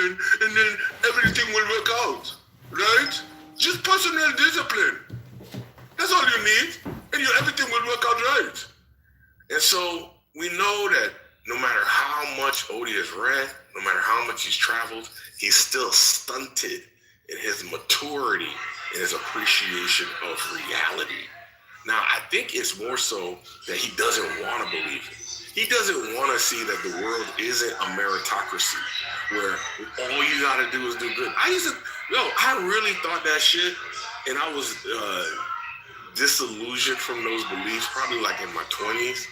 discipline, and then everything will work out, right? Just personal discipline. That's all you need, and everything will work out right. And so we know that no matter how much Odie has read, no matter how much he's traveled, he's still stunted in his maturity and his appreciation of reality. Now, I think it's more so that he doesn't want to believe it. He doesn't want to see that the world isn't a meritocracy where all you got to do is do good. I really thought that shit, and I was disillusioned from those beliefs probably like in my 20s.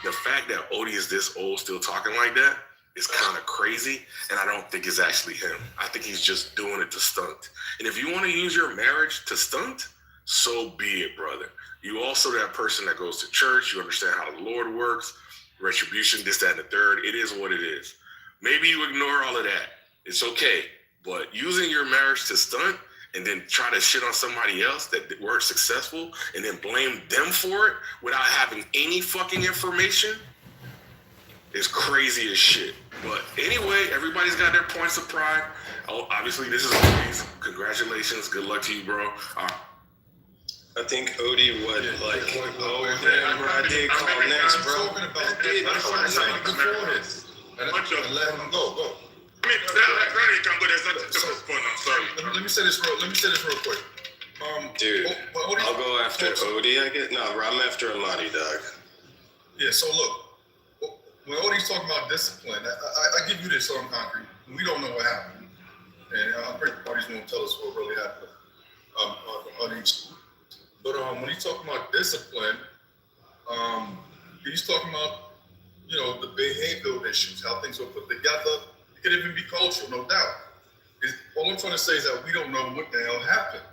The fact that Odie is this old still talking like that is kind of crazy, and I don't think it's actually him. I think he's just doing it to stunt. And if you want to use your marriage to stunt, so be it, brother. You also that person that goes to church, you understand how the Lord works, retribution, this, that, and the third. It is what it is. Maybe you ignore all of that. It's okay. But using your marriage to stunt and then try to shit on somebody else that weren't successful and then blame them for it without having any fucking information is crazy as shit. But anyway, everybody's got their points of pride. Oh, obviously, this is Odie's. Congratulations. Good luck to you, bro. I think Odie would like, I did call next, bro. I'm talking about this. Let him go. I mean, that you can go. There's nothing to respond. I'm sorry. Let me say this real quick. Dude, I'll go after Odie, I guess. No, I'm after Amadi, dog. Yeah, so look, when Odie's talking about discipline, I give you this on concrete. We don't know what happened. And I'm pretty sure Odie's going to tell us what really happened on each. But when he's talking about discipline, he's talking about, the behavioral issues, how things were put together. It could even be cultural, no doubt. All I'm trying to say is that we don't know what the hell happened.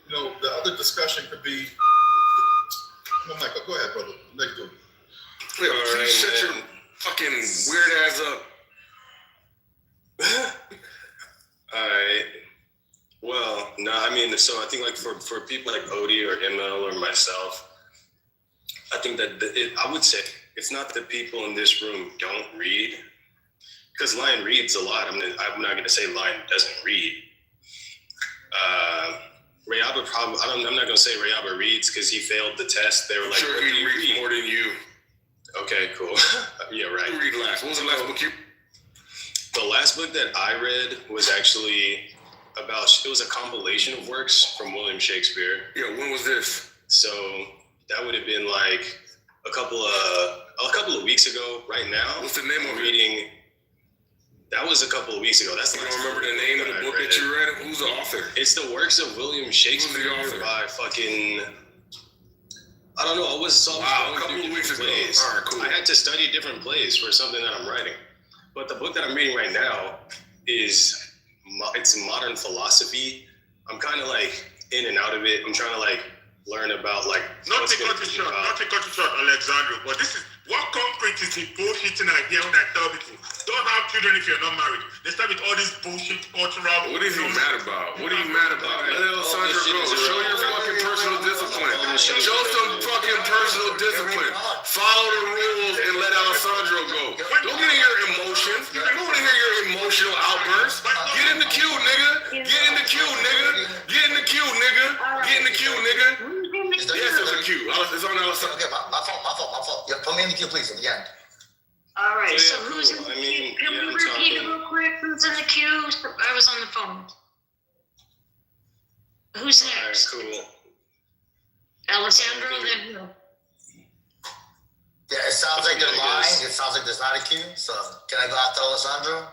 The other discussion could be, Michael, go ahead, brother. Next dude. Please shut your fucking weird ass up. All right. Well, no, I mean, so I think like for people like Odie or ML or myself, I think that I would say it's not that people in this room don't read, because Lion reads a lot. I'm not going to say Lion doesn't read. Rayaba I'm not going to say Rayaba reads because he failed the test. They were like, sure, he reads more than you. Okay, cool. Yeah, right. You read last. What was the last book you? The last book that I read was actually it was a compilation of works from William Shakespeare. Yeah, when was this? So that would have been like a couple of weeks ago. Right now, what's the name of reading? That was a couple of weeks ago. That's you don't remember the name of the book that you read? Who's the author? It's the works of William Shakespeare by fucking. I don't know. I was so a couple of weeks ago. All right, cool. I had to study different plays for something that I'm writing, but the book that I'm reading right now it's modern philosophy. I'm kind of like in and out of it. I'm trying to like learn about like. Not to cut you short, Alexandro, but this is what concrete is the bullshitting idea when I tell people don't have children if you're not married. They start with all this bullshit cultural. What is he mad about? What are you mad about? Let Alexandro go. Show your fucking personal discipline. Show some fucking personal discipline. Follow the rules and let Alessandro go. Don't get in your emotions. You don't want to hear your emotional outbursts. Get in the queue, nigga. Get in the queue, nigga. Get in the queue, nigga. Get in the queue, nigga. Yes, there's a queue. It's on Alessandro. Okay, my fault. Yeah, put me in the queue, please, at the end. All right, So who's in the I queue? mean, Can we repeat it real quick? Who's in the queue? I was on the phone. Who's next? All right, cool. Alessandro, then who? Yeah, it sounds like they're lying. It sounds like there's not a queue. So can I go after Alessandro?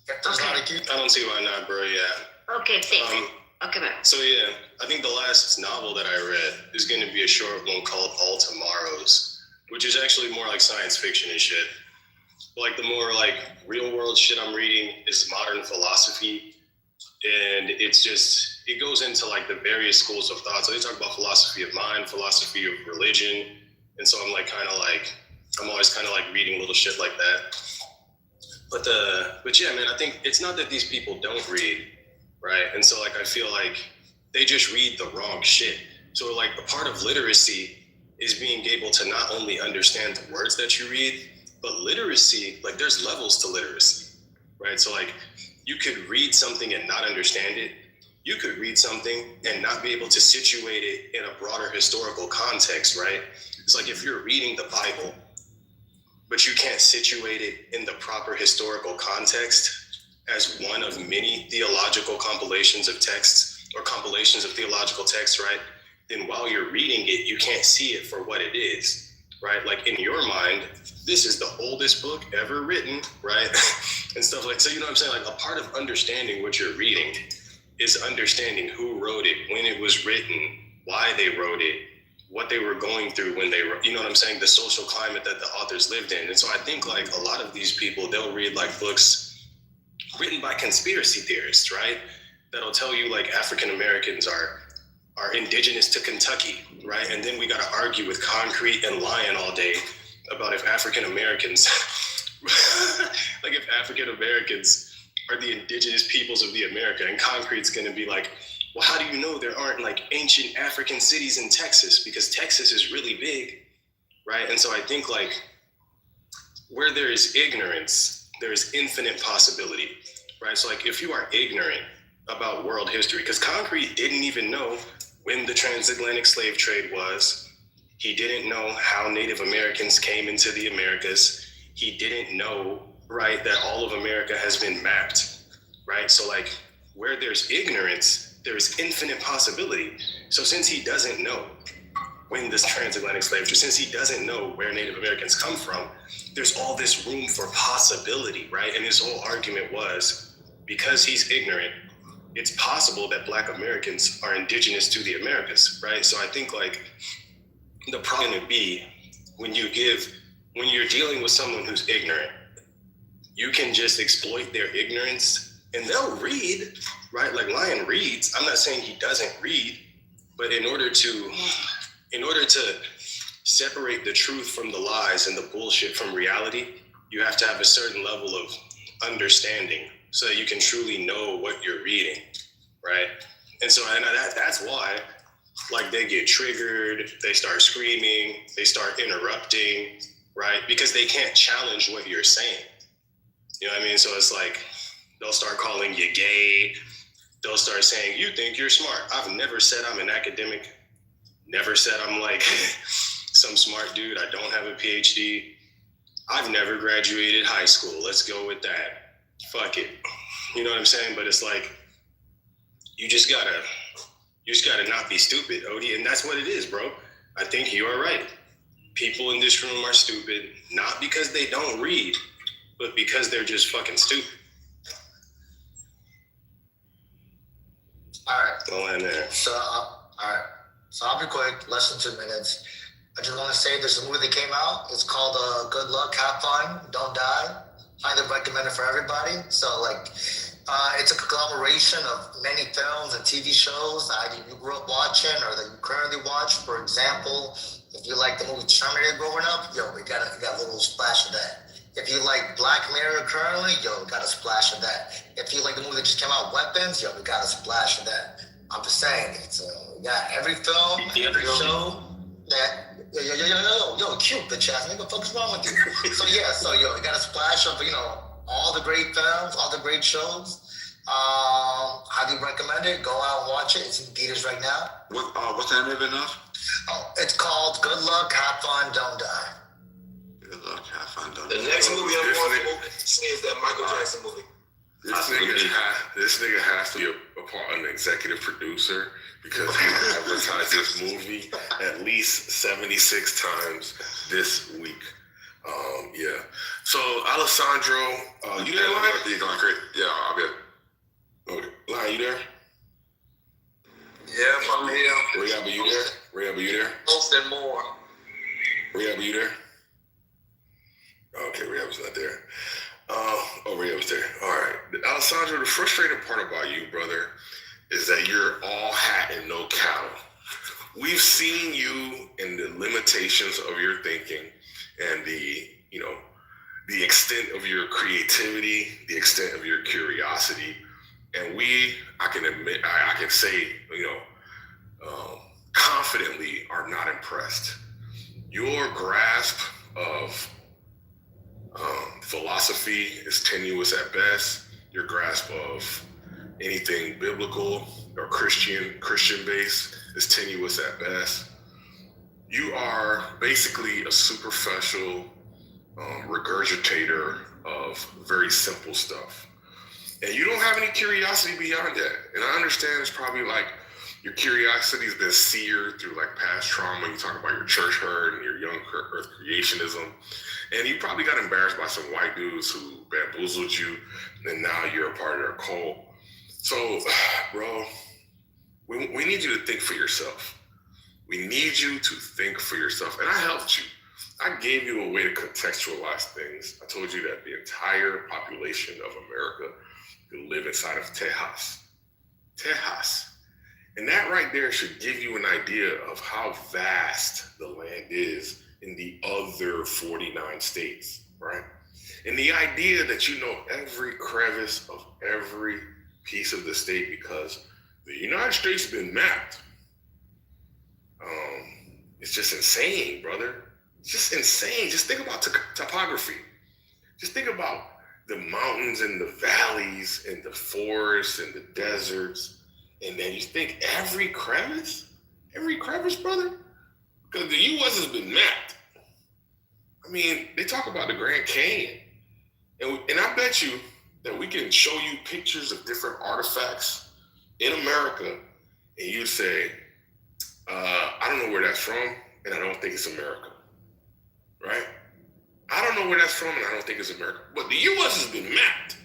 If there's not a queue? I don't see why not, bro. Yeah. Okay, thank you. Okay, bye. So yeah, I think the last novel that I read is going to be a short one called All Tomorrows, which is actually more like science fiction and shit. Like the more like real world shit I'm reading is modern philosophy, and it goes into like the various schools of thought. So they talk about philosophy of mind, philosophy of religion, and so I'm always kind of like reading little shit like that. But yeah, man, I think it's not that these people don't read, right? And so like I feel like they just read the wrong shit. So like a part of literacy is being able to not only understand the words that you read, but literacy, like there's levels to literacy, right? So like you could read something and not understand it. You could read something and not be able to situate it in a broader historical context, right? It's like if you're reading the Bible, but you can't situate it in the proper historical context as one of many theological compilations of texts or compilations of theological texts, right? Then while you're reading it, you can't see it for what it is, right? Like in your mind, this is the oldest book ever written, right? And stuff like, so you know what I'm saying? Like a part of understanding what you're reading is understanding who wrote it, when it was written, why they wrote it, what they were going through when they wrote, you know what I'm saying? The social climate that the authors lived in. And so I think like a lot of these people, they'll read like books written by conspiracy theorists, right? That'll tell you like African Americans are indigenous to Kentucky, right? And then we got to argue with Concrete and Lion all day about if African Americans, like if African Americans are the indigenous peoples of the America, and Concrete's going to be like, well, how do you know there aren't like ancient African cities in Texas? Because Texas is really big, right? And so I think like where there is ignorance, there is infinite possibility, right? So like if you are ignorant about world history, because Concrete didn't even know when the transatlantic slave trade was. He didn't know how Native Americans came into the Americas. He didn't know, right, that all of America has been mapped, right? So like where there's ignorance, there's infinite possibility. So since he doesn't know when this transatlantic slave trade, since he doesn't know where Native Americans come from, there's all this room for possibility, right? And his whole argument was because he's ignorant, it's possible that Black Americans are indigenous to the Americas, right? So I think like the problem would be when you're dealing with someone who's ignorant, you can just exploit their ignorance and they'll read, right? Like Lion reads. I'm not saying he doesn't read, but in order to separate the truth from the lies and the bullshit from reality, you have to have a certain level of understanding so that you can truly know what you're reading, right? And so that's why, like, they get triggered, they start screaming, they start interrupting, right? Because they can't challenge what you're saying. You know what I mean? So it's like, they'll start calling you gay. They'll start saying, you think you're smart. I've never said I'm an academic. Never said I'm like some smart dude. I don't have a PhD. I've never graduated high school. Let's go with that. Fuck it. You know what I'm saying? But it's like, you just gotta not be stupid, Odie. And that's what it is, bro. I think you are right. People in this room are stupid, not because they don't read, but because they're just fucking stupid. All right. Go in there. So, all right. So I'll be quick, less than 2 minutes. I just want to say there's a movie that came out. It's called Good Luck, Have Fun, Don't Die. Highly recommended for everybody. So like, it's a conglomeration of many films and TV shows that either you grew up watching or that you currently watch. For example, if you like the movie Terminator growing up, yo, we got a little splash of that. If you like Black Mirror currently, yo, we got a splash of that. If you like the movie that just came out, Weapons, yo, we got a splash of that. I'm just saying, it's we got every film, every show that. Yo, cute bitch ass nigga, what the fuck is wrong with you? So you got a splash of, all the great films, all the great shows. Highly recommend it. Go out and watch it. It's in theaters right now. What's the name of it now? Oh, it's called Good Luck, Have Fun, Don't Die. Good Luck, Have Fun, Don't The Die. next movie I'm going to see is that Michael Jackson movie. This nigga has to be an executive producer because he advertised this movie at least 76 times this week. Yeah. So Alessandro, you there, Lion? You going great? Yeah, I'll be. Okay, Lion, you there? Yeah, I'm here. Rayab, are you there? Rayab, are you there? Post and more. Rayab, are you there? Okay, Rayab's not there. Rayab's there. All right. Alessandro, the frustrating part about you, brother, is that you're all hat and no cattle. We've seen you in the limitations of your thinking and the extent of your creativity, the extent of your curiosity. And I can say, confidently are not impressed. Your grasp of philosophy is tenuous at best. your grasp of anything biblical or Christian based is tenuous at best. You are basically a superficial regurgitator of very simple stuff. And you don't have any curiosity beyond that. And I understand it's probably like your curiosity has been seared through like past trauma. You talk about your church hurt and your young earth creationism. And you probably got embarrassed by some white dudes who bamboozled you. And now you're a part of their cult. So, bro, we need you to think for yourself. We need you to think for yourself. And I helped you. I gave you a way to contextualize things. I told you that the entire population of America could live inside of Tejas. And that right there should give you an idea of how vast the land is in the other 49 states, right? And the idea that you know every crevice of every piece of the state because the United States has been mapped. It's just insane, brother. It's just insane. Just think about topography. Just think about the mountains and the valleys and the forests and the deserts. And then you think every crevice, brother? Because the U.S. has been mapped. I mean, they talk about the Grand Canyon. And I bet you that we can show you pictures of different artifacts in America, and you say, I don't know where that's from, and I don't think it's America, right? I don't know where that's from, and I don't think it's America. But the U.S. has been mapped.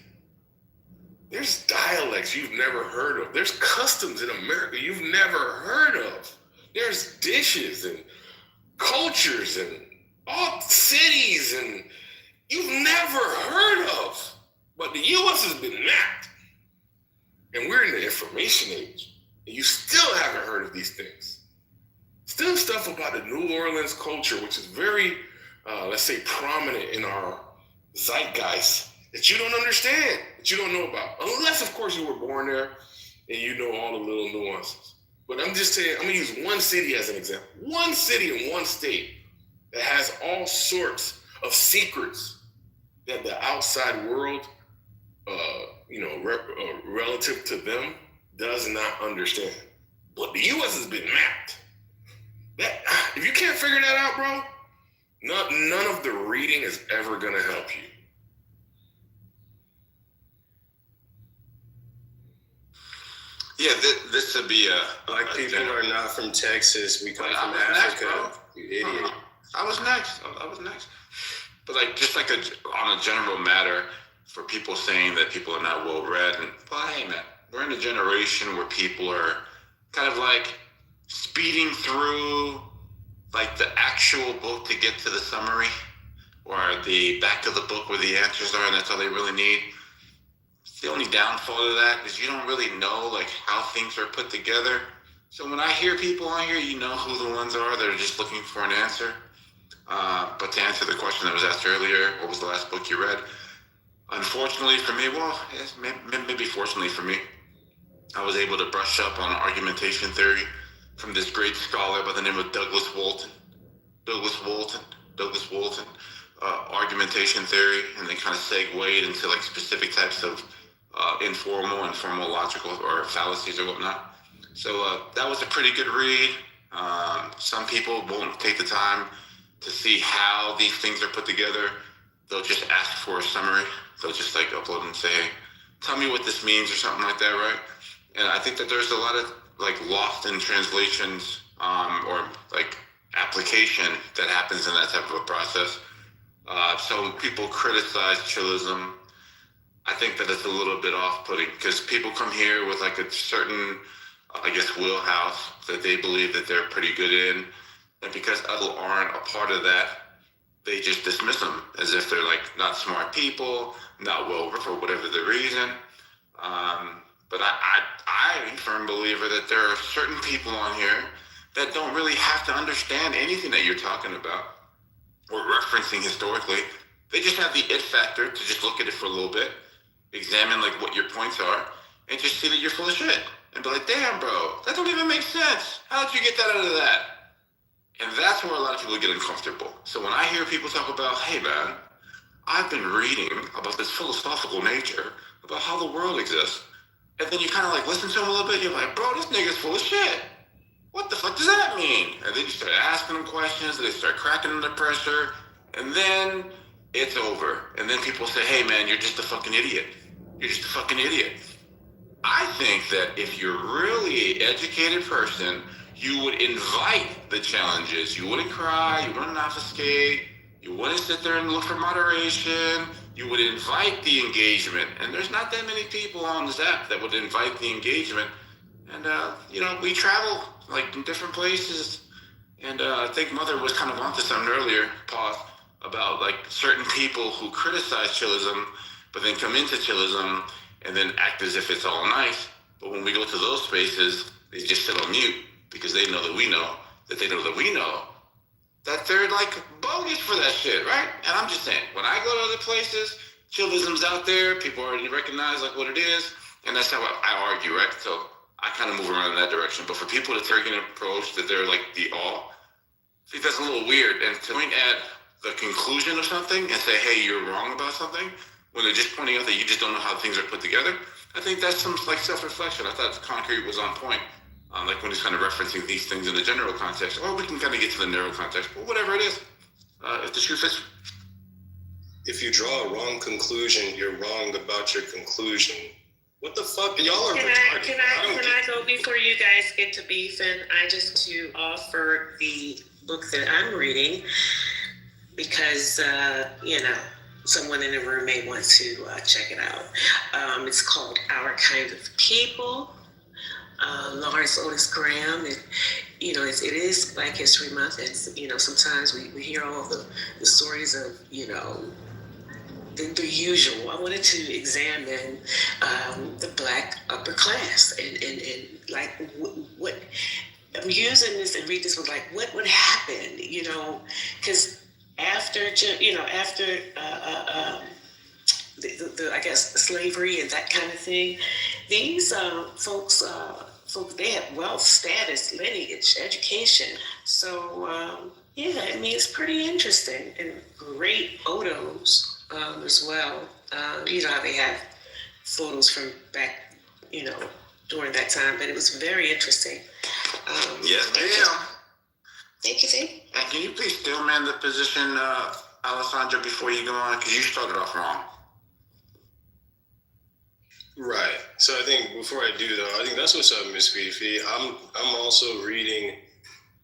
There's dialects you've never heard of. There's customs in America you've never heard of. There's dishes and cultures and all cities and you've never heard of. But the U.S. has been mapped. And we're in the information age. And you still haven't heard of these things. Still stuff about the New Orleans culture, which is very, let's say, prominent in our zeitgeist that you don't understand, that you don't know about. Unless, of course, you were born there and you know all the little nuances. But I'm just saying, I'm gonna use one city as an example. One city in one state that has all sorts of secrets that the outside world, relative to them, does not understand. But the U.S. has been mapped. If you can't figure that out, bro, none of the reading is ever gonna help you. Yeah, this would be Black people are not from Texas. We come from Africa. Next, you idiot. I was next. But on a general matter, for people saying that people are not well read, and well, hey man, we're in a generation where people are kind of like speeding through like the actual book to get to the summary, or the back of the book where the answers are, and that's all they really need. The only downfall to that is you don't really know like how things are put together. So when I hear people on here, you know who the ones are that are just looking for an answer. But to answer the question that was asked earlier, what was the last book you read? Unfortunately for me, well, yes, maybe fortunately for me, I was able to brush up on argumentation theory from this great scholar by the name of Douglas Walton. Argumentation theory, and then kind of segued into like specific types of informal and formal logical or fallacies or whatnot. So that was a pretty good read. Some people won't take the time to see how these things are put together. They'll just ask for a summary. They'll just like upload and say, hey, tell me what this means or something like that, right? And I think that there's a lot of like lost in translations or like application that happens in that type of a process. So people criticize chillism. I think that it's a little bit off-putting because people come here with like a certain, wheelhouse that they believe that they're pretty good in. And because other aren't a part of that, they just dismiss them as if they're like not smart people, not well for whatever the reason. But I'm a firm believer that there are certain people on here that don't really have to understand anything that you're talking about or referencing historically. They just have the it factor to just look at it for a little bit, examine like what your points are, and just see that you're full of shit. And be like, damn, bro, that don't even make sense. How did you get that out of that? And that's where a lot of people get uncomfortable. So when I hear people talk about, hey, man, I've been reading about this philosophical nature about how the world exists. And then you kind of like listen to him a little bit, you're like, bro, this nigga's full of shit. What the fuck does that mean? And then you start asking them questions, and they start cracking under pressure, and then it's over. And then people say, hey man, you're just a fucking idiot. You're just a fucking idiot. I think that if you're really an educated person, you would invite the challenges. You wouldn't cry, you wouldn't obfuscate, you wouldn't sit there and look for moderation. You would invite the engagement. And there's not that many people on this app that would invite the engagement. And, we travel like in different places. And I think Mother was kind of onto something earlier, pause, about like certain people who criticize chillism, but then come into chillism and then act as if it's all nice. But when we go to those spaces, they just sit on mute because they know that we know that they know that we know that they're like bogus for that shit, right? And I'm just saying, when I go to other places, chillism's out there, people already recognize like what it is, and that's how I argue, right? So I kind of move around in that direction. But for people to take an approach that they're like the all, I think that's a little weird. And to point at the conclusion of something and say, hey, you're wrong about something, when they're just pointing out that you just don't know how things are put together, I think that's some like self-reflection. I thought Concrete was on point. Like when he's kind of referencing these things in the general context, or we can kind of get to the narrow context, but whatever it is, if the shoe fits. If you draw a wrong conclusion, you're wrong about your conclusion. What the fuck? Y'all are retarded. Can I go before you guys get to beefing? I just to offer the book that I'm reading because, someone in the room may want to check it out. It's called Our Kind of People. Lawrence Otis Graham. It is Black History Month, and sometimes we hear all the stories of the usual. I wanted to examine the Black upper class and like what I'm using this and read this with like what happened, because after the I guess slavery and that kind of thing, these folks they have wealth, status, lineage, education. So it's pretty interesting and great photos as well. How they have photos from back, during that time, but it was very interesting. Yes, ma'am. Thank you, Tim. And can you please still man the position, Alessandra, before you go on? Because you started off wrong. Right. So I think before I do though, I think that's what's up, Miss Fifi. I'm also reading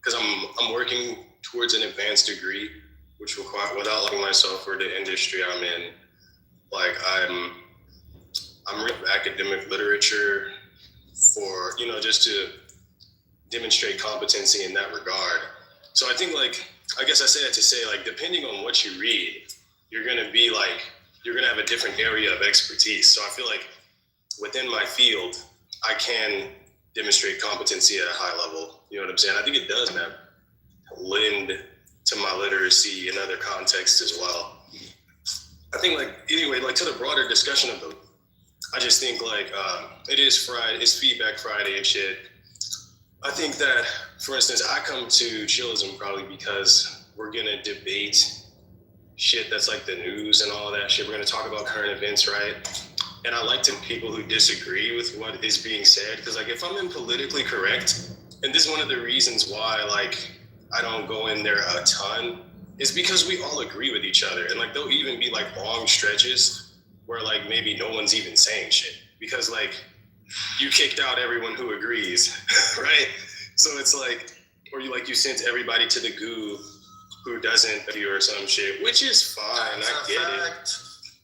because I'm working towards an advanced degree, which require without locking myself for the industry I'm in. Like I'm reading academic literature for just to demonstrate competency in that regard. So I think I guess I say that to say depending on what you read, you're gonna have a different area of expertise. So I feel like within my field, I can demonstrate competency at a high level. You know what I'm saying? I think it does, man, lend to my literacy in other contexts as well. I think to the broader discussion of them, I just think it is Friday, it's Feedback Friday and shit. I think that, for instance, I come to Chillism probably because we're gonna debate shit that's like the news and all that shit. We're gonna talk about current events, right? And I like to people who disagree with what is being said, because if I'm in politically correct, and this is one of the reasons why I don't go in there a ton, is because we all agree with each other, and there'll even be long stretches where maybe no one's even saying shit because you kicked out everyone who agrees, right? So it's or you sent everybody to the goo who doesn't agree or some shit, which is fine. I get it.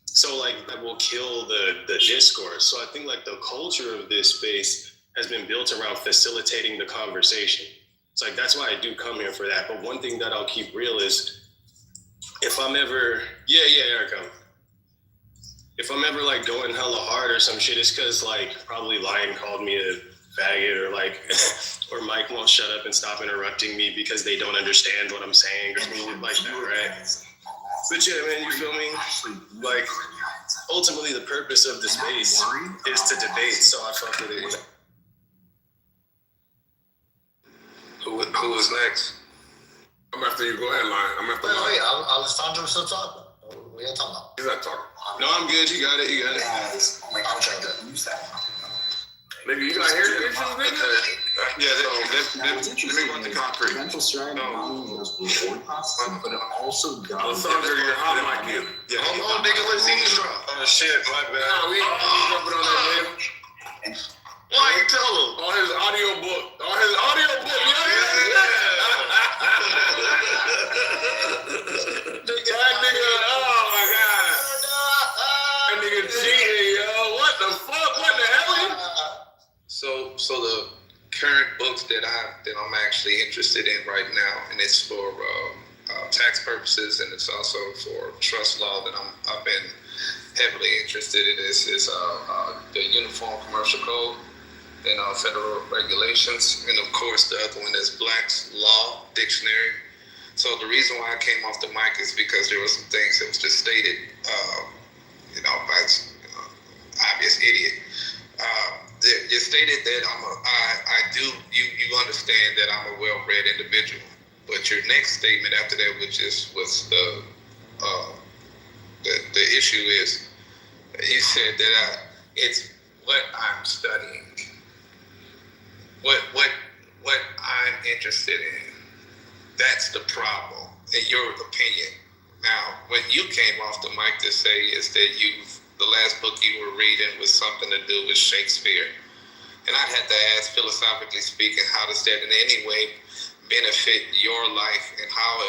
So that will kill the discourse. So I think the culture of this space has been built around facilitating the conversation. It's that's why I do come here for that. But one thing that I'll keep real is if I'm ever, Erica, if I'm ever going hella hard or some shit, it's because probably Lion called me a faggot or Mike won't shut up and stop interrupting me because they don't understand what I'm saying or something like that, right? But yeah, man, you feel me? Ultimately, the purpose of the space is to debate, so I fuck with it. Who was next? I'm after you. Go ahead, Lion. I'm after Lion. Wait, Alessandro was still talking. What are you talking about? He's not talking. No, I'm good. You got it. You got it. Guys, oh my I'm God, trying to. Nigga, you got hearing issues, nigga? Yeah, let me run the concrete. mental strategy not only goes before processing, but it also What governs. song are you hot mic you? Yeah, Hold on, nigga. Let's see this drop. Oh, shit. My bad. Nah, we ain't jumping on that, nigga. Why you tell him? On his audio book. That nigga, oh my God. That nigga cheating, yo. What the fuck? What the hell? So the current books that I'm actually interested in right now, and it's for tax purposes, and it's also for trust law that I've been heavily interested in. Is the Uniform Commercial Code and federal regulations, and of course the other one is Black's Law Dictionary. So the reason why I came off the mic is because there were some things that was just stated, by obvious idiot. You stated that you understand that I'm a well-read individual, but your next statement after that, was the issue is, you said that it's what I'm studying, what I'm interested in. That's the problem, in your opinion. Now, when you came off the mic to say is that the last book you were reading was something to do with Shakespeare. And I'd have to ask, philosophically speaking, how does that in any way benefit your life, and how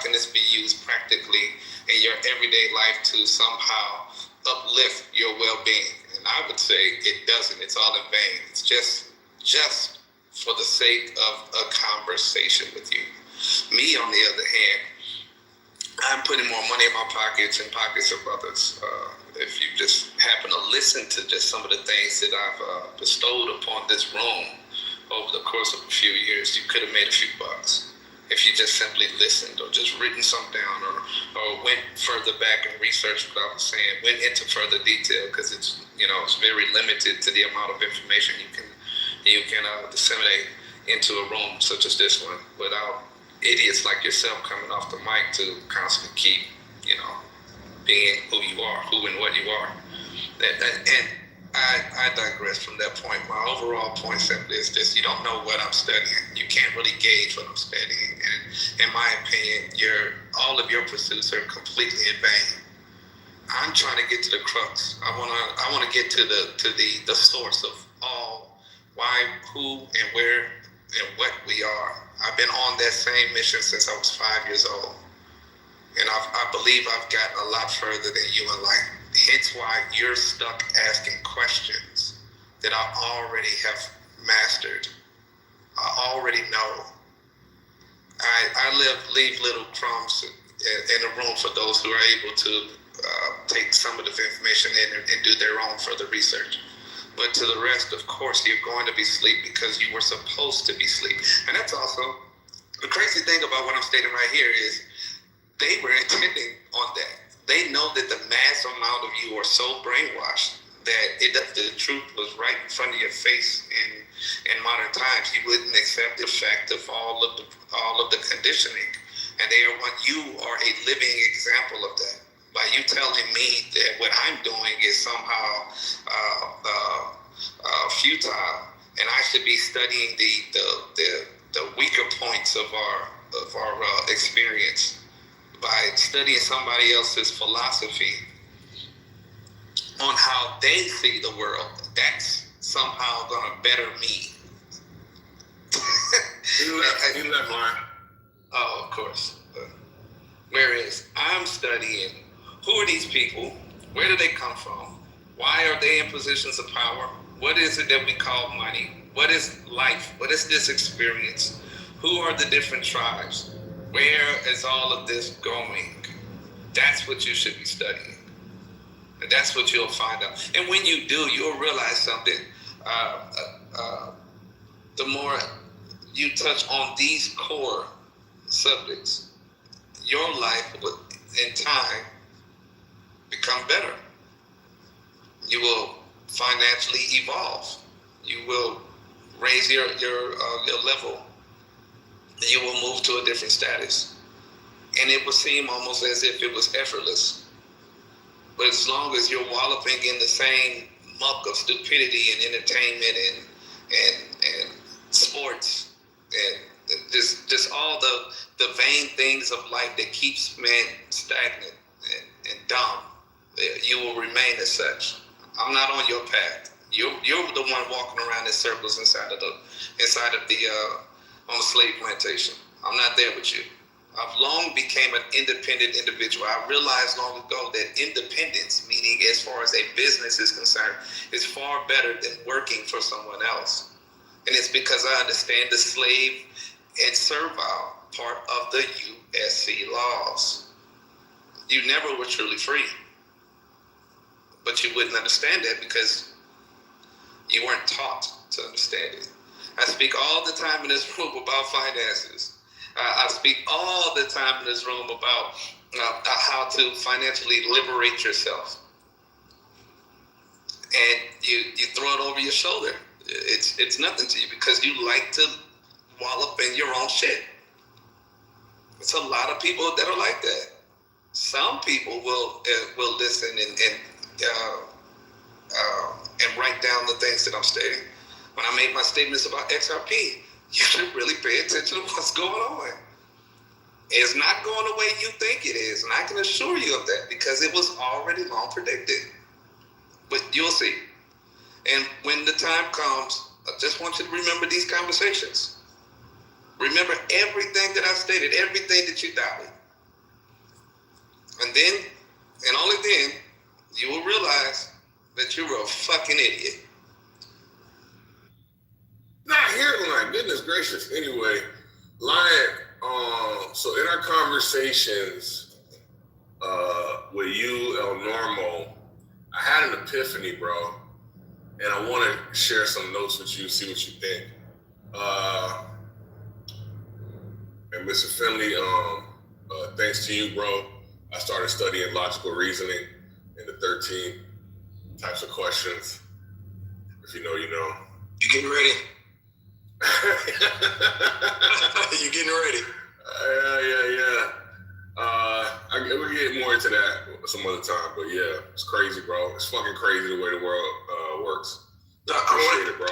can this be used practically in your everyday life to somehow uplift your well-being? And I would say it doesn't. It's all in vain. It's just for the sake of a conversation with you. Me, on the other hand, I'm putting more money in my pockets and pockets of others. If you just happen to listen to just some of the things that I've bestowed upon this room over the course of a few years, you could have made a few bucks if you just simply listened, or just written some down, or went further back and researched what I was saying, went into further detail, because it's very limited to the amount of information you can disseminate into a room such as this one without idiots like yourself coming off the mic to constantly keep, being who you are, who and what you are. And I digress from that point. My overall point simply is this: you don't know what I'm studying. You can't really gauge what I'm studying. And in my opinion, all of your pursuits are completely in vain. I'm trying to get to the crux. I want to get to the source of all, why, who, and where, and what we are. I've been on that same mission since I was 5 years old. And I believe I've gotten a lot further than you in life. Hence why you're stuck asking questions that I already have mastered. I already know. I leave little crumbs in a room for those who are able to take some of the information in and do their own further research. But to the rest, of course, you're going to be asleep because you were supposed to be asleep. And that's also the crazy thing about what I'm stating right here is they were intending on that. They know that the mass amount of you are so brainwashed that the truth was right in front of your face in modern times. You wouldn't accept the fact of all of the conditioning. And you are a living example of that. By you telling me that what I'm doing is somehow futile, and I should be studying the weaker points of our experience by studying somebody else's philosophy on how they see the world, that's somehow gonna better me. You left, Ryan. Oh, of course. Whereas I'm studying, who are these people? Where do they come from? Why are they in positions of power? What is it that we call money? What is life? What is this experience? Who are the different tribes? Where is all of this going? That's what you should be studying. And that's what you'll find out. And when you do, you'll realize something. The more you touch on these core subjects, your life will, in time, become better. You will financially evolve. You will raise your level. You will move to a different status. and it would seem almost as if it was effortless. But as long as you're walloping in the same muck of stupidity and entertainment and sports and just all the vain things of life that keeps man stagnant and dumb, you will remain as such. I'm not on your path. You're the one walking around in circles inside of the on the slave plantation. I'm not there with you. I've long became an independent individual. I realized long ago that independence, meaning as far as a business is concerned, is far better than working for someone else. And it's because I understand the slave and servile part of the USC laws. You never were truly free. But you wouldn't understand that because you weren't taught to understand it. I speak all the time in this room about finances. I speak all the time in this room about how to financially liberate yourself. And you throw it over your shoulder. It's nothing to you because you like to wallop in your own shit. It's a lot of people that are like that. Some people will listen and write down the things that I'm stating. When I made my statements about XRP, you should really pay attention to what's going on. It's not going the way you think it is, and I can assure you of that because it was already long predicted. But you'll see. And when the time comes, I just want you to remember these conversations. Remember everything that I stated, everything that you doubted. And then, and only then, you will realize that you were a fucking idiot. Not here, Lion. Goodness gracious. Anyway, Lion, so in our conversations with you, El Normo, I had an epiphany, bro. And I want to share some notes with you, see what you think. And Mr. Finley, thanks to you, bro, I started studying logical reasoning in the 13 types of questions. If you know, you know. You getting ready? You getting ready? Yeah. We'll get more into that some other time, but yeah, it's crazy, bro. It's fucking crazy the way the world works. I appreciate it, bro.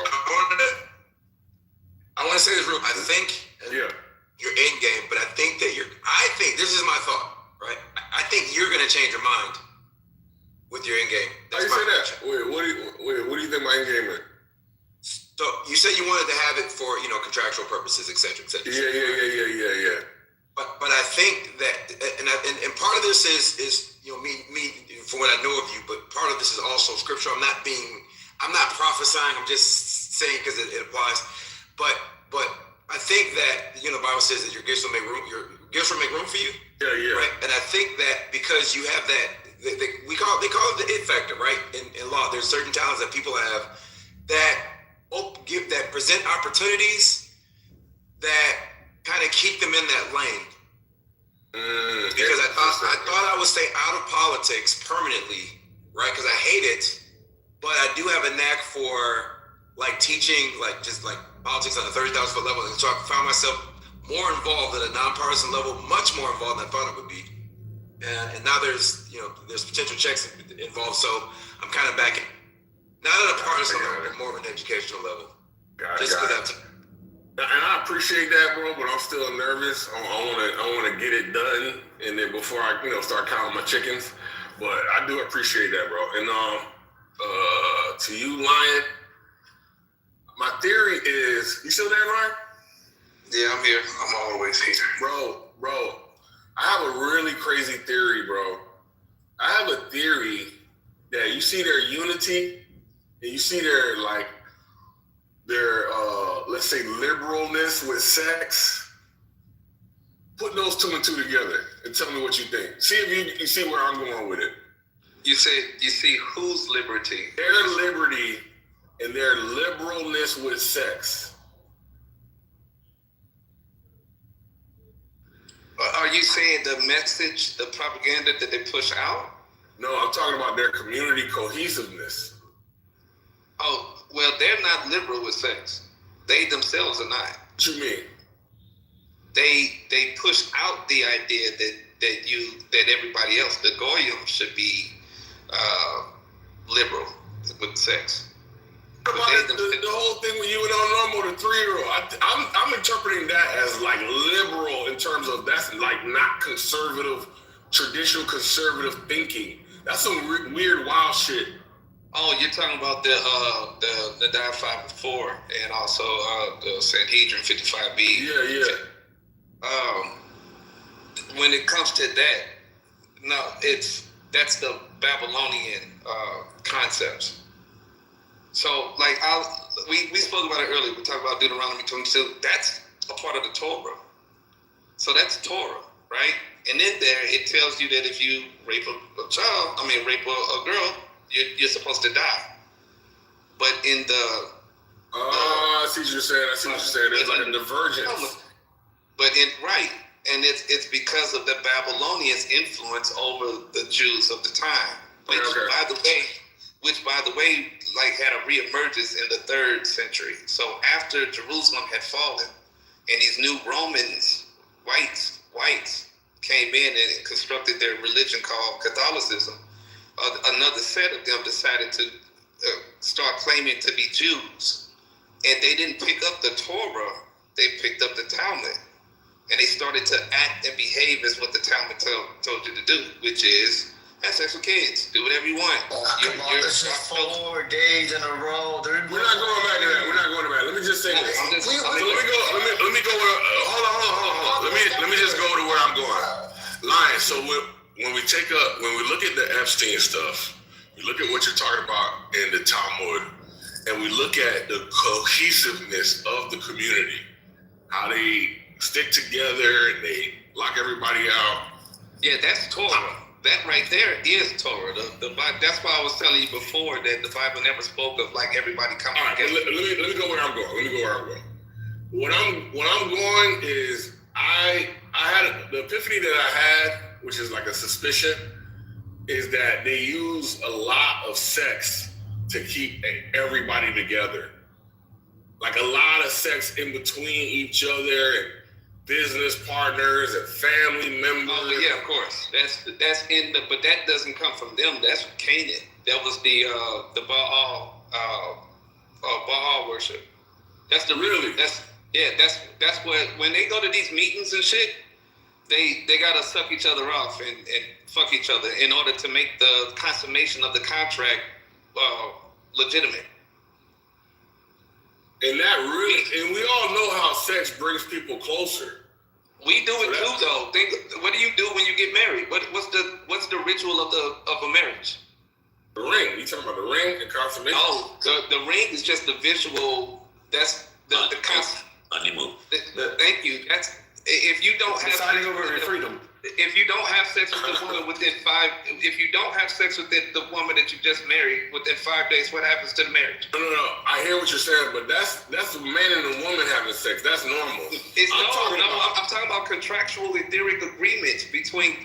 I want to say this real. I think you're in game, but I think this is my thought, right? I think you're gonna change your mind with your in game. How you say that? Wait, what do you think my in game is? So you said you wanted to have it for contractual purposes, et cetera, et cetera. Yeah. But I think that, and part of this is me from what I know of you, but part of this is also scripture. I'm not prophesying. I'm just saying because it applies. But I think that the Bible says that your gifts will make room. Your gifts will make room for you. Yeah. Right. And I think that because you have that, they call it the it factor, right? In law, there's certain talents that people have that present opportunities that kind of keep them in that lane. Because I thought I would stay out of politics permanently, right? Because I hate it, but I do have a knack for teaching, just politics on a 30,000 foot level. And so I found myself more involved at a nonpartisan level, much more involved than I thought it would be. And now there's potential checks involved, so I'm kind of back in. Not at a partisan level, but more of an educational level. And I appreciate that, bro, but I'm still nervous. I want to get it done, and then before I start counting my chickens. But I do appreciate that, bro. And to you, Lion, my theory is, you still there, Lion? Yeah, I'm here. I'm always here, bro. I have a really crazy theory, bro. I have a theory that you see their unity. And you see their let's say liberalness with sex. Put those two and two together and tell me what you think. See if you see where I'm going with it. You see whose liberty? Their liberty and their liberalness with sex. Are you saying the message, the propaganda that they push out? No, I'm talking about their community cohesiveness. Oh, well, they're not liberal with sex. They themselves are not. What you mean? they push out the idea that everybody else, the goyim, should be liberal with sex. What about the whole thing with you and normal, the 3-year-old? I'm interpreting that as like liberal in terms of that's like not conservative, traditional conservative thinking. That's some weird, wild shit. Oh, you're talking about the Dial 5 and 4 and also the Sanhedrin 55B. Yeah. When it comes to that, no, that's the Babylonian concepts. So, like, we spoke about it earlier. We talked about Deuteronomy 22. That's a part of the Torah. So that's Torah, right? And in there, it tells you that if you rape rape a girl, you're supposed to die. But in the I see what you're saying. There's like a divergence. But and it's because of the Babylonians' influence over the Jews of the time, which by the way, like had a reemergence in the 3rd century. So after Jerusalem had fallen, and these new Romans, whites came in and constructed their religion called Catholicism, another set of them decided to start claiming to be Jews. And they didn't pick up the Torah, they picked up the Talmud. And they started to act and behave as what the Talmud told you to do, which is have sex with kids, do whatever you want. This is 4 days in a row. We're not going back to that. Let me just say this. Let me go. Hold on. Let me just go to where I'm going. Lion. So when we look at the Epstein stuff, we look at what you're talking about in the Talmud, and we look at the cohesiveness of the community, how they stick together and they lock everybody out. Yeah, that's Torah. That right there is Torah. That's why I was telling you before that the Bible never spoke of like everybody coming together. Let me go where I'm going. What I'm going is I had the epiphany that I had, which is like a suspicion, is that they use a lot of sex to keep everybody together. Like a lot of sex in between each other and business partners and family members. Oh yeah, of course. That's in the, but that doesn't come from them. That's from Canaan. That was the Baal worship. That's the really. That's what when they go to these meetings and shit, they gotta suck each other off and fuck each other in order to make the consummation of the contract legitimate. And that really, and we all know how sex brings people closer. We do it too, though. What do you do when you get married? What's the ritual of a marriage? The ring. You talking about the ring and consummation? Oh, the ring is just the visual. That's the honeymoon. Thank you. That's if you don't have signing over your freedom. If you don't have sex with the woman if you don't have sex with the woman that you just married within 5 days, what happens to the marriage? No. I hear what you're saying, but that's the man and the woman having sex. That's normal. I'm talking about contractual etheric agreements between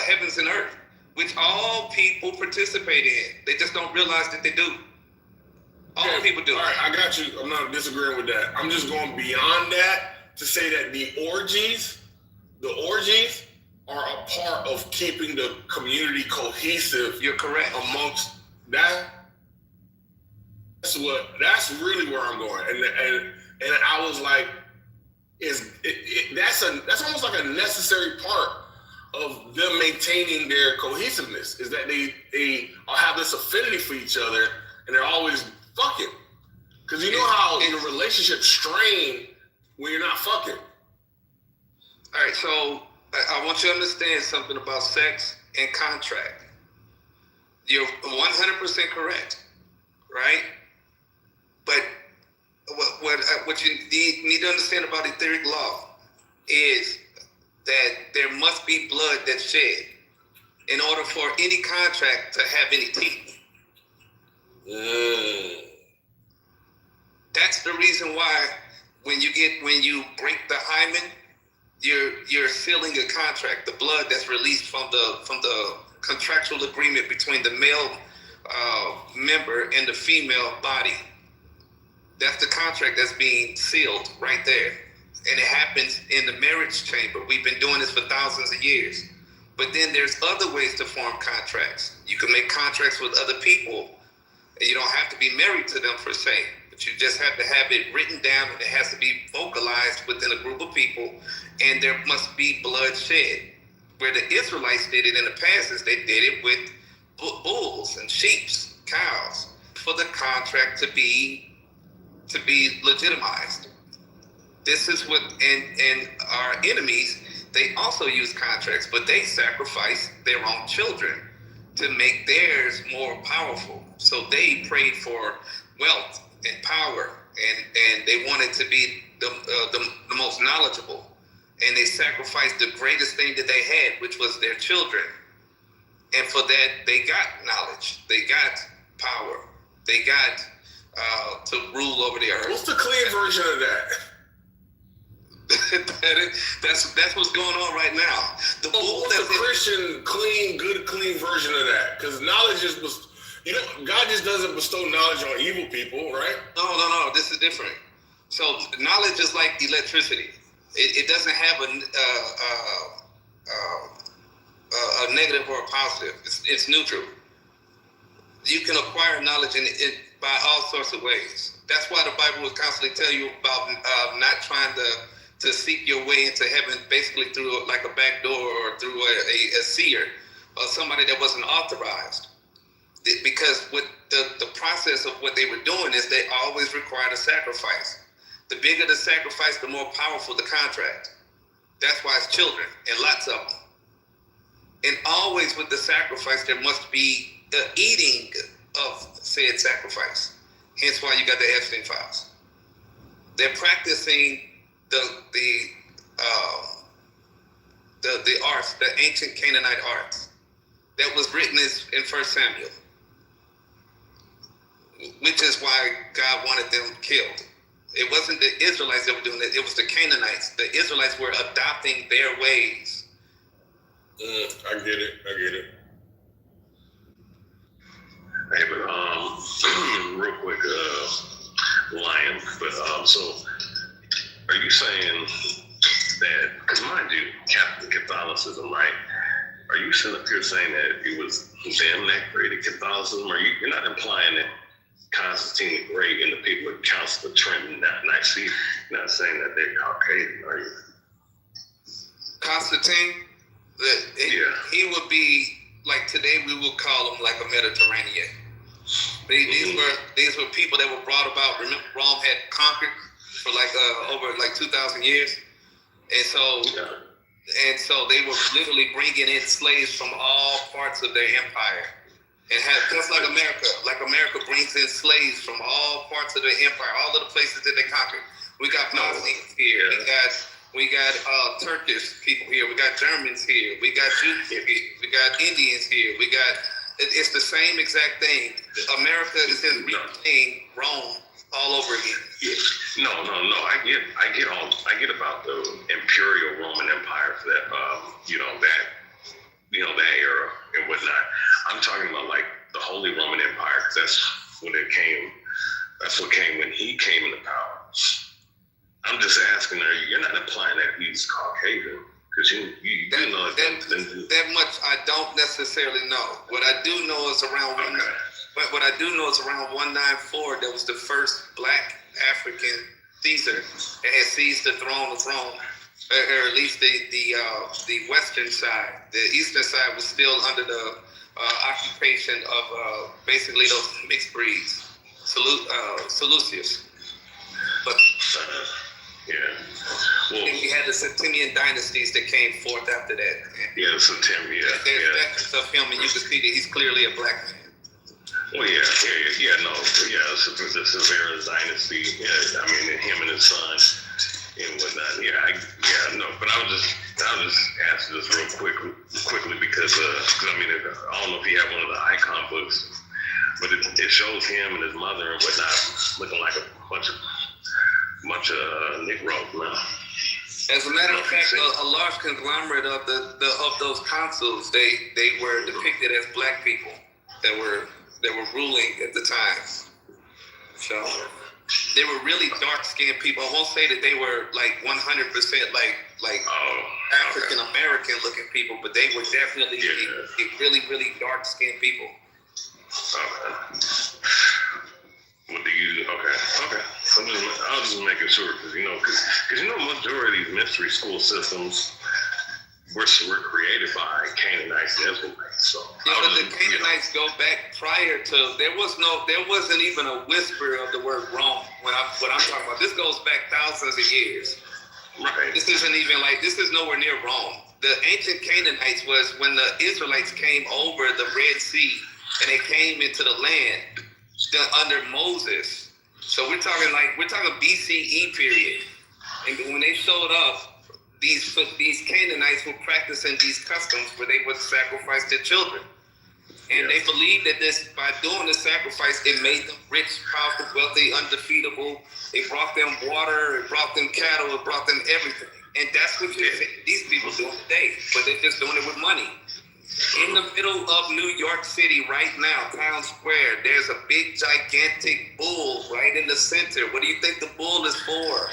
heavens and earth, which all people participate in. They just don't realize that they do. All people do. All right, I got you. I'm not disagreeing with that. I'm just going beyond that to say that the orgies are a part of keeping the community cohesive. You're correct. Amongst that, that's really where I'm going. And I was like, that's almost like a necessary part of them maintaining their cohesiveness, is that they have this affinity for each other and they're always fucking. Because you know how your relationship strain when you're not fucking. All right, so I want you to understand something about sex and contract. You're 100% correct, right? But what you need to understand about etheric law is that there must be blood that's shed in order for any contract to have any teeth. That's the reason why when you break the hymen, you're sealing a contract. The blood that's released from the contractual agreement between the male member and the female body. That's the contract that's being sealed right there. and it happens in the marriage chamber. We've been doing this for thousands of years. But then there's other ways to form contracts. You can make contracts with other people, and you don't have to be married to them per se, but you just have to have it written down, and it has to be vocalized within a group of people, and there must be blood shed. Where the Israelites did it in the past is they did it with bulls and sheep, cows, for the contract to be legitimized. This is what, and our enemies, they also use contracts, but they sacrifice their own children to make theirs more powerful. So they prayed for wealth and power, and they wanted to be the most knowledgeable. And they sacrificed the greatest thing that they had, which was their children. And for that, they got knowledge, they got power, they got to rule over the earth. What's the clean version of that? That's what's going on right now. What's the Christian clean version of that? Because knowledge is, God just doesn't bestow knowledge on evil people, right? No. This is different. So knowledge is like electricity. It doesn't have a negative or a positive. It's neutral. You can acquire knowledge in it by all sorts of ways. That's why the Bible will constantly tell you about not trying to seek your way into heaven basically through like a back door or through a seer or somebody that wasn't authorized. Because what the process of what they were doing is they always required a sacrifice. The bigger the sacrifice, the more powerful the contract. That's why it's children, and lots of them. And always with the sacrifice, there must be the eating of said sacrifice. Hence why you got the Epstein files. They're practicing the arts, the ancient Canaanite arts that was written in 1 Samuel, which is why God wanted them killed. It wasn't the Israelites that were doing it. It was the Canaanites. The Israelites were adopting their ways. I get it. Hey, but real quick, Lion. But so, are you saying that? Because mind you, Catholicism, right? Are you sitting up here saying that it was them that created Catholicism? Or you're not implying that Constantine the Great and the people at Council of Trent and Nicaea, not saying that they're Caucasian, are you? Constantine, he would be like today. We would call him like a Mediterranean. These were people that were brought about. Remember, Rome had conquered for over 2,000 years, and so they were literally bringing in slaves from all parts of their empire. And just like America brings in slaves from all parts of the empire, all of the places that they conquered. We got Palestinians here. We got Turkish people here. We got Germans here. We got Jews here. We got Indians here. It's the same exact thing. America is just replaying Rome all over again. Yeah. No. I get about the Imperial Roman Empire for that. That era and whatnot. I'm talking about like the Holy Roman Empire, because that's when it came. That's what came when he came into power. I'm just asking her. You're not implying that he's Caucasian, because you know that much. I don't necessarily know. What I do know is around 194. There was the first Black African Caesar that had seized the throne of Rome. Or at least the western side. The eastern side was still under the occupation of basically those mixed breeds, Seleucus. But well, we had the Septimian dynasties that came forth after that. Yeah, the Septimian. There's records of him, and you can see that he's clearly a black man. Well, the Severus dynasty. Yeah, I mean, him and his son. And whatnot. But I was just asking this real quickly because I don't know if you have one of the icon books, but it shows him and his mother and whatnot looking like a bunch of Negroes now. As a matter of fact, a large conglomerate of those consuls, they were depicted as black people that were ruling at the time. So they were really dark-skinned people. I won't say that they were like 100% like African American looking people, but they were definitely really, really dark-skinned people. Okay. What do you? Okay. I was just making sure because majority of these mystery school systems were created by Canaanites and Israelites. So but the Canaanites go back prior to there wasn't even a whisper of the word Rome what I'm talking about. This goes back thousands of years. Right. This is nowhere near Rome. The ancient Canaanites was when the Israelites came over the Red Sea and they came into the land under Moses. So we're talking BCE period. And when they showed up, these Canaanites were practicing these customs where they would sacrifice their children. And they believed that by doing the sacrifice, it made them rich, powerful, wealthy, undefeatable. It brought them water, it brought them cattle, it brought them everything. And that's what these people doing today, but they're just doing it with money. In the middle of New York City right now, Town Square, there's a big, gigantic bull right in the center. What do you think the bull is for?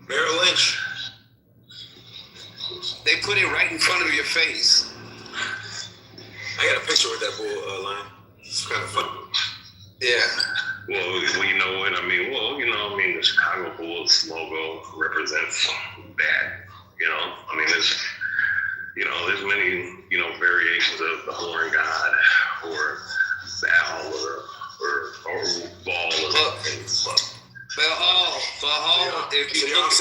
Merrill Lynch. They put it right in front of your face. I got a picture with that bull, Lion. It's kind of funny. Yeah. Well, you know what I mean? The Chicago Bulls logo represents that. There's many, variations of the horn god or the owl or ball If you look at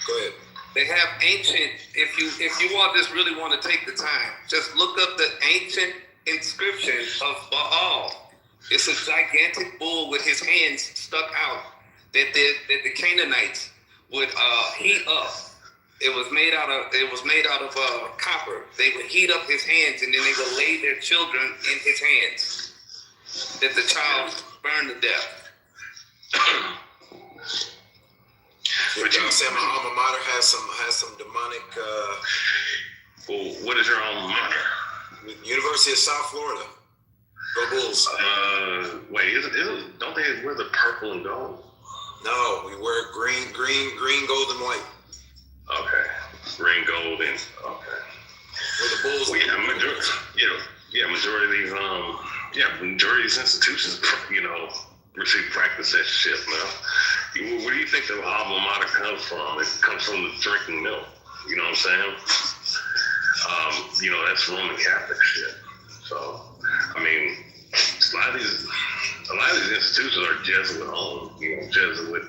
go ahead. They have ancient. If you all just really want to take the time, just look up the ancient inscription of Baal. It's a gigantic bull with his hands stuck out that the Canaanites would heat up. It was made out of copper. They would heat up his hands and then they would lay their children in his hands. That the child burned to death. But you said my alma mater has some demonic. Well, what is your alma mater? University of South Florida. Go Bulls. Wait, don't they wear the purple and gold? No, we wear green, gold, and white. Okay, green, gold, and okay. We're the Bulls. Majority of these institutions, practice that shit, man. Where do you think the alma mater comes from? It comes from the drinking milk. You know what I'm saying? That's Roman Catholic shit. So, a lot of these institutions are Jesuit owned. Jesuit,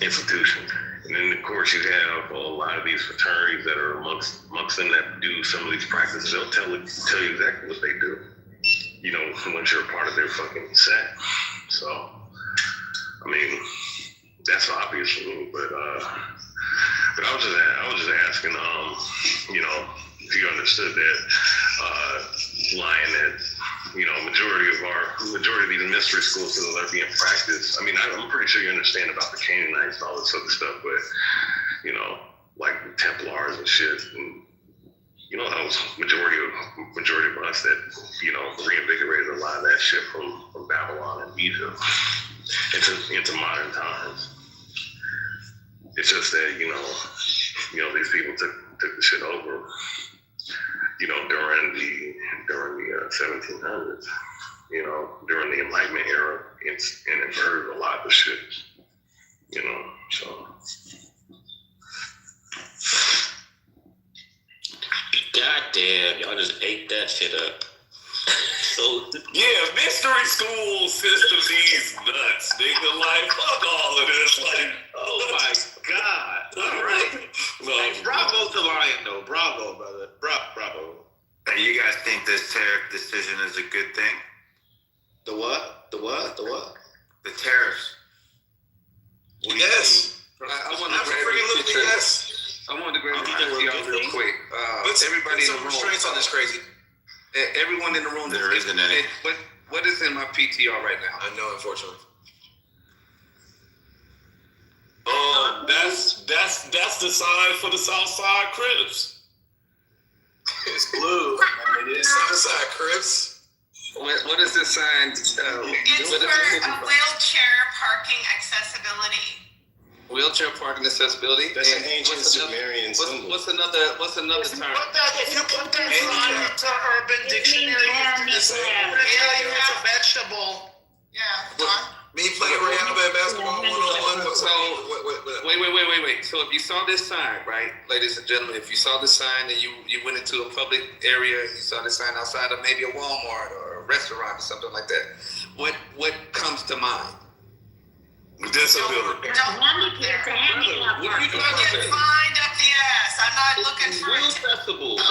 institution. And then, of course, you have a lot of these fraternities that are amongst them that do some of these practices. They'll tell you exactly what they do. Once you're a part of their fucking set. So, that's obvious for me. But I was just asking, if you understood that, Lion, that majority of these mystery schools that are being practiced. I'm pretty sure you understand about the Canaanites and all this other stuff, but like the Templars and shit, and that was majority of us that reinvigorated a lot of that shit from Babylon and Egypt into modern times. It's just that these people took the shit over. During the 1700s, during the Enlightenment era, and inverted a lot of the shit, so. God damn, y'all just ate that shit up. Mystery school system, these nuts, nigga. Like, fuck all of this. Like, oh my God. All right. Bravo to Lion, though. Bravo, brother. Bravo. And you guys think this tariff decision is a good thing? The what? The tariffs. Yes. I want to grab a picture. Yes. I wanted to grab a picture of y'all real quick. Everybody in the room. Restraints on this crazy. Everyone in the room. There isn't any. What is in my PTR right now? I know, unfortunately. That's the sign for the Southside Crips. It's blue. And it is Southside Crips. What is this sign? It's for a wheelchair parking accessibility. Wheelchair parking accessibility. That's an ancient Sumerian symbol. What's another term? If you put that sign into Urban Dictionary, it's a vegetable. Yeah. Me playing Rihanna basketball 1-on-1. So wait. So if you saw this sign, right, ladies and gentlemen, if you saw this sign and you went into a public area, you saw this sign outside of maybe a Walmart or a restaurant or something like that, what comes to mind? Disability. It's a handicap. What are you You talking get about? fined up the ass. I'm not looking for Real it. festival. I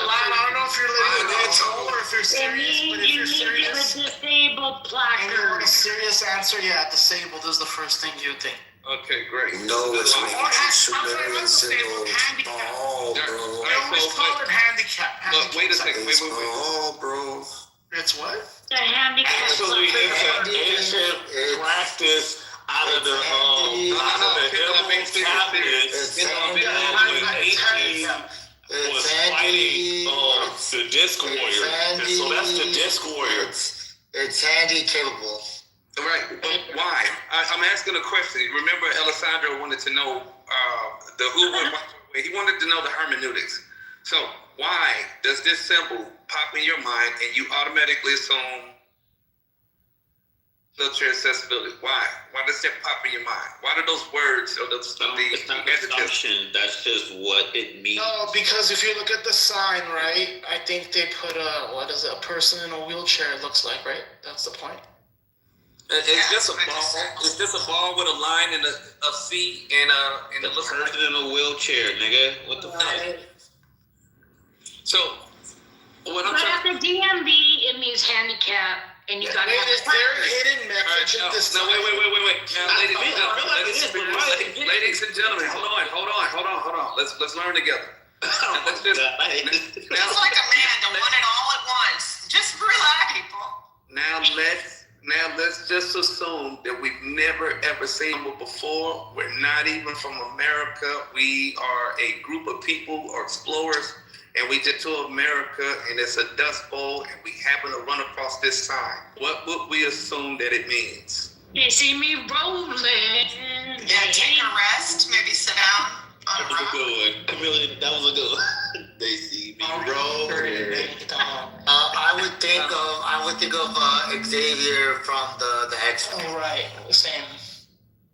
don't know if you're living in a hole or if you're It serious, but if means you you're need a serious, disabled and you placard. want a serious answer, yeah, disabled is the first thing you think. Okay, great. No, it's Or making Sumerian Sumerian symbols. handicap. Oh, bro. I always call it handicap. But wait a second. It's Wait. all, bro. It's what? The handicap. Actually, it's an ancient practice out of the Emerald tablets. Was fighting the disc warrior. So that's the disc warrior. It's handy capable. Right, but why? I'm asking a question. Remember, Alessandro wanted to know the who, what, why. He wanted to know the hermeneutics. So why does this symbol pop in your mind and you automatically assume wheelchair accessibility? Why? Why does that pop in your mind? Why do those words or those It's not an assumption. That's just what it means. No, because if you look at the sign, right, I think they put a person in a wheelchair, it looks like, right? That's the point. It's just a ball. It's just a ball with a line and a C and The person in a wheelchair, nigga. What the fuck? So what I'm But trying. at the DMV, it means handicap, and you gotta have It's a their hidden message in No, this no, sign. wait. Now, ladies and gentlemen, hold on. Let's learn together. Let's just, It's like a man to want it all at once. Just relax, people. Now let's just assume that we've never ever seen them before. We're not even from America. We are a group of people or explorers, and we get to America and it's a dust bowl and we happen to run across this sign. What would we assume that it means? They see me rolling. Yeah, take a rest. Maybe sit down on a rock. That was a good one. They see me roll. I would think of Xavier from the X-Men. Oh, right. Same.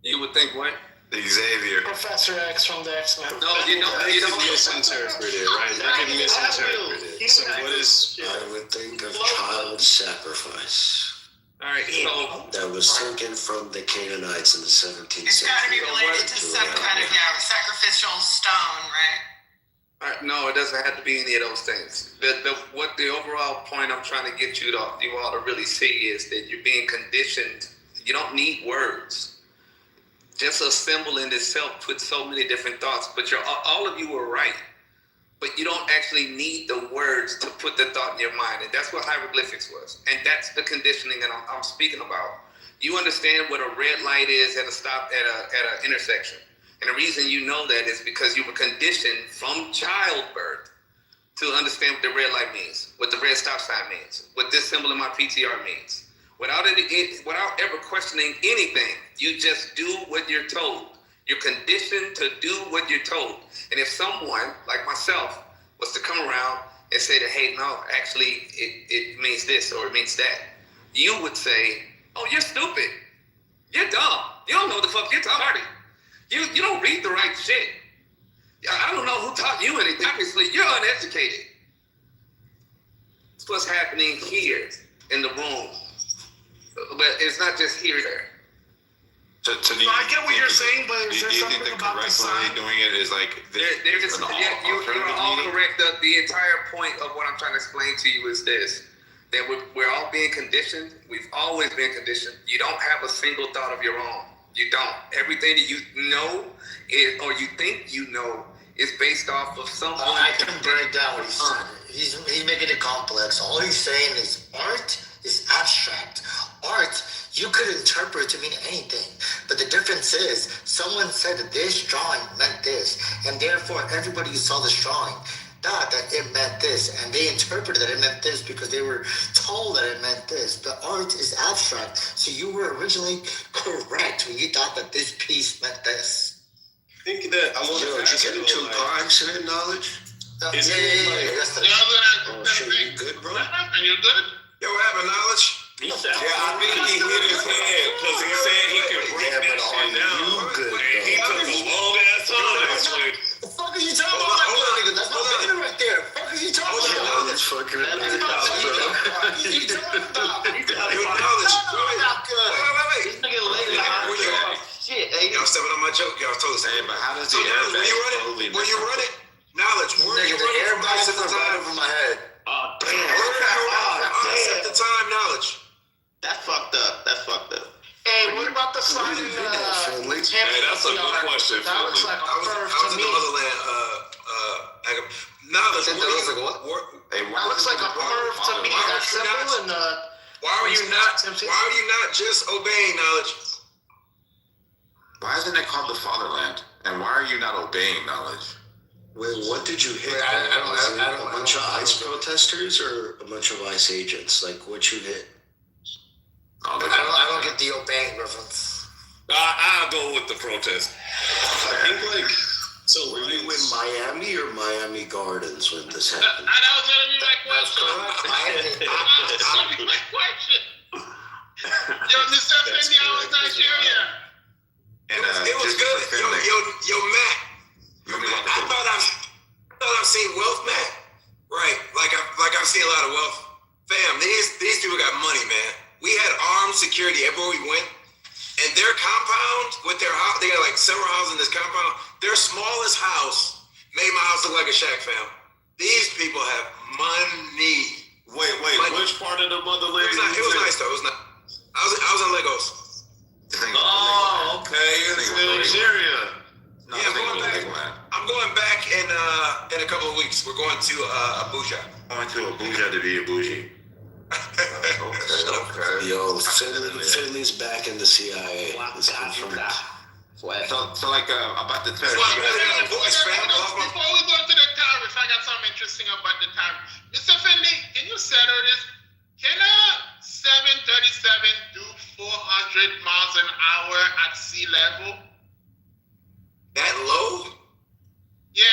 You would think what? Xavier. Professor X from the X-Men. No, you don't Misinterpreted, right? They can misinterpret it. So what is? I would think of child sacrifice All right, so that was taken from the Canaanites in the 17th It's got to be century. related to some kind of sacrificial stone, right? no, it doesn't have to be any of those things. What the overall point I'm trying to get you all to really see is that you're being conditioned. You don't need words. Just a symbol in itself puts so many different thoughts. But all of you are right. But you don't actually need the words to put the thought in your mind. And that's what hieroglyphics was. And that's the conditioning that I'm speaking about. You understand what a red light is at a stop at an intersection. And the reason you know that is because you were conditioned from childbirth to understand what the red light means, what the red stop sign means, what this symbol in my PTR means. Without ever questioning anything, you just do what you're told. You're conditioned to do what you're told. And if someone like myself was to come around and say that, hey, no, actually it means this or it means that, you would say, oh, you're stupid. You're dumb. You don't know what the fuck you're talking about. You don't read the right shit. I don't know who taught you anything. Obviously, you're uneducated. It's what's happening here in the room. But it's not just here. I get what you're saying, but is there Do you think something the about the correct way sign? of doing it is like You're all correct. The entire point of what I'm trying to explain to you is this: that we're all being conditioned. We've always been conditioned. You don't have a single thought of your own. You don't. Everything that you know or you think you know is based off of something. I can break down what he's saying. He's making it complex. All he's saying is art is abstract. Art, you could interpret to mean anything. But the difference is, someone said that this drawing meant this, and therefore everybody who saw this drawing that it meant this, and they interpreted that it meant this because they were told that it meant this. But art is abstract, so you were originally correct when you thought that this piece meant this. I think that I want to Did you get into a car accident, knowledge? Yeah. That's the, Oh shit, you good, bro? What happened? You good? Yo, what happened, knowledge? He said, I think he hit his head because he said he could break Yeah, that but shit are down. you good, And he bro? took a long ass time. the fuck are you talking about? Nigga? That's not better right there. The fuck are you talking about? Yeah, that's fucking it up, bro. What are you talking about? Yo, knowledge. Wait. This nigga laid out. Shit, hey, Y'all stepping on my joke. Y'all told us. Hey, but how does So the knowledge, airbag when you run it, knowledge, where you Nigga, the running from airbags us at the went right time? over my head. oh damn. Where you running from us at the time, knowledge? That's fucked up. That's fucked up. Hey, what about the slide in Finley? Hey, that's a good question, That looks Philly. like a I was curve in to the me. motherland. Knowledge. That looks like what? Hey, That looks like a curve to me. That symbol and Why are you not just obeying knowledge? Why isn't it called the fatherland? And why are you not obeying knowledge? Wait, what did you hit? Wait, Was it I a don't- bunch of ICE protesters or a bunch of ICE agents? Like, what you hit? I don't get the obeying reference. I'll go with the protest. I think like so. Were you in Miami or Miami Gardens when this happened? That was gonna be my question. Correct. That was gonna be my question. Yo, Mr. Fendi, how was Nigeria? And, It was just good. for Finley, Yo, Matt. let me walk I the thought I've seen wealth, Matt. Right, like I've seen a lot of wealth. Fam, these people got money, man. We had armed security everywhere we went, and their compound with their house, they got like several houses in this compound. Their smallest house made my house look like a shack, fam. These people have money. Wait, which part of the motherland? It was nice though. It was nice. I was in Lagos. Oh, okay. It's in Nigeria. No, Yeah, I'm going back in a couple of weeks. We're going to Abuja. Going to Abuja to be a bougie. Okay. Yo, Finley's back in the CIA. It's confirmed. So like about the tariff. Before we go to the tariff, I got something interesting about the tariff. Mr. Finley, can you settle this? Can a 737 do 400 miles an hour at sea level? That low? Yeah.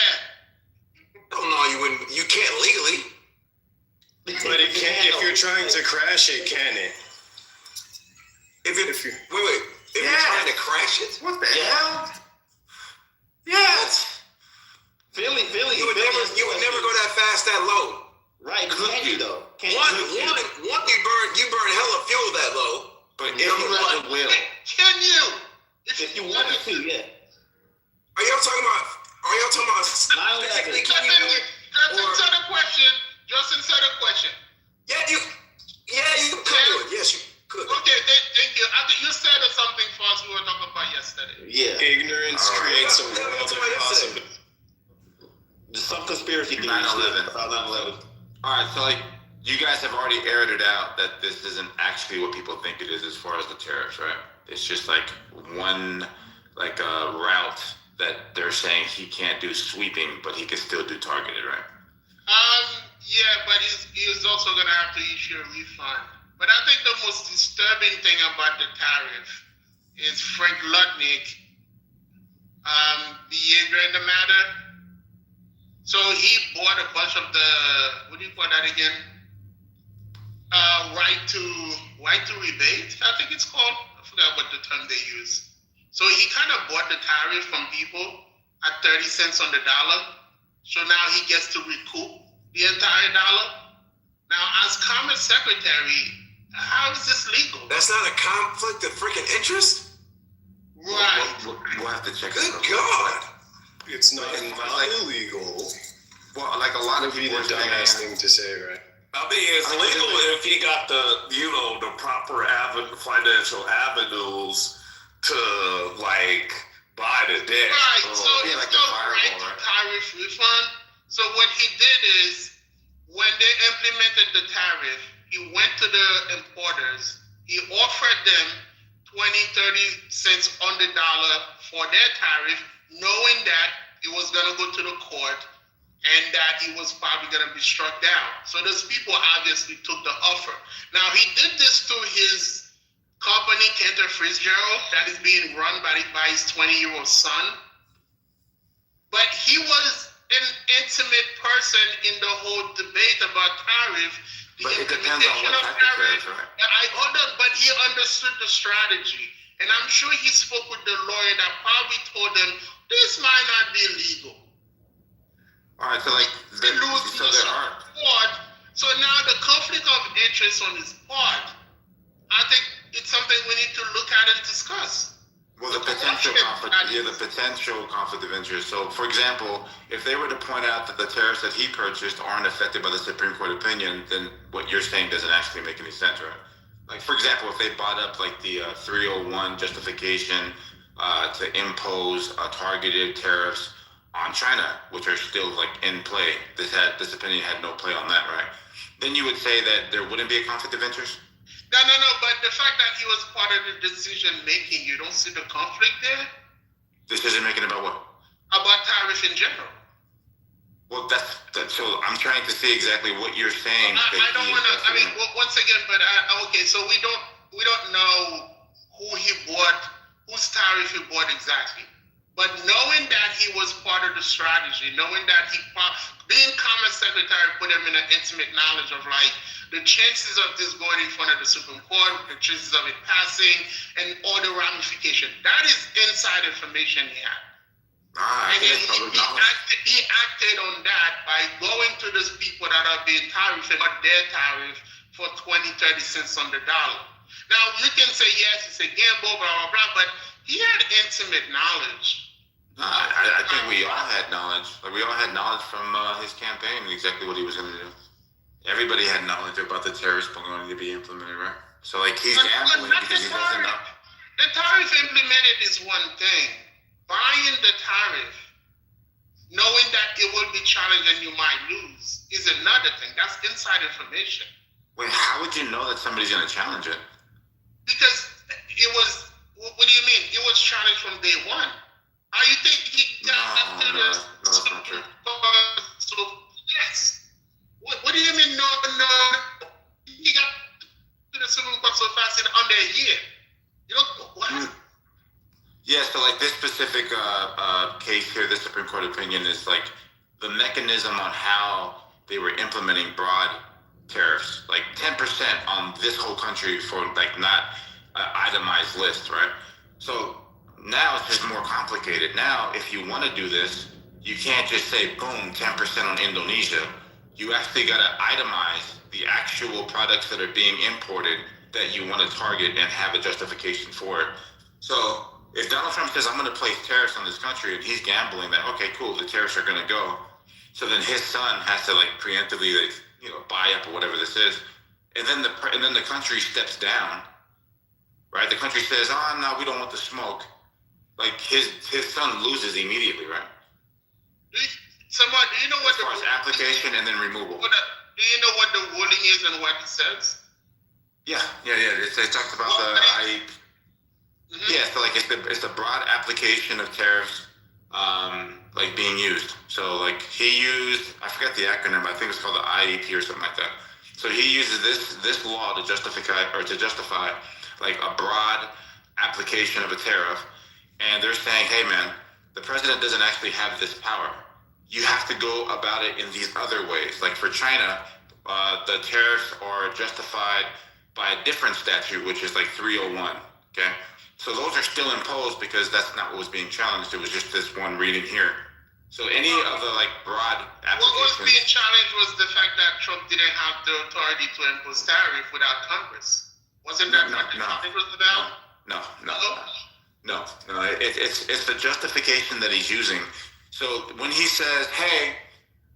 Oh no, you wouldn't. You can't legally. But it can if you're trying to crash it, can it? If you're trying to crash it. What the hell? Yes. Philly. You would never go that fast, that low. Right, can you though? One, you burn hella fuel that low. But if you let the will. Can you? If you wanted to, yeah. Are y'all talking about technically can you do it? Justin said a question. Yeah, you could do it. Yes, you could. Okay, thank you. I think you said something for us we were talking about yesterday. Yeah. Ignorance creates a world of possibility. Some conspiracy theories 9/11. about 9/11. All right, so like you guys have already aired it out that this isn't actually what people think it is as far as the tariffs, right? It's just like one route that they're saying he can't do sweeping, but he can still do targeted, right? Yeah, but he's also gonna have to issue a refund. But I think the most disturbing thing about the tariff is Frank Lutnick behavior in the matter. So he bought a bunch of the, what do you call that again? Right to rebate, I think it's called. I forgot what the term they use. So he kind of bought the tariff from people at 30 cents on the dollar. So now he gets to recoup the entire dollar. Now, as Commerce Secretary, how is this legal? That's not a conflict of freaking interest? Right. We'll have to check. Good God. It's not illegal. Well, like a lot of Would be people the dumbass thing to say, right? I mean, it's legal if he got the proper financial avenues to buy the debt. Right. So yeah, it's like no the right fireball, to right? tariff refund. So what he did is, when they implemented the tariff, he went to the importers. He offered them 20, 30 cents on the dollar for their tariff, knowing that it was going to go to the court. and that he was probably going to be struck down. So those people obviously took the offer. Now, he did this to his company, Cantor Fitzgerald, that is being run by his 20-year-old son. But he was an intimate person in the whole debate about tariff. But it depends on what type of tariff, right? Hold on, but he understood the strategy. And I'm sure he spoke with the lawyer that probably told him, this might not be legal. All right, so like, So now the conflict of interest on his part, I think it's something we need to look at and discuss. Well, the potential conflict of interest. So, for example, if they were to point out that the tariffs that he purchased aren't affected by the Supreme Court opinion, then what you're saying doesn't actually make any sense, right? Like, for example, if they bought up like the 301 justification to impose targeted tariffs on China, which are still like in play, this opinion had no play on that, right? Then you would say that there wouldn't be a conflict of interest? No, but the fact that he was part of the decision making, you don't see the conflict there? Decision making about what? About tariff in general. Well, that's so I'm trying to see exactly what you're saying. I don't want to, once again, but okay, so we don't know whose tariff he bought exactly. But knowing that he was part of the strategy, knowing that being Commerce Secretary put him in an intimate knowledge of like the chances of this going in front of the Supreme Court, the chances of it passing, and all the ramifications. That is inside information he had. And he acted on that by going to those people that are being tariffed and got their tariff for 20, 30 cents on the dollar. Now, you can say, yes, it's a gamble, blah, blah, blah, but he had intimate knowledge. I think we all had knowledge. Like, we all had knowledge from his campaign, exactly what he was going to do. Everybody had knowledge about the tariffs going to be implemented, right? So, like, he's gambling because he doesn't know. The tariff implemented is one thing. Buying the tariff, knowing that it will be challenged and you might lose, is another thing. That's inside information. Wait, how would you know that somebody's going to challenge it? Because it was, what do you mean? It was challenged from day one. How you think he got to the Supreme Court? So, yes. What do you mean, no? He got to the Supreme Court so fast in under a year. You know, what? Yeah, so like this specific case here, the Supreme Court opinion is like the mechanism on how they were implementing broad tariffs, like 10% on this whole country for like not an itemized list, right? So now it's just more complicated. Now, if you want to do this, you can't just say, boom, 10% on Indonesia. You actually got to itemize the actual products that are being imported that you want to target and have a justification for it. So if Donald Trump says, I'm going to place tariffs on this country, and he's gambling that, okay, cool, the tariffs are going to go. So then his son has to like preemptively, like, you know, buy up or whatever this is. And then the country steps down, right? The country says, oh, no, we don't want the smoke. Like his son loses immediately, right? Somebody, do you know what as far as application and then removal? Do you know what the ruling is and what it says? Yeah. It talks about the IEP. Mm-hmm. Yeah, so like it's the broad application of tariffs, like being used. So like he used, I forgot the acronym, I think it's called the IEP or something like that. So he uses this law to justify like a broad application of a tariff, and they're saying, hey man, the president doesn't actually have this power. You have to go about it in these other ways. Like for China, the tariffs are justified by a different statute, which is like 301. Okay. So those are still imposed because that's not what was being challenged. It was just this one reading here. So any of the like broad applications. What was being challenged was the fact that Trump didn't have the authority to impose tariff without Congress. Wasn't that what the challenge was about? No. It's the justification that he's using. So when he says, hey,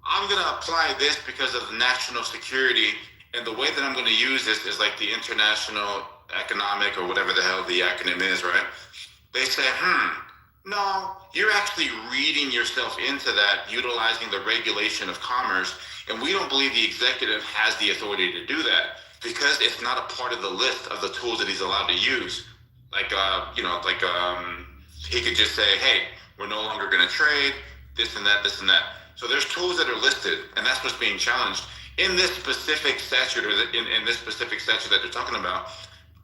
I'm going to apply this because of national security, and the way that I'm going to use this is like the international economic or whatever the hell the acronym is, right? They say, no, you're actually reading yourself into that, utilizing the regulation of commerce, and we don't believe the executive has the authority to do that because it's not a part of the list of the tools that he's allowed to use. Like, he could just say, hey, we're no longer going to trade, this and that. So there's tools that are listed, and that's what's being challenged. In this specific statute, or in this specific statute that they're talking about,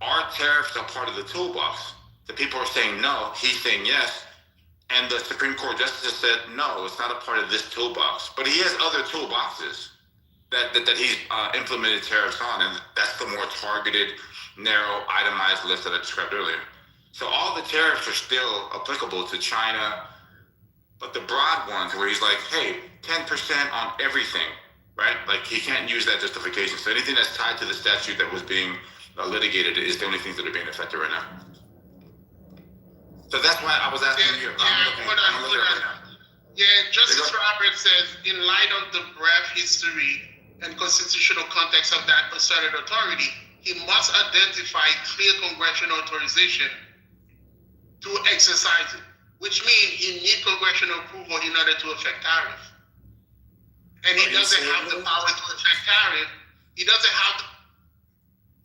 are tariffs a part of the toolbox? The people are saying no, he's saying yes, and the Supreme Court justice said no, it's not a part of this toolbox. But he has other toolboxes that he's implemented tariffs on, and that's the more targeted, narrow, itemized list that I described earlier. So all the tariffs are still applicable to China, but the broad ones where he's like, hey, 10% on everything, right? Like he can't use that justification. So anything that's tied to the statute that was being litigated is the only things that are being affected right now. So that's why I was asking you. I'm looking right now. Yeah, Justice Roberts says, in light of the brief history and constitutional context of that asserted authority, he must identify clear congressional authorization to exercise it, which means he needs congressional approval in order to affect tariff. And he doesn't have the power to affect tariff. He doesn't have the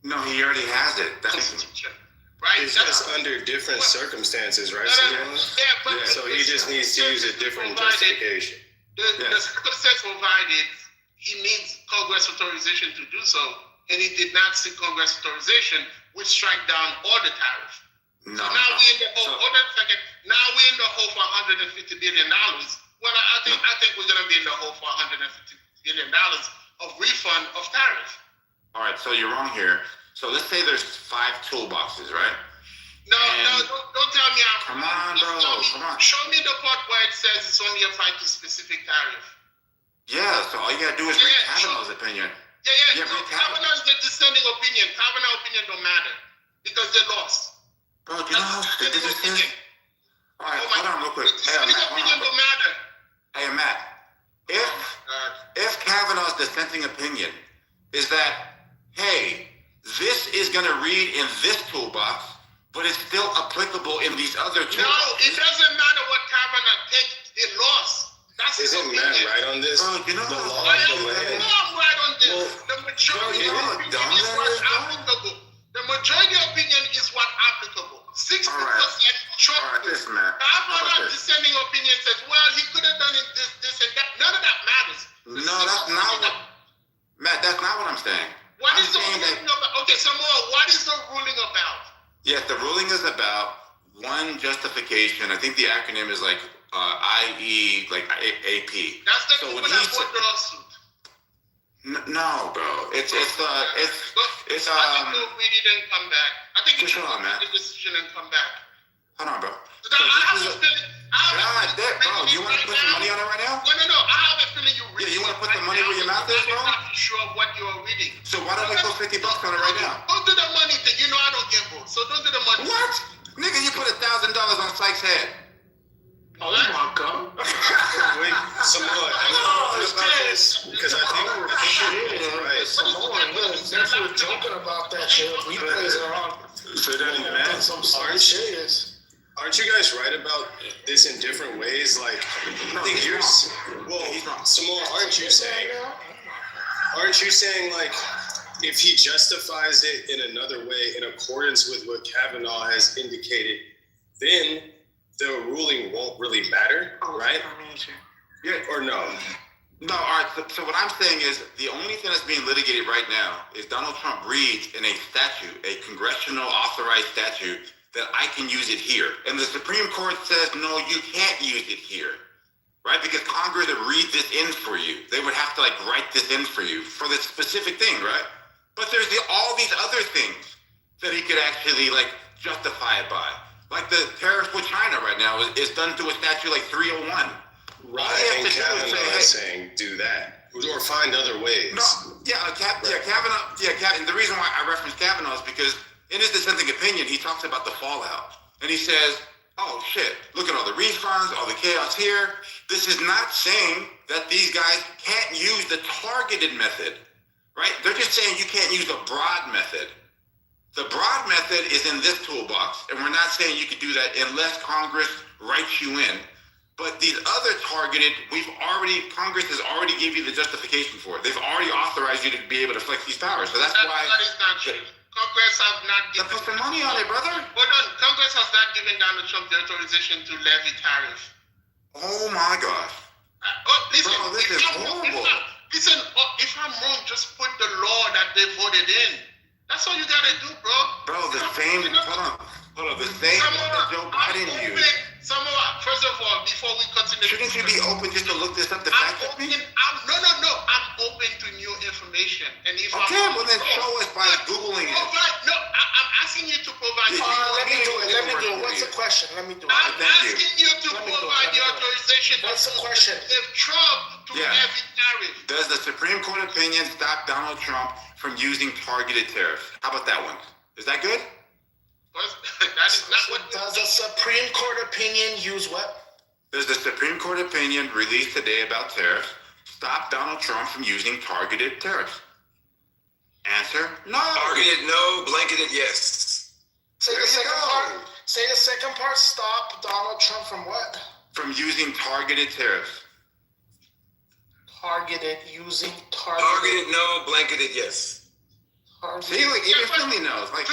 No, he already has it. Constitution, right? It's just under different circumstances, right? So he just needs to use a different justification. The circumstance provided, he needs Congress authorization to do so, and he did not seek Congress authorization, which strike down all the tariff. No. So now we're in the hole. Hold on a second. Now we're in the hole for $150 billion. Well, I think we're gonna be in the hole for $150 billion of refund of tariff. All right, so you're wrong here. So let's say there's 5 toolboxes, right? No, don't tell me Come I'm on, bro. Come on. Show me the part where it says it's only applied to specific tariff. Yeah, so all you gotta do is read Kavanaugh's opinion. Yeah, Kavanaugh is the dissenting opinion. Kavanaugh opinion don't matter because they lost. Bro, do you know how stupid this is? All right, hold on real quick. Hey, Matt, hold on, bro. Hey, Matt, if Kavanaugh's dissenting opinion is that, hey, this is going to read in this toolbox, but it's still applicable in these other toolboxes. No, it doesn't matter what Kavanaugh thinks. It lost. That's his opinion. Isn't Matt right on this? Bro, you know the law I of the land. am right on this. The majority opinion is what's applicable. The majority opinion is what applicable. 60% Trump. All right, listen, Matt. Kavanaugh's dissenting opinion says, well, he could have done it this, and that. None of that matters. No, that's not what... Matt, that's not what I'm saying. What is the ruling about? Okay, some more. What is the ruling about? Yes, the ruling is about one justification. I think the acronym is like IE, like AP. That's the people that won the lawsuit. No, bro. It's I think we'll read it and come back. I think you should make the decision and come back. Hold on, bro. I have a feeling. God damn, bro. You want to put some money on it right now? No. I have a feeling you read it. Yeah, you want to put the money where your mouth is, bro? I'm not sure of what you're reading. So why don't we put $50 on it right now? Don't do the money thing. You know I don't gamble. So don't do the money. What? Nigga, you put $1,000 on Sykes' head. Oh my God. Wait, some more. Because I think we're right. Since we're joking about that shit, we plays around. Aren't you guys right about this in different ways? Like, I think you're Samoa, aren't you saying like, if he justifies it in another way in accordance with what Kavanaugh has indicated, then the ruling won't really matter, right? Yeah. Or no? No, all right. So what I'm saying is the only thing that's being litigated right now is Donald Trump reads in a statute, a congressional authorized statute, that I can use it here. And the Supreme Court says, no, you can't use it here, right? Because Congress would read this in for you. They would have to like write this in for you for this specific thing, right? But there's all these other things that he could actually like justify it by. Like the tariff with China right now is done through a statute like 301. Right, and Kavanaugh is saying do that. Or find other ways. No, Kavanaugh, and the reason why I reference Kavanaugh is because in his dissenting opinion, he talks about the fallout. And he says, oh shit, look at all the refunds, all the chaos here. This is not saying that these guys can't use the targeted method, right? They're just saying you can't use the broad method. The broad method is in this toolbox, and we're not saying you could do that unless Congress writes you in. But these other targeted, Congress has already gave you the justification for it. They've already authorized you to be able to flex these powers. So that's why. That is not true. Congress has not given. Put some money on it, brother. Hold on. Congress has not given Donald Trump the authorization to levy tariff. Oh my gosh. Listen, Bro, this is horrible. Listen, if I'm wrong, just put the law that they voted in. That's all you gotta do, bro. Bro, the same, hold on, the same one that Joe Biden used. Samoa, first of all, before we continue. Shouldn't you be open just to look this up to I'm fact check me? no. I'm open to new information. And if Okay, well then show us by Googling it. I'm asking you to provide. Let me do it. What's the question? Let me do it. I'm asking you to provide the authorization. What's the question? If Trump to levy tariff. Does the Supreme Court opinion stop Donald Trump from using targeted tariffs? How about that one? Is that good? That is not what. Does the Supreme Court opinion use what? Does the Supreme Court opinion released today about tariffs stop Donald Trump from using targeted tariffs? Answer, no. Targeted, no. Blanketed, yes. Say the second part. Say the second part. Stop Donald Trump from what? From using targeted tariffs. Targeted, using Targeted, no. Blanketed, yes. See, like, even Philly knows. Like,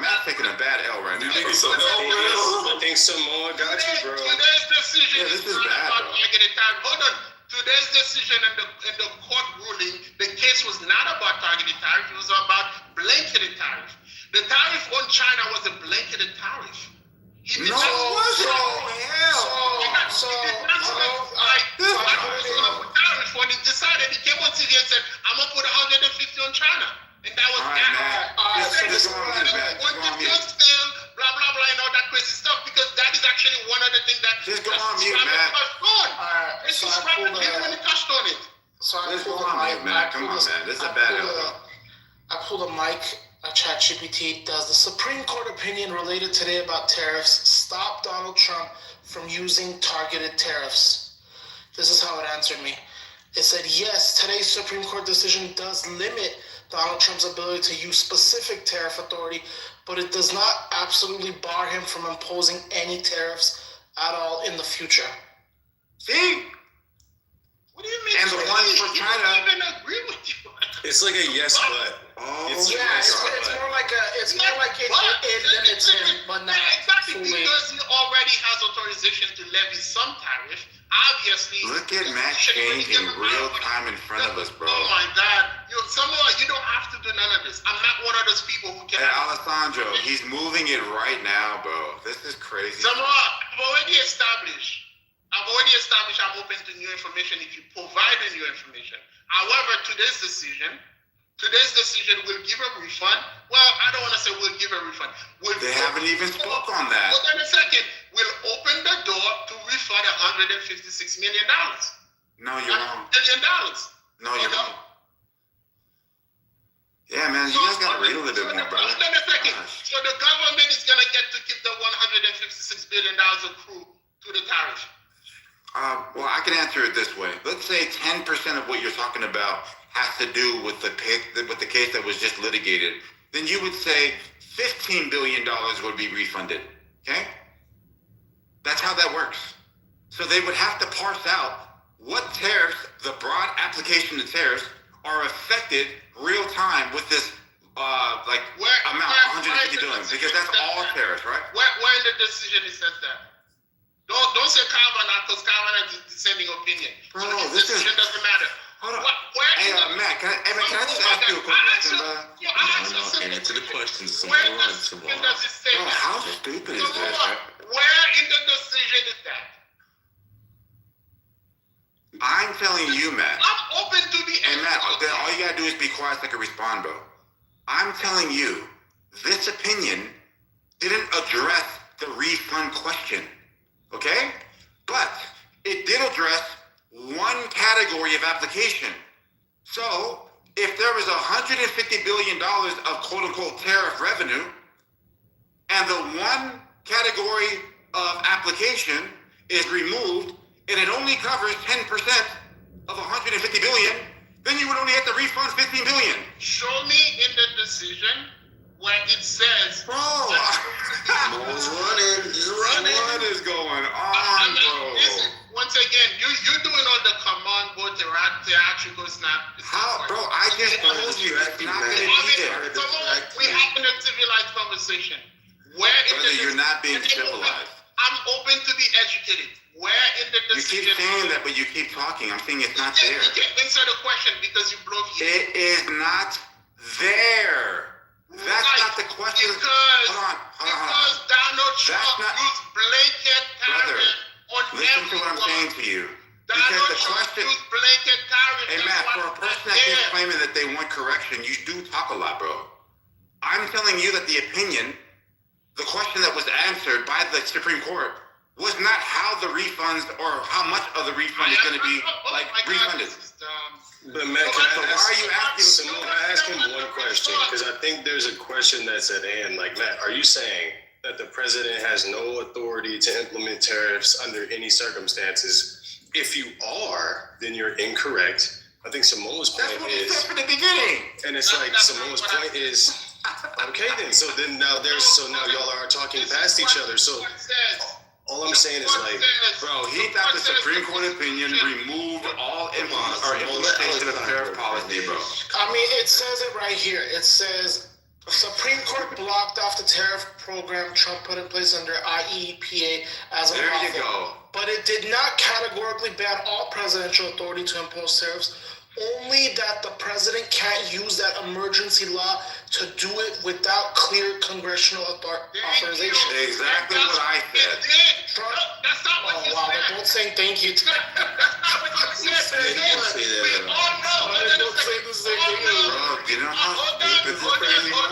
Matt's taking a bad L right now. I think Samoa got you, bro. Today's decision this is not bad, about bro. targeted tariff. Hold on. Today's decision in the court ruling, the case was not about targeted tariff. It was about blanketed tariff. The tariff on China was a blanketed tariff. He did not tariff when he decided. He came on TV and said, "I'm gonna put 150 on China," and that was when the deals fail, blah blah blah, and all that crazy stuff. Because that is actually one of the things that just go on mute, Matt. So when he touched on it. So I Just go pulled on mute, Matt. Come on, man. This is a bad L. I pulled a mic. ChatGPT. Does the Supreme Court opinion related today about tariffs stop Donald Trump from using targeted tariffs? This is how it answered me. It said, yes, today's Supreme Court decision does limit Donald Trump's ability to use specific tariff authority, but it does not absolutely bar him from imposing any tariffs at all in the future. See? What do you mean? And the one for China. I don't even agree with you. It's like a yes, but. It's more like it limits him, but not exactly fully. Because he already has authorization to levy some tariff. Obviously, look at Matt changing real time in front of us, bro. Oh my God, Samoa, you don't have to do none of this. I'm not one of those people who can. Hey, Alessandro, he's moving it right now, bro. This is crazy. Samoa, I've already established I'm open to new information if you provide the new information. However, today's decision will give a refund. Well, I don't want to say will give a refund. They haven't even spoke on that. Hold on a second. We'll open the door to refund $156 million. No, you're wrong. $1 million. No, you're wrong. Yeah, man, you guys gotta read a little bit more, bro. Hold on a second. So the government is gonna get to keep the $156 billion accrued to the tariff. Well, I can answer it this way. Let's say 10% of what you're talking about has to do with the case that was just litigated. Then you would say $15 billion would be refunded. Okay? That's how that works. So they would have to parse out what tariffs, the broad application of tariffs, are affected real time with this amount, 150 billion, because that's all tariffs, right? Where in the decision it says that? Don't say Kavanaugh, because Kavanaugh is dissenting opinion. Bro, so this decision doesn't matter. Hold on. Hey, Matt, can I just ask you a quick question, bro? Answer the question. Bro, how stupid is this? Where in the decision is that? I'm telling you, Matt. I'm open to the. And Matt, then all you gotta do is be quiet so I can respond, bro. I'm telling you, this opinion didn't address the refund question. Okay? But it did address one category of application. So, if there was $150 billion of quote-unquote tariff revenue, and the one category of application is removed, and it only covers 10% of $150 billion, then you would only have to refund $15 billion. Show me in the decision where it says, bro, Mo's running. What is going on, bro? Listen, once again, you're doing all the command, but theatrical snap. How, bro? I just told you it's not going to be there. We having a civilized conversation. Where Brother, you're not being civilized. I'm open to be educated. where in the You decision? keep saying that, but you keep talking. I'm saying it's not there. You can't answer the question because you blow your It is not there. That's not the question. Hold on. Because Donald Trump used blanket tariff on Listen everyone. to what I'm saying to you. Because Donald the Trump question. used blanket tariff. Hey, Matt, for a person that keeps claiming that they want correction, you do talk a lot, bro. I'm telling you that the opinion, the question that was answered by the Supreme Court was not how the refunds or how much of the refund is going to be refunded. But Matt, can I ask him one question? Because I think there's a question that's at hand. Like, Matt, are you saying that the president has no authority to implement tariffs under any circumstances? If you are, then you're incorrect. I think Samoa's point That's what he said from the beginning. and it's like Samoa's point is, okay then. So now y'all are talking past each other. So all I'm saying is like, bro, he thought the Supreme Court opinion removed all implementation of tariff policy, bro. I mean, it says it right here. It says Supreme Court blocked off the tariff program Trump put in place under IEEPA as a There you go. But it did not categorically ban all presidential authority to impose tariffs, only that the president can't use that emergency law to do it without clear congressional authorization. Exactly what I said. Trump, That's not what you said. Don't say thank you. That's not what you said. We all know. Don't say the same thing. Bro, you know how deep is this crazy, bro?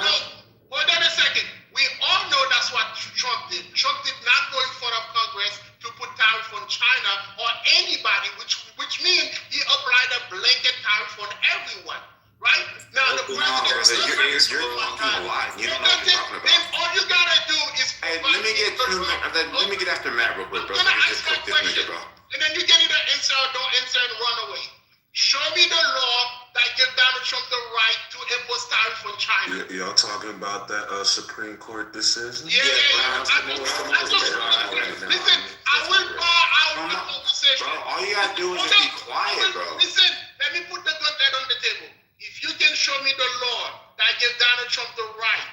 Hold on a second. We all know that's what Trump did. Trump did not go in front of Congress to put tariff on China or anybody, which means he applied a blanket tariff on everyone. Right? Now the president you're talking a lot. You don't know what you're talking about. Then all you gotta do is Let me get after Matt real quick, bro. I'm gonna Let me ask just my cook this nigga, question, bro. and then you can either answer or don't answer and run away. Show me the law that gives Donald Trump the right to impose tariff on China. Y'all talking about that Supreme Court decision? Yeah. Listen, I will bar out the conversation. Bro, all you gotta do is just be quiet, bro. Listen, let me put the gun head on the table. If you can show me the law that gives Donald Trump the right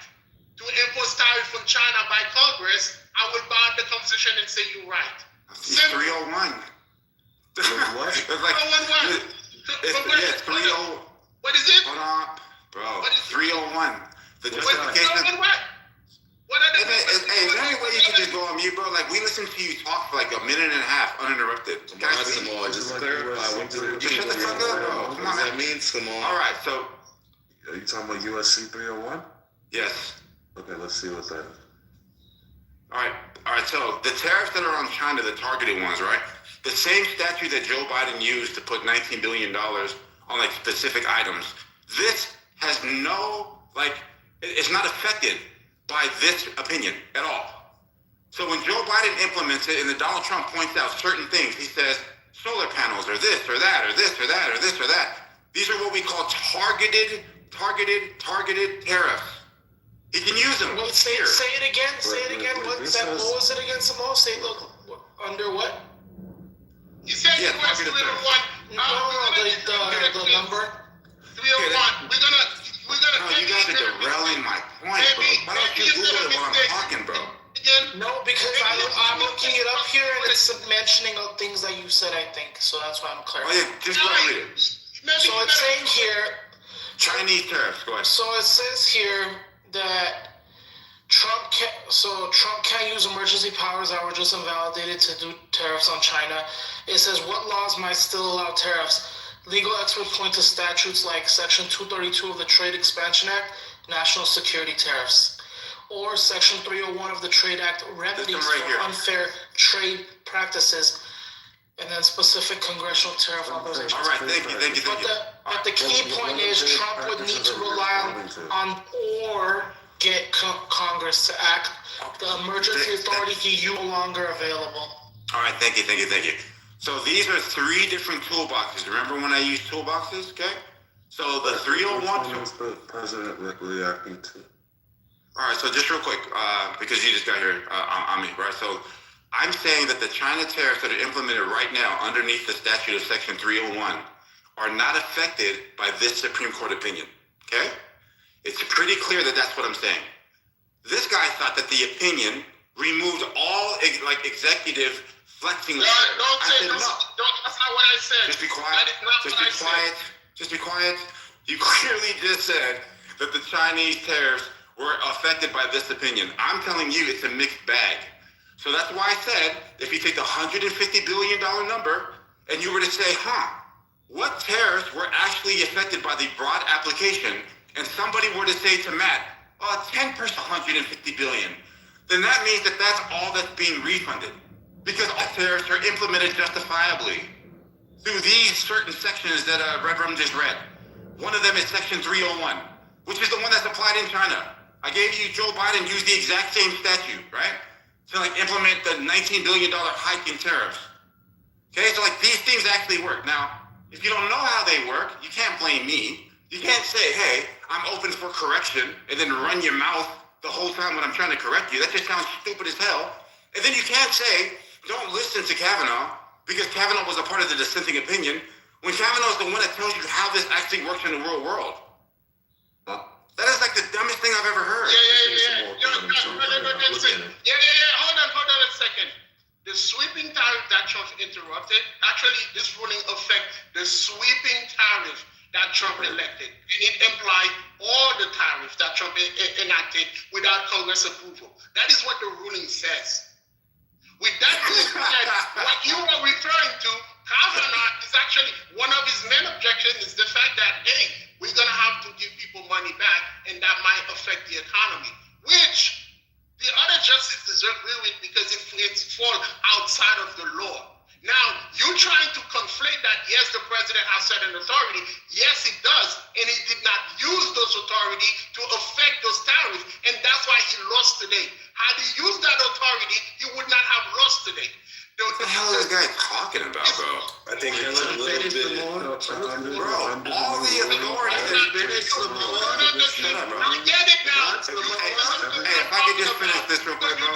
to impose tariff on China by Congress, I will bar the conversation and say you're right. It's 301. What? It's like, 301. It's 30. What is it? Hold on, bro. 301. The What justification. What are the Hey, is there any way you can just go on mute, bro? Like, we listened to you talk for like a minute and a half uninterrupted. Guys, Just clarify. you shut the fuck up, bro. Come on, man. All right, so. Are you talking about USC 301? Yes. Okay, let's see what that is. All right. So the tariffs that are on China, the targeted ones, right? The same statute that Joe Biden used to put $19 billion on like specific items. This has it's not affected by this opinion at all. So when Joe Biden implements it and then Donald Trump points out certain things, he says solar panels or this or that or this or that or this or that. These are what we call targeted tariffs. He can use them. Wait, say it again. What was it again, Samoa? Say it. Look, under what? You said Yeah, US 301. The number. 301. We're gonna. Bro, you guys are derailing my point, bro. Why don't you Google it while I'm talking, bro? No, because I'm looking it up here and it's mentioning of things that you said, I think. So that's why I'm clarifying. Oh yeah, just go and read it. So it's saying here. Chinese tariffs. Go ahead. So it says here that Trump can't use emergency powers that were just invalidated to do tariffs on China. It says what laws might still allow tariffs. Legal experts point to statutes like Section 232 of the Trade Expansion Act, national security tariffs, or Section 301 of the Trade Act, remedies for unfair trade practices, and then specific congressional tariff authorizations. All right, thank you. But the key point is Trump would need to rely on or get Congress to act. The emergency authority he no longer available. All right, thank you. So these are three different toolboxes. Remember when I used toolboxes? Okay. So the 301. Which was the president reacting to? All right. So just real quick, because you just got here on me, right? So I'm saying that the China tariffs that are implemented right now underneath the statute of Section 301 are not affected by this Supreme Court opinion. Okay. It's pretty clear that that's what I'm saying. This guy thought that the opinion removed all executive flexing. Don't say no. that's not what I said. Just be quiet. That is not Just what be I quiet. said. Just be quiet. You clearly just said that the Chinese tariffs were affected by this opinion. I'm telling you, it's a mixed bag. So that's why I said, if you take the $150 billion number and you were to say, what tariffs were actually affected by the broad application, and somebody were to say to Matt, 10% $150 billion, then that means that that's all that's being refunded. Because all tariffs are implemented justifiably through these certain sections that Red Rum just read. One of them is Section 301, which is the one that's applied in China. I gave you Joe Biden used the exact same statute, right? To implement the $19 billion hike in tariffs. Okay, so these things actually work. Now, if you don't know how they work, you can't blame me. You can't say, hey, I'm open for correction, and then run your mouth the whole time when I'm trying to correct you. That just sounds stupid as hell. And then you can't say, don't listen to Kavanaugh, because Kavanaugh was a part of the dissenting opinion, when Kavanaugh is the one that tells you how this actually works in the real world. That is the dumbest thing I've ever heard. Hold on a second. The sweeping tariff that Trump interrupted, actually this ruling affect the sweeping tariff that Trump elected. It implied all the tariffs that Trump enacted without Congress approval. That is what the ruling says. With that being said, what you are referring to, Kavanaugh is actually one of his main objections is the fact that, hey, we're going to have to give people money back, and that might affect the economy, which the other justices disagree with because it's fall outside of the law. Now, you're trying to conflate that, yes, the president has certain authority. Yes, it does. And he did not use those authority to affect those tariffs. And that's why he lost today. Had he used that authority, he would not have lost today. What the hell is this guy talking about, bro? I think there's a little bit. Bro, all the authority has been in Samoa. Shut up, bro. I get it now. Hey, if I could just finish this real quick, bro.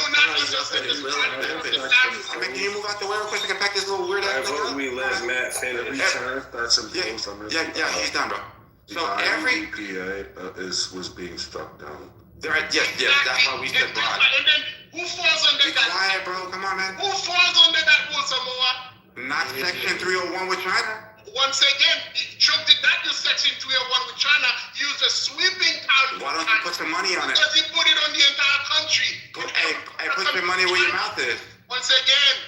Can you move out the way real quick so I can pack this little weird ass thing up? We let Matt finish. That's imposed on Yeah, he's done, bro. So every EPA was being struck down. Yes, that's why we said broad. And then who falls under Be that? quiet, bro. Come on, man. Who falls under that rule, Samoa? Not Section 301 with China. Once again, Trump did not do Section 301 with China. He used a sweeping tariff. Why don't you put some money on it? Because he put it on the entire country. Put your money where your mouth is. Once again.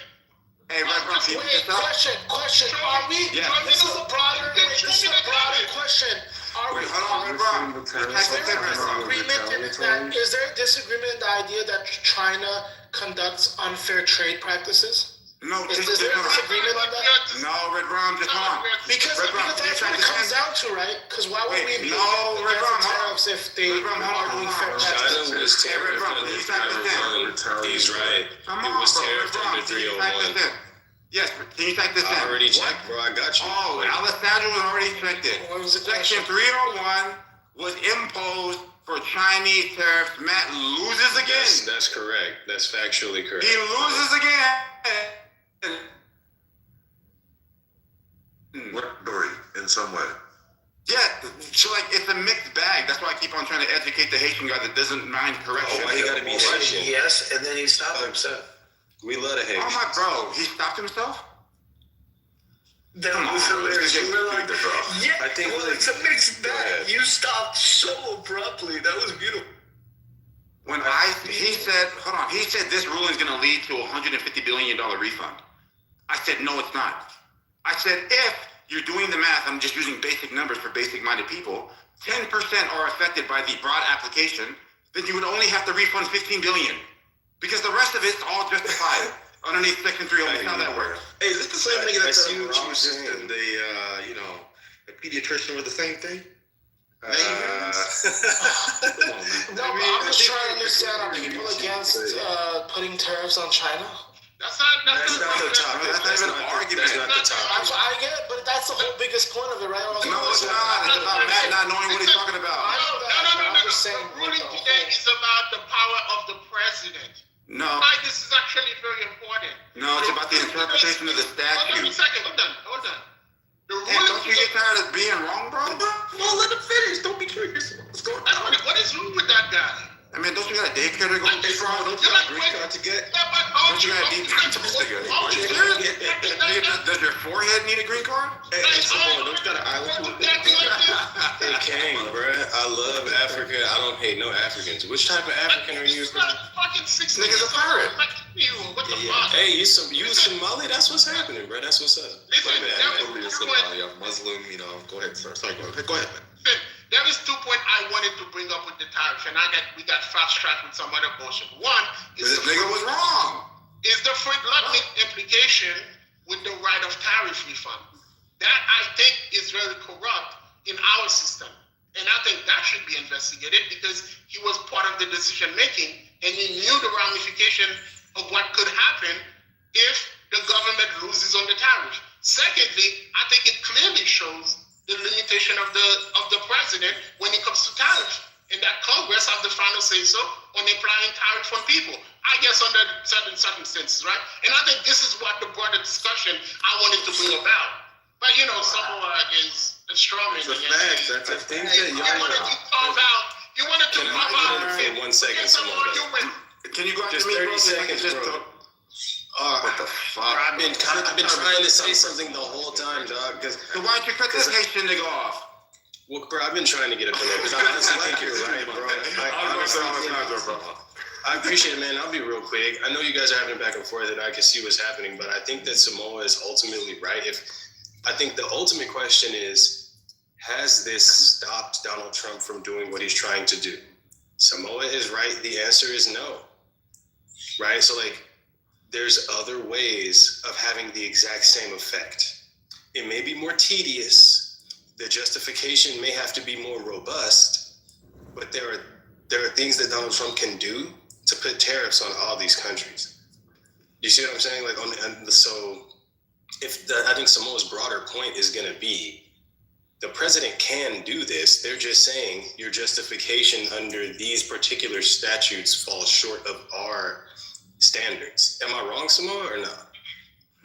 Hey, Red Rum, can you Wait, question. Are we? Yeah. This is a broader question. Wait, hold on, Red Rum. Is there disagreement in the idea that China conducts unfair trade practices? No, is there a disagreement on that? No, Red Rum, just hold on. Because that's what it comes down to, right? Because why would we be against tariffs if they are doing fair practices? China was tariffed under 301. He's right. It was tariffed under 301. Yes, can you type this in? I already checked, bro. I got you. Oh, Alessandro has already checked it. Section 301 was imposed for Chinese tariffs. Matt loses again. That's correct. That's factually correct. He loses again. In some way. Yeah, so it's a mixed bag. That's why I keep on trying to educate the Haitian guy that doesn't mind correction. Why you gotta be Haitian? Yes, and then he stopped himself. We love the Haitians. Oh my bro, he stopped himself? That was hilarious. You were like, yeah, I think it's a mixed bag. You stopped so abruptly. That was beautiful. When he said this ruling is going to lead to a $150 billion refund. I said, no, it's not. I said, if you're doing the math, I'm just using basic numbers for basic-minded people, 10% are affected by the broad application, then you would only have to refund $15 billion. Because the rest of it's all justified underneath Section 301. That's how that works. Hey, is this the same thing that the pediatrician were the same thing? No, but I'm just trying to understand, are people against putting tariffs on China? That's not the topic. That's not even an argument. That's not the topic. I get it, but that's the whole biggest point of it, right? No, it's not. It's about Matt not knowing what he's talking about. No. The ruling today is about the power of the president. No. Why this is actually very important. No, it's about the interpretation of the statute. Hold on a second. Hold on. Hey, don't you get tired of being wrong, bro? Well, let him finish. Don't be curious. What's going on? What is wrong with that guy? I mean, don't you got a daycare to go to? Don't you got a green card to get? Yeah, but don't you? Does your forehead need a green card? Hey, Samoa, don't you got an island? Hey, Kang, bruh, I love Africa. I don't hate no Africans. Which type of African are you? Nigga's a pirate. What the fuck? Hey, you Somali? That's what's happening, bro. That's what's up. Listen, I'm Somali, I'm Muslim, go ahead, sir. Sorry, go ahead, man. There is 2 points I wanted to bring up with the tariff, and we got fast-tracked with some other bullshit. One is This nigga was wrong. Is the Fred implication with the right of tariff refund. That I think is very corrupt in our system. And I think that should be investigated because he was part of the decision making and he knew the ramification of what could happen if the government loses on the tariff. Secondly, I think it clearly shows the limitation of the president when it comes to tariff, and that Congress have the final say so on applying tariff on people. I guess under certain circumstances, right? And I think this is what the broader discussion I wanted to bring about. But Samoa is a strawman. It's a fact. That's a thing that you wanted to carve out. You wanted to carve out. For 1 second, Samoa. Can you go just 30 seconds, bro? What the fuck? I've been trying to say something the whole time, dog. So why don't you cut this Haitian nigga off? Well, bro, I've been trying to get up in there because I honestly think you're right, bro. I appreciate it, man. I'll be real quick. I know you guys are having back and forth, and I can see what's happening, but I think that Samoa is ultimately right. I think the ultimate question is, has this stopped Donald Trump from doing what he's trying to do? Samoa is right. The answer is no. Right? So, there's other ways of having the exact same effect. It may be more tedious. The justification may have to be more robust, but there are things that Donald Trump can do to put tariffs on all these countries. You see what I'm saying? I think Samoa's broader point is going to be, the president can do this. They're just saying your justification under these particular statutes falls short of our standards. Am I wrong, Samoa, or not?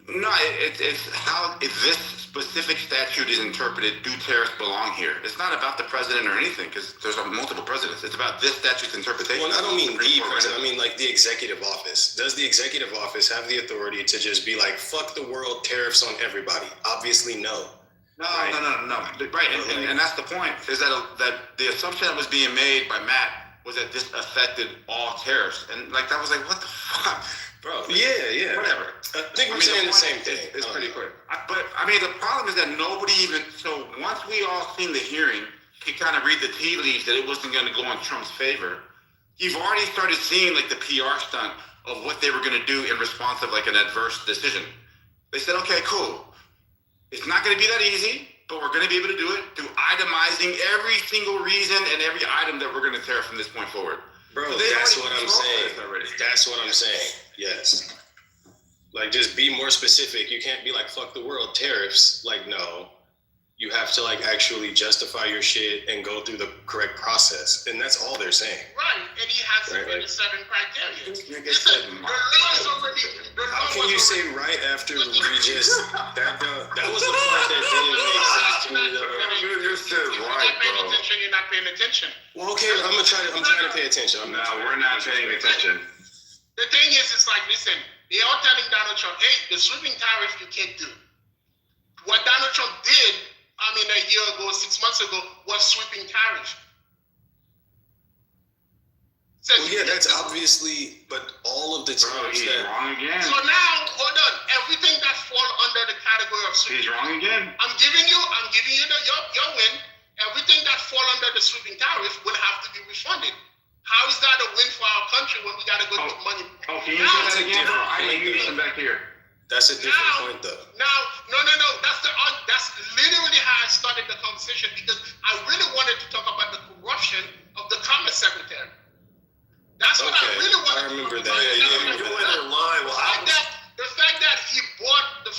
No, it's how if this specific statute is interpreted, do tariffs belong here? It's not about the president or anything, because there's multiple presidents. It's about this statute's interpretation. Well, I don't mean the president. I mean the executive office. Does the executive office have the authority to just be like, fuck the world, tariffs on everybody? Obviously, no. No. Right, and that's the point, is that the assumption that was being made by Matt was that this affected all tariffs. And that was like, what the fuck? Bro, yeah. Whatever. I think we're saying the same thing. It's pretty clear. But the problem is that nobody even, so once we all seen the hearing, you kind of read the tea leaves that it wasn't going to go in Trump's favor. You've already started seeing the PR stunt of what they were going to do in response of an adverse decision. They said, okay, cool. It's not going to be that easy, but we're going to be able to do it through itemizing every single reason and every item that we're going to tariff from this point forward. Bro, that's what I'm saying. That's what I'm saying. Yes. Just be more specific. You can't be like, fuck the world, tariffs. No. You have to actually justify your shit and go through the correct process. And that's all they're saying. Right. And he has to meet certain criteria. How can you say right after we just that was the part that didn't make sense to me though. You just said right, bro. You're not paying attention. Well, okay, I'm trying to pay attention. We're not paying attention. The thing is, it's listen, they are telling Donald Trump, hey, the sweeping tariff you can't do. What Donald Trump did, a year ago, 6 months ago, was sweeping tariff. Well, yeah, that's obviously, but all of the tariffs wrong again. So now, hold on, everything that falls under the category of sweeping. He's wrong again. I'm giving you your win. Everything that falls under the sweeping tariff will have to be refunded. How is that a win for our country when we got to go get money? Oh, can you say that again, bro? I need you to come back here. That's a different point, though. No. That's literally how I started the conversation, because I really wanted to talk about the corruption of the Commerce Secretary. That's what I really wanted to talk about. I remember that. Yeah, you went in line. The fact that he bought the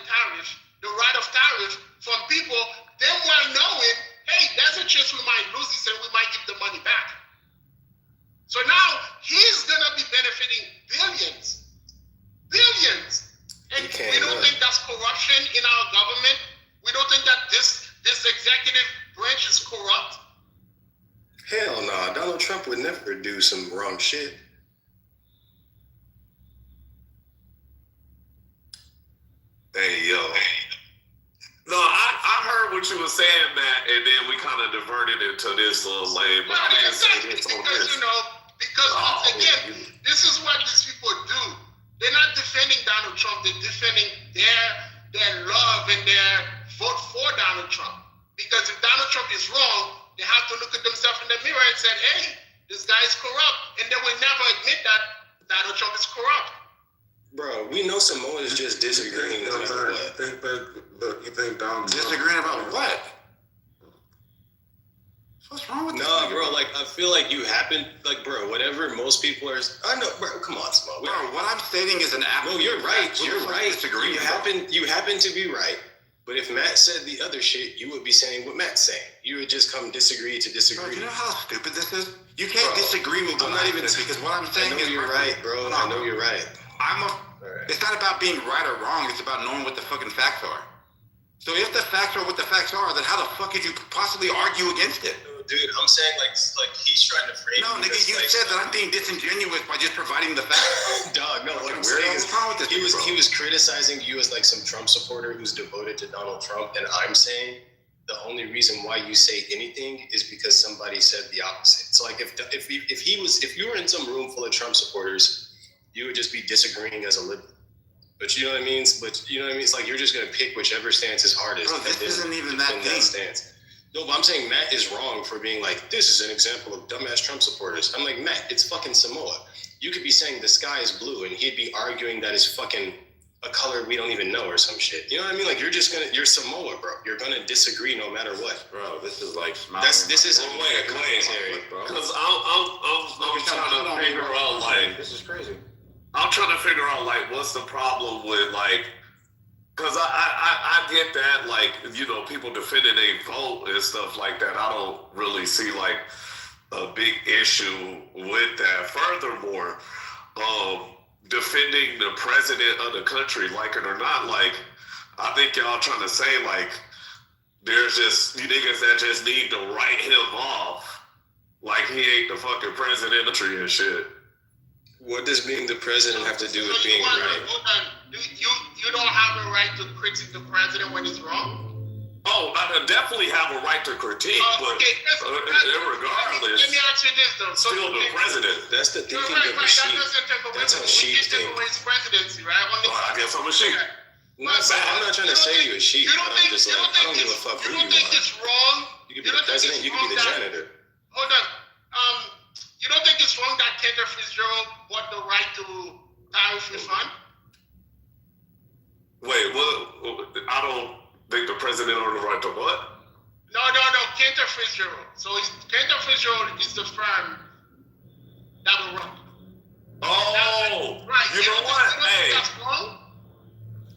tariff, the right of tariff from people, them well knowing, hey, there's a chance we might lose this and we might give the money back. So now he's gonna be benefiting billions. And we don't think that's corruption in our government. We don't think that this executive branch is corrupt. Hell no, Donald Trump would never do some wrong shit. Hey, yo. No, I heard what you were saying, Matt, and then we kind of diverted into this little lane. But I'm just saying this on because, this. Because once again, this is what these people do. They're not defending Donald Trump. They're defending their love and their vote for Donald Trump. Because if Donald Trump is wrong, they have to look at themselves in the mirror and say, hey, this guy is corrupt. And they will never admit that Donald Trump is corrupt. Bro, we know Samoa is just disagreeing. You think Donald disagreeing about what? What's wrong with No, bro, like, I feel like you happen, like, bro, whatever most people are, I know, bro, come on, Samoa. Bro, what I'm stating is an absolute. No, you're right, fact. you're right. You happen to be right. But if Matt said the other shit, you would be saying what Matt's saying. You would just come disagree to disagree. Bro, you know how stupid this is? You can't disagree with what I'm even saying, because what I'm saying is you're right, bro. I know you're right. It's not about being right or wrong. It's about knowing what the fucking facts are. So if the facts are what the facts are, then how the fuck could you possibly argue against it? Dude, I'm saying like he's trying to frame. No, nigga, you said that I'm being disingenuous by just providing the facts. Dog, no, what I'm saying is he was criticizing you as like some Trump supporter who's devoted to Donald Trump, and I'm saying the only reason why you say anything is because somebody said the opposite. So like if you were in some room full of Trump supporters, you would just be disagreeing as a liberal. But you know what I mean? It's like you're just gonna pick whichever stance is hardest. Bro, this isn't even that deep. Stance. No, but I'm saying Matt is wrong for being like, this is an example of dumbass Trump supporters. I'm like, Matt, it's fucking Samoa. You could be saying the sky is blue, and he'd be arguing that it's fucking a color we don't even know or some shit. You know what I mean? Like, you're Samoa, bro. You're gonna disagree no matter what. Bro, this is like this is wait, because I'm trying to figure out like this is crazy. I'm trying to figure out like what's the problem with like. Because I get that, like, you know, people defending a vote and stuff like that. I don't really see, like, a big issue with that. Furthermore, defending the president of the country, like it or not, like, I think y'all trying to say, like, there's just you niggas that just need to write him off. Like, he ain't the fucking president of the country and shit. What does being the president have to do with being right? You don't have a right to critique the president when he's wrong? Oh, I definitely have a right to critique, but regardless, let me ask you this though. So still the president. That's the thinking of a sheep. That's a sheep thing. His presidency, right? I guess I'm a sheep. I'm not trying to say you're a sheep, but I'm just like, I don't give a fuck who you are. You don't think it's wrong? You could be the president, you could be the janitor. Hold on. You don't think it's wrong that Kitover Fitzgerald bought the right to tariff refund? Wait, what? I don't think the president owns the right to what? No. Kitover Fitzgerald. So Kitover Fitzgerald is the firm that will run. Oh, right. You know what? Hey, that's wrong?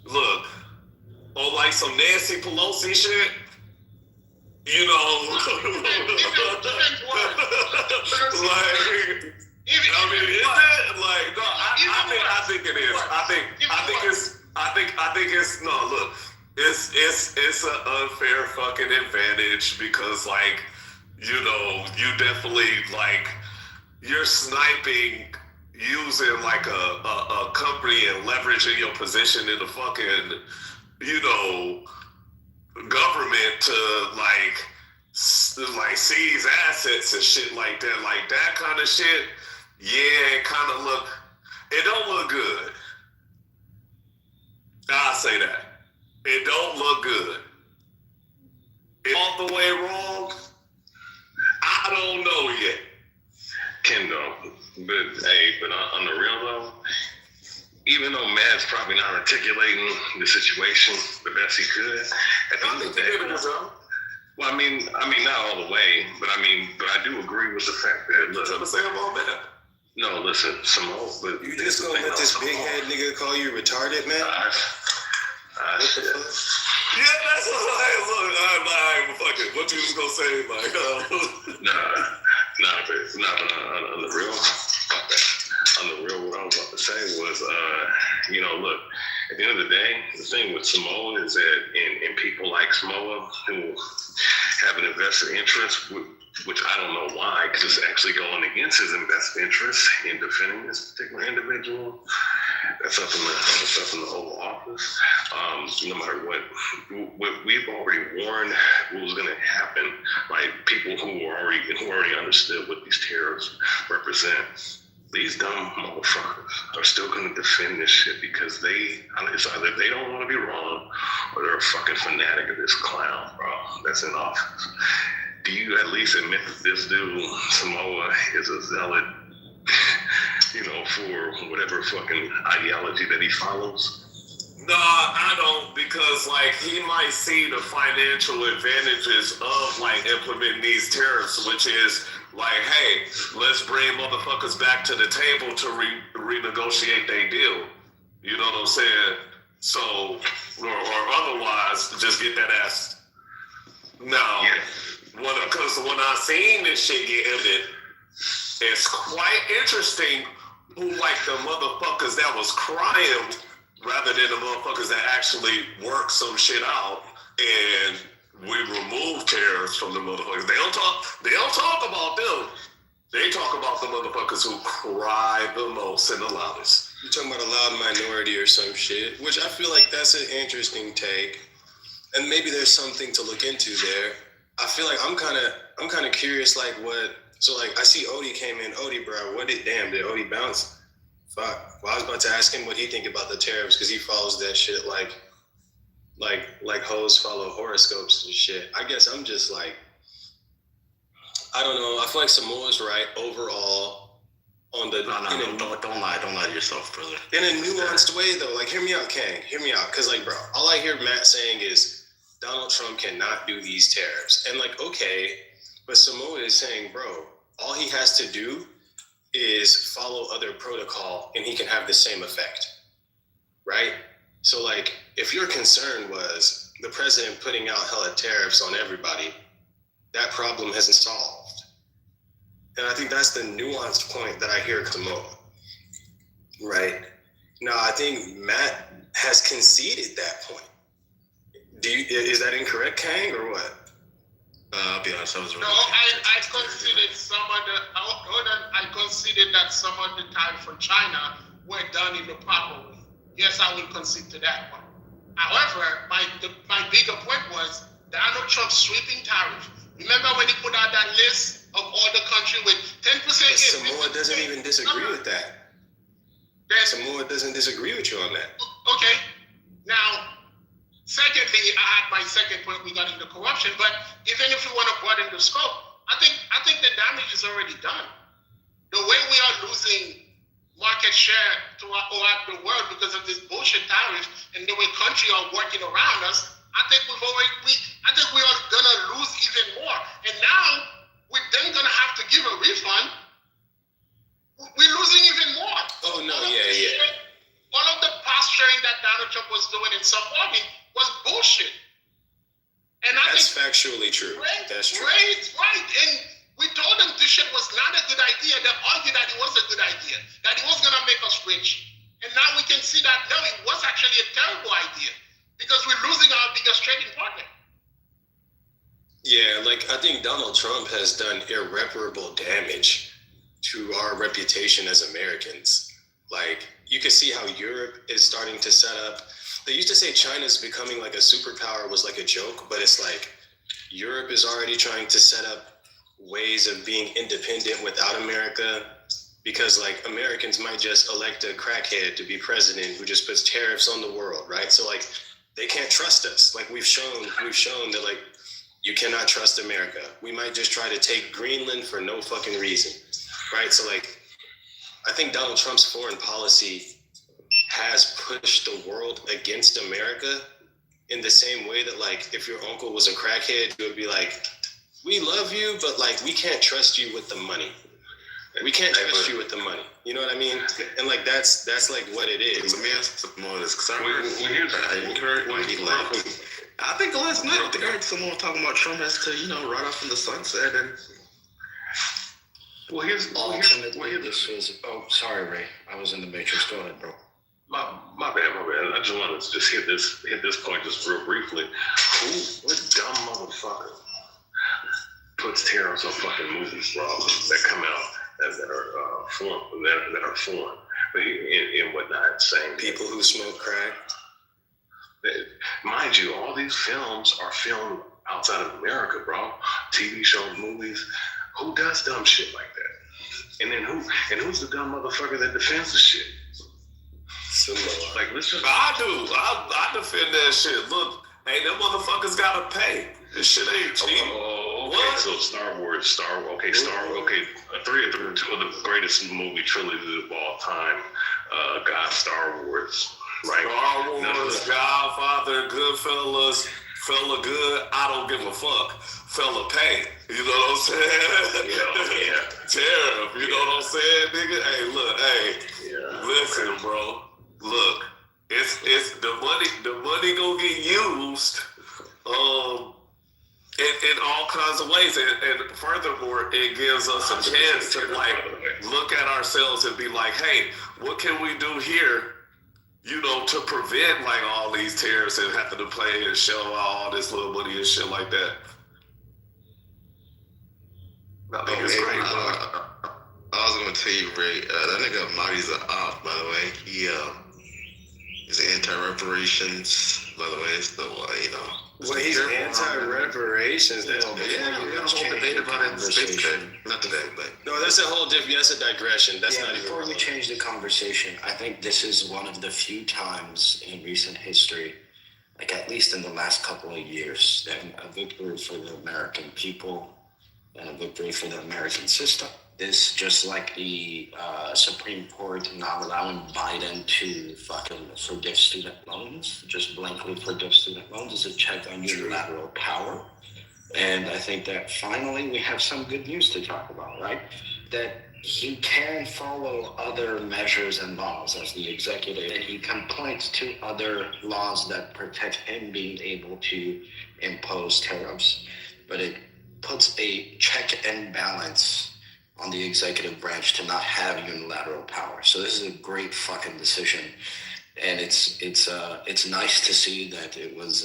Look, on like some Nancy Pelosi shit, you know. I think it is. I think it's no. Look, it's an unfair fucking advantage because, like, you know, you definitely like you're sniping using like a company and leveraging your position in the fucking, you know, government to like seize assets and shit like that kind of shit. Yeah, it don't look good. I'll say that. It don't look good. All the way wrong? I don't know yet. Kendo, but on the real though, even though Matt's probably not articulating the situation the best he could, at the end of the day, well, I mean, not all the way, but I do agree with the fact that look, I'm saying about that. No, listen, Samoa, but you just gonna let this big head nigga call you retarded, man? What the fuck? Yeah, that's what fuck it. What you was gonna say, like, on the real, what I was about to say was, you know, look, at the end of the day, the thing with Samoa is that, and people like Samoa who have an invested interest, which I don't know why, because it's actually going against his invested interest in defending this particular individual. That's up in the Oval Office. no matter what we've already warned what was going to happen. Like people who already understood what these tariffs represent. These dumb motherfuckers are still going to defend this shit because it's either they don't want to be wrong or they're a fucking fanatic of this clown, bro, that's in office. Do you at least admit that this dude, Samoa, is a zealot, for whatever fucking ideology that he follows? Nah, I don't, because like he might see the financial advantages of like implementing these tariffs, which is like, hey, let's bring motherfuckers back to the table to renegotiate their deal. You know what I'm saying? So, or otherwise, just get that ass. Now, because when I seen this shit get ended, it's quite interesting who like the motherfuckers that was crying rather than the motherfuckers that actually work some shit out and we remove tariffs from the motherfuckers. They don't talk about them. They talk about the motherfuckers who cry the most and the loudest. You're talking about a loud minority or some shit, which I feel like that's an interesting take. And maybe there's something to look into there. I feel like I'm kind of curious, like what. So like I see Odie came in. Odie, bro, did Odie bounce? Fuck. Well, I was about to ask him what he think about the tariffs because he follows that shit like hoes follow horoscopes and shit. I guess I'm just like, I don't know. I feel like Samoa's right overall on the. Don't lie to yourself, brother. In a nuanced way, though. Like, hear me out, Kang. Hear me out, because like, bro, all I hear Matt saying is Donald Trump cannot do these tariffs, and like, okay, but Samoa is saying, bro, all he has to do is follow other protocol, and he can have the same effect, right? So like, if your concern was the president putting out hella tariffs on everybody, that problem hasn't solved. And I think that's the nuanced point that I hear Samoa, right? Now, I think Matt has conceded that point. Is that incorrect, Kang, or what? I'll be honest, I was really I conceded I conceded that some of the tariffs from China were done in the proper way. Yes, I will concede to that one. However, my bigger point was Donald Trump's sweeping tariff. Remember when he put out that list of all the countries with 10%? Samoa doesn't even disagree with that. Samoa doesn't disagree with you on that. Okay. Now, secondly, I had my second point regarding the corruption, but even if you want to broaden the scope, I think the damage is already done. The way we are losing market share throughout the world because of this bullshit tariff and the way countries are working around us, I think we are gonna lose even more. And now we're then gonna have to give a refund. We're losing even more. Oh no, yeah. All of the posturing that Donald Trump was doing in supporting was bullshit. And that's factually true. That's true. Right. And we told them this shit was not a good idea. They argued that it was a good idea, that it was going to make us rich. And now we can see that, no, it was actually a terrible idea because we're losing our biggest trading partner. Yeah, like I think Donald Trump has done irreparable damage to our reputation as Americans. Like, you can see how Europe is starting to set up. They used to say China's becoming like a superpower was like a joke, but it's like Europe is already trying to set up ways of being independent without America, because like Americans might just elect a crackhead to be president who just puts tariffs on the world, right? So like they can't trust us. Like we've shown that like you cannot trust America. We might just try to take Greenland for no fucking reason, right? So like I think Donald Trump's foreign policy has pushed the world against America in the same way that like if your uncle was a crackhead, you would be like, we love you, but like we can't trust you with the money. We can't trust you with the money. You know what I mean? And like that's like what it is. Let me ask some more of this because I think the last night I heard someone talking about Trump has to, ride off in the sunset and. Ultimately, this was. Oh, sorry, Ray. I was in the Matrix. Go ahead, bro. My bad. I just wanted to just hit this point just real briefly. What dumb motherfucker puts tariffs on fucking movies, bro, that come out that are foreign, but and whatnot, saying people who smoke crack. Mind you, all these films are filmed outside of America, bro. TV shows, movies. Who does dumb shit like that? And then who's the dumb motherfucker that defends the shit? Like, let's just. I do. I defend that shit. Look, hey, them motherfuckers gotta pay. This shit ain't cheap. Okay, What? so Star Wars, two of the greatest movie trilogies of all time. Got Star Wars, right? Star Wars, Godfather, Goodfellas, Fella Good, I don't give a fuck. Fella pay. You know what I'm saying? Yeah. Tariff, you know what I'm saying, nigga? Hey, look, listen, bro. Look, it's the money gonna get used in all kinds of ways, and furthermore, it gives us a chance to like look at ourselves and be like, hey, what can we do here, you know, to prevent like all these tariffs and having to pay and shell out all this little money and shit like that. I think it's great. I was gonna tell you, Ray, that nigga Marty's an op, by the way. He is anti-reparations, by the way, so you know. Well, he's anti-reparations. We got a whole debate about it in space today. Not today, but no, that's a whole different. That's a digression. That's not even. Before we change the conversation, I think this is one of the few times in recent history, like at least in the last couple of years, that a victory for the American people and a victory for the American system. This, just like the Supreme Court not allowing Biden to fucking forgive student loans, just blankly forgive student loans, is a check on unilateral power. And I think that finally we have some good news to talk about, right? That he can follow other measures and laws as the executive, and he can point to other laws that protect him being able to impose tariffs, but it puts a check and balance on the executive branch to not have unilateral power. So this is a great fucking decision, and it's nice to see that it was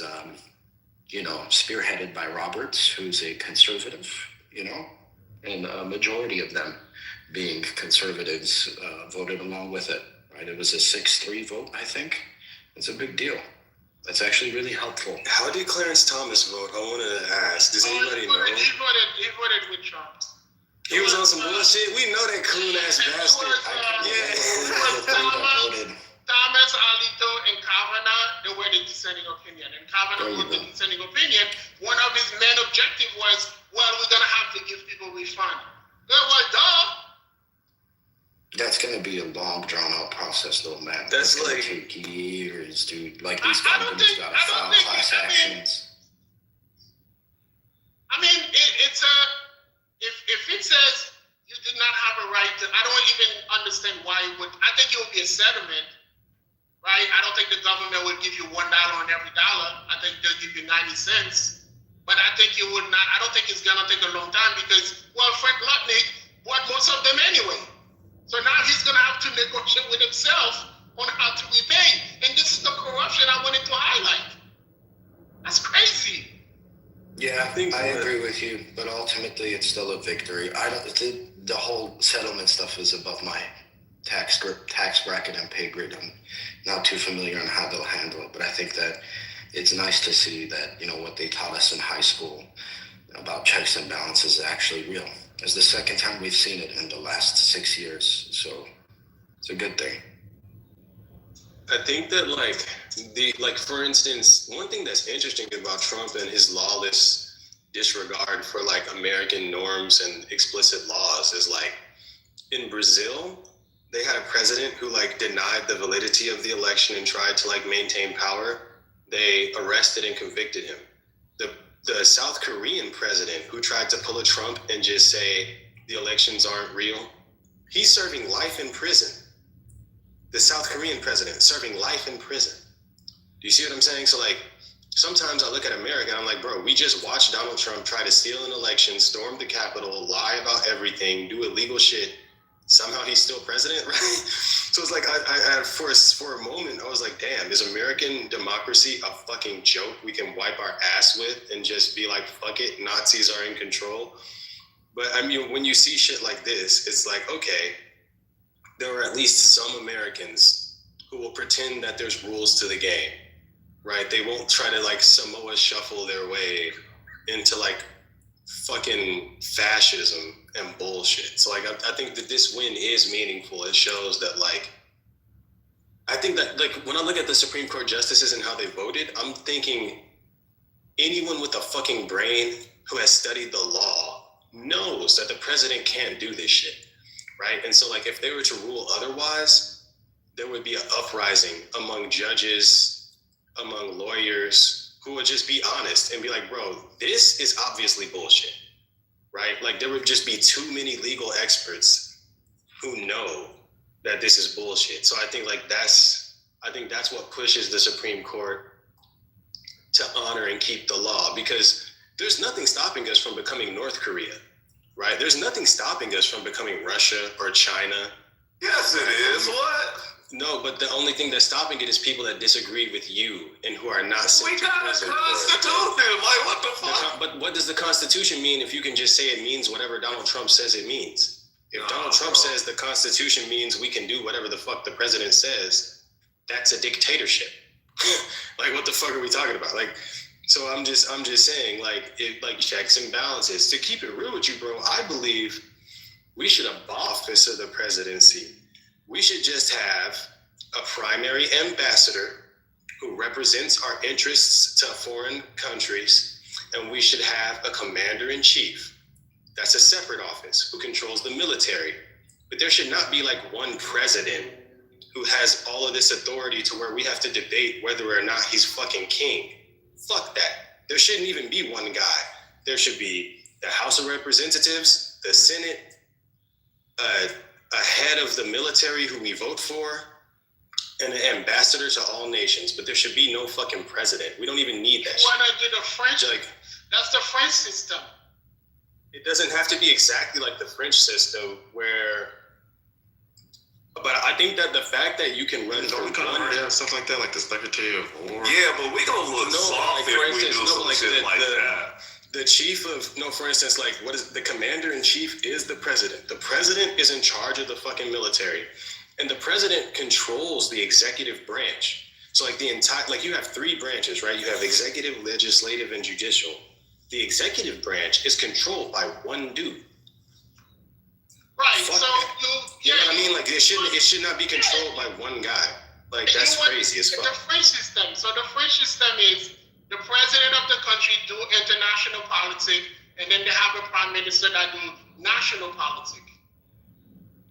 spearheaded by Roberts, who's a conservative, and a majority of them being conservatives voted along with it. Right, it was a 6-3 vote, I think. It's a big deal. That's actually really helpful. How did Clarence Thomas vote? I wanted to ask. Does anybody know? He voted with Trump. He was on some bullshit. We know that coon ass bastard. Thomas, Alito, and Kavanaugh, they were the dissenting opinion. And Kavanaugh was the dissenting opinion. One of his main objectives was, well, we're going to have to give people refund. They're like, duh. That's going to be a long, drawn-out process, though, man. That's going like to take years, dude. Like, these companies got to file class actions. I mean, it's a... If it says you did not have a right to, I don't even understand why it would. I think it would be a settlement, right? I don't think the government would give you $1 on every dollar. I think they'll give you 90 cents. But I think it would not. I don't think it's gonna take a long time because, well, Frank Lutnick bought most of them anyway. So now he's gonna have to negotiate with himself on how to repay. And this is the corruption I wanted to highlight. That's crazy. Yeah, I agree with you, but ultimately it's still a victory. The whole settlement stuff is above my tax bracket and pay grade. I'm not too familiar on how they'll handle it, but I think that it's nice to see that, what they taught us in high school about checks and balances is actually real. It's the second time we've seen it in the last 6 years, so it's a good thing. I think that for instance, one thing that's interesting about Trump and his lawless disregard for American norms and explicit laws is in Brazil, they had a president who denied the validity of the election and tried to maintain power. They arrested and convicted him. The South Korean president who tried to pull a Trump and just say the elections aren't real, he's serving life in prison. The South Korean president serving life in prison. Do you see what I'm saying? So sometimes I look at America and I'm like, bro, we just watched Donald Trump try to steal an election, storm the Capitol, lie about everything, do illegal shit. Somehow he's still president, right? So it's I for a moment, I was like, damn, is American democracy a fucking joke we can wipe our ass with and just be like, fuck it, Nazis are in control? But I mean, when you see shit like this, it's okay, there are at least some Americans who will pretend that there's rules to the game. right? They won't try to like Samoa shuffle their way into like fucking fascism and bullshit. So like I think that this win is meaningful. It shows that like I think that like when I look at the Supreme Court justices and how they voted, I'm thinking anyone with a fucking brain who has studied the law knows that the president can't do this shit, right? And so like if they were to rule otherwise, there would be an uprising among judges, among lawyers who would just be honest and be like, bro, this is obviously bullshit, right? Like there would just be too many legal experts who know that this is bullshit. So I think that's what pushes the Supreme Court to honor and keep the law, because there's nothing stopping us from becoming North Korea, right? There's nothing stopping us from becoming Russia or China. Yes, it is. What? No, but the only thing that's stopping it is people that disagree with you and who are not sent to prison. We got a constitution. Like, what the fuck? But what does the Constitution mean if you can just say it means whatever Donald Trump says it means? If Donald Trump says the Constitution means we can do whatever the fuck the president says, that's a dictatorship. Like, what the fuck are we talking about? Like, so I'm just saying, like, checks and balances. To keep it real with you, bro, I believe we should abolish the presidency. We should just have a primary ambassador who represents our interests to foreign countries, and we should have a commander-in-chief. That's a separate office who controls the military. But there should not be like one president who has all of this authority to where we have to debate whether or not he's fucking king. Fuck that. There shouldn't even be one guy. There should be the House of Representatives, the Senate, a head of the military who we vote for, and an ambassador to all nations. But there should be no fucking president. We don't even need that shit. Why not do the French? Like, that's the French system. It doesn't have to be exactly like the French system but I think that the fact that you can run Don't we kind of already have stuff like that, like the Secretary of War? Yeah, but we gonna look soft if we do some shit like that. The chief of, for instance, like what is the commander-in-chief is the president. The president is in charge of the fucking military. And the president controls the executive branch. So like you have three branches, right? You have executive, legislative, and judicial. The executive branch is controlled by one dude. Right. Fuck so that. You know what I mean? Like it should not be controlled by one guy. Like that's crazy as fuck. The French system. So the French system is the president of the country do international politics, and then they have a prime minister that do national politics.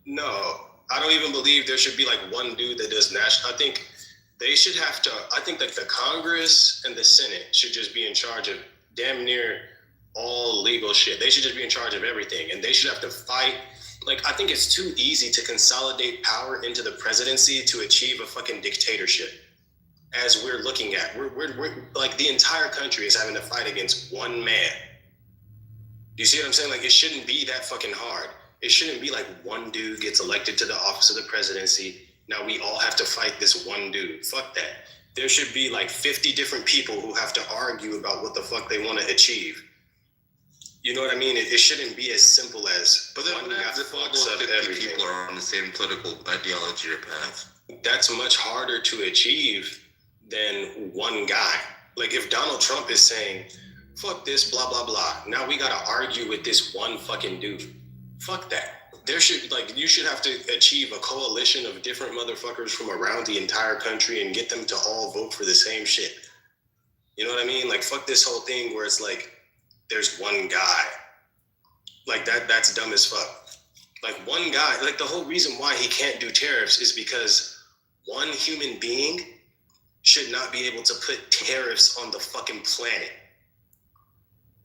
No, I don't even believe there should be like one dude that does national. I think they should have to. I think like the Congress and the Senate should just be in charge of damn near all legal shit. They should just be in charge of everything, and they should have to fight. Like, I think it's too easy to consolidate power into the presidency to achieve a fucking dictatorship. As we're looking at, we're like the entire country is having to fight against one man. Do you see what I'm saying? Like, it shouldn't be that fucking hard. It shouldn't be like one dude gets elected to the office of the presidency. Now we all have to fight this one dude. Fuck that. There should be like 50 different people who have to argue about what the fuck they want to achieve. You know what I mean? It shouldn't be as simple as but then one guy fucks up everything. People are on the same political ideology or path. That's much harder to achieve than one guy. Like if Donald Trump is saying, fuck this, blah, blah, blah. Now we gotta argue with this one fucking dude. Fuck that. You should have to achieve a coalition of different motherfuckers from around the entire country and get them to all vote for the same shit. You know what I mean? Like fuck this whole thing where it's like, there's one guy. Like that's dumb as fuck. Like one guy, like the whole reason why he can't do tariffs is because one human being should not be able to put tariffs on the fucking planet.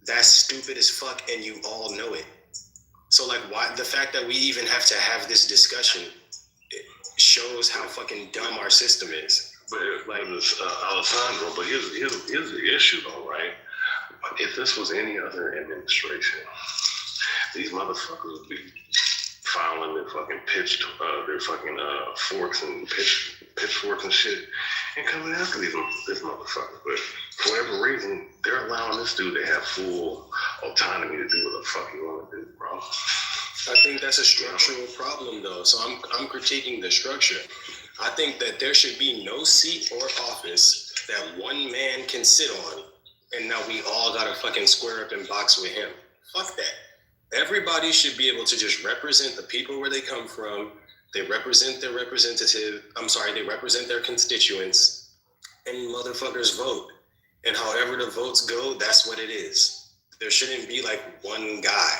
That's stupid as fuck and you all know it. So like why the fact that we even have to have this discussion it shows how fucking dumb our system is. But like Alessandro, but here's the issue though, right? If this was any other administration, these motherfuckers would be filing their fucking forks and pitchforks and shit and coming after this motherfucker. But for whatever reason, they're allowing this dude to have full autonomy to do what the fuck he want to do, bro. I think that's a structural problem though. So I'm critiquing the structure. I think that there should be no seat or office that one man can sit on, and now we all gotta fucking square up and box with him. Fuck that. Everybody should be able to just represent the people where they come from. They represent their they represent their constituents, and motherfuckers vote. And however the votes go, that's what it is. There shouldn't be like one guy.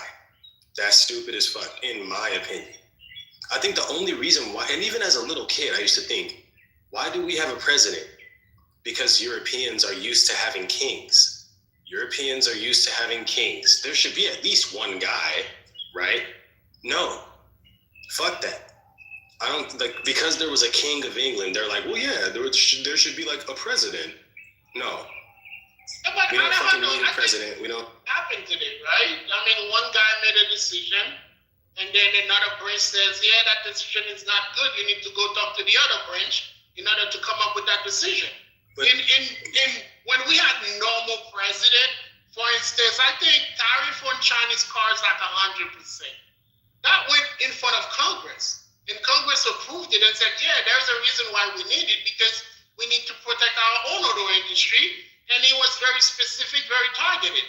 That's stupid as fuck, in my opinion. I think the only reason why, and even as a little kid, I used to think, why do we have a president? Because Europeans are used to having kings. Europeans are used to having kings. There should be at least one guy, right? No, fuck that. I don't like, because there was a king of England, they're like, well, yeah, there should be like a president. No. But We don't fucking need a president. We don't. Happened today, right? I mean, one guy made a decision, and then another branch says, yeah, that decision is not good. You need to go talk to the other branch in order to come up with that decision. But When we had normal president, for instance, I think tariff on Chinese cars like 100%. That went in front of Congress. And Congress approved it and said, yeah, there's a reason why we need it, because we need to protect our own auto industry. And it was very specific, very targeted.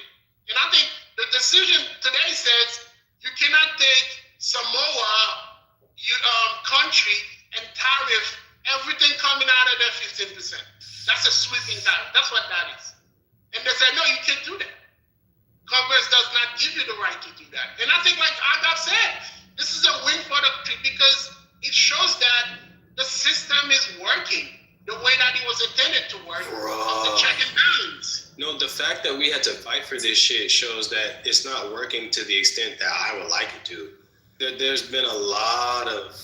And I think the decision today says you cannot take Samoa country and tariff everything coming out of there 15%. That's a sweeping tariff. That's what that is. And they said, no, you can't do that. Congress does not give you the right to do that. And I think, like Agap said, this is a win for the, because it shows that the system is working the way that it was intended to work. The check and balance. No, the fact that we had to fight for this shit shows that it's not working to the extent that I would like it to. There's been a lot of,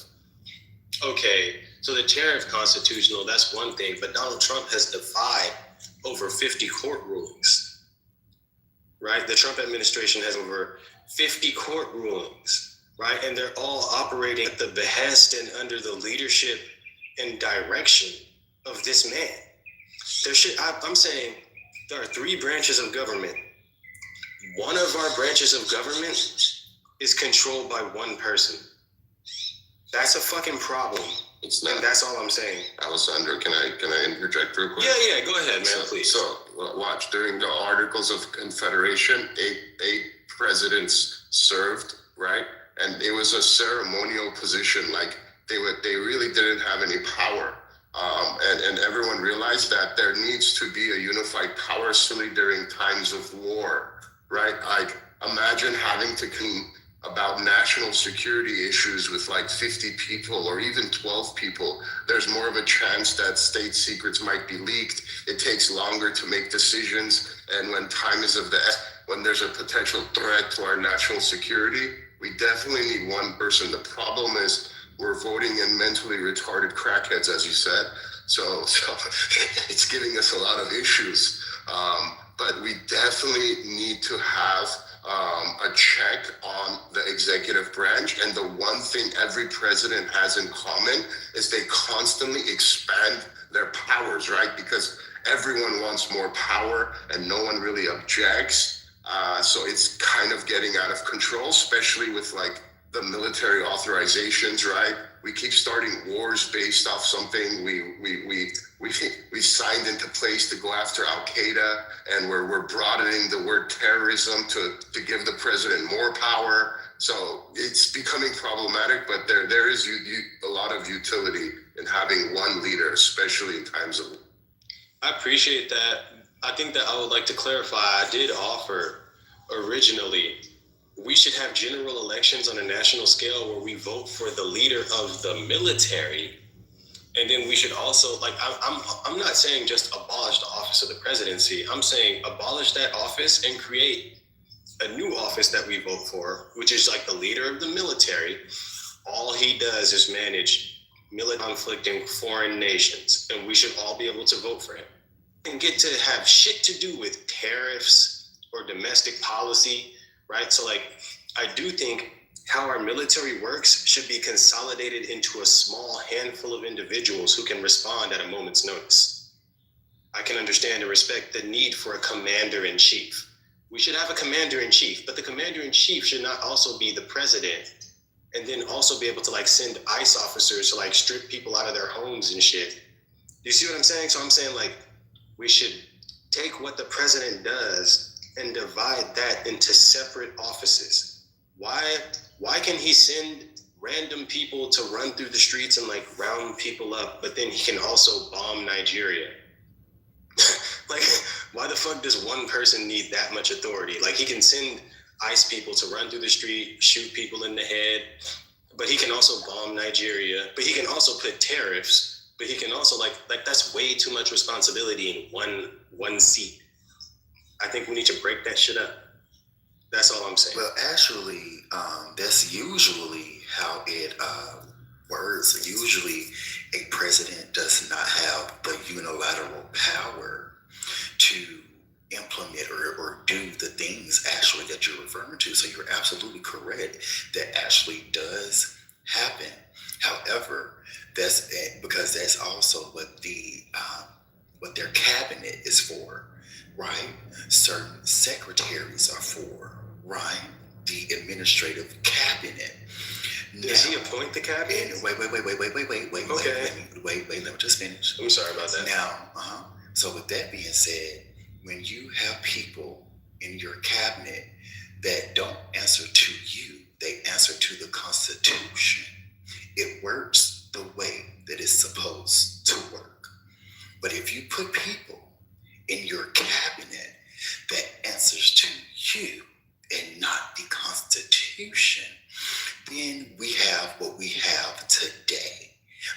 okay, so the tariff constitutional, that's one thing, but Donald Trump has defied over 50 court rulings, right? The Trump administration has over 50 court rulings, right? And they're all operating at the behest and under the leadership and direction of this man. I'm saying there are 3 branches of government. One of our branches of government is controlled by one person. That's a fucking problem. It's not. And that's all I'm saying. Alessandro, can I interject real quick? Yeah, go ahead, man, please. So watch, during the Articles of Confederation, 8 presidents served, right? And it was a ceremonial position, like they really didn't have any power. And everyone realized that there needs to be a unified power, especially during times of war, right? Like, imagine having to about national security issues with like 50 people or even 12 people. There's more of a chance that state secrets might be leaked. It takes longer to make decisions. And when time is when there's a potential threat to our national security, we definitely need one person. The problem is we're voting in mentally retarded crackheads, as you said. So it's giving us a lot of issues. But we definitely need to have a check on the executive branch. And the one thing every president has in common is they constantly expand their powers, right? Because everyone wants more power and no one really objects. So it's kind of getting out of control, especially with like the military authorizations, right? We keep starting wars based off something we signed into place to go after Al Qaeda, and we're broadening the word terrorism to give the president more power. So it's becoming problematic, but there is a lot of utility in having one leader, especially in times of. I appreciate that. I think that I would like to clarify. I did offer originally, we should have general elections on a national scale where we vote for the leader of the military. And then we should also, like, I'm not saying just abolish the office of the presidency. I'm saying abolish that office and create a new office that we vote for, which is like the leader of the military. All he does is manage military conflict in foreign nations, and we should all be able to vote for him and get to have shit to do with tariffs or domestic policy. Right? So like, I do think how our military works should be consolidated into a small handful of individuals who can respond at a moment's notice. I can understand and respect the need for a commander-in-chief. We should have a commander-in-chief, but the commander-in-chief should not also be the president and then also be able to like send ICE officers to like strip people out of their homes and shit. You see what I'm saying? So I'm saying like, we should take what the president does and divide that into separate offices. Why can he send random people to run through the streets and like round people up, but then he can also bomb Nigeria? Like, why the fuck does one person need that much authority? Like, he can send ICE people to run through the street, shoot people in the head, but he can also bomb Nigeria, but he can also put tariffs, but he can also like that's way too much responsibility in one seat. I think we need to break that shit up. That's all I'm saying. Well, actually, that's usually how it works. Usually, a president does not have the unilateral power to implement or do the things actually that you're referring to. So you're absolutely correct. That actually does happen. However, that's because that's also what what their cabinet is for, right? Certain secretaries are for, right? The administrative cabinet. Does he appoint the cabinet? Wait. Okay. Wait, let me just finish. I'm sorry about that. Now, so with that being said, when you have people in your cabinet that don't answer to you, they answer to the Constitution. It works the way that it's supposed to work. But if you put people in your cabinet that answers to you and not the Constitution, then we have what we have today,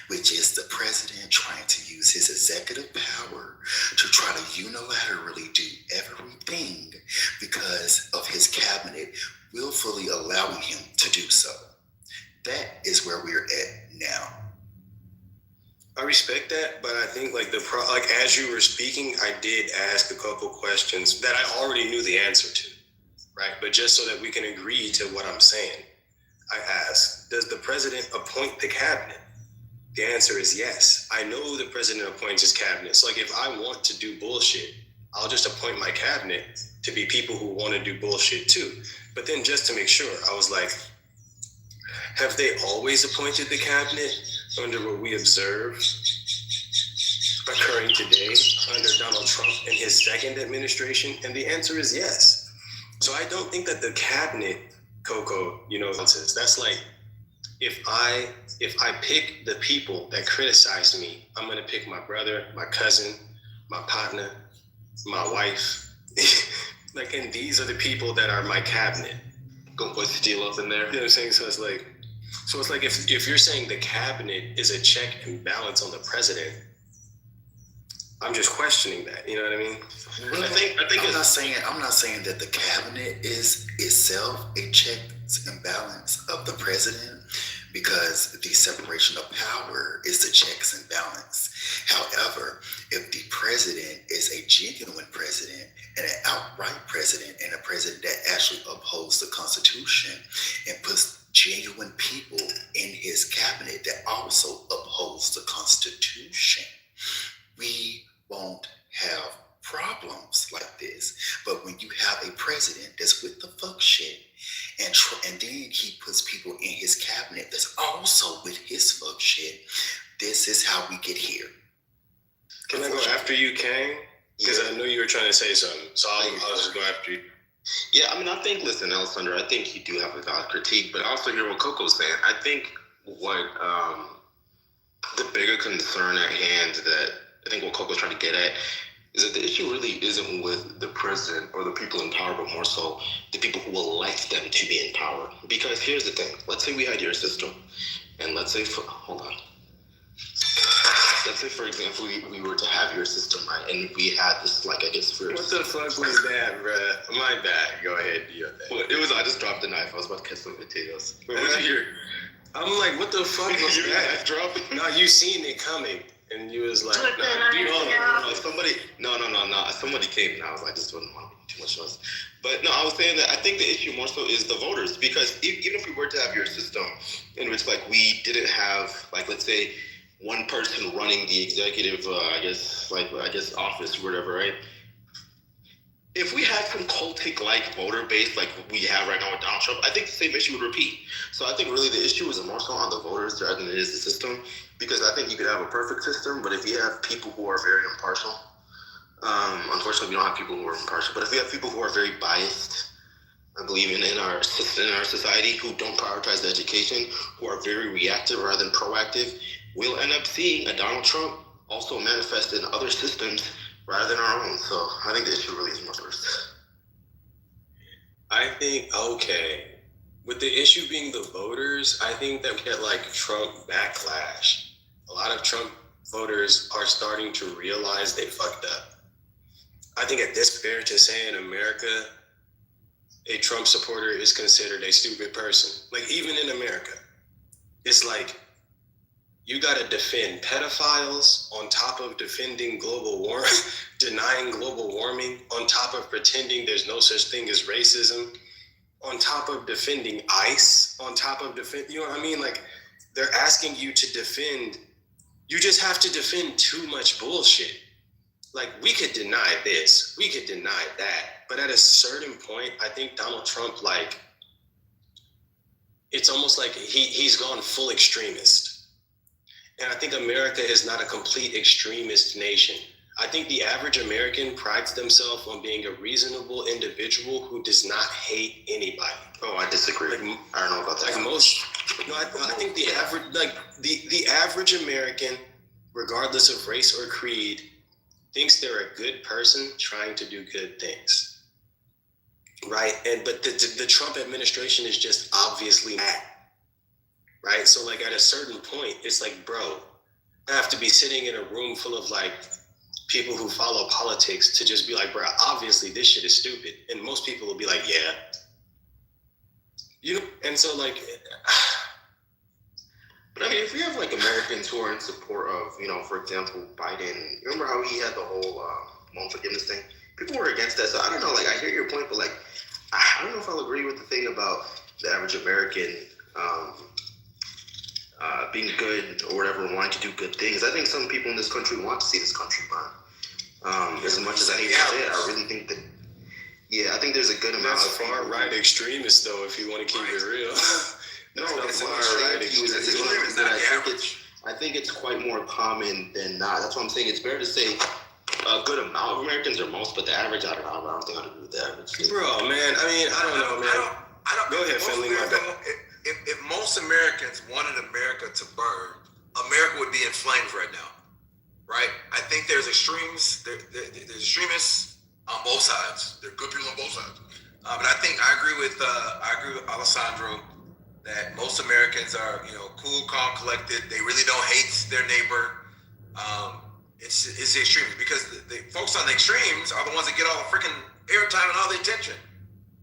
which is the president trying to use his executive power to try to unilaterally do everything because of his cabinet willfully allowing him to do so. That is where we're at now. I respect that, but I think like as you were speaking, I did ask a couple questions that I already knew the answer to, right? But just so that we can agree to what I'm saying, I asked, does the president appoint the cabinet? The answer is yes. I know the president appoints his cabinet. So like if I want to do bullshit, I'll just appoint my cabinet to be people who want to do bullshit too. But then just to make sure, I was like, have they always appointed the cabinet under what we observe occurring today under Donald Trump and his second administration? And the answer is yes. So I don't think that the cabinet, Coco, that's like, if I pick the people that criticize me, I'm gonna pick my brother, my cousin, my partner, my wife. Like, and these are the people that are my cabinet. Gonna put steel up in there. You know what I'm saying? So it's like if you're saying the cabinet is a check and balance on the president, I'm just questioning that. You know what I mean? I think I'm not saying that the cabinet is itself a check and balance of the president, because the separation of power is the checks and balance. However, if the president is a genuine president and an outright president and a president that actually upholds the Constitution and puts genuine people in his cabinet that also upholds the Constitution, we won't have problems like this. But when you have a president that's with the fuck shit, and then he puts people in his cabinet that's also with his fuck shit, this is how we get here. Can I go after you, Kang? Because I knew you were trying to say something, so I'll just go after you. Yeah, I mean, I think, listen, Alessandro, I think you do have a valid critique, but I also hear what Coco's saying. I think what the bigger concern at hand that I think what Coco's trying to get at is that the issue really isn't with the president or the people in power, but more so the people who elect them to be in power. Because here's the thing. Let's say we had your system, and let's say, for example, we were to have your system, right? And we had this, like, I guess, first. What the fuck was that, bruh? My bad. Go ahead, do your thing. Well, I just dropped the knife. I was about to cut some potatoes. What did you hear? I'm like, what the fuck was that? Drop? No, you seen it coming. And you was like, somebody came and I was like, this wouldn't want to be too much noise. But no, I was saying that I think the issue more so is the voters, because even if we were to have your system in which like we didn't have, like, let's say one person running the executive, office or whatever, right? If we had some cultic-like voter base like we have right now with Donald Trump, I think the same issue would repeat. So I think really the issue is more so on the voters rather than it is the system, because I think you could have a perfect system, but if you have people who are very impartial, Unfortunately, we don't have people who are impartial, but if we have people who are very biased, I believe in our society, who don't prioritize education, who are very reactive rather than proactive, we'll end up seeing a Donald Trump also manifest in other systems rather than our own. So I think the issue really is more first. I think, okay, with the issue being the voters, I think that we get like Trump backlash. A lot of Trump voters are starting to realize they fucked up. I think at this fair to say in America, a Trump supporter is considered a stupid person. Like even in America, it's like you gotta defend pedophiles on top of defending global warming, denying global warming, on top of pretending there's no such thing as racism, on top of defending ICE, on top of you know what I mean? Like they're asking you to defend, you just have to defend too much bullshit. Like we could deny this, we could deny that, but at a certain point, I think Donald Trump, like, it's almost like he's gone full extremist. And I think America is not a complete extremist nation. I think the average American prides themselves on being a reasonable individual who does not hate anybody. Oh, I disagree. Like, I don't know about that. Like most, no, I think the average, like the average American, regardless of race or creed, thinks they're a good person trying to do good things, right? But the Trump administration is just obviously not, right? So like at a certain point, it's like, bro, I have to be sitting in a room full of like people who follow politics to just be like, bro, obviously this shit is stupid, and most people will be like, yeah, you know. And so like, but I mean, if we have like Americans who are in support of, you know, for example, Biden, remember how he had the whole loan forgiveness thing? People were against that. So I don't know, like, I hear your point, but like, I don't know if I'll agree with the thing about the average American being good or whatever, wanting to do good things. I think some people in this country want to see this country burn. As much as I hate to say it, I really think that, yeah, I think there's a good amount of far right extremists, though, if you want to keep it real. No, that's far right. I think it's quite more common than not. That's what I'm saying. It's fair to say a good amount of Americans or most, but the average, I don't know. I don't think I'd agree with the average. Bro, man, I mean, I don't know, man. Go ahead, Finley. If most Americans wanted America to burn, America would be in flames right now, right? I think there's extremes. There's extremists on both sides. There are good people on both sides. But I think I agree with Alessandro that most Americans are, you know, cool, calm, collected. They really don't hate their neighbor. It's the extremes, because the folks on the extremes are the ones that get all the freaking airtime and all the attention,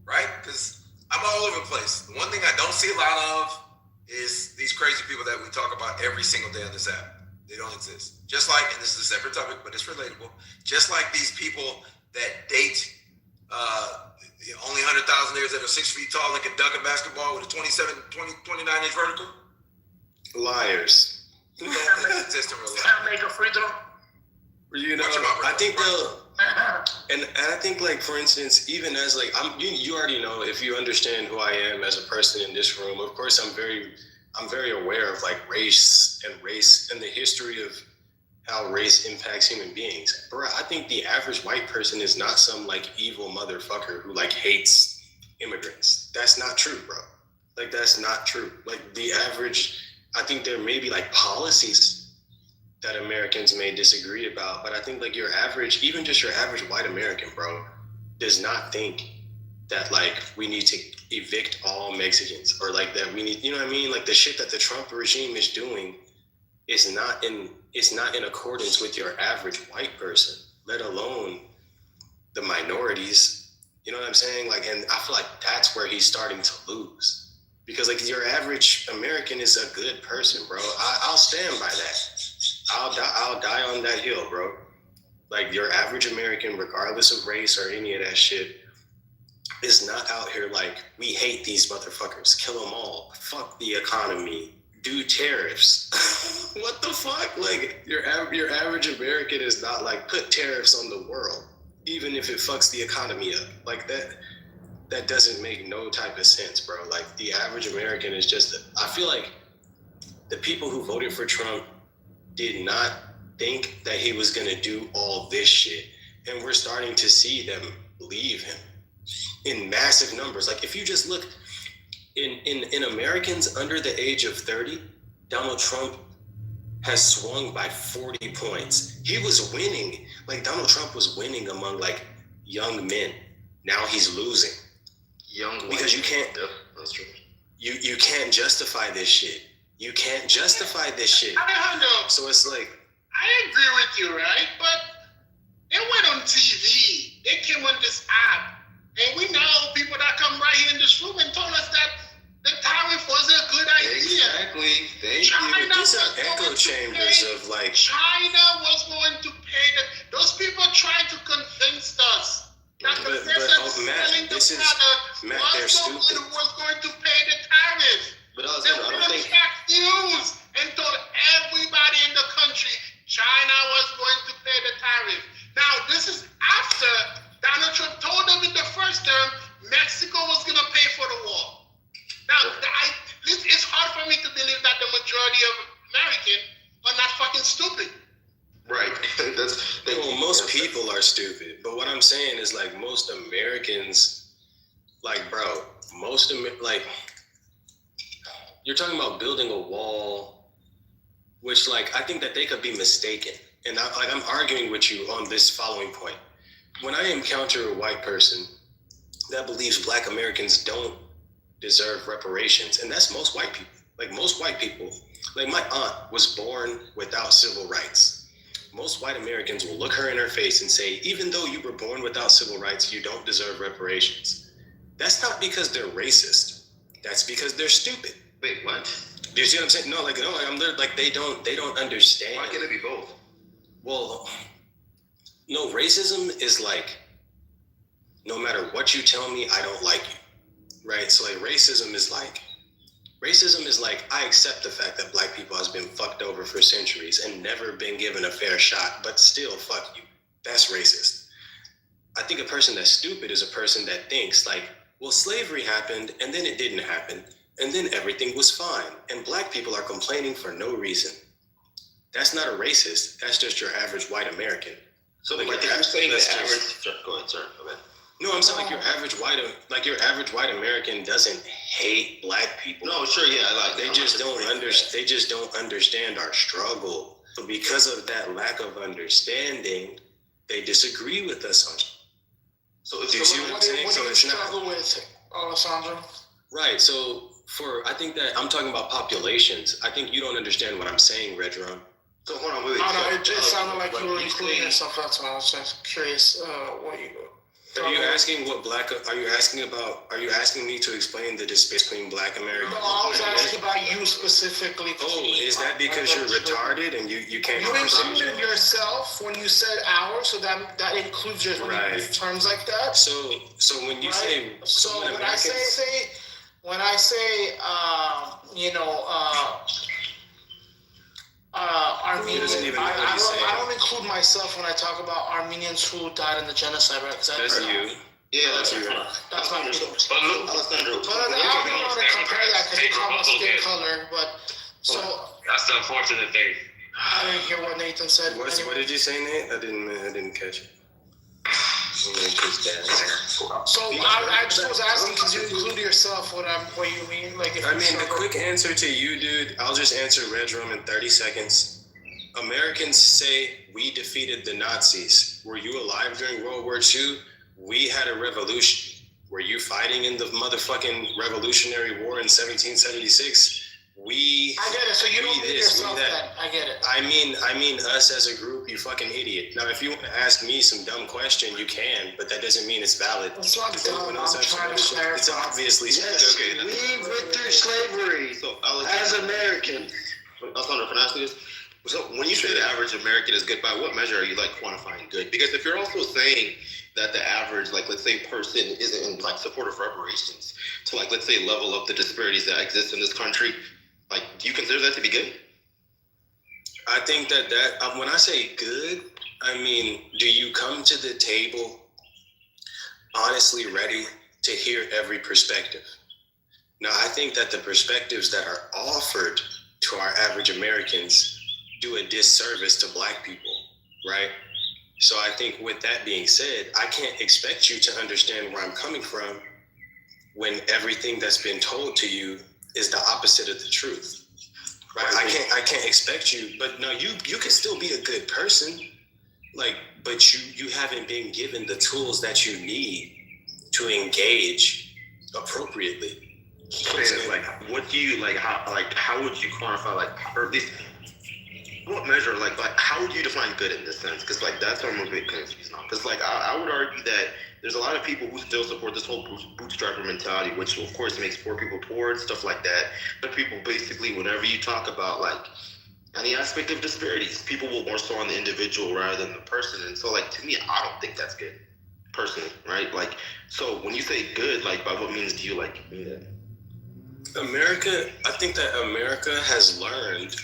right? Because I'm all over the place. The one thing I don't see a lot of is these crazy people that we talk about every single day on this app. They don't exist. Just like, and this is a separate topic, but it's relatable, just like these people that date only 100,000ers that are 6 feet tall and can dunk a basketball with a 29-inch vertical. Liars. Who don't exist in real life. Can't make a free throw. You know, I think and I think, like, for instance, even as like you already know, if you understand who I am as a person in this room, of course I'm very aware of like race and the history of how race impacts human beings. Bro, I think the average white person is not some like evil motherfucker who like hates immigrants. That's not true, bro. Like, that's not true. Like, the average, I think there may be like policies that Americans may disagree about, but I think like your average, even just your average white American, bro, does not think that like we need to evict all Mexicans, or like that we need, you know what I mean? Like the shit that the Trump regime is doing is not in accordance with your average white person, let alone the minorities. You know what I'm saying? Like, and I feel like that's where he's starting to lose, because like your average American is a good person, bro. I'll stand by that. I'll die on that hill, bro. Like, your average American, regardless of race or any of that shit, is not out here like, we hate these motherfuckers, kill them all, fuck the economy, do tariffs. What the fuck? Like, your average American is not like, put tariffs on the world, even if it fucks the economy up. Like, that doesn't make no type of sense, bro. Like, the average American is just, I feel like the people who voted for Trump did not think that he was gonna do all this shit. and we're starting to see them leave him in massive numbers. Like if you just look in Americans under the age of 30, Donald Trump has swung by 40 points. He was winning, like Donald Trump was winning among like young men. Now he's losing. Because you can't. Yep, that's true. You can't justify this shit. You can't justify this shit. Alejandro, So it's like, I agree with you, right? But they went on TV. They came on this app. And we know people that come right here in this room and told us that the tariff was a good idea. Exactly. Thank China you. these are echo chambers of like. China was going to pay those people trying to convince us that the person selling the product was going to pay the tariff. But They I don't think. fact news and told everybody in the country China was going to pay the tariff. Now this is after Donald Trump told them in the first term Mexico was going to pay for the war. Now it's hard for me to believe that the majority of Americans are not fucking stupid. Right. Well, most people are stupid, but what I'm saying is like most Americans, like bro, like you're talking about building a wall, which like I think that they could be mistaken, and I'm arguing with you on this following point. When I encounter a white person that believes Black Americans don't deserve reparations, and that's most white people. Like most white people, like my aunt was born without civil rights. Most white Americans will look her in her face and say, even though you were born without civil rights, you don't deserve reparations. That's not because they're racist. That's because they're stupid. Wait, what? Do you see what I'm saying? No, like no, I'm like they don't understand. Why can't it be both? Well, no, racism is like, no matter what you tell me, I don't like you, right? So like racism is like, I accept the fact that Black people has been fucked over for centuries and never been given a fair shot, but still fuck you. That's racist. I think a person that's stupid is a person that thinks like, well, slavery happened and then it didn't happen and then everything was fine and Black people are complaining for no reason. That's not a racist. That's just your average white American. So like you're saying the average. Go ahead, sir. Go ahead. No, I'm saying like your average white American doesn't hate Black people. No, sure, yeah, they just don't understand our struggle. So because of that lack of understanding, they disagree with us on. So do you see what I'm saying? What do you struggle with, Alessandro? Right. So I think that I'm talking about populations. I think you don't understand what I'm saying, Redrum. So hold on, wait. No, it just sounded like you were including yourself. That's why I was just curious. What you? Are you asking what Black? Are you asking me to explain the distinction between Black Americans? No, I was asking about you specifically. Oh, is that because you're retarded and you can't? You included yourself when you said ours, so that includes your terms like that. So when you say when I say Armenians, I don't include myself when I talk about Armenians who died in the genocide, right? That's you. Yeah, that's you. That's not me. But Alessandro, but I don't want to compare that because you call my skin color. But so that's the unfortunate thing. I didn't hear what Nathan said. What did you say, Nate? I didn't catch it. So I just was asking because you include yourself. What you mean? Like, if the quick answer to you, dude. I'll just answer Redrum in 30 seconds. Americans say we defeated the Nazis. Were you alive during World War II? We had a revolution. Were you fighting in the motherfucking Revolutionary War in 1776? I get it. So you don't mean yourself then. I get it. I mean us as a group, you fucking idiot. Now, if you want to ask me some dumb question, you can, but that doesn't mean it's valid. It's not dumb. I'm trying to clarify. It's obviously yes, we went through slavery as Americans. Alessandro, can I ask you this? So when you say the average American is good, by what measure are you like quantifying good? Because if you're also saying that the average, like let's say, person isn't in like support of reparations to like let's say level up the disparities that exist in this country, like do you consider that to be good? I think that when I say good, I mean, do you come to the table honestly ready to hear every perspective? Now, I think that the perspectives that are offered to our average Americans do a disservice to Black people, right? So I think with that being said, I can't expect you to understand where I'm coming from when everything that's been told to you is the opposite of the truth. Right? I can't expect you, but no, you can still be a good person. Like, but you haven't been given the tools that you need to engage appropriately. Like, what do you like? How would you quantify, like, or at least what measure, like how would you define good in this sense? Because like that's what I'm a bit confused on. Because like I would argue that there's a lot of people who still support this whole bootstrapper mentality, which of course makes poor people poor and stuff like that. But people basically, whenever you talk about like any aspect of disparities, people will more so on the individual rather than the person. And so like to me, I don't think that's good, personally, right? Like, so when you say good, like by what means do you like mean it? America, I think that America has learned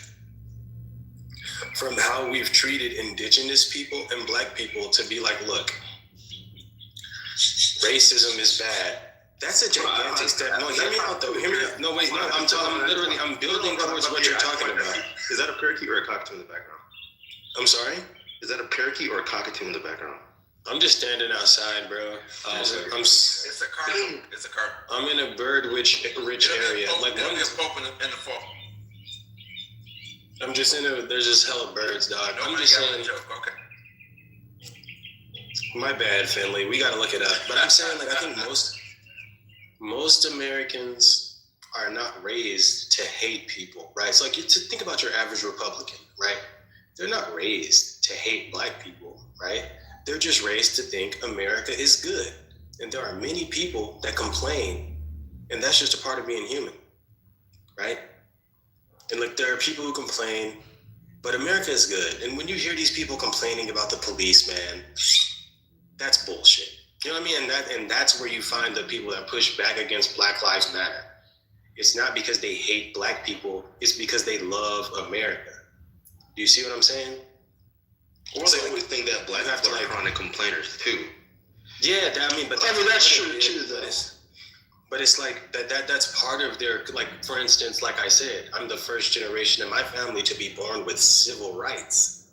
from how we've treated indigenous people and black people to be like, look, racism is bad. That's a gigantic step. No, hear me out though. Hear me out. No, wait, no, I'm building towards what you're talking about. Is that a parakeet or a cockatoo in the background? I'm sorry? Is that a parakeet or a cockatoo in the background? I'm just standing outside, bro. It's a cardinal. It's a cardinal. I'm in a bird-rich area. Like one is Pope in the fall. I'm just there's just hella birds, dog. I'm just saying. Okay. My bad, Finley. We gotta look it up. But I'm saying, like, I think most Americans are not raised to hate people, right? So, like, you think about your average Republican, right? They're not raised to hate black people, right? They're just raised to think America is good. And there are many people that complain, and that's just a part of being human, right? And like there are people who complain, but America is good. And when you hear these people complaining about the police, man, that's bullshit. You know what I mean? And that's where you find the people that push back against Black Lives Matter. It's not because they hate black people, it's because they love America. Do you see what I'm saying? Or they always think that black people are chronic complainers too. Yeah, but that's true too, though. But it's like that's part of their, like, for instance, like I said, I'm the first generation in my family to be born with civil rights,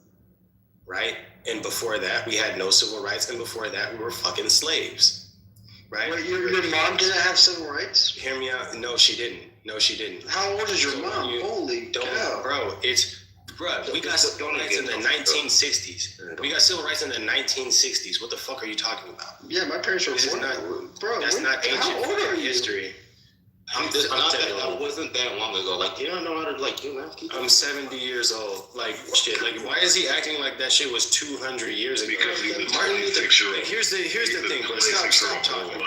right? And before that, we had no civil rights, and before that, we were fucking slaves, right? Wait, your mom didn't have civil rights? Hear me out. No, she didn't. How old is your mom? Holy cow. Bro, we got civil rights in the 1960s. We got civil rights in the 1960s. What the fuck are you talking about? Yeah, my parents were born. Bro, that's not ancient. How old are you? History. That wasn't that long ago. Like, you don't know how to, like, do math. I'm 70 years old. Like, shit. Like, why is he acting like that shit was 200 years ago? Because he's a Martin Luther. 26-year-old. Here's the thing, bro.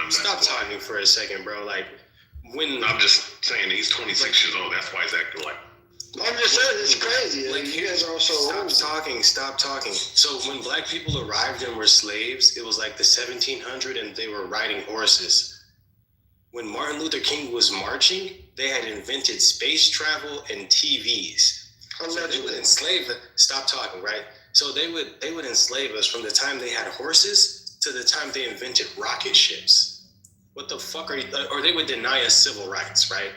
Stop talking for a second, bro. Like, when I'm just saying he's 26 years old. That's why he's acting like. I'm just saying it's crazy. Like, you guys are all so old. Stop talking. So when black people arrived and were slaves, it was like the 1700s, and they were riding horses. When Martin Luther King was marching, they had invented space travel and TVs. So they would enslave it. Stop talking, right? So they would enslave us from the time they had horses to the time they invented rocket ships. What the fuck are you? Or they would deny us civil rights, right?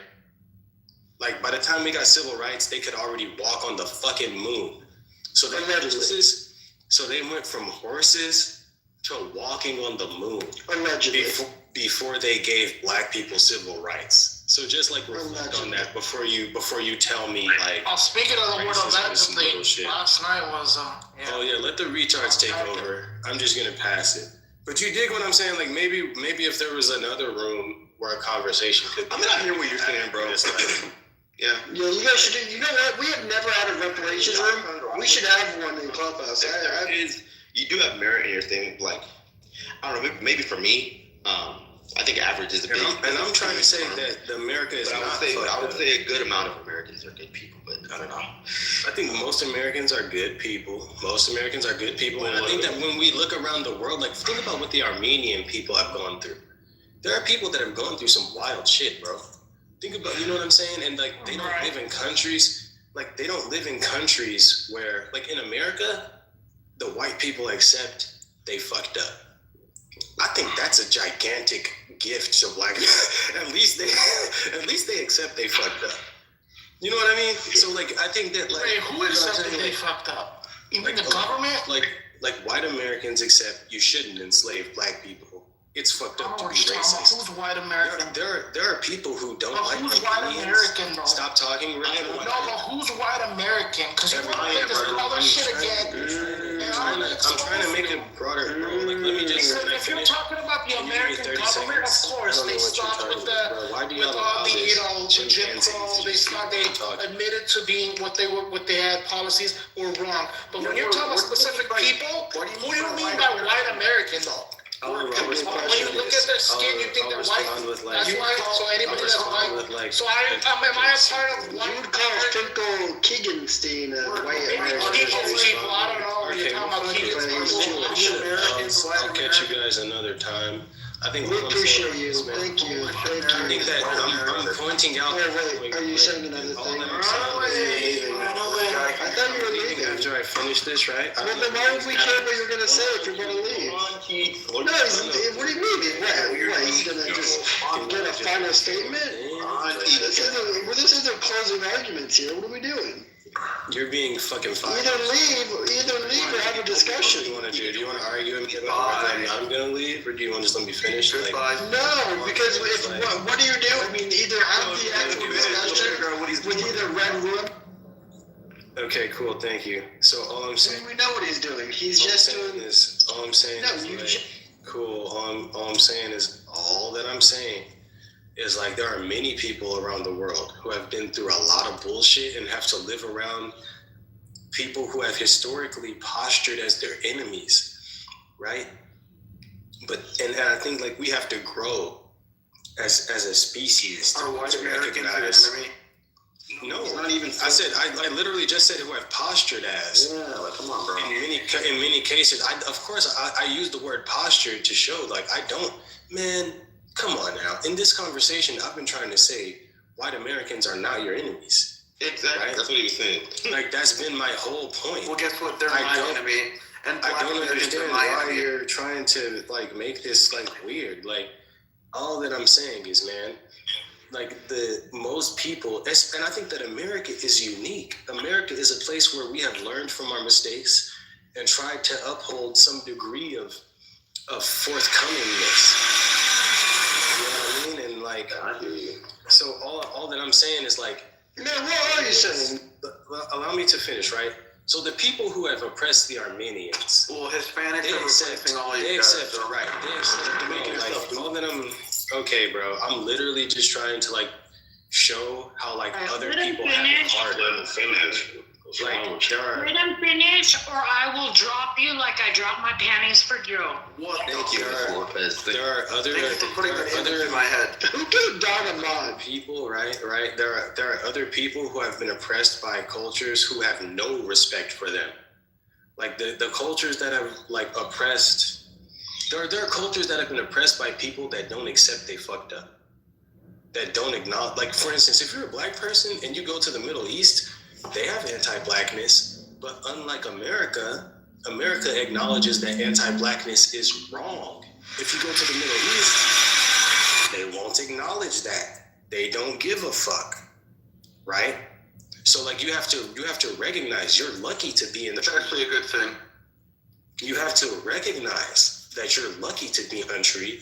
Like, by the time we got civil rights, they could already walk on the fucking moon. So they went from horses to walking on the moon. Allegedly. Before they gave black people civil rights. So just like reflect on that before you tell me, like. Oh, speaking of the word allegedly, last night was Oh yeah, let the retards take over. I'm just gonna pass it. But you dig what I'm saying? Like maybe if there was another room where a conversation could be. I mean, I hear what you're saying, bro. Yeah. Yeah, you guys should do. You know what? We have never had a reparations room. We should have one in Clubhouse. You do have merit in your thing. Like, I don't know. Maybe for me, I think average is a big. And I'm trying to say that America is not. I would say a good amount of Americans are good people, but I don't know. I think most Americans are good people. And I think that when we look around the world, like, think about what the Armenian people have gone through. There are people that have gone through some wild shit, bro. Think about, you know what I'm saying? And like, they don't live in countries, where, like, in America, the white people accept they fucked up. I think that's a gigantic gift to black people. At least they accept they fucked up. You know what I mean? So like, I think that, like, wait, who accepted they fucked up? Even the government? Like Like white Americans accept you shouldn't enslave black people. It's fucked up to be racist. Who's white American? There are people who don't like who's white American, bro? Stop talking. No, but who's white American? Because you want to make this other shit again. I'm trying to make it broader, bro. Like, let me just. Because if you're talking about the American government, of course, they start with all the, Jim Crow. They admitted to being what they had policies were wrong. But when you're talking about specific people, who do you mean by white American, though? When you look at their skin, you think they're white. That's why. So anybody that's white. So am I a part of white? You would call Finkel Keeganstein a white American. People, I don't know. You're talking about Keeganstein. I'll catch you guys another time. I think we appreciate you. Thank you. I think that I'm pointing out. Wait, are you saying another thing? I thought you were leaving after I finished this, right? Well, then why would we care what you're gonna say if you're gonna leave? No, what do you mean? What? He's gonna just get a final statement? This isn't closing arguments here. What are we doing? You're being fucking fine. Either leave or have a discussion. What do you want to do? Do you want to argue with me about whether I'm gonna leave, or do you want to just let me finish? No, because what do you do? I mean, either have the actual discussion with either Red Room. Okay, cool. Thank you. So all I'm saying, we know what he's doing. He's just doing this. All I'm saying is cool. All I'm saying is all that I'm saying is like there are many people around the world who have been through a lot of bullshit and have to live around people who have historically postured as their enemies, right? But and I think like we have to grow as a species to recognize. No, not even. I said I literally just said who I've postured as. Yeah, like come on, bro. In many cases, I use the word posture to show like I don't. Man, come on now. In this conversation, I've been trying to say white Americans are not your enemies. Exactly. Right? That's what he was saying. Like that's been my whole point. Well, guess what? They're my enemy. And I don't understand why you're trying to like make this like weird. Like all that I'm saying is, man. Like the most people, and I think that America is unique. America is a place where we have learned from our mistakes and tried to uphold some degree of forthcomingness. You know what I mean? And like, I hear you. So all that I'm saying is like, man, what are you saying? Allow me to finish, right? So the people who have oppressed the Armenians, well, Hispanics are replacing all you guys. Right? They accept all that I'm. Okay, bro. I'm literally just trying to like show how like other people have it hard. Let him finish. Like let him finish, or I will drop you like I dropped my panties for Joe. What? Thank you. There are other. Thank you for putting that image in my head. Who gave Dynamite? People, right? There are other people who have been oppressed by cultures who have no respect for them. Like the cultures that have like oppressed. There are cultures that have been oppressed by people that don't accept they fucked up. That don't acknowledge, like for instance, if you're a black person and you go to the Middle East, they have anti-blackness, but unlike America, America acknowledges that anti-blackness is wrong. If you go to the Middle East, they won't acknowledge that. They don't give a fuck, right? So like you have to recognize you're lucky to be in the. That's actually a good thing. You have to recognize that you're lucky to be in a country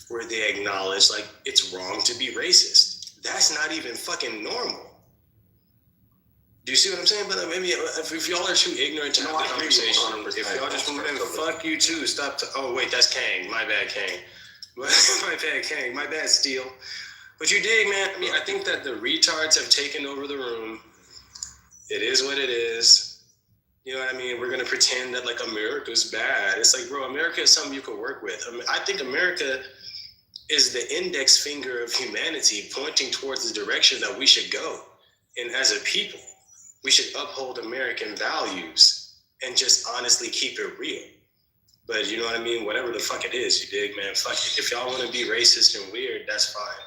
where they acknowledge like it's wrong to be racist. That's not even fucking normal. Do you see what I'm saying? But maybe if y'all are too ignorant to have the conversation, if y'all just want to fuck you too, stop. Oh wait, that's Kang. My bad, Kang. My bad, Kang. My bad, Steel. But you dig, man. I mean, I think that the retards have taken over the room. It is what it is. You know what I mean? We're gonna pretend that like America's bad. It's like, bro, America is something you can work with. I mean, I think America is the index finger of humanity pointing towards the direction that we should go. And as a people, we should uphold American values and just honestly keep it real. But you know what I mean? Whatever the fuck it is, you dig, man? Fuck it. If y'all want to be racist and weird, that's fine.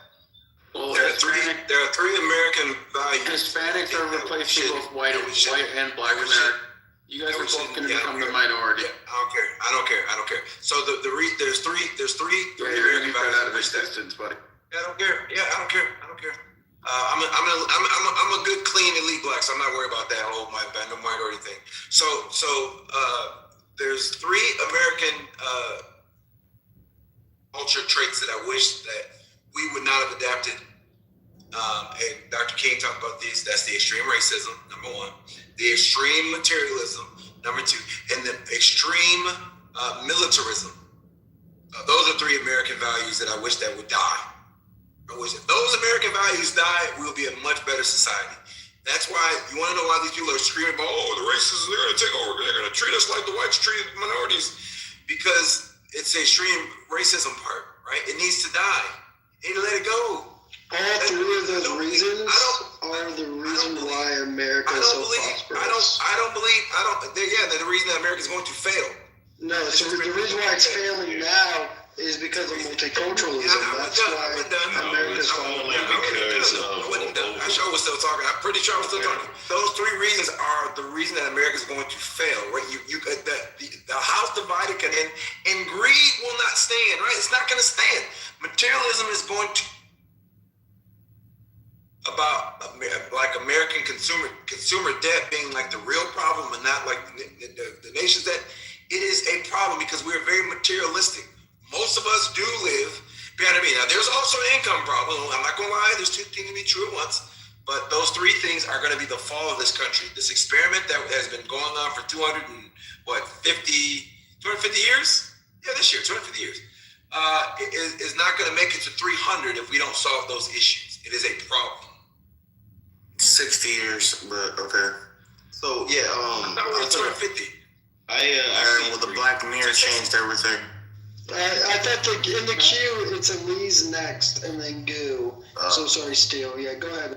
Well, there are three American values. Hispanics are replacing both white and black America. You guys are both going to become the minority. Yeah, I don't care. So there's three American values. Out of existence, buddy. Yeah, I don't care. I'm a good, clean, elite black, so I'm not worried about that whole minority thing. So there's 3 American culture traits that I wish that we would not have adapted. And Dr. King talked about these. That's the extreme racism, number 1. The extreme materialism, number 2. And the extreme militarism. Those are 3 American values that I wish that would die. I wish if those American values die, we will be a much better society. That's why you want to know why these people are screaming about, oh, the racists, they're going to take over. They're going to treat us like the whites treated minorities. Because it's the extreme racism part, right? It needs to die. They need to let it go. All 3 of those reasons are the reason why America is so prosperous. They're the reason that America is going to fail. No, so the reason why it's failing now is because of multiculturalism. That's why America's falling. I sure was still talking. I'm pretty sure I was still talking. Those 3 reasons are the reason that America is going to fail, right? The house divided can end, and greed will not stand, right? It's not going to stand. Materialism is going to about like American consumer debt being like the real problem and not like the nation's debt. It is a problem because we're very materialistic. Most of us do live behind me. Now, there's also an income problem. I'm not going to lie. There's 2 things to be true at once. But those 3 things are going to be the fall of this country. This experiment that has been going on for 250 years? Yeah, this year, 250 years. Is not going to make it to 300 if we don't solve those issues. It is a problem. 60 years, but okay. So, yeah, No, it's 250. Well, the Black Mirror changed everything. I thought in the queue, it's Elise next, and then Goo. So sorry, Steele. Yeah, go ahead.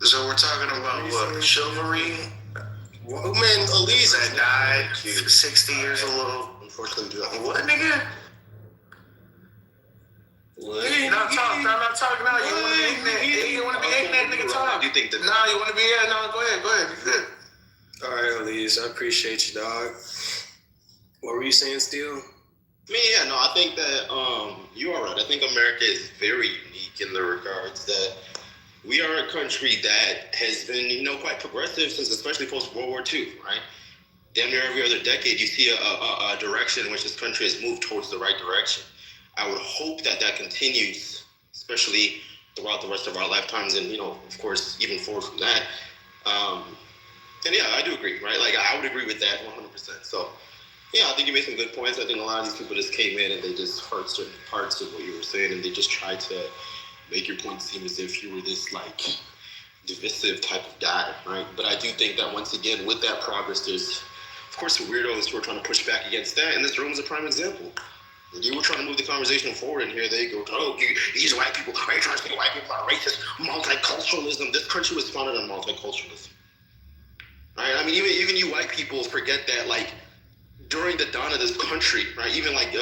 So we're talking about what? Chivalry? Man, Elise that died 60 years old. Unfortunately, what, nigga? What? I'm not talking now. You want to be ignorant. You want to be ignorant, nigga, talk. You think that? No, you want to be, no, go ahead. You good. All right, Elise, I appreciate you, dog. What were you saying, Steele? I mean, yeah, no, I think that you are right. I think America is very unique in the regards that we are a country that has been, quite progressive since especially post-World War II, right? Damn near every other decade, you see a direction in which this country has moved towards the right direction. I would hope that continues, especially throughout the rest of our lifetimes and, of course, even forward from that. And yeah, I do agree, right? Like, I would agree with that 100%. So, yeah, I think you made some good points. I think a lot of these people just came in and they just heard certain parts of what you were saying and they just tried to make your point seem as if you were this, like, divisive type of guy, right? But I do think that, once again, with that progress, there's, of course, weirdos who are trying to push back against that, and this room is a prime example. You were trying to move the conversation forward, and here they go, oh, these white people, are you trying to say white people are racist? Multiculturalism. This country was founded on multiculturalism. Right? I mean, even you white people forget that, like, during the dawn of this country, right? Even like,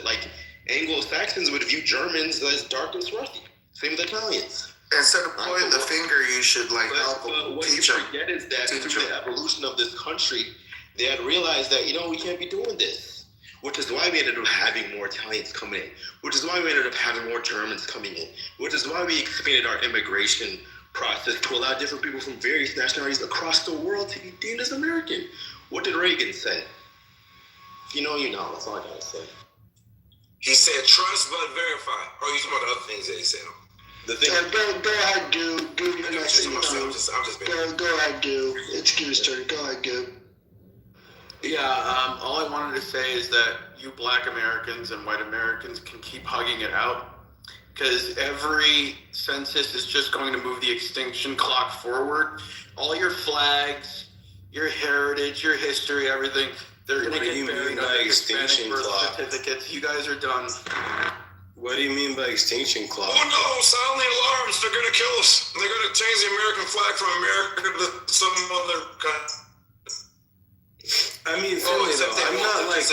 like Anglo-Saxons would view Germans as dark and swarthy. Same with Italians. Instead of pointing the finger, you should, like, help them. What teach you them. forget is that through the evolution of this country, they had realized that, we can't be doing this. Which is why we ended up having more Italians coming in. Which is why we ended up having more Germans coming in. Which is why we expanded our immigration process to allow different people from various nationalities across the world to be deemed as American. What did Reagan say? If you know, that's all I gotta say. He said, trust but verify. Oh, you talking about the other things that he said. Go ahead, Goo. Goo, you're next. Go ahead, Goo. It's Goo's turn. Go ahead, Goo. Yeah, all I wanted to say is that you Black Americans and white Americans can keep hugging it out, because every census is just going to move the extinction clock forward. All your flags, your heritage, your history, everything, they're going to get buried under Hispanic birth certificates. You guys are done. What do you mean by extinction clock? Oh no, sound the alarms. They're going to kill us. They're going to change the American flag from America to some other country. I mean, I'm not like...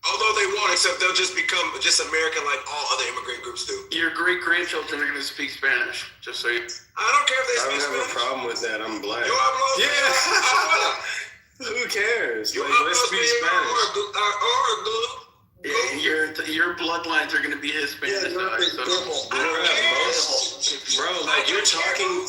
Although they won't, except they'll just become just American like all other immigrant groups do. Your great-grandchildren are going to speak Spanish, just so you... I don't care if they speak Spanish. I don't have a problem with that. I'm Black. Yo hablo yeah. Who cares? Let's speak Spanish. Your bloodlines are going to be Hispanic. Bro, like you're talking...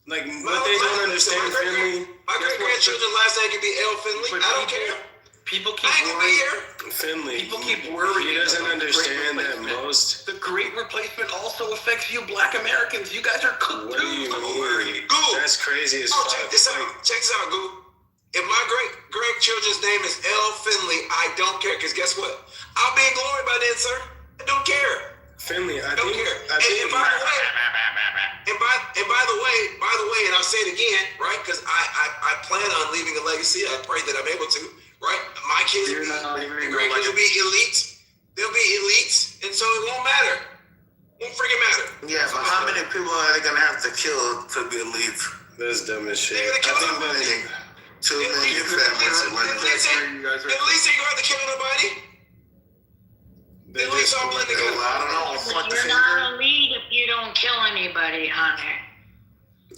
Like, what they don't understand, Finley. My great grandchildren's last name can be L. Finley. I don't care. People keep worrying. Finley. People keep worrying. He doesn't about the understand Great that Replacement. most. The Great Replacement also affects you, Black Americans. You guys are cooked What do you mean? Goo. That's crazy as Oh, fuck. check this out. Check this out, Goo. If my great children's name is L. Finley, I don't care. Because guess what? I'll be in glory by then, sir. I don't care. Finley, I don't think. care. I think. And by the way, and I'll say it again, right? Because I plan on leaving a legacy. I pray that I'm able to, right? My kids will be great kids will be elite. They'll be elites, and so it won't matter. Won't freaking matter. Yeah, but how many people are they gonna have to kill to be elite? That's dumb as shit. They're gonna kill somebody. 2 million families are living. At least they don't have to kill nobody. At least I'm letting it go. I don't know. You're not a lead if you don't kill anybody, Hunter.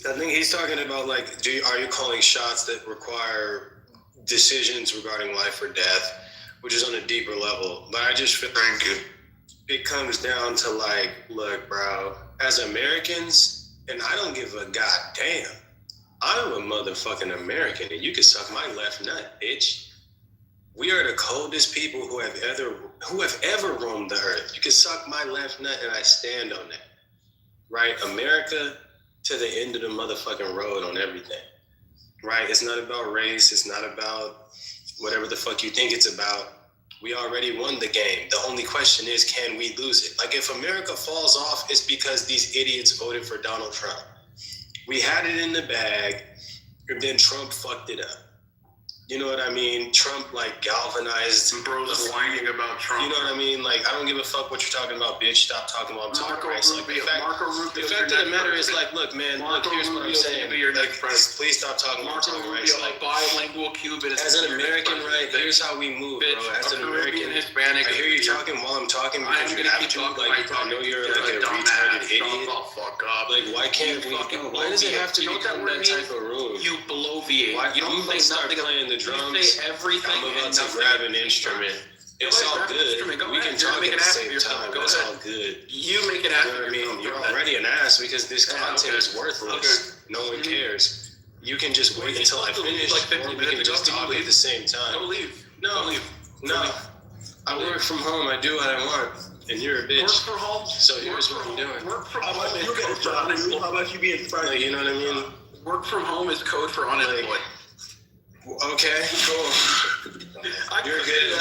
I think he's talking about like, are you calling shots that require decisions regarding life or death, which is on a deeper level. But I just feel it comes down to like, look, bro, as Americans, and I don't give a goddamn. I'm a motherfucking American, and you can suck my left nut, bitch. We are the coldest people who have ever roamed the earth. You can suck my left nut, and I stand on that. Right? America to the end of the motherfucking road on everything. Right? It's not about race. It's not about whatever the fuck you think it's about. We already won the game. The only question is, can we lose it? Like, if America falls off, it's because these idiots voted for Donald Trump. We had it in the bag, and then Trump fucked it up. You know what I mean? Trump like galvanized. Some bros whining about Trump. You know what I mean? Like, I don't give a fuck what you're talking about, bitch. Stop talking about I'm talking right. Like, the fact of the matter is, like, look, man, look, here's what I'm saying. Like, please stop talking about talking right. Like, bilingual Cuban. As an American, right? Here's how we move, bro. As an American, Hispanic. I hear you talking while I'm talking because you have to. Like, I know you're like a retarded idiot. Like, why can't we? Why does it have to become that type of room? You bloviate. You don't start playing the drums. I'm about to grab an instrument. It's all good. We can talk at the same time. It's all good. You make it happen. You know what I mean? You're already an ass because this content is worthless. No one cares. You can just wait until I finish, or we can just talk at the same time. Don't leave. No. I work from home. I do what I want. And you're a bitch. Work from home. So here's what I'm doing. Work from home. How about you be inspired? Like, you know what I mean? Work from home is code for unemployed. Okay, cool. You're good.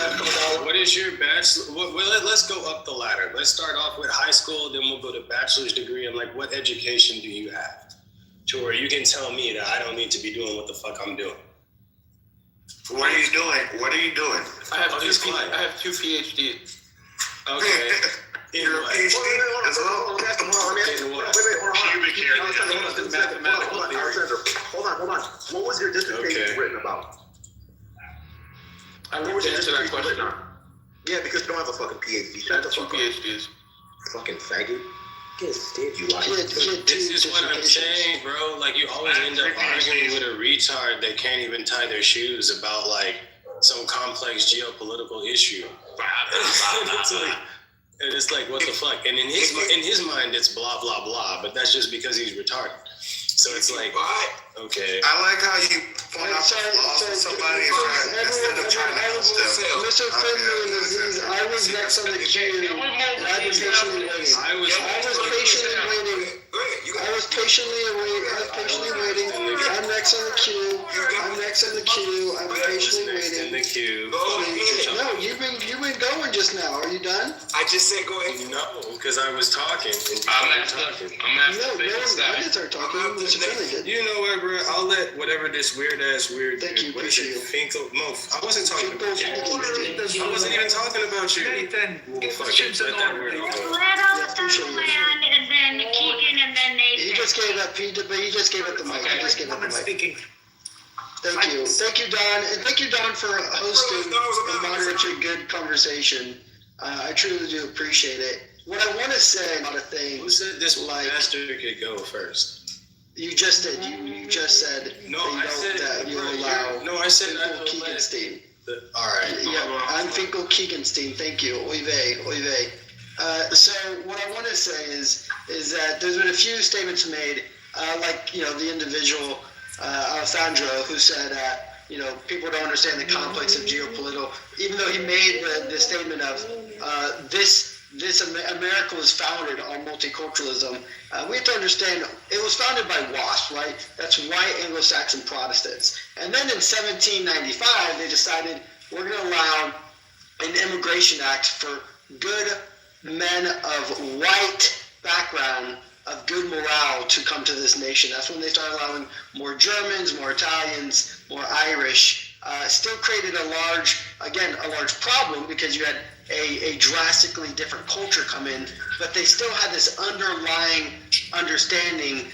What is your bachelor? Let's go up the ladder. Let's start off with high school, then we'll go to bachelor's degree. And like, what education do you have to where you can tell me that I don't need to be doing what the fuck I'm doing? What are you doing? I have two PhDs. Okay. You're a PhD as well? Pubic hair. Hold on. What was your dissertation written about? I wouldn't answer that question. Yeah, because you don't have a fucking PhD. I have two PhDs. Fucking faggot. Get stage, you like. This is what I'm saying, bro. Like, you always end up arguing with a retard that can't even tie their shoes about like some complex geopolitical issue. And it's like, what the fuck? And in his mind, it's blah blah blah. But that's just because he's retarded. So it's like, okay. I like how you point out the flaws of somebody instead of trying to help them. Mr. Finley, I was next on the queue. I was patiently waiting. I was patiently waiting. I'm next on the queue. I'm patiently waiting. In the queue. No, you've been going just now. Are you done? I just said go ahead. No, because I was talking. I'm after I didn't start talking. Mr. Finley did. You know what, bro? I'll let whatever this weird. Thank you, appreciate it. I wasn't talking about you. I wasn't even talking about you. Fucking let that word go. Let out the land, and then Keegan, and then Nathan. He just gave up. He just gave up the mic. Thank you, Don, and thank you, Don, for hosting and moderating a good conversation. I truly do appreciate it. What I want to say about a thing. Who said this bastard could go first? You just did. You just said that you allow. No, I said Finkel Keeganstein. All right. Yeah, I'm Finkel Keeganstein. Thank you. Oy vey. So what I want to say is that there's been a few statements made like the individual Alessandro who said, people don't understand the complex of geopolitical. Even though he made the statement of America was founded on multiculturalism. We have to understand it was founded by WASP, right? That's white Anglo-Saxon Protestants. And then in 1795, they decided we're going to allow an immigration act for good men of white background, of good morale to come to this nation. That's when they started allowing more Germans, more Italians, more Irish. Still created a large problem because you had a drastically different culture come in, but they still had this underlying understanding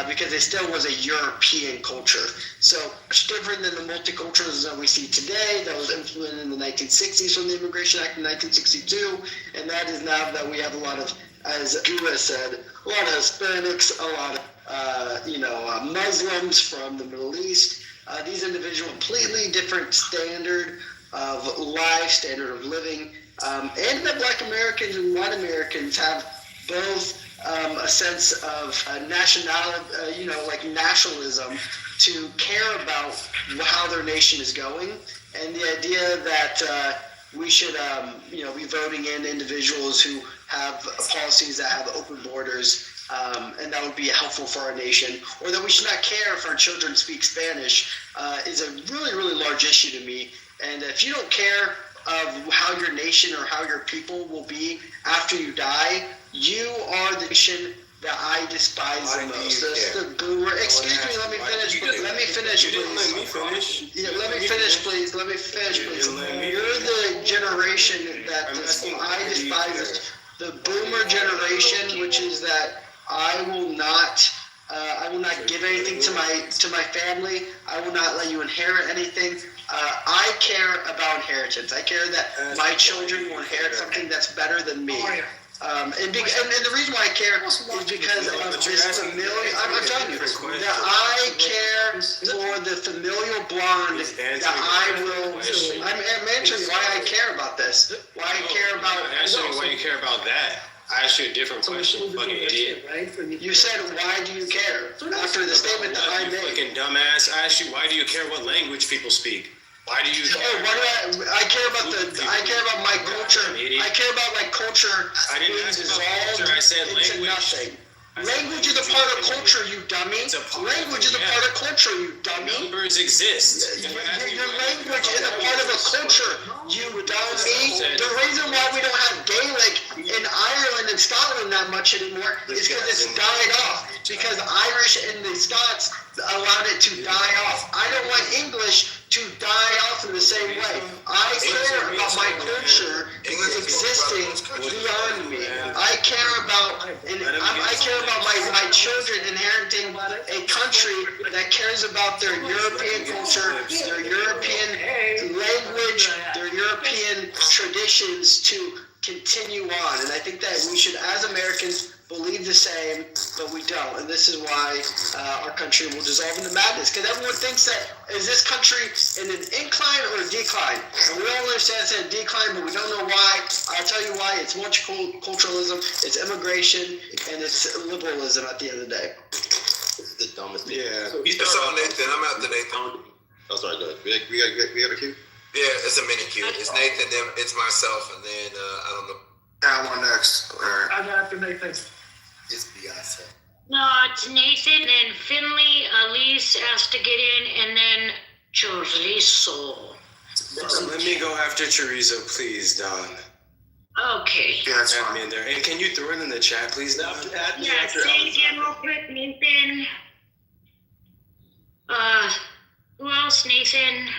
because it still was a European culture. So much different than the multiculturalism that we see today that was implemented in the 1960s from the Immigration Act in 1962, and that is now that we have a lot of, as Gura said, a lot of Hispanics, a lot of Muslims from the Middle East. These individuals, completely different standard of life, standard of living, and that Black Americans and white Americans have both a sense of nationality, like nationalism, to care about how their nation is going, and the idea that we should, be voting in individuals who have policies that have open borders, and that would be helpful for our nation, or that we should not care if our children speak Spanish, is a really, really large issue to me. And if you don't care of how your nation or how your people will be after you die, you are the nation that I despise the most. That's the boomer. Excuse me, let me finish, please. Let me finish, please. Yeah, let me finish, please. You're the generation that I despise. The boomer generation, which is that I will not give anything to my family. I will not let you inherit anything. I care about inheritance. I care that my children will inherit something that's better than me. And the reason why I care is because of this familial. I'm telling you that I care for the familial bond that I will. I'm answering why I care about this. Why I care about. I'm answering why you care about that. I asked you a different question, fucking idiot. You said, why do you care? After the statement that I made. Fucking dumbass. I asked you, why do you care what language people speak? Why do you care? I care about my culture. I care about my culture. I didn't ask about culture. I said language. Nothing. Language is a part of culture, you dummy. Language is a part of culture, you dummy. Numbers exist. Your language is a part of a culture, you dummy. The reason why we don't have Gaelic in Ireland and Scotland that much anymore is because it's died off. Because Irish and the Scots allowed it to die off. I don't want English to die off in the same way. I care about my culture existing beyond me. I care about my children inheriting a country that cares about their European culture, their European language, their European traditions to continue on. And I think that we should, as Americans, believe the same, but we don't. And this is why our country will dissolve into madness. Because everyone thinks that, is this country in an incline or a decline? And we all understand it's in a decline, but we don't know why. I'll tell you why. It's multiculturalism, it's immigration, and it's liberalism at the end of the day. This is the dumbest thing. Yeah. It's on Nathan. I'm out to Nathan. Oh, sorry, go ahead. We got a queue? Yeah, it's a mini queue. It's Nathan, then it's myself, and then I don't know. I want next. I got after Nathan. It's Beyonce. No, it's Nathan and Finley. Elise has to get in, and then Chorizo. Let me go after Chorizo, please, Don. Okay. Yeah, that's Add fine. me in there. And can you throw it in the chat, please, Don? Yeah, say again real quick, Nathan. Who else? Nathan.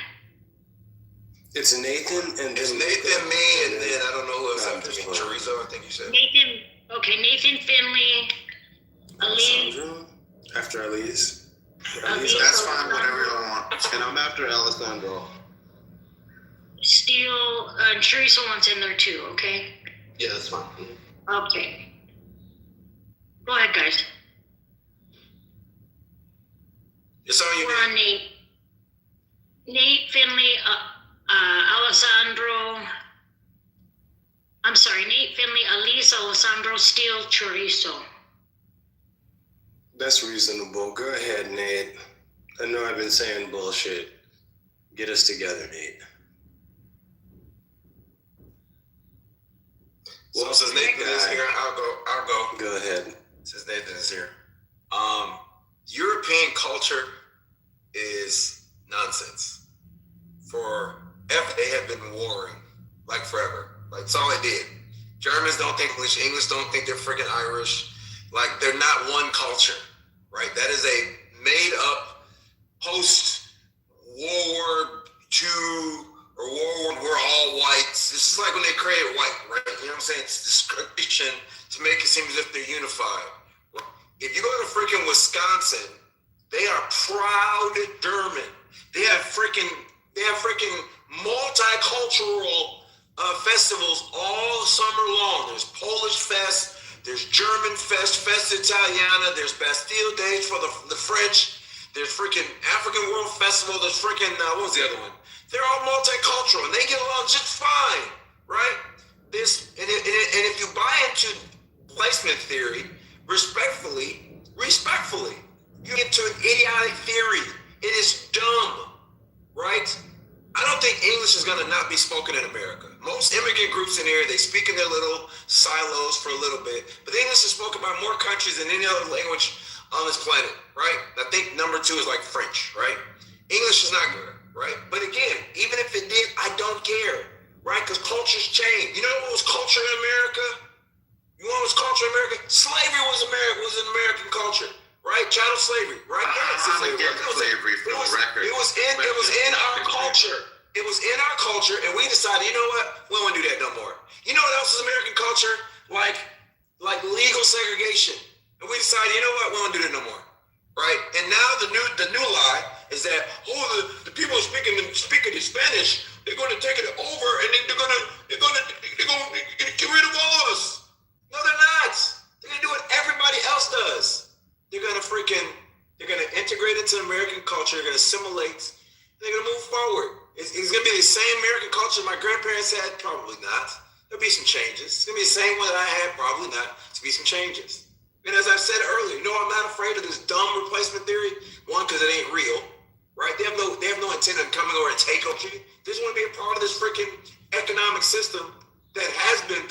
It's Nathan and It's then Nathan, me, and then I don't know who else after me. Chorizo, I think you said. Nathan. Okay, Nathan, Finley, Elise. Alessandro after Elise. That's fine, whatever you want. And I'm after Alessandro. Steele, and Chorizo wants in there too, okay? Yeah, that's fine. Okay. Go ahead, guys. It's on you, We're on Nate. Nate, Finley, Alessandro. I'm sorry, Nate, Finley, Elise, Alessandro, Steele, Chorizo. That's reasonable. Go ahead, Nate. I know I've been saying bullshit. Get us together, Nate. So since Nathan is here, I'll go. Go ahead. Since Nathan is here. European culture is nonsense. Forever they have been warring. Like forever. Like it's all they did. Germans don't think English. English don't think they're freaking Irish. Like they're not one culture. Right? That is a made up post World War II or World War, we're all whites. This is like when they created white, right? You know what I'm saying? It's description to make it seem as if they're unified. If you go to freaking Wisconsin, they are proud German. They have freaking multicultural festivals all summer long. There's Polish Fest, there's German Fest, Festa Italiana, there's Bastille Days for the French, there's freaking African World Festival, there's freaking, what was the other one? They're all multicultural and they get along just fine, right? And if you buy into placement theory, respectfully, you get to an idiotic theory. It is dumb, right? I don't think English is going to not be spoken in America. Most immigrant groups in here, they speak in their little silos for a little bit, but English is spoken by more countries than any other language on this planet, right? I think number 2 is like French, right? English is not good, right? But again, even if it did, I don't care, right? Because cultures change. You know what was culture in America? You know what was culture in America? Slavery was an American culture, right? Chattel slavery, right? I'm against slavery for the record. It was in our culture. It was in our culture, and we decided, you know what? We don't want to do that no more. You know what else is American culture? Like legal segregation. And we decided, you know what? We don't do that no more, right? And now the new lie is that the people speaking Spanish, they're going to take it over, and they're going to get rid of all of us. No, they're not. They're going to do what everybody else does. They're going to integrate into American culture. They're going to assimilate. They're going to move forward. It's going to be the same American culture my grandparents had? Probably not. There'll be some changes. It's going to be the same one that I had? Probably not. There'll be some changes. And as I said earlier, I'm not afraid of this dumb replacement theory. One, because it ain't real, right? They have no intent of coming over and take over you. They just want to be a part of this freaking economic system that has been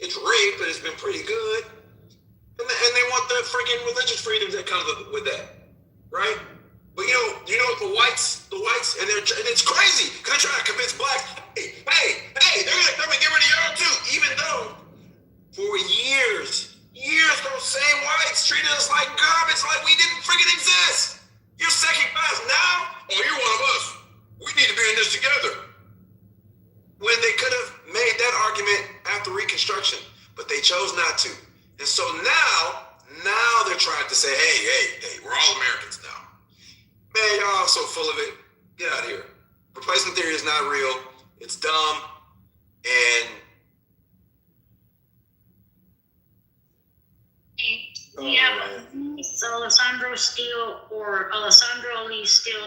it's rigged, but it's been pretty good. And they want the freaking religious freedoms that comes with that, right? But you know what the whites, and it's crazy because they're trying to convince blacks, hey, they're gonna come and get rid of y'all too, even though for years those same whites treated us like garbage, like we didn't freaking exist. You're second class now. Oh, you're one of us. We need to be in this together. When they could have made that argument after Reconstruction, but they chose not to. And so now they're trying to say, hey, we're all Americans now. Man, y'all so full of it. Get out of here. Replacement theory is not real. It's dumb. And yeah, Alessandro Lee Steele,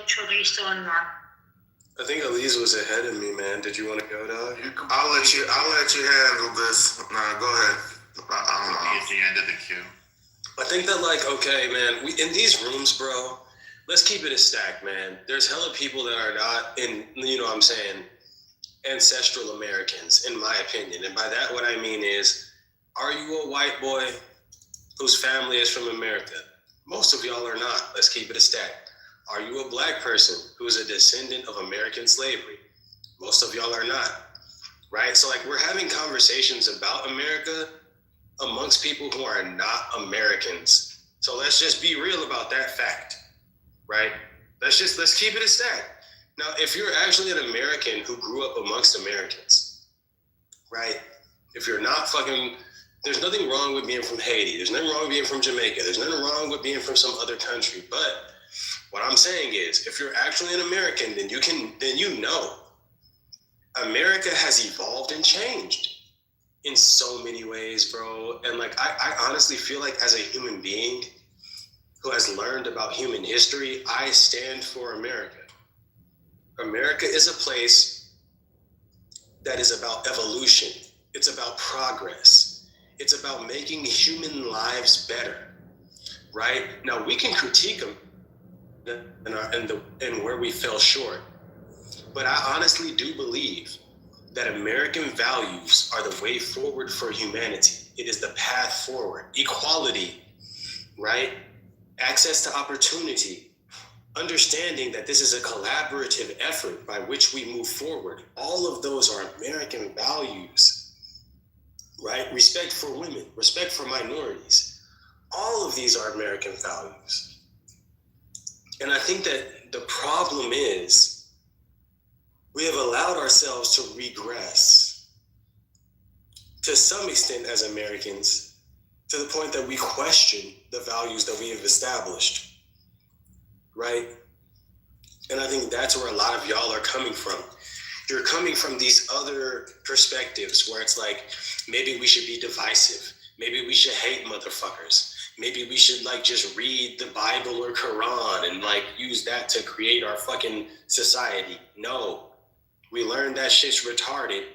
Chorizo, and Mark. I think Elise was ahead of me, man. Did you want to go, dog? I'll let you handle this. Nah, go ahead. I don't know. At the end of the queue. I think that, okay, man, we in these rooms, bro, let's keep it a stack, man. There's hella people that are not in, what I'm saying, ancestral Americans, in my opinion. And by that, what I mean is, are you a white boy whose family is from America? Most of y'all are not. Let's keep it a stack. Are you a black person who is a descendant of American slavery? Most of y'all are not, right? So we're having conversations about America amongst people who are not Americans. So let's just be real about that fact, right? Let's keep it a stack. Now, if you're actually an American who grew up amongst Americans, right? If you're not there's nothing wrong with being from Haiti. There's nothing wrong with being from Jamaica. There's nothing wrong with being from some other country. But what I'm saying is, if you're actually an American, then America has evolved and changed in so many ways, bro. And I honestly feel like as a human being who has learned about human history, I stand for America. America is a place that is about evolution. It's about progress. It's about making human lives better, right? Now we can critique them and where we fell short, but I honestly do believe that American values are the way forward for humanity. It is the path forward. Equality, right? Access to opportunity. Understanding that this is a collaborative effort by which we move forward. All of those are American values, right? Respect for women, respect for minorities. All of these are American values. And I think that the problem is we have allowed ourselves to regress to some extent as Americans, to the point that we question the values that we have established, right? And I think that's where a lot of y'all are coming from. You're coming from these other perspectives where it's like, maybe we should be divisive. Maybe we should hate motherfuckers. Maybe we should like just read the Bible or Quran and like use that to create our fucking society. No, we learned that shit's retarded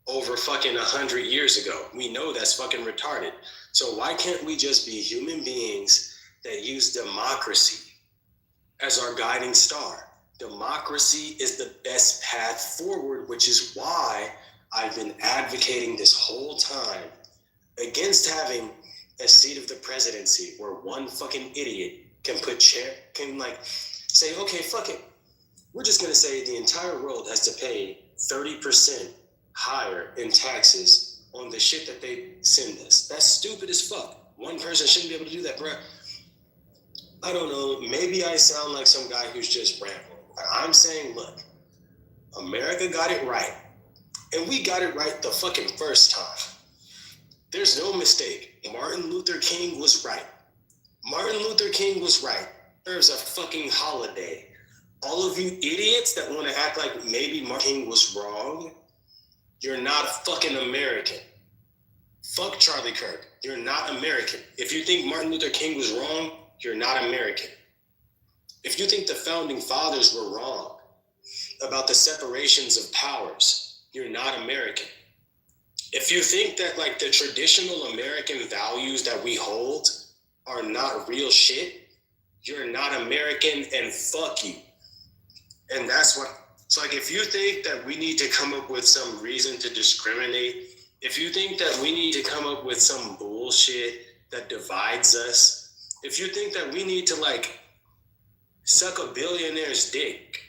over fucking 100 years ago. We know that's fucking retarded. So why can't we just be human beings that use democracy as our guiding star? Democracy is the best path forward, which is why I've been advocating this whole time against having a seat of the presidency where one fucking idiot can say, okay, fuck it. We're just gonna say the entire world has to pay 30% higher in taxes on the shit that they send us. That's stupid as fuck. One person shouldn't be able to do that, bruh. I don't know, maybe I sound like some guy who's just rambling. I'm saying, look, America got it right. And we got it right the fucking first time. There's no mistake. Martin Luther King was right. Martin Luther King was right. There's a fucking holiday. All of you idiots that want to act like maybe Martin King was wrong, you're not fucking American. Fuck Charlie Kirk. You're not American. If you think Martin Luther King was wrong, you're not American. If you think the founding fathers were wrong about the separations of powers, you're not American. If you think that like the traditional American values that we hold are not real shit, you're not American and fuck you. And that's what, it's like if you think that we need to come up with some reason to discriminate, if you think that we need to come up with some bullshit that divides us, if you think that we need to like suck a billionaire's dick,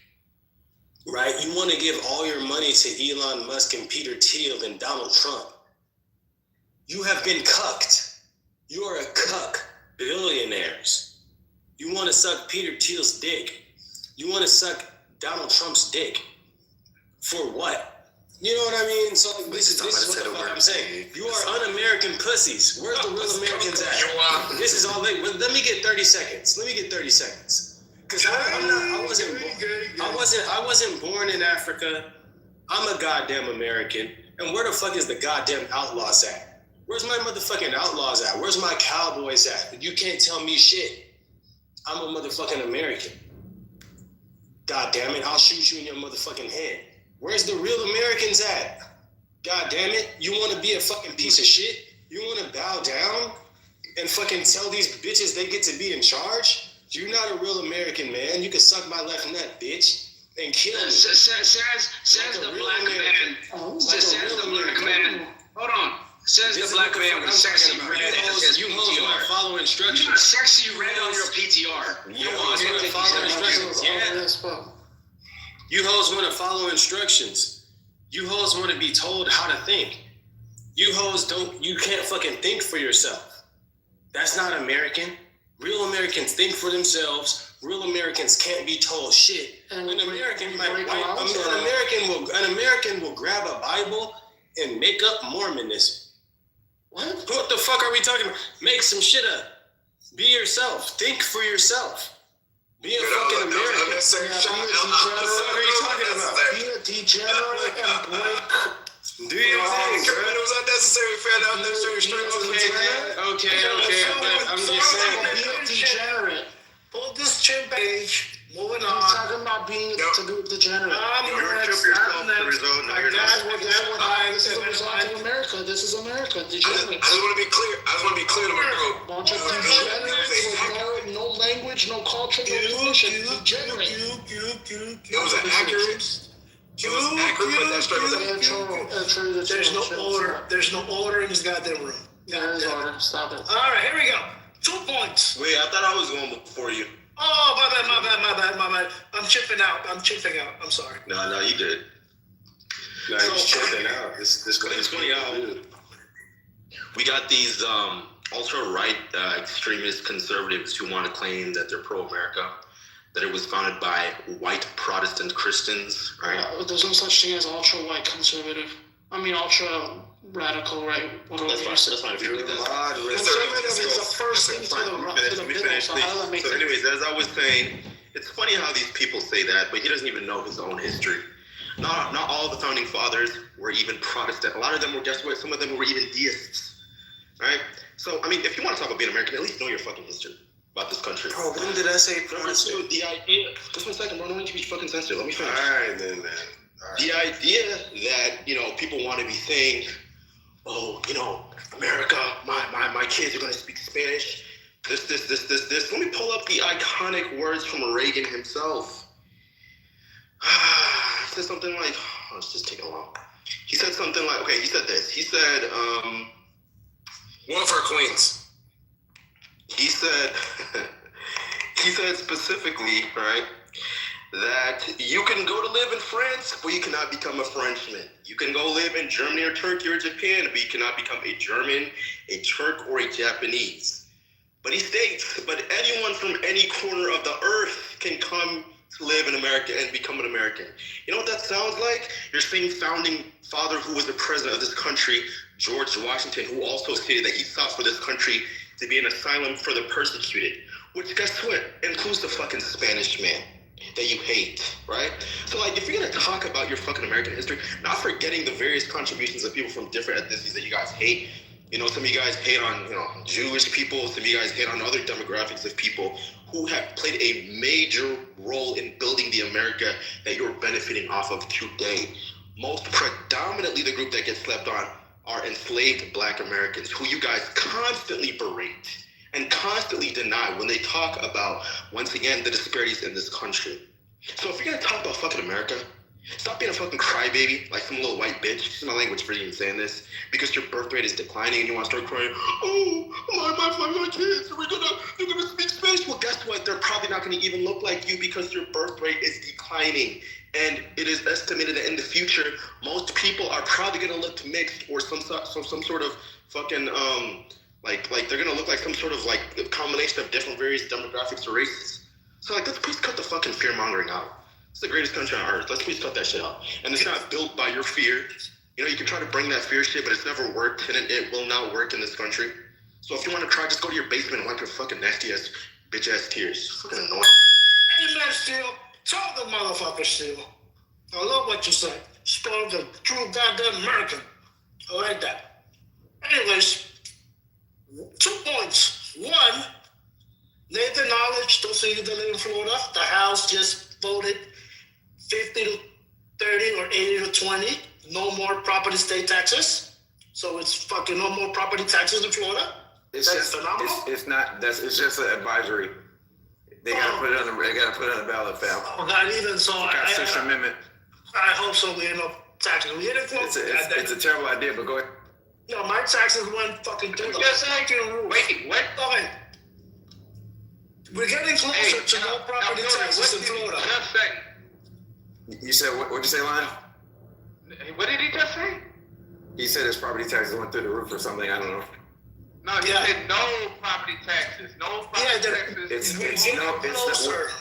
right? You want to give all your money to Elon Musk and Peter Thiel and Donald Trump. You have been cucked. You are a cuck, billionaires. You want to suck Peter Thiel's dick. You want to suck Donald Trump's dick. For what? You know what I mean? So this is what the fuck I'm saying. You are un-American pussies. Where's the real Americans at? This is all they. Let me get 30 seconds. Because I wasn't born in Africa. I'm a goddamn American. And where the fuck is the goddamn outlaws at? Where's my motherfucking outlaws at? Where's my cowboys at? You can't tell me shit. I'm a motherfucking American. God damn it, I'll shoot you in your motherfucking head. Where's the real Americans at? God damn it, you want to be a fucking piece of shit? You want to bow down and fucking tell these bitches they get to be in charge? You're not a real American, man. You can suck my left nut, bitch, and kill me. Says the black man. Says the black man. Hold on. Says the black man with sexy red as his You hoes want to follow instructions. Sexy red on your PTR. You hoes want to follow instructions. Yeah. You hoes want to follow instructions. You hoes want to be told how to think. You hoes you can't fucking think for yourself. That's not American. Real Americans think for themselves. Real Americans can't be told shit. An American will grab a Bible and make up Mormonism. What the fuck are we talking about? Make some shit up. Be yourself. Think for yourself. Be a fucking American. What are you talking about? Be a degenerate and break. Do your thing, bro. It was unnecessary, fair, unnecessary strength. Okay, but I'm just saying. Be a degenerate. Pull this chin page. Moving on. He's talking about being a degenerate. This is the result of America. This is America. Degenerate. I just want to be clear. To my bro. Bunch of degenerates. accurate. It was accurate, but that straight was There's no order. There's no order in this goddamn room. There is order. Stop it. All right, here we go. 2 points. Wait, I thought I was going before you. Oh, my bad. I'm chipping out. I'm sorry. No, you did. No, he's chipping out. This funny how we got these ultra-right extremist conservatives who want to claim that they're pro-America, that it was founded by white Protestant Christians, right? There's no such thing as ultra-white conservative. I mean, ultra-radical, right? That's fine if you believe that. Conservative is the first thing to the middle, so how does that make sense? Anyways, as I was saying, it's funny how these people say that, but he doesn't even know his own history. Not all the founding fathers were even Protestant. A lot of them were, guess what? Some of them were even deists, right? So, I mean, if you want to talk about being American, at least know your fucking history about this country. Bro, when did I say Protestant? The idea, just 1 second, bro, don't need to be fucking sensitive. Let me finish. All right, then, man. The idea that, people want to be saying, oh, America, my kids are going to speak Spanish, this. Let me pull up the iconic words from Reagan himself. He said something like, it's just taking long. He said something like, okay, he said this. He said, one for Queens. He said specifically, right, that you can go to live in France, but you cannot become a Frenchman. You can go live in Germany or Turkey or Japan, but you cannot become a German, a Turk, or a Japanese. But he states, but anyone from any corner of the earth can come to live in America and become an American. You know what that sounds like? Your same founding father who was the president of this country, George Washington, who also stated that he sought for this country to be an asylum for the persecuted, which, guess what, includes the fucking Spanish man that you hate, right? So, if you're gonna talk about your fucking American history, not forgetting the various contributions of people from different ethnicities that you guys hate. Some of you guys hate on, Jewish people. Some of you guys hate on other demographics of people who have played a major role in building the America that you're benefiting off of today. Most predominantly, the group that gets slept on are enslaved Black Americans, who you guys constantly berate and constantly deny when they talk about, once again, the disparities in this country. So if you're gonna talk about fucking America, stop being a fucking crybaby like some little white bitch. Excuse my language for even saying this. Because your birth rate is declining and you want to start crying, oh, my kids, they're gonna speak Spanish. Well, guess what? They're probably not gonna even look like you because your birth rate is declining. And it is estimated that in the future, most people are probably gonna look mixed or some sort of fucking, like they're gonna look like some sort of a combination of different various demographics or races. So let's please cut the fucking fear mongering out. It's the greatest country on earth. Let's please cut that shit out. And it's not built by your fear. You can try to bring that fear shit, but it's never worked, and it will not work in this country. So if you want to cry, just go to your basement and wipe your fucking nasty ass, bitch ass tears. It's fucking annoying. Hey, man, Steele, tell the motherfucker, Steele. I love what you said. Spoke the true goddamn American. I like that. Anyways, 2 points. One, Nathan Knowledge, those of you that live in Florida, the House just voted 50 to 30 or 80 to 20. No more property state taxes. So it's fucking no more property taxes in Florida. That's phenomenal. It's just an advisory. They gotta put it on the ballot, fam. Oh, not even so. Constitution Amendment. I hope so. We end up taxes. We hit it close. It's a terrible idea, but go ahead. No, my taxes went fucking through the fucking roof. Wait, what? Okay. We're getting closer to no property taxes in Florida. Just say. You said what'd you say, Lon? What did he just say? He said his property taxes went through the roof or something. I don't know. No, he said no property taxes. No property taxes.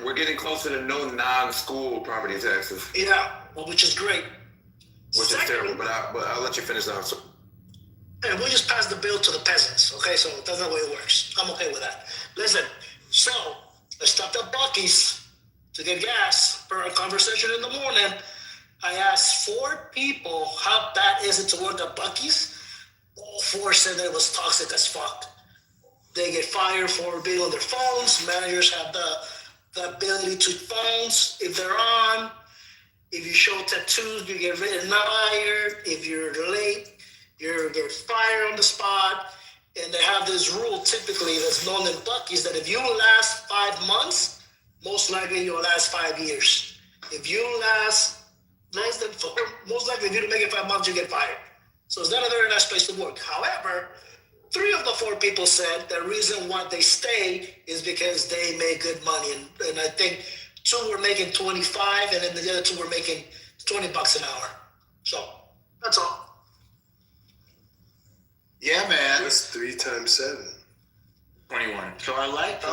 We're getting closer to no non-school property taxes. Yeah, which is great. Which is terrible, but I'll let you finish now. So. And we'll just pass the bill to the peasants, okay? So that's not the way it works. I'm okay with that. Listen, so I stopped at Buc-ee's to get gas for a conversation in the morning. I asked 4 people, how bad is it to work at Buc-ee's? All 4 said that it was toxic as fuck. They get fired for being on their phones. Managers have the ability to phones if they're on. If you show tattoos, you get fired. If you're late, you get fired on the spot. And they have this rule typically that's known in Buc-ee's that if you last 5 months, most likely you'll last 5 years. If you last less than 4, most likely if you don't make it 5 months, you get fired. So it's not a very nice place to work. However, 3 of the 4 people said the reason why they stay is because they make good money. And I think 2 were making 25, and then the other 2 were making $20 an hour. So that's all. Yeah, man. What's 3 times 7? 21. So I like the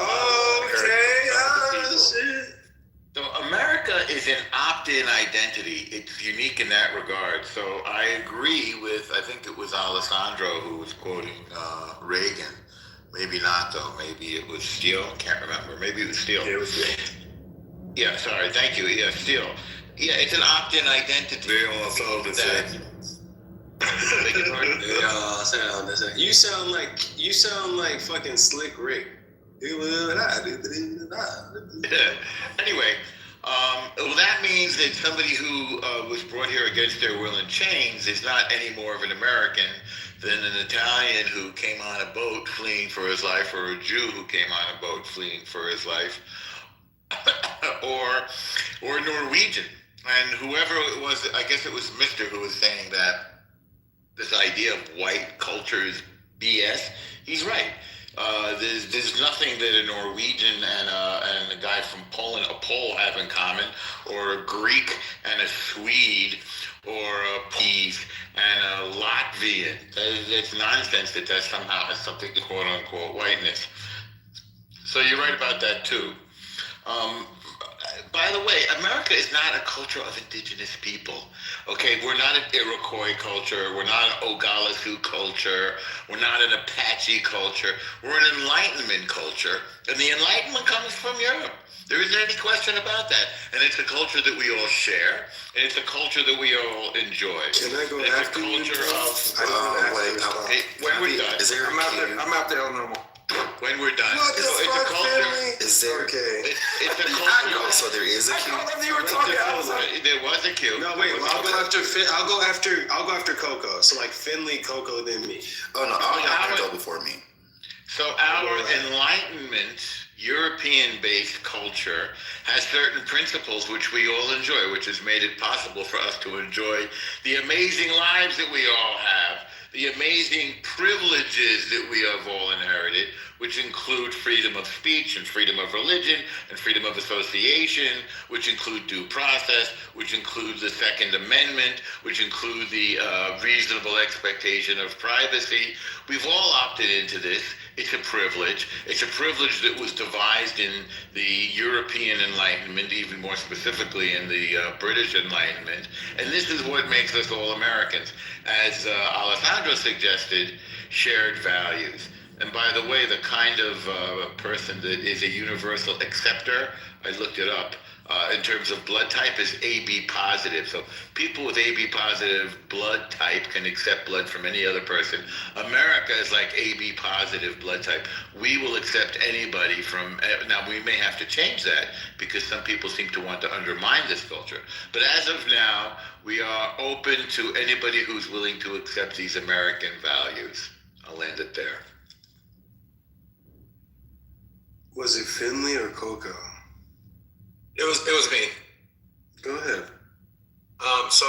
shit. So America is an opt-in identity. It's unique in that regard. So I agree with, I think it was Alessandro who was quoting Reagan. Maybe not though. Maybe it was Steele. Can't remember. Maybe it was Steele. Yeah, it was Steele. Yeah, sorry. Thank you. Yeah, Steele. Yeah, it's an opt-in identity. They all saw the same. You sound like fucking Slick Rick. Anyway, well, that means that somebody who was brought here against their will in chains is not any more of an American than an Italian who came on a boat fleeing for his life, or a Jew who came on a boat fleeing for his life, or Norwegian. And whoever it was, I guess it was Mr. who was saying that this idea of white culture is BS. He's right. There's nothing that a Norwegian and a guy from Poland, a Pole, have in common, or a Greek and a Swede, or a Piece and a Latvian. It's nonsense that somehow has something to quote unquote whiteness. So you're right about that too. By the way, America is not a culture of indigenous people. Okay, we're not an Iroquois culture. We're not an Oglala culture. We're not an Apache culture. We're an Enlightenment culture, and the Enlightenment comes from Europe. There isn't any question about that. And it's a culture that we all share, and it's a culture that we all enjoy. Can I go it's after a culture when we're done. I'm out there on normal. When we're done. What the it's fuck, a culture. family? Is there? Okay. It's a culture. So there is a queue. There was a queue. No, wait. Well, I'll go after Coco. So like Finley, Coco, then me. Oh no, I'll go before me. So our Enlightenment, European-based culture has certain principles which we all enjoy, which has made it possible for us to enjoy the amazing lives that we all have, the amazing privileges that we have all inherited, which include freedom of speech and freedom of religion and freedom of association, which include due process, which include the Second Amendment, which include the reasonable expectation of privacy. We've all opted into this. It's a privilege. It's a privilege that was devised in the European Enlightenment, even more specifically in the British Enlightenment. And this is what makes us all Americans. As Alessandro suggested, shared values. And by the way, the kind of person that is a universal acceptor, I looked it up, in terms of blood type is AB positive. So people with AB positive blood type can accept blood from any other person. America is like AB positive blood type. We will accept anybody from, now we may have to change that because some people seem to want to undermine this culture. But as of now, we are open to anybody who's willing to accept these American values. I'll land it there. Was it Finley or Coco? It was me. Go ahead. So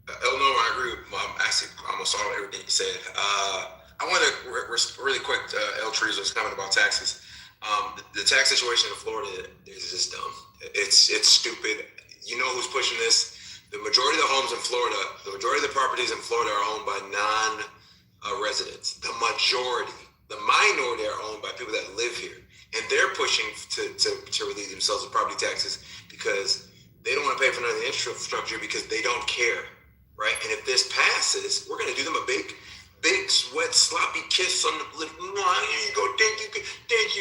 Eleanor, I agree with actually almost all everything you said. I want to really quick El Trezo's comment about taxes. The tax situation in Florida is just dumb. It's stupid. You know who's pushing this? The majority of the homes in Florida, the majority of the properties in Florida are owned by non-residents. The majority. The minority are owned by people that live here. And they're pushing to relieve themselves of property taxes because they don't want to pay for none of the infrastructure because they don't care, right? And if this passes, we're going to do them a big, sweat, sloppy kiss on the lip. Here you go. Thank you.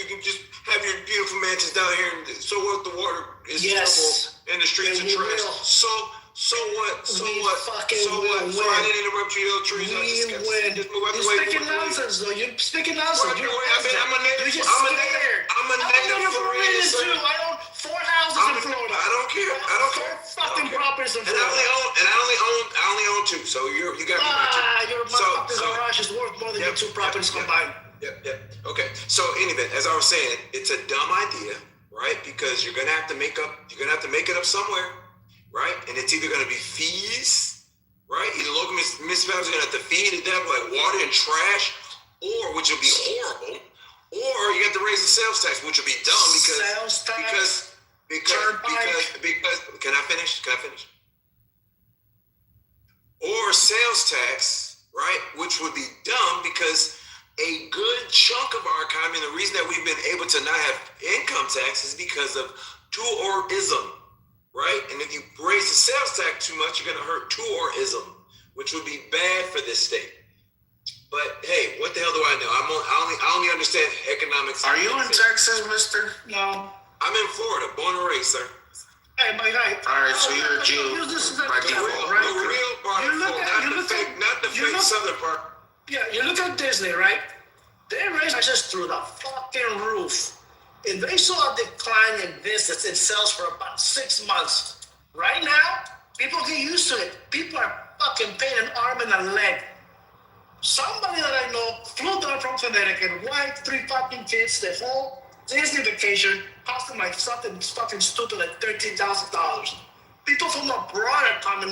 You can just have your beautiful mansions down here. And so what? The water is terrible and the streets are trash. So what? So I didn't interrupt you, El Trezo. You're speaking nonsense, though. You're speaking nonsense. I'm a native. I'm a native Floridian. I own 4 houses in Florida. I don't care. 4 fucking properties in Florida. And I only own 2. So you got me by 2. Your motherfucker's garage is worth more than your 2 properties combined. Yep. Okay. So anyway, as I was saying, it's a dumb idea, right? Because you're gonna have to make it up somewhere, right? And it's either gonna be fees, right? Either local municipalities are gonna have to feed it down like water and trash, or which will be horrible, or you have to raise the sales tax, which will be dumb because can I finish? Or sales tax, right? Which would be dumb because a good chunk of our economy, and the reason that we've been able to not have income tax is because of tourism, right? And if you raise the sales tax too much, you're going to hurt tourism, which would be bad for this state. But hey, what the hell do I know? I only understand economics. Are you in Texas, mister? No. I'm in Florida, born and raised, sir. Hey, my guy. All right, so you're a Jew. This is the by default. right? The real part, not the fake southern part. Yeah, you look at Disney, right? They raised prices through the fucking roof. And they saw a decline in visits and sales for about 6 months. Right now, people get used to it. People are fucking paying an arm and a leg. Somebody that I know flew down from Connecticut, wife, 3 fucking kids, the whole Disney vacation cost them like something fucking stupid like $13,000. People from abroad are coming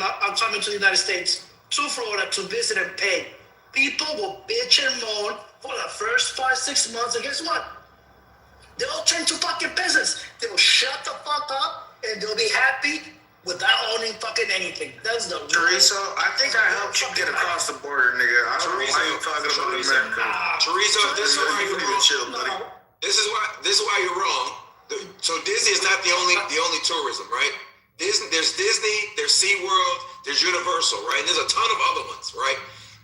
to the United States, to Florida to visit and pay. People will bitch and moan for the first 5-6 months, and guess what? They'll turn to fucking peasants. They'll shut the fuck up, and they'll be happy without owning fucking anything. That's the Teresa, I think I helped you get across the border, nigga. I don't know why you talking about America. Teresa, this is why you're wrong. Chill, buddy. This is why you're wrong. So Disney is not the only tourism, right? There's Disney, there's SeaWorld, there's Universal, right? And there's a ton of other ones, right?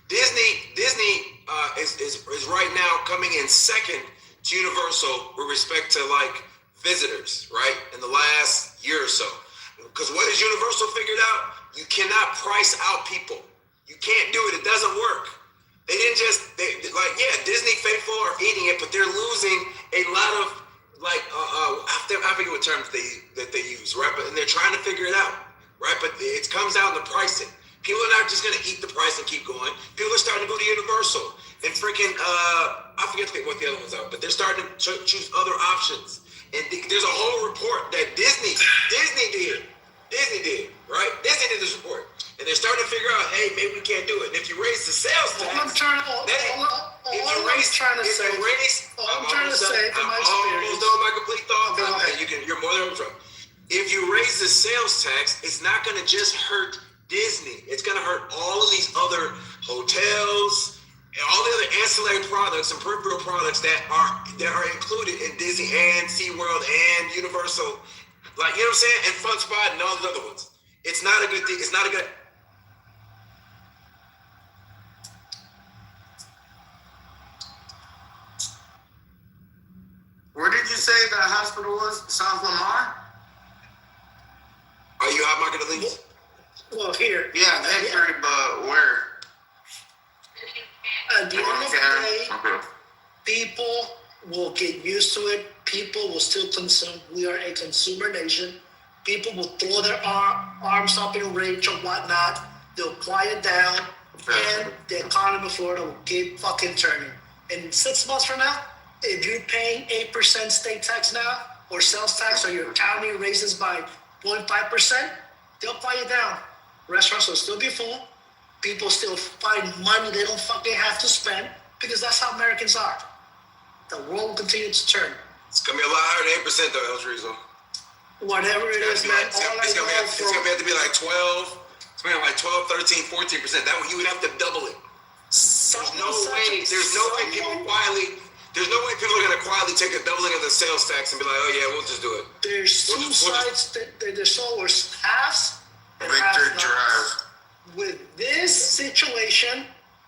Disney is right now coming in second to Universal with respect to like visitors, right? In the last year or so. Because what has Universal figured out? You cannot price out people. You can't do it. It doesn't work. They didn't Disney faithful are eating it, but they're losing a lot of I forget what terms they use, right? And they're trying to figure it out, right? But it comes down to pricing. People are not just going to eat the price and keep going. People are starting to go to Universal and freaking I forget what the other ones are, but they're starting to choose other options. And there's a whole report that Disney did, right? Disney did this report. And they're starting to figure out, hey, maybe we can't do it. And if you raise the sales tax, I'm trying to say, from my experience. My complete thought. You're more than welcome. If you raise the sales tax, it's not going to just hurt Disney. It's going to hurt all of these other hotels and all the other ancillary products and peripheral products that are included in Disney and SeaWorld and Universal. Like, you know what I'm saying? And Fun Spot and all the other ones. It's not a good thing. It's not a good. Where did you say the hospital was? South Lamar? Are you hot market the leads? Well, here. Yeah, Victory, but where? At the end of the day, people will get used to it. People will still consume. We are a consumer nation. People will throw their arms up in rage or whatnot. They'll quiet down, and the economy of Florida will keep fucking turning. And 6 months from now, if you're paying 8% state tax now, or sales tax, or your county raises by 0.5%, they'll quiet down. Restaurants will still be full. People still find money they don't fucking have to spend, because that's how Americans are. The world will continue to turn. It's gonna be a lot higher than 8% though, El Chorizo. Whatever it is, man. It's gonna have to be like 12. It's gonna be like 12, 13, 14%. That you would have to double it. There's no way people are gonna quietly take a doubling of the sales tax and be like, oh yeah, we'll just do it. There's two sides. There's always halves and Victor halves. Drive. With this situation,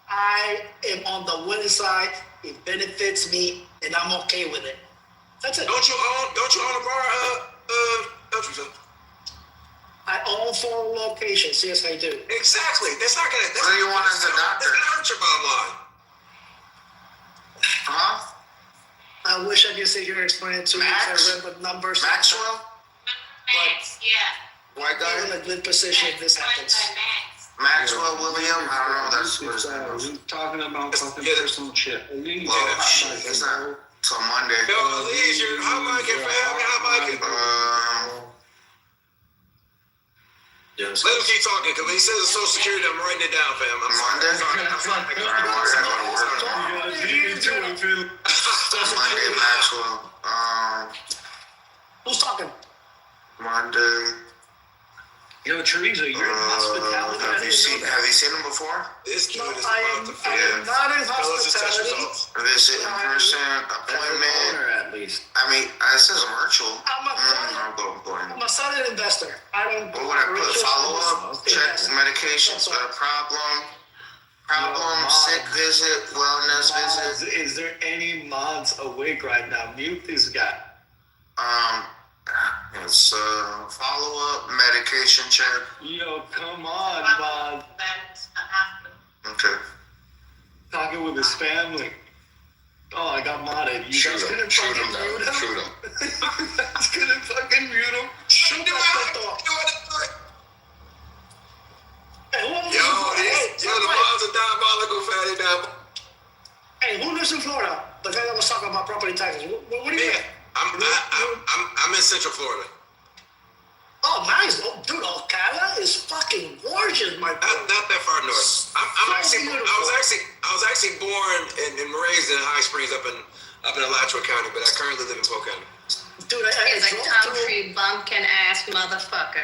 I am on the winning side. It benefits me, and I'm okay with it. That's it. Don't you own a bar, El I own 4 locations. Yes, I do. Exactly. That's not gonna. What do you want as a doctor? That's gonna hurt your bottom line. Huh? I wish I could sit here and explain it to you. I remember numbers. Maxwell? White guy? I'm in a good position if this happens. Maxwell William? I don't know. That's what it's talking about fucking personal shit. Well, shit. It's not. So Monday. Yo, Elise, you're hot micing, fam. You're hot micing. Let him keep talking, because when he says it's Social Security, I'm writing it down, fam. I'm Monday? Monday, Maxwell. Who's talking? Monday. Yo, Teresa, you're in hospitality. Have you seen him before? This kid is I am not in hospitality. This is in-person appointment. At least. I mean, it says virtual. I'm a solid investor. I don't. What would I put? Follow-up, check medications, problem, sick visit, wellness visit. Is there any mods awake right now? Mute this guy. It's follow-up, medication check. Yo, come on, mod. Okay. Talking with his family. Oh, I got modded. You guys couldn't fucking mute him? Shoot him. You couldn't fucking mute him? Shoot that. Hey, who lives in Florida? Yo, the moms are diabolical, fatty now. Hey, who lives in Florida? The guy that was talking about property taxes. What do you think? I'm in Central Florida. Oh, nice. Oh, dude, Ocala is fucking gorgeous, my bro. Not that far north. I was actually born and raised in High Springs up in Alachua County, but I currently live in Polk County. Dude, He's a country bumpkin ass motherfucker.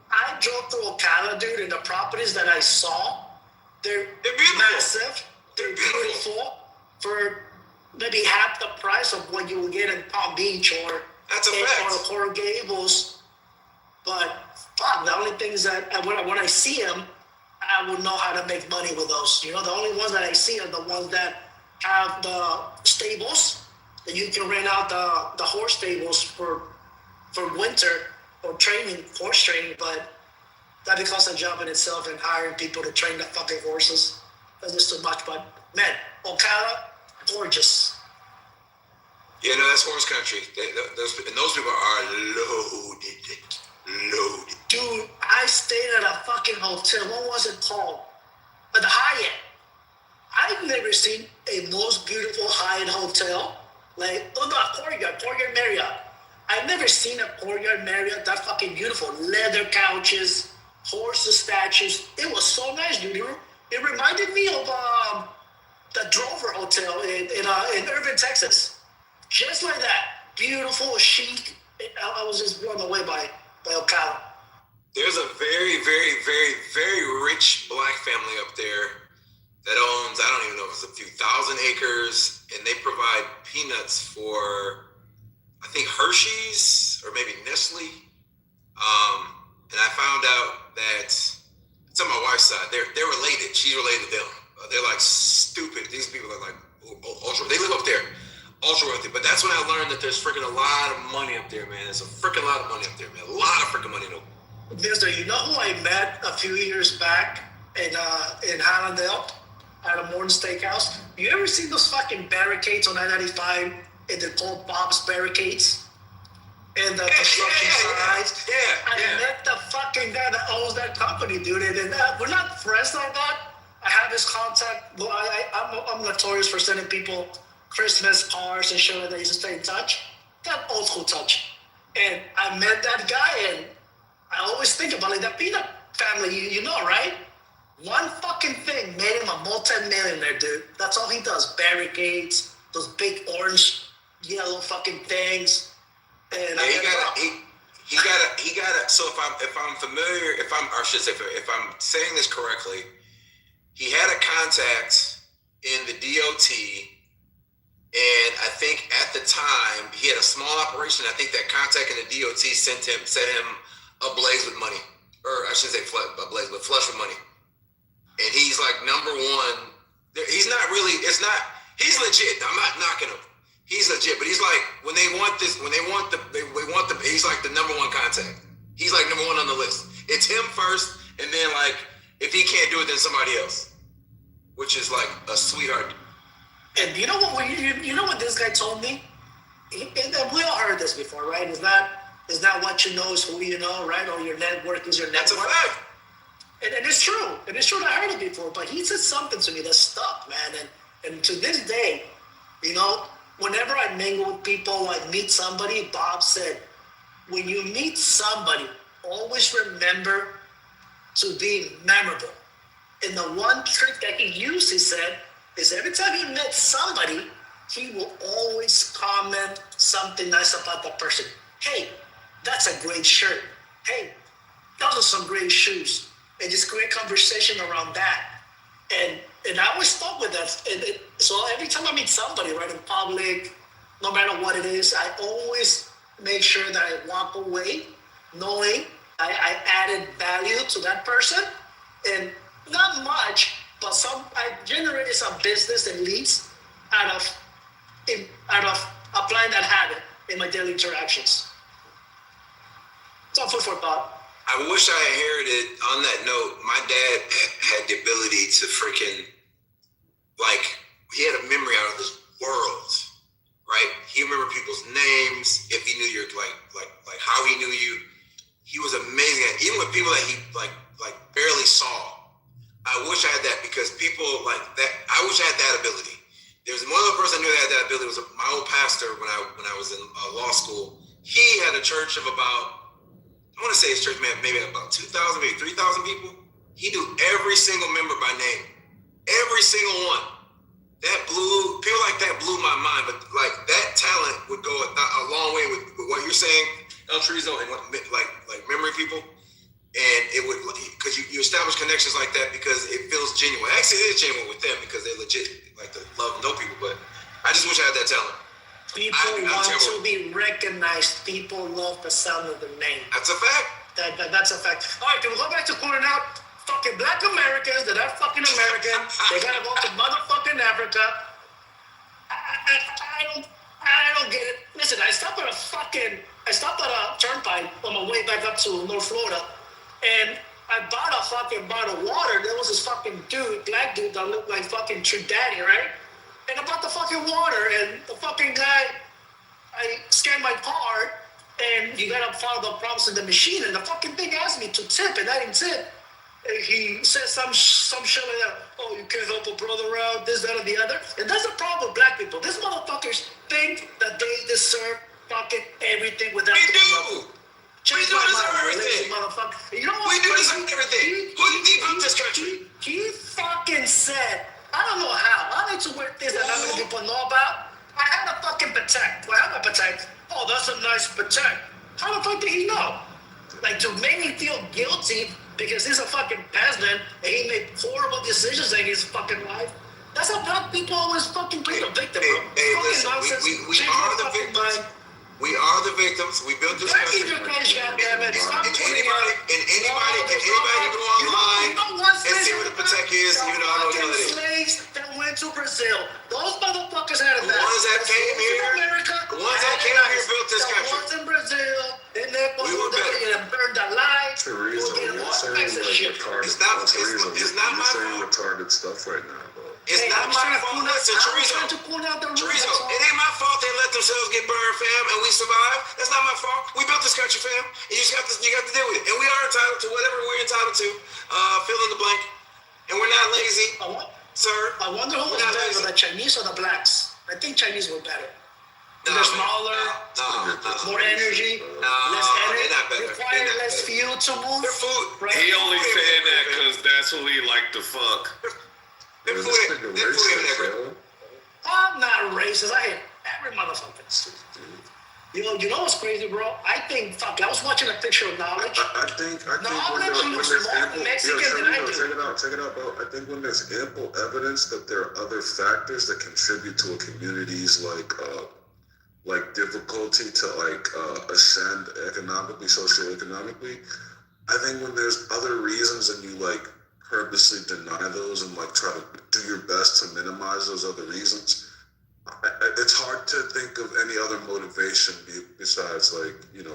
I drove through Ocala, dude, and the properties that I saw, they're massive. They're beautiful for maybe half the price of what you would get in Palm Beach or Coral Gables. But fuck, the only things that when I see them, I would know how to make money with those. You know, the only ones that I see are the ones that have the stables that you can rent out the horse stables for winter or horse training. But that becomes a job in itself, and hiring people to train the fucking horses. That's just too much. But man, Ocala, gorgeous. Yeah, no, that's horse country. Those people are loaded. Dude, I stayed at a fucking hotel. What was it called? The Hyatt. I've never seen a most beautiful Hyatt hotel. Like, Courtyard Marriott. I've never seen a Courtyard Marriott that fucking beautiful. Leather couches, horses, statues. It was so nice, dude. It reminded me of the Drover Hotel in Irving, Texas. Just like that. Beautiful, chic. I was just blown away by Ocala. There's a very, very, very, very rich black family up there that owns, I don't even know if it's a few thousand acres, and they provide peanuts for, I think, Hershey's or maybe Nestle. And I found out that it's on my wife's side. They're related. She's related to them. They're like stupid. These people are like ultra. They live up there, ultra wealthy. But that's when I learned that there's freaking a lot of money up there, man. There's a freaking lot of money up there, man. A lot of freaking money. Mister, you know who I met a few years back in Hallandale at a Morton Steakhouse? You ever seen those fucking barricades on I-95? And they're called Bob's Barricades? And the construction sites. I met the fucking guy that owns that company, dude. And we're not friends like that. I have his contact. Well, I'm notorious for sending people Christmas cards and showing that used to stay in touch. That old school touch. And I met that guy, and I always think about like that peanut family, you know, right? One fucking thing made him a multi-millionaire, dude. That's all he does. Barricades, those big orange, yellow fucking things. And he got a. So if I'm saying this correctly, he had a contact in the DOT, and I think at the time he had a small operation. I think that contact in the DOT set him ablaze with money, or I shouldn't say ablaze, but flush with money. And he's like number one. He's not really. It's not. He's legit. I'm not knocking him. He's legit, but he's like he's like the number one contact. He's like number one on the list. It's him first, and then like if he can't do it, then somebody else, which is like a sweetheart. And you know what? You know what this guy told me? And we all heard this before, right? Is not what you know is who you know, right? Or your network is your network. That's a fact. And it's true. And it's true that I heard it before. But he said something to me that stuck, man. And And to this day, you know, whenever I mingle with people, I meet somebody, Bob said, when you meet somebody, always remember to be memorable. And the one trick that he used, he said, is every time he met somebody, he will always comment something nice about that person. Hey, that's a great shirt. Hey, those are some great shoes. And just create conversation around that. And I always thought with that. So every time I meet somebody, right, in public, no matter what it is, I always make sure that I walk away knowing I added value to that person. And not much, but I generated some business and leads out of applying that habit in my daily interactions. So food for thought. I wish I inherited, on that note, my dad had the ability to freaking, like, he had a memory out of this world, right? He remembered people's names, if he knew your, like how he knew you. He was amazing at, even with people that he, like barely saw. I wish I had that, because people like that, I wish I had that ability. There was one other person I knew that had that ability, was my old pastor when I was in law school. He had a church of about, I want to say his church maybe about 2,000, maybe 3,000 people. He knew every single member by name. Every single one. People like that blew my mind, but like that talent would go a long way with what you're saying, El Chorizo, and like memory people. And it would, because you establish connections like that because it feels genuine. Actually, it is genuine with them because they legit like to love and know people, but I just wish I had that talent. People want to be recognized. People love the sound of the name. That's a fact. That's a fact. All right, can we go back to calling out fucking black Americans that are fucking American? They gotta go to motherfucking Africa. I don't get it. Listen, I stopped at a turnpike on my way back up to North Florida, and I bought a fucking bottle of water. There was this fucking black dude that looked like fucking True Daddy, right? And I bought the fucking water, and the fucking guy, I scanned my card, and you gotta follow the prompts in the machine, and the fucking thing asked me to tip, and I didn't tip. And he said some shit like that, oh, you can't help a brother out, this, that, or the other. And that's the problem with black people. These motherfuckers think that they deserve fucking everything without getting up. We do deserve everything. Motherfucker. You know what? We do deserve everything. Who debunked this country? He fucking said, I don't know how. I like to wear things that not many people know about. I had a fucking Patek. Well, I have a Patek. Oh, that's a nice Patek. How the fuck did he know? Like, to make me feel guilty because he's a fucking peasant and he made horrible decisions in his fucking life. That's how black people always fucking play the victim, bro. Hey, listen, we are the victims. We are the victims. We built this country. Anybody can go online and see what a Patek is, even though I don't know what it is. Slaves that went to Brazil. Those motherfuckers had a The ones that came here, built this country. The ones in Brazil, in Ecuador, they burned alive. Teresa, you're saying It's not my fault. retarded stuff right now, bro. It's not my fault. Listen, Chorizo, it ain't my fault they let themselves get burned, fam, and we survived. That's not my fault. We built this country, fam, and you got to deal with it. And we are entitled to whatever we're entitled to. Fill in the blank. And we're not lazy, sir. I wonder who was better, the Chinese or the blacks. I think Chinese were better. They're smaller, more energy, less energy, require less fuel to move. Right? He only saying that because that's who he like to fuck. I'm not racist. I hate every motherfucker. You know what's crazy, bro? I think, I was watching a picture of Knowledge. I think when there's ample, check it out, bro. I think when there's ample evidence that there are other factors that contribute to a community's like difficulty to ascend economically, socioeconomically, I think when there's other reasons and you purposely deny those and try to do your best to minimize those other reasons, it's hard to think of any other motivation besides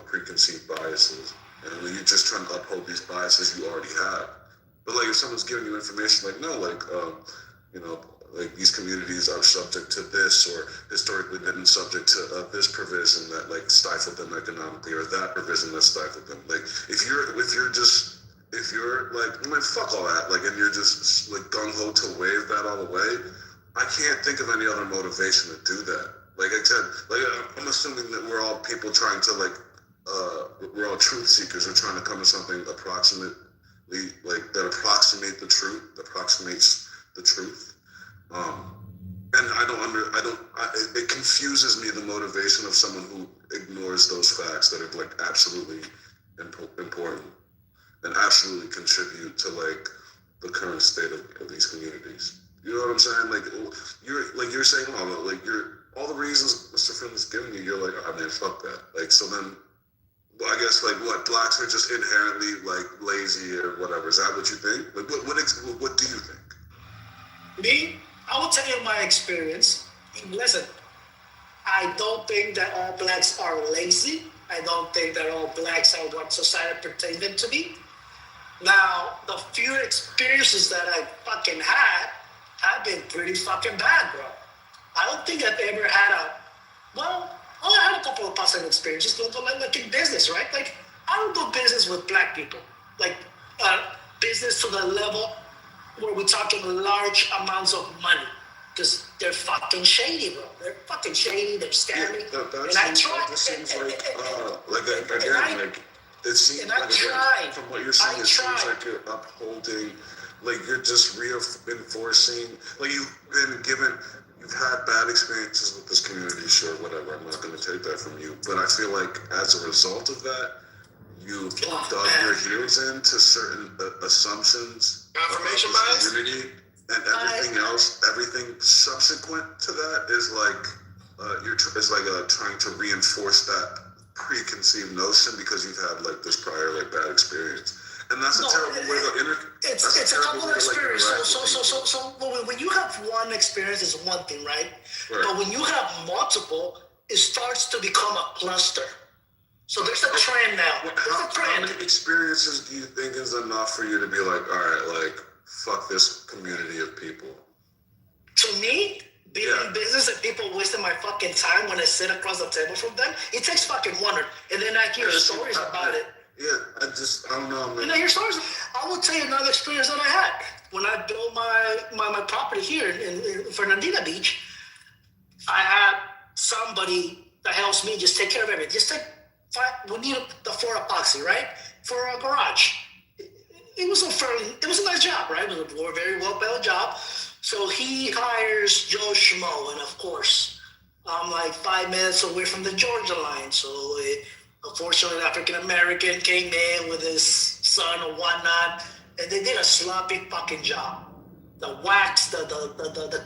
preconceived biases, and you're just trying to uphold these biases you already have. But if someone's giving you information these communities are subject to this, or historically been subject to this provision that stifled them economically, or that provision that stifled them. If you're fuck all that, and you're just gung ho to wave that all away, I can't think of any other motivation to do that. Like I said, like I'm assuming that we're all people trying to we're all truth seekers. We're trying to come to something approximately that approximates the truth. And it confuses me, the motivation of someone who ignores those facts that are like absolutely important and absolutely contribute to like the current state of these communities. You know what I'm saying? Like you're saying, all the reasons Mr. Finley's giving you, you're like, oh man, fuck that. Like, so then, well, I guess like what, blacks are just inherently like lazy or whatever. Is that what you think? Like, what do you think? Me, I will tell you my experience. Listen, I don't think that all blacks are lazy. I don't think that all blacks are what society pretends them to be. Now, the few experiences that I fucking had have been pretty fucking bad, bro. I don't think I've ever had I had a couple of positive experiences, like in business, right? Like, I don't do business with black people. Like, business to the level where we're talking large amounts of money. Because they're fucking shady, bro. They're fucking shady, they're scamming. It seems like, from what you're saying, it seems like you're upholding, like you're just reinforcing, like you've had bad experiences with this community, sure, whatever, I'm not going to take that from you, but I feel like as a result of that, you've dug your heels into certain assumptions of this community, and everything subsequent to that is like trying to reinforce that preconceived notion because you've had like this prior like bad experience, and that's a terrible way to It's a couple of experiences. So when you have one experience, it's one thing, right? But when you have multiple, it starts to become a cluster. So there's a trend now. How many experiences do you think is enough for you to be like, all right, like fuck this community of people? To me, being in business and people wasting my fucking time when I sit across the table from them, it takes fucking wonder. And then I hear stories about it. Yeah, I don't know, man. And I hear stories. I will tell you another experience that I had. When I built my property here in Fernandina Beach, I had somebody that helps me just take care of everything. We need the floor epoxy, right? For a garage. It was a nice job, right? It was a very well-paid job. So he hires Joe Schmo, and of course, I'm like 5 minutes away from the Georgia line. So unfortunately, an African-American came in with his son or whatnot, and they did a sloppy fucking job. The wax, the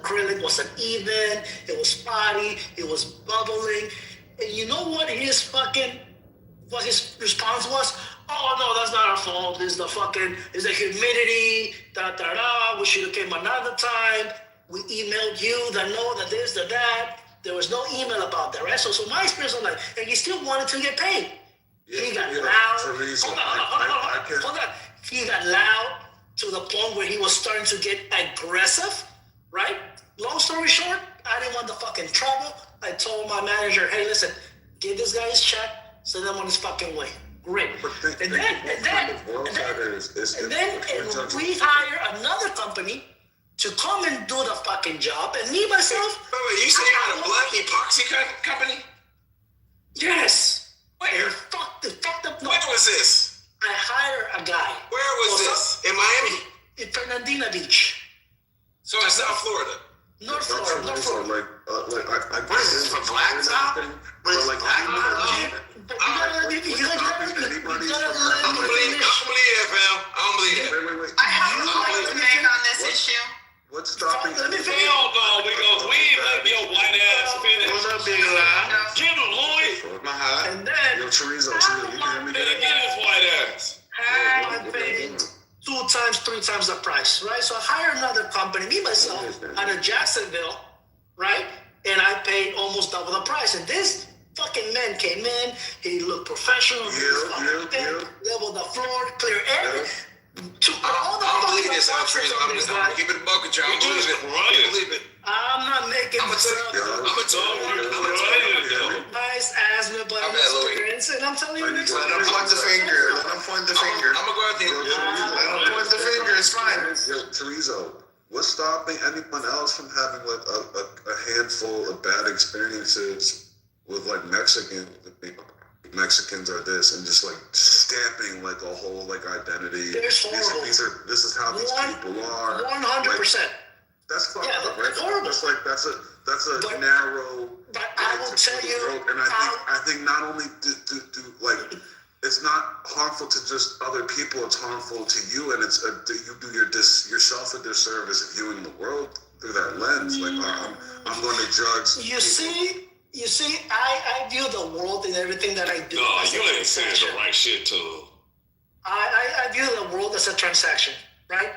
acrylic wasn't even, it was spotty, it was bubbling. And you know what his response was? Oh no, that's not our fault. It's the humidity, we should have came another time. We emailed you, that this, that. There was no email about that, right? So my experience was like, and he still wanted to get paid. He got loud. Hold on. He got loud to the point where he was starting to get aggressive, right? Long story short, I didn't want the fucking trouble. I told my manager, hey, listen, give this guy his check, send him on his fucking way. Great. And then we hire another company to come and do the fucking job, and me myself. Wait, you said you had a black epoxy company? Yes. Where? Fucked up. When was this? I hire a guy. Where was this? In Miami? In Fernandina Beach. So in South Florida. North Florida. What is this for blacks out? I'm gonna believe it, fam. I don't believe it. Wait. I have a point to make on this issue. What's stopping you? Hell no, because we ain't letting your white ass finish. What's up, big lie? Give him, Lloyd. My high. And then Yo, Chorizo, you can hear me? Get his white ass. I paid 2 times, 3 times the price, right? So I hire another company, me myself, out of Jacksonville, right? And I paid almost double the price. And this fucking man came in, he looked professional, leveled the floor, clear everything. I don't believe this. I'm just keep it a buck with y'all. I believe it. I'm not making I'm a nice ass with my experience, and I'm telling you, Let him point the finger. I'm gonna go out there. Let him point the finger. It's fine. Yo, Chorizo, what's stopping stopping anyone else from having like a handful of bad experiences with like Mexicans. Mexicans are this, and just like stamping like a whole like identity. It's horrible. This is how these people are. 100%. That's fucked up, right? Horrible. That's a narrow. But I will tell you, and I think not only do like it's not harmful to just other people, it's harmful to you, and it's you do yourself a disservice viewing the world through that lens. Like I'm going to judge. You see, I view the world and everything that I do. No, you ain't saying the right shit to him. I view the world as a transaction, right?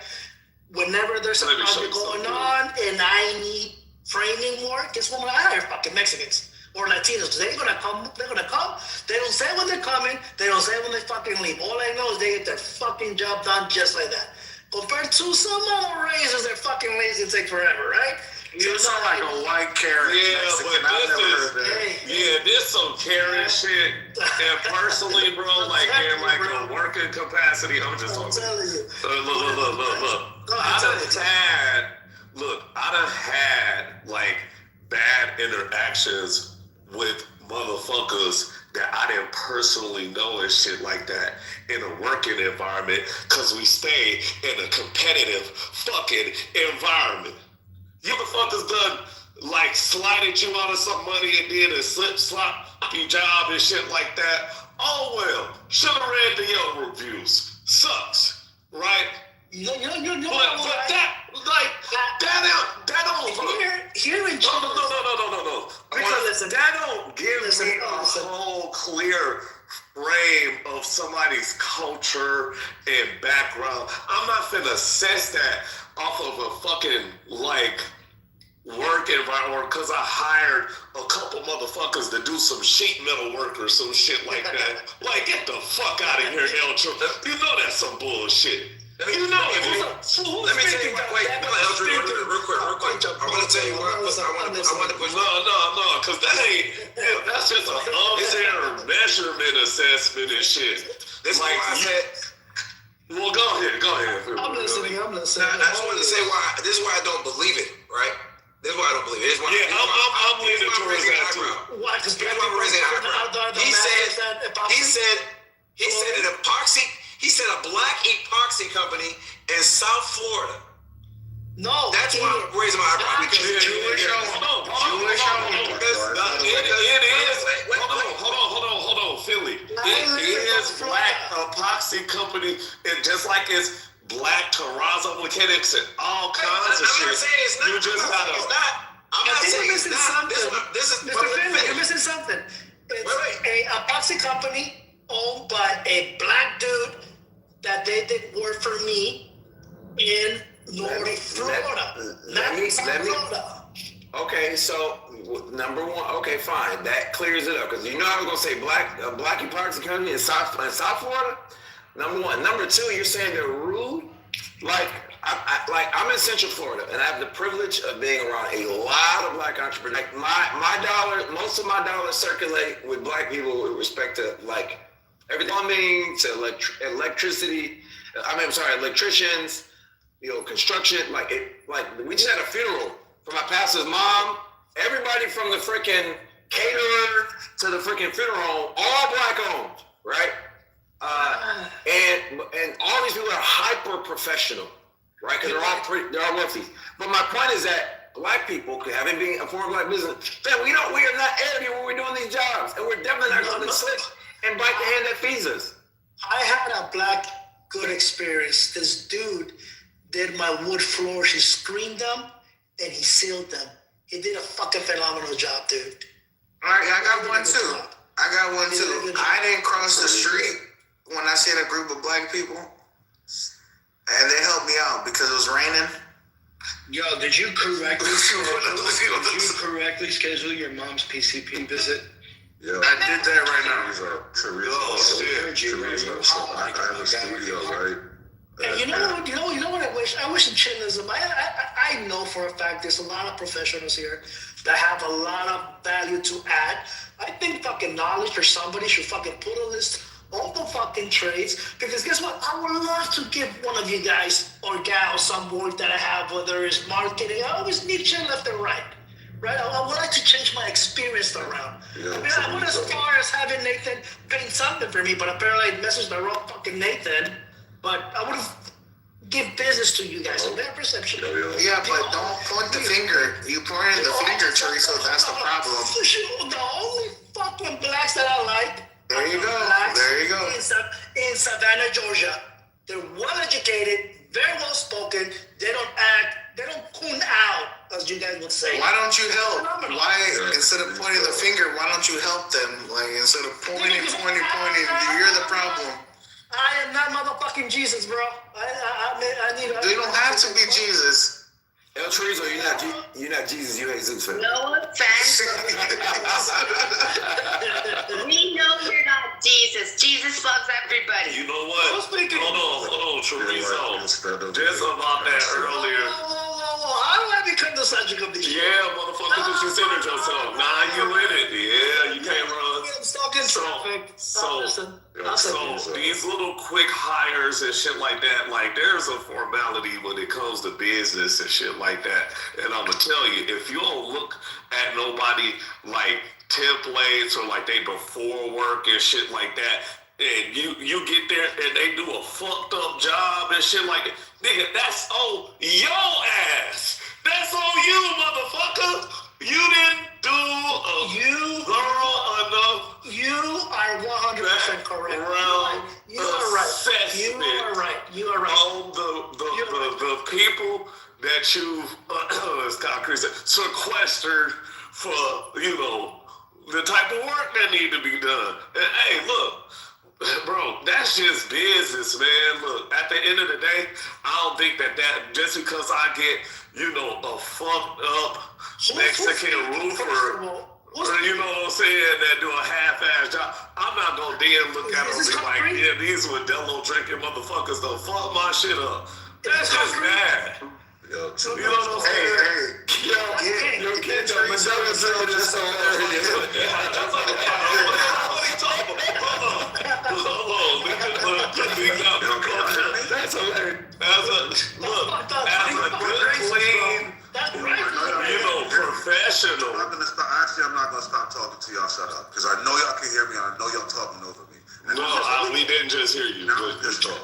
Whenever there's a project going on and I need framing work, guess what? I hire fucking Mexicans or Latinos. They're gonna come. They don't say when they're coming. They don't say when they fucking leave. All I know is they get their fucking job done just like that. Compared to some other races, they're fucking lazy and take forever, right? You sound like a white Karen. Yeah, Mexican. but this some Karen shit. And personally, bro, like in like a working capacity, I'm just talking. Look. I done had like bad interactions with motherfuckers that I didn't personally know and shit like that in a working environment because we stay in a competitive fucking environment. You motherfuckers done like slided you out of some money and did a sloppy job and shit like that. Oh well, should have read the Yelp reviews. Sucks, right? But that don't here in No. That don't give me a whole clear frame of somebody's culture and background. I'm not finna assess that off of a fucking like work environment because I hired a couple motherfuckers to do some sheet metal work or some shit like that. Like, get the fuck out of here, Eltro. You know that's some bullshit. You know it. Let me tell you what. Wait, real quick. I want to tell you what. I want to push. No, because that ain't. Yeah, that's just an unfair measurement assessment and shit. This like why I said. Well, go ahead. I'm listening. I just wanted to say why. This is why I don't believe it. Right. This is why I don't believe it. I'm leaning towards that too. Why? Because I'm raising an eyebrow. He said an epoxy. He said a black epoxy company in South Florida. No, that's why I'm raising my eyebrow. Because Jewish. Hold on, Philly. It is black epoxy company, and just like it's black terrazzo mechanics and all kinds of shit. I'm not saying it's not. You just gotta. It's not. I'm not saying it's not. This is Mr. Finley, you're missing something. It's a epoxy company owned by a black dude that they did work for me in North Florida. Let me. Okay, so number one. Okay, fine. That clears it up because you know I was gonna say black epoxy company in South Florida. Number one. Number two, you're saying they're rude. Like I'm in Central Florida, and I have the privilege of being around a lot of black entrepreneurs. Like most of my dollars circulate with black people with respect to like everything, plumbing to electricity. Electricians, construction. Like we just had a funeral for my pastor's mom. Everybody from the freaking caterer to the freaking funeral home, all black owned, right? And all these people are hyper professional, right? Because they're all wealthy. But my point is that black people, having been a former black business, we are not arrogant when we're doing these jobs, and we're definitely not going to slick and bite the hand that feeds us. I had a black good experience. This dude did my wood floors. He screened them and he sealed them. He did a fucking phenomenal job, dude. All right, I got one too. I didn't cross the street when I seen a group of black people, and they helped me out because it was raining. Yo, did you correctly schedule your mom's PCP visit? Yeah, I did that right now. I have a studio, right? And you know what I wish? I wish in Chilenism, I know for a fact there's a lot of professionals here that have a lot of value to add. I think fucking knowledge for somebody should fucking put a list all the fucking trades, because guess what? I would love to give one of you guys or gals some work that I have, whether it's marketing. I always need shit left and right. Right? I would like to change my experience around. Yeah, I mean, I went as far as having Nathan paint something for me, but apparently I messaged the wrong fucking Nathan. But I would have give business to you guys. A better perception. Yeah, but don't point the finger. You pointed the finger, Teresa. That's the problem. The only fucking blacks that I like. There you go. There you go. In Savannah, Georgia. They're well educated, very well spoken. They don't act. They don't coon out, as you guys would say. Why don't you help? Why, instead of pointing the finger, why don't you help them? Like, instead of pointing, you're the problem. I am not motherfucking Jesus, bro. I need. They don't have to be Jesus. El Chorizo, you're not Jesus, you Jesus, fam. No offense. We know you're not Jesus. Jesus loves everybody. You know what? Hold on, Chorizo. Just about that earlier. How do I become the subject of the show? Yeah, motherfucker, because you centered yourself. Nah, you in it. Yeah, you can't run. I'm stuck in traffic. So these little quick hires and shit like that, like there's a formality when it comes to business and shit like that. And I'm gonna tell you, if you don't look at nobody like templates or like they before work and shit like that, and you get there and they do a fucked up job and shit like that, nigga, that's on your ass. That's on you, motherfucker. You didn't do a thorough enough. You are 100% correct. You are right. You are right. You are right. On the people that you've as concrete sequestered for, you know, the type of work that need to be done. And hey, look, bro, that's just business, man. Look, at the end of the day, I don't think that just because I get, you know, a fucked up Mexican roofer, you know what I'm saying, that do a half-ass job, I'm not gonna dare look at them and be like, yeah, these Modelo drinking motherfuckers don't fuck my shit up. That's just bad. You know what I'm saying? Yo, kid, Modelo drinking is so hilarious. That's hilarious. Look, as a good, clean, you know, professional. I'm not gonna stop talking to y'all. Shut up, because I know y'all can hear me. I know y'all talking over me. No, we didn't just hear you. Just talk.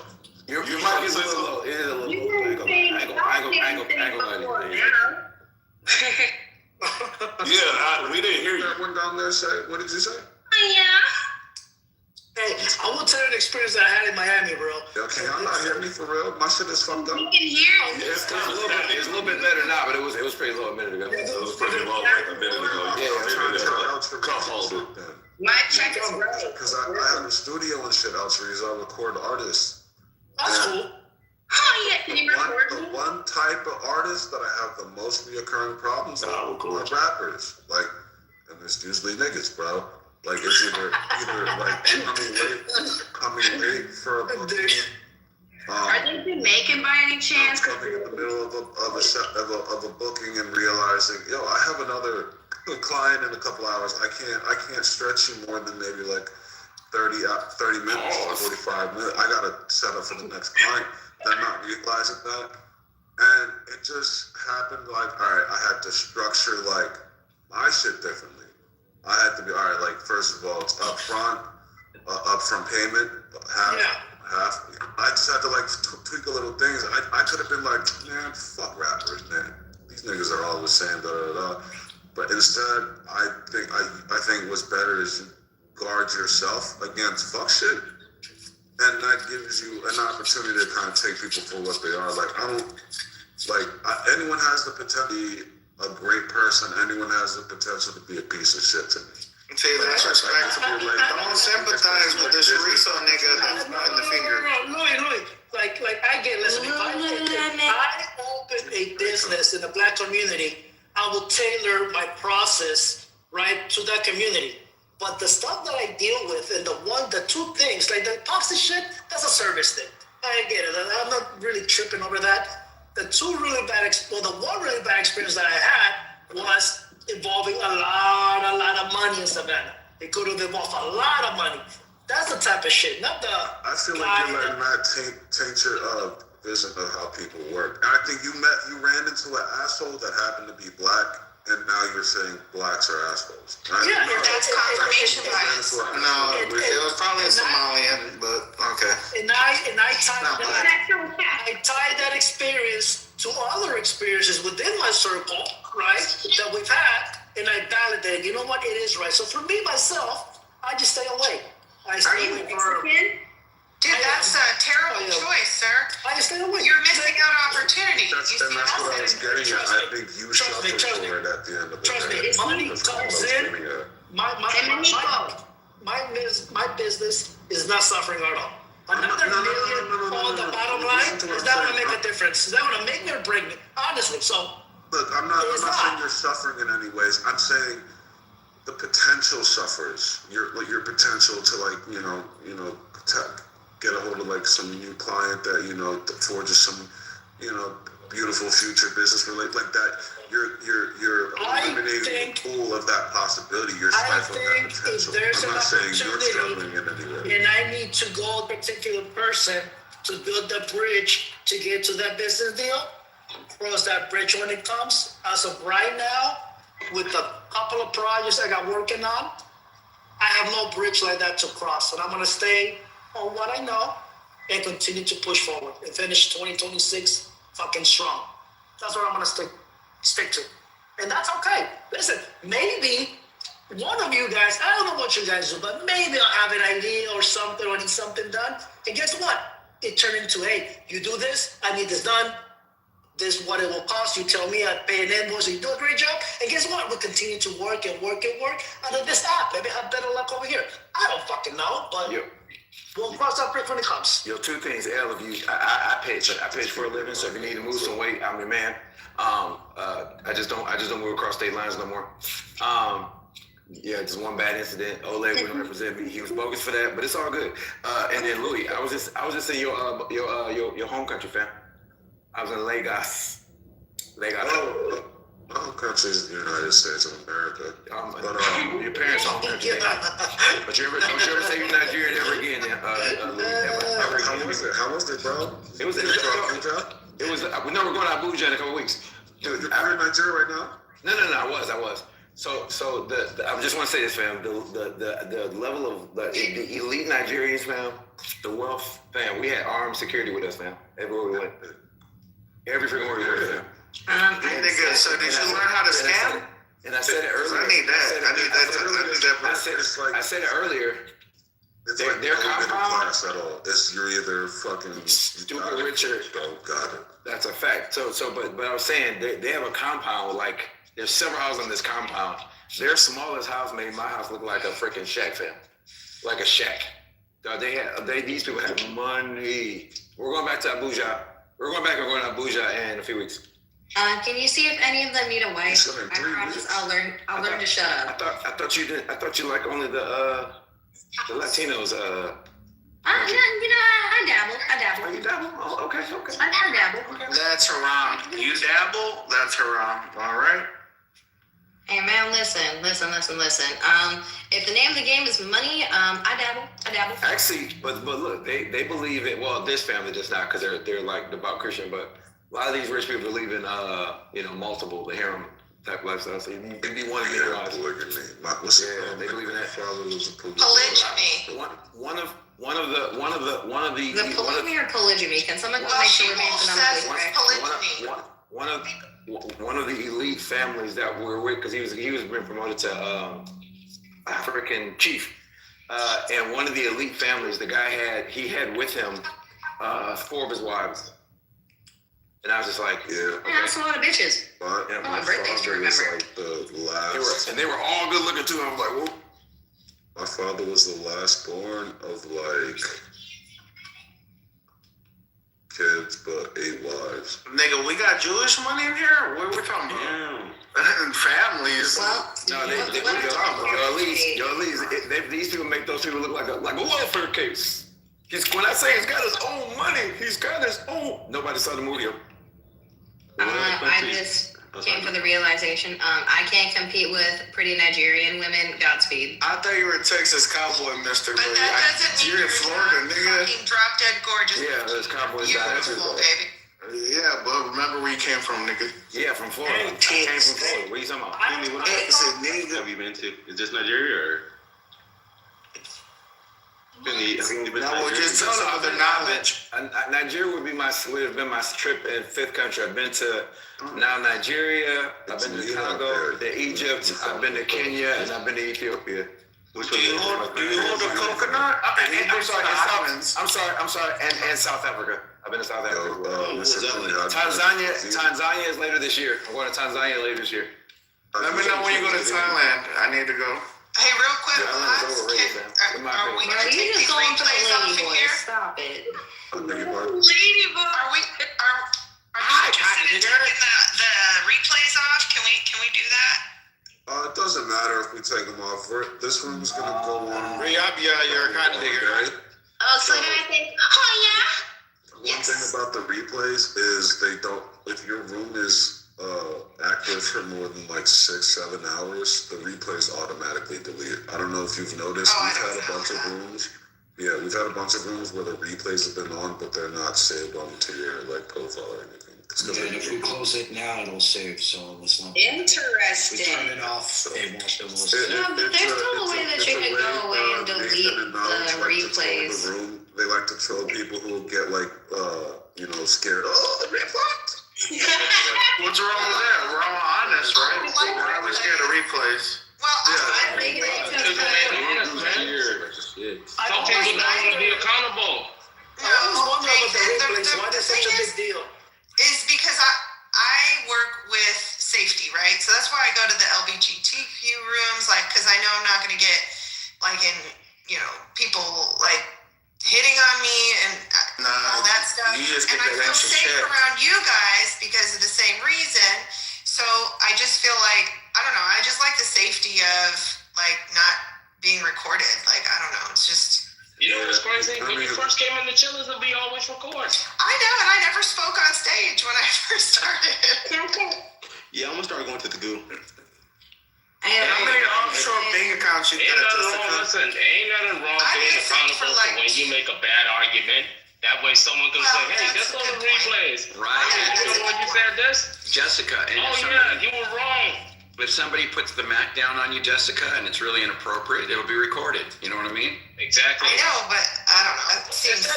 Your mic is a little low. It is a little low. I ain't gonna Yeah, we didn't hear you. That one down there say, what did you say? Yeah. Hey, I will tell you the experience that I had in Miami, bro. Okay, y'all not hearing me for real? My shit is fucked up. We can hear you. It's a little bit better now, but it was pretty low a minute ago. It was pretty low like a minute ago. My check is right. Because I have a studio and shit, Altriz. I record artists. That's cool. Oh, yeah. Can you record me? The one type of artist that I have the most reoccurring problems with are rappers. Like, and it's usually niggas, bro. Like, it's either like coming late for a booking. Are they Jamaican by any chance? Coming in the middle of a booking and realizing, yo, I have another client in a couple hours. I can't stretch you more than maybe like 30 minutes, 45 minutes. I gotta set up for the next client. They're not realizing that, and it just happened. Like, all right, I had to structure like my shit differently. I had to be, all right, like, first of all, it's upfront payment, half. I just had to, like, tweak a little things. I could have been like, man, fuck rappers, man. These niggas are all the same, da-da-da. But instead, I think what's better is you guard yourself against fuck shit. And that gives you an opportunity to kind of take people for what they are. Like, anyone has the potential to be a great person. Anyone has the potential to be a piece of shit to me. Taylor, that's respectable. Don't sympathize with this Chorizo nigga that's pointing the finger. Louis, like I get, listen, if I open a business in the black community, I will tailor my process, right, to that community. But the stuff that I deal with and the two things, like the epoxy shit, that's a service thing. I get it. I'm not really tripping over that. The one really bad experience that I had was involving a lot of money in Savannah. It could have involved a lot of money. That's the type of shit, not the. I feel like you're letting that taint your vision of how people work. And I think you ran into an asshole that happened to be black, and now you're saying blacks are assholes. Right? Yeah, that's confirmation bias. No, it was probably a Somalian, but okay. And I tied that experience to other experiences within my circle, right, that we've had, and I validated, you know what, it is right. So for me, myself, I just stay away. I stay away from. Dude, that's a terrible choice, sir. I just stay away. You're missing out on opportunity. That's what I was getting at. I think you suffer for it at the end of the day. Trust me, if money comes in, my business is not suffering at all. Another million on the bottom line is not going to make a difference. Is that going to make me or break me? Honestly, so. Look, I'm not saying you're suffering in any ways. I'm saying the potential suffers. Your potential to get a hold of like some new client that forges some beautiful future business related like that. You're eliminating the pool of that possibility. You're stifling that potential. I'm not saying you're struggling in any way. And I need to go a particular person to build the bridge to get to that business deal. Cross that bridge when it comes. As of right now, with a couple of projects I got working on, I have no bridge like that to cross, and I'm gonna stay on what I know and continue to push forward and finish 2026 fucking strong. That's what I'm gonna stick to. And that's okay. Listen, maybe one of you guys, I don't know what you guys do, but maybe I'll have an idea or something or need something done. And guess what? It turned into, hey, you do this, I need this done. This is what it will cost. You tell me, I pay an invoice, you do a great job. And guess what? We'll continue to work and work and work under this app. Maybe have better luck over here. I don't fucking know, but we'll cross that bridge when it comes. Yo, two things. L, if you, I pitch for a living, so if you need to move some weight, I'm your man. I just don't move across state lines no more. Yeah, just one bad incident. Oleg wouldn't represent me. He was bogus for that, but it's all good. And then Louis, I was just in your home country, fam. I was in Lagos. Oh, my home country is the United States of America. But your parents' home country. But don't you ever say you're Nigerian ever again, Louis. How was it, bro? It was. We know we're going to Abuja in a couple weeks. Dude, you're in Nigeria right now? No, I was. So I just want to say this, fam. The level of the elite Nigerians, fam, the wealth, fam. We had armed security with us, fam. Everywhere we went. Every freaking word we went, fam. So did you learn how to scam? And I said it earlier. I need that. I said it earlier. It's like their compound. At all. You're either fucking stupid rich or got it. That's a fact. So, but I was saying they have a compound like. There's several houses in this compound. Their smallest house made my house look like a freaking shack, fam. Like a shack. These people have money. We're going back to Abuja. We're going to Abuja in a few weeks. Can you see if any of them need a wife? I promise I'll learn to shut up. I thought you didn't. I thought you like only the Latinos. I dabble. Oh, you dabble? Oh, okay. I dabble. Okay. That's haram. You dabble? That's haram. All right. Hey man, listen. If the name of the game is money, I dabble. Actually, but look, they believe in. Well, this family does not, because they're like devout Christian. But a lot of these rich people believe in multiple, the harem type lifestyle. So you need one in your lives. Yeah, they believe in that. Polygyny. One of the The polygamy or polygyny? Can someone go make sure we're being economically correct? One of the elite families that we're with, because he was being promoted to African chief, and one of the elite families, the guy had with him 4 of his wives, and I was just like, yeah, that's a lot of bitches. My birthdays to remember. like the last, they were all good looking too. I was like, whoop. My father was the last born of like kids, but 8 wives. Nigga, we got Jewish money in here? What are we talking about? Families. Well, these people make those people look like a welfare case. When I say he's got his own money, he's got his own. Nobody saw the movie. came for the realization. I can't compete with pretty Nigerian women. Godspeed. I thought you were a Texas cowboy, mister. But that doesn't mean you're in Florida, nigga. fucking drop dead gorgeous. Yeah, those cowboys out too. Beautiful, baby. Yeah, but remember where you came from, nigga. Yeah, from Florida. I came from Florida. What are you talking about? Nigga. Have you been to? Is this Nigeria or? Just tell them other knowledge. Nigeria would have been my trip in fifth country. I've been to now Nigeria. I've been to Congo, to Egypt. I've been to Kenya, and I've been to Ethiopia. Do you hold a coconut? I'm sorry, and South Africa. I've been to South Africa. Tanzania is later this year. I'm going to Tanzania later this year. Let me know when you go to Thailand. I need to go. Hey, real quick, are we going to take these replays off of here? Stop it. Ladybug. Are we considering taking the replays off? Can we do that? It doesn't matter if we take them off. This room's gonna go on. You're kind of digging, right? Oh, so then I think, One thing about the replays is they don't. If your room is active for more than like 6-7 hours, the replays automatically delete. I don't know if you've noticed. We've had a bunch of rooms. Yeah, we've had a bunch of rooms where the replays have been on, but they're not saved onto your like profile or anything. And if we close it now, it'll save. So it's not. Interesting. We turn it off. It won't. No, but there's still a way that you can go away and delete the replays. They like to troll people who get like scared. Oh, the replays. What's wrong with that? We're all honest, right? Why are we scared of replays? Well, Some people don't want to be accountable. I always wonder about the replays. Why they're such a big deal? Is because I work with safety, right? So that's why I go to the LGBTQ rooms, like, because I know I'm not going to get, like, people, like, hitting on me and all that stuff. You just get and I that feel extra safe check. around you guys because of the same reason. So I just feel like, I don't know, I just like the safety of, like, not being recorded. Like, I don't know, it's just... You know what's crazy? When you first came in the Chillers, we always record. I know, and I never spoke on stage when I first started. Yeah, I'm gonna start going to the goo. How many offshore bank accounts you got? Ain't nothing wrong being accountable for when you make a bad argument. That way someone can say, hey, let's go to replays. Right. You know when you said this? Jessica. And you were wrong. If somebody puts the Mac down on you, Jessica, and it's really inappropriate, it'll be recorded. You know what I mean? Exactly. I know, but I don't know. It seems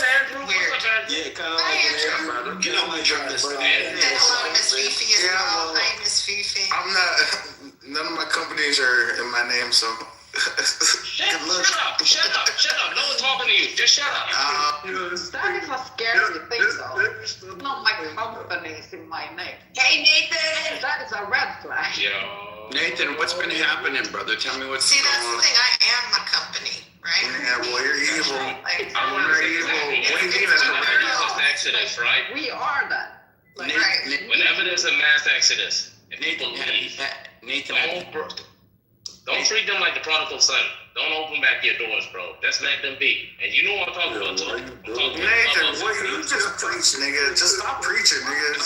weird. Yeah, kind of like You know my job is Hello, Miss Fifi as well. Hi, Miss Fifi. I'm not. None of my companies are in my name, so. Shut up. No one's talking to you. Just shut up. That is a scary thing, though. Not my company's in my name. Hey, Nathan. That is a red flag. Yo. Nathan, what's been happening, brother? Tell me what's going on. See, that's the thing. I am my company, right? Yeah, well, you're evil. I want to say What do you mean that's a red exodus, right? We are that. Whenever there's a mass exodus, if people leave, don't treat them like the prodigal son. Don't open back your doors, bro. Just let them be. And you know what I'm talking about, too. Nathan, what you just preach, nigga. Just stop preaching, nigga.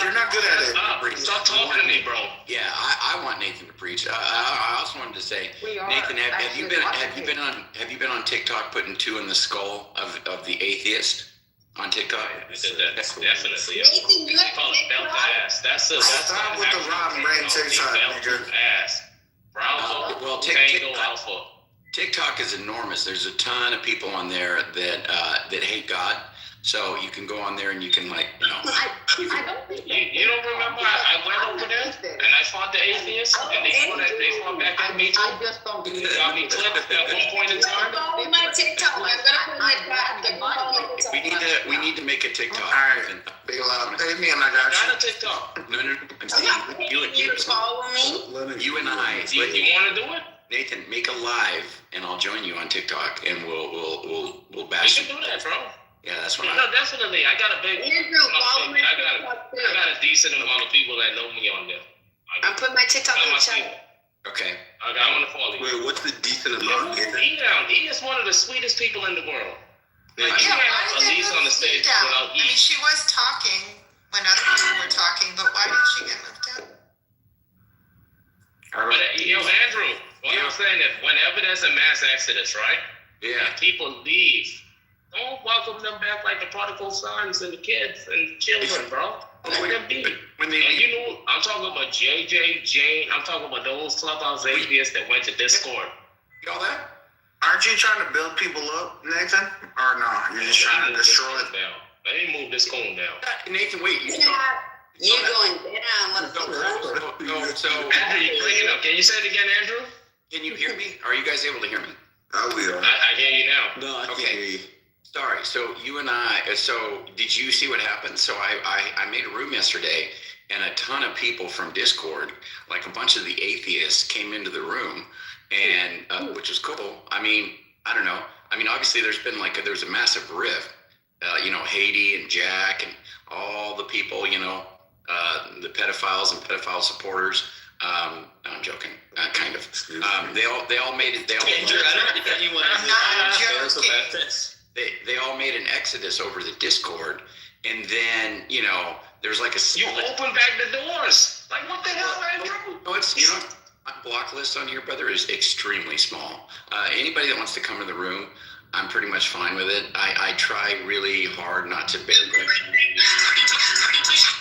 You're not good at it. Stop talking to me, bro. Yeah, I want Nathan to preach. I also wanted to say, Nathan, have you been on TikTok putting two in the skull of the atheist on TikTok? Definitely. They call it belt to ass. That's stop with the rotten brain TikTok, nigga. Ass. Well, TikTok is enormous. There's a ton of people on there that hate God. So you can go on there and you can I don't think you don't remember I went over there and I fought the atheists and they fought back at me too. I just don't believe it. Got me clipped at one point in time. Follow my TikTok. I'm gonna put my back. We need to make a TikTok. All right, Big Loud, pay me and I got you. Got a TikTok. No. I'm saying You follow me? you and I. You want to do it? Nathan, make a live and I'll join you on TikTok and we'll bash you. You can do that, bro. Yeah, that's what No, definitely. I got a big. Andrew, follow my I TikTok too. got a decent amount of people that know me on there. I'm putting my TikTok in the chat. Okay. I want to follow you. Wait, what's the decent amount? E is one of the sweetest people in the world. Like, you Yeah, have why did they Elise on the stage down? without I mean, she was talking when other people were talking, but why did she get moved down? saying that whenever there's a mass exodus, right? Yeah. And people leave, don't welcome them back like the prodigal sons and the kids and children, bro. Let them be. And you know, I'm talking about JJ, Jane. I'm talking about those clubhouse atheists that went to Discord. You all that? Aren't you trying to build people up, Nathan? Or no? You're just trying to destroy it? Let me move this coon down. Nathan, wait. You're going down. So Andrew, you're breaking up. Can you say it again, Andrew? Can you hear me? Are you guys able to hear me? I will. I hear you now. No, I can't Okay. hear you. Sorry. So you and I. So did you see what happened? So I made a room yesterday, and a ton of people from Discord, like a bunch of the atheists, came into the room, and which is cool. I mean, I don't know. I mean, obviously, there's a massive rift. You know, Haiti and Jack and all the people. You know, the pedophiles and pedophile supporters. I'm joking, kind of. They all made it. They all. Andrew, I don't think anyone cares about this. They all made an exodus over the Discord, and then there's like a. You open back the doors. Like what the hell, Andrew? No, it's my block list on here, brother, is extremely small. Anybody that wants to come to the room, I'm pretty much fine with it. I try really hard not to bear grudge.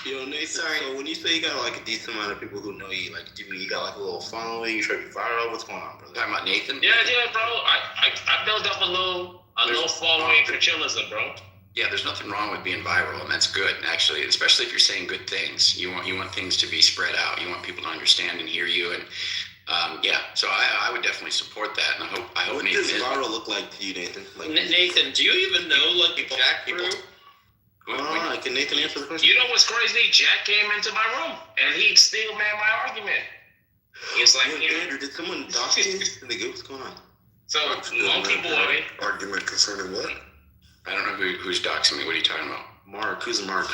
Yo, Nathan, so when you say you got like a decent amount of people who know you, like, do you mean you got like a little following, you try to be viral? What's going on, brother? Talking about Nathan? Yeah, bro. I built up a little following for chillism, bro. Yeah, there's nothing wrong with being viral, and that's good, actually, especially if you're saying good things. You want things to be spread out. You want people to understand and hear you, and so I would definitely support that, and I hope what Nathan does viral look like to you, Nathan? Like, Nathan, do you even know like Jack people? Can Nathan answer the question? You know what's crazy? Jack came into my room, and he still made my argument. It's like, Andrew, did someone dox you? What's going on? So, monkey boy. Argument concerning what? I don't know who's doxing me. What are you talking about? Mark. Who's Mark?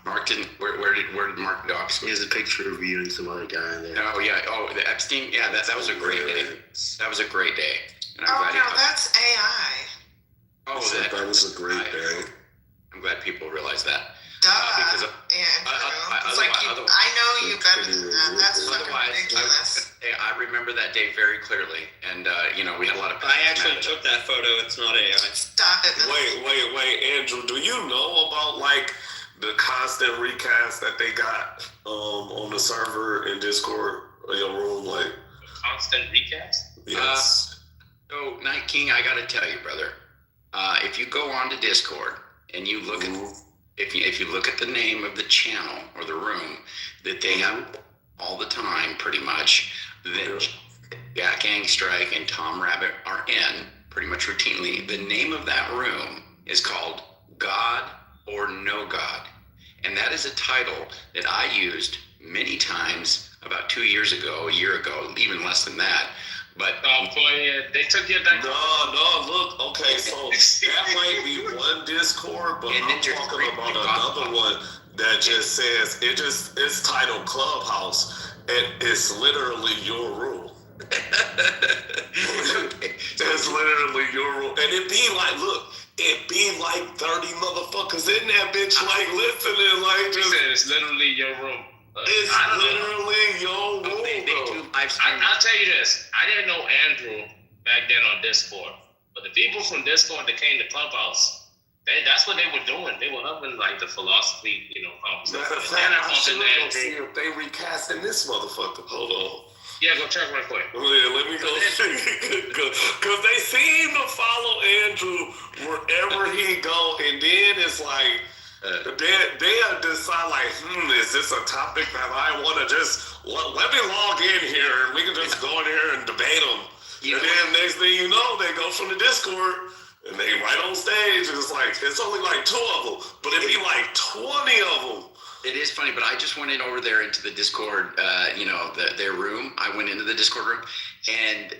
Mark didn't. Where did Mark dox me? He has a picture of you and some other guy in there. Oh yeah. Oh, the Epstein. Yeah, that was a great day. That was a great day. And I'm glad that's AI. Oh, that was a great day. I'm glad people realize that. Because I know you better than that. That's fucking ridiculous. I remember that day very clearly, and we had a lot of. I actually took that photo. It's not AI. Stop it. Wait, Andrew. Do you know about like the constant recast that they got on the server in Discord in your room? Like constant recast? Yes. So Night King, I gotta tell you, brother, if you go onto Discord and you look at if you look at the name of the channel or the room that they have all the time, pretty much, that Jack Angstrike and Tom Rabbit are in pretty much routinely. The name of that room is called God or No God. And that is a title that I used many times about 2 years ago, a year ago, even less than that. But they took your down. No, look, okay, so that might be one Discord, but I'm talking about another one that just says it's titled Clubhouse, and it's literally your room. It's literally your room, and it be like 30 motherfuckers in that bitch, like listening, like just. He said it's literally your room. It's literally your room. I'll tell you this. I didn't know Andrew back then on Discord. But the people from Discord that came to Clubhouse, that's what they were doing. They were having like the philosophy, conversation. Matter of fact, I should go see if they recasting this motherfucker. Hold on. Yeah, go check real quick. Yeah, let me go see. Because they seem to follow Andrew wherever he go. And then it's like, they'll decide like, is this a topic that I want to just, let me log in here and we can just go in here and debate them. And then next thing you know, they go from the Discord and they right on stage and it's like, it's only like 2 of them, but it'd be like 20 of them. It is funny, but I just went in over there into the Discord, their room. I went into the Discord room and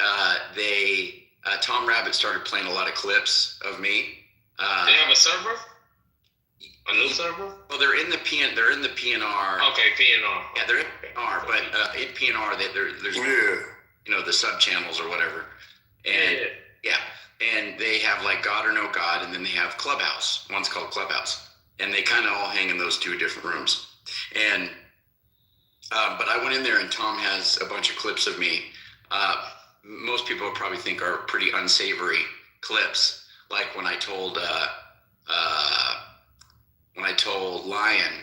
Tom Rabbit started playing a lot of clips of me. They have a server? A new server? Well, they're in the PNR. Okay, PNR. Yeah, they're in PNR, but in PNR, there's the sub channels or whatever, and and they have like God or No God, and then they have Clubhouse. One's called Clubhouse, and they kind of all hang in those 2 different rooms. And but I went in there, and Tom has a bunch of clips of me most people would probably think are pretty unsavory clips. Like when I told Lion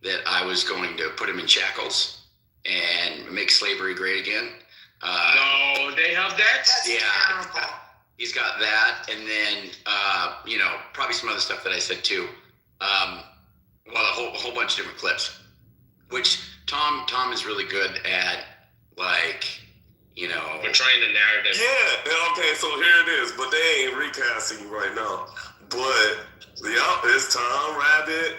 that I was going to put him in shackles and make slavery great again. No, they have that? Yeah, he's got that, and then probably some other stuff that I said too. A whole bunch of different clips, which Tom is really good at, portraying the narrative. Yeah, okay, so here it is, but they ain't recasting you right now. But it's Tom Rabbit,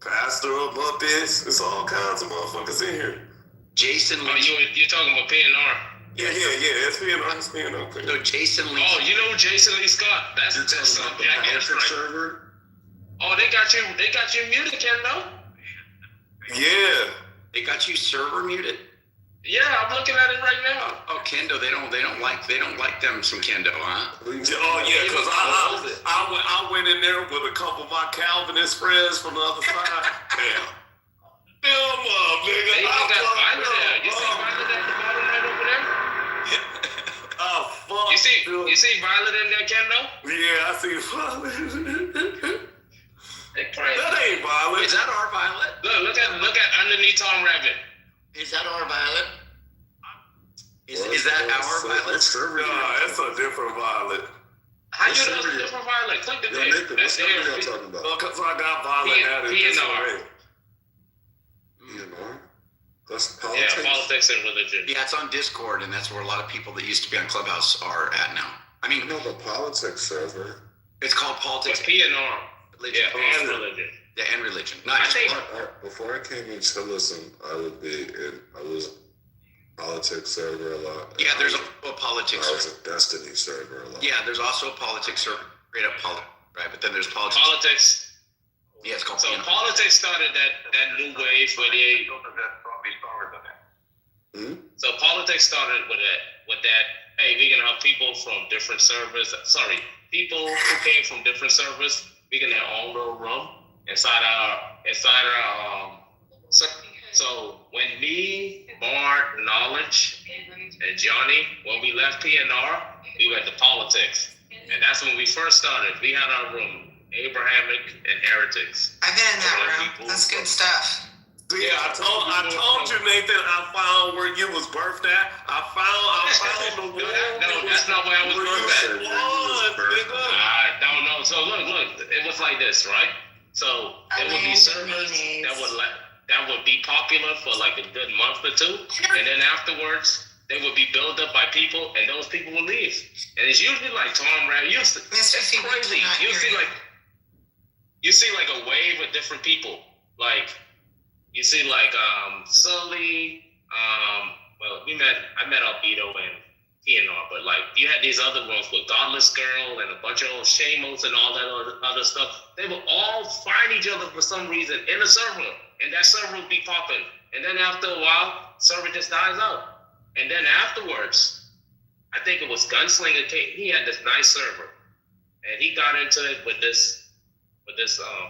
Pastor of Muppets, it's all kinds of motherfuckers in here. Jason Lee. Oh, you're talking about PNR. Yeah, it's PNR. No, Jason Lee. Oh, you know Jason Lee Scott? That's jackass, right? Server? Oh, they got you muted, Kendo. Yeah. They got you server muted? Yeah, I'm looking at it right now. Oh, Kendo, they don't like them some Kendo, huh? Oh yeah, because I went in there with a couple of my Calvinist friends from the other side. Damn. Them up, nigga. They got Violet there. You see Violet at the bottom right over there? Oh fuck. You see Violet in there, Kendo? Yeah, I see Violet. That ain't Violet. Is that our Violet? Look at underneath Tom Rabbit. Is that our Violet? Is that our Violet? No, it's a different Violet. How you know it's a different Violet? Click the thing. What server y'all talking about? Because I got Violet added. PNR. PNR? That's politics? Yeah, politics and religion. Yeah, it's on Discord, and that's where a lot of people that used to be on Clubhouse are at now. I mean, no, the politics server. It's called politics. But PNR. Religion. Yeah, and religion. Yeah, and religion. Before I came into Hillism, I was politics server a lot. Yeah, there's a politics server. I was a Destiny server a lot. Yeah, there's also a politics server. Straight up politics, right? But then there's politics. Politics. Yeah, it's called. So politics started that new wave where they. So politics started with that. Hey, we can have people from different servers. Sorry, people who came from different servers. We can have our own little room inside our. So when me, Bart, Knowledge, and Johnny, when we left PNR, we went to politics, and that's when we first started. We had our room, Abrahamic and Heretics. I've been in that room. That's good stuff. Yeah, I told you, Nathan. I found where you was birthed at. I found the one. No, that's not where I was birthed at. I don't know. So look, it was like this, right? So there would be servers that would be popular for like a good month or two, and then afterwards they would be built up by people, and those people will leave. And it's usually like Tom Rabbit. It's crazy. You see like a wave of different people. Like you see like Sully. Well, I met Albedo and PNR, but like you had these other ones with Godless Girl and a bunch of Shamos and all that other stuff. They would all find each other for some reason in a server, and that server would be popping. And then after a while, server just dies out. And then afterwards, I think it was Gunslinger. He had this nice server, and he got into it with this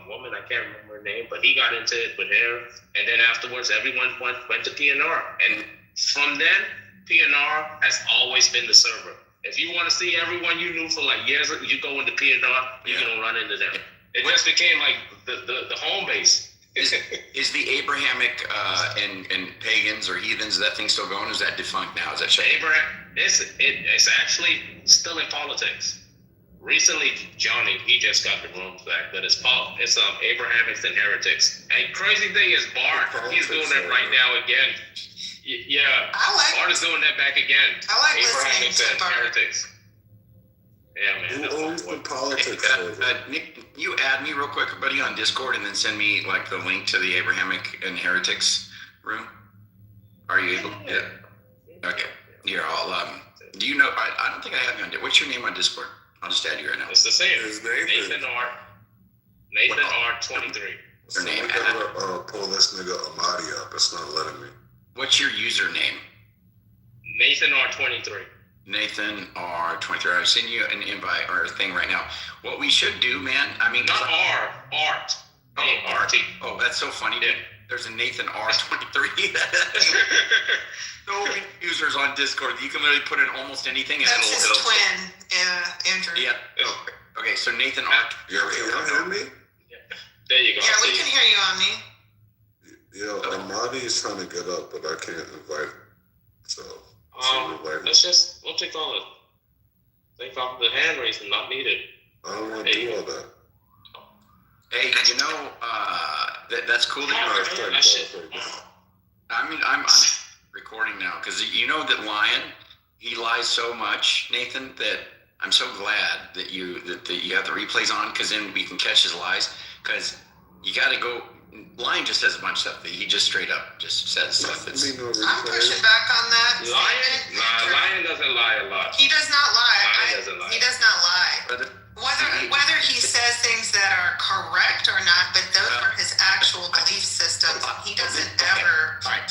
woman. I can't remember her name, but he got into it with her. And then afterwards, everyone went to PNR, and from then, PNR has always been the server. If you want to see everyone you knew for like years, you go into PNR, you're gonna run into them. It just became like the home base. Is the Abrahamic and pagans or heathens, is that thing still going? Is that defunct now? Is that shut? It's actually still in politics. Recently, Johnny, he just got the rooms back, but it's Abrahamics and Heretics. And crazy thing is Bart, he's doing that right now again. Yeah, Bart is doing that back again. I like Abrahamics listening and to Bart. Heretics. Yeah, man. Who owns the politics server? Nick, you add me real quick, buddy, on Discord, and then send me like the link to the Abrahamic and Heretics room. Are you able? Yeah. Okay. Here, I'll. Do you know? I don't think I have you on. What's your name on Discord? I'll just add you right now. It's the same. It's Nathan R 23. Your name? I gotta pull this nigga Amadi up. It's not letting me. What's your username? Nathan R 23. Nathan R 23. I'll send you an invite or a thing right now. What we should do, man. I mean, not Art. Oh, Art. Oh, that's so funny. Dude. There's a Nathan R 23. So confusing. users on Discord. You can literally put in almost anything. And That's his twin, Andrew. Yeah. Okay, so Nathan. Can you hear me? There you go. Yeah, we can hear you on me. Yo, Amadi is trying to get up, but I can't invite him. So, we'll take all it. Take off the hand raising, not needed. I don't want to do all that. Hey, that's cool that I'm recording now because you know that Lion, he lies so much, Nathan, that I'm so glad that you have the replays on because then we can catch his lies because you got to go. Lion just says a bunch of stuff that he just straight up just says stuff that's. I'm pushing back on that. Lion doesn't lie a lot. He does not lie. Lion doesn't lie. He does not lie. Whether he says things that are correct or not, but those are his actual belief systems. He doesn't ever lie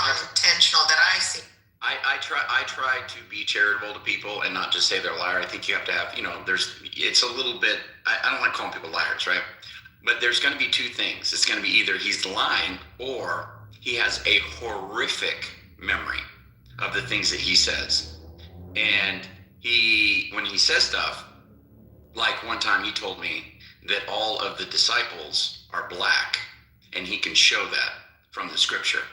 unintentional that I see. I try to be charitable to people and not just say they're a liar. I think you have to have, it's a little bit, I don't like calling people liars, right? But there's going to be two things. It's going to be either he's lying or he has a horrific memory of the things that he says. And when he says stuff, like one time he told me that all of the disciples are black and he can show that from the scripture.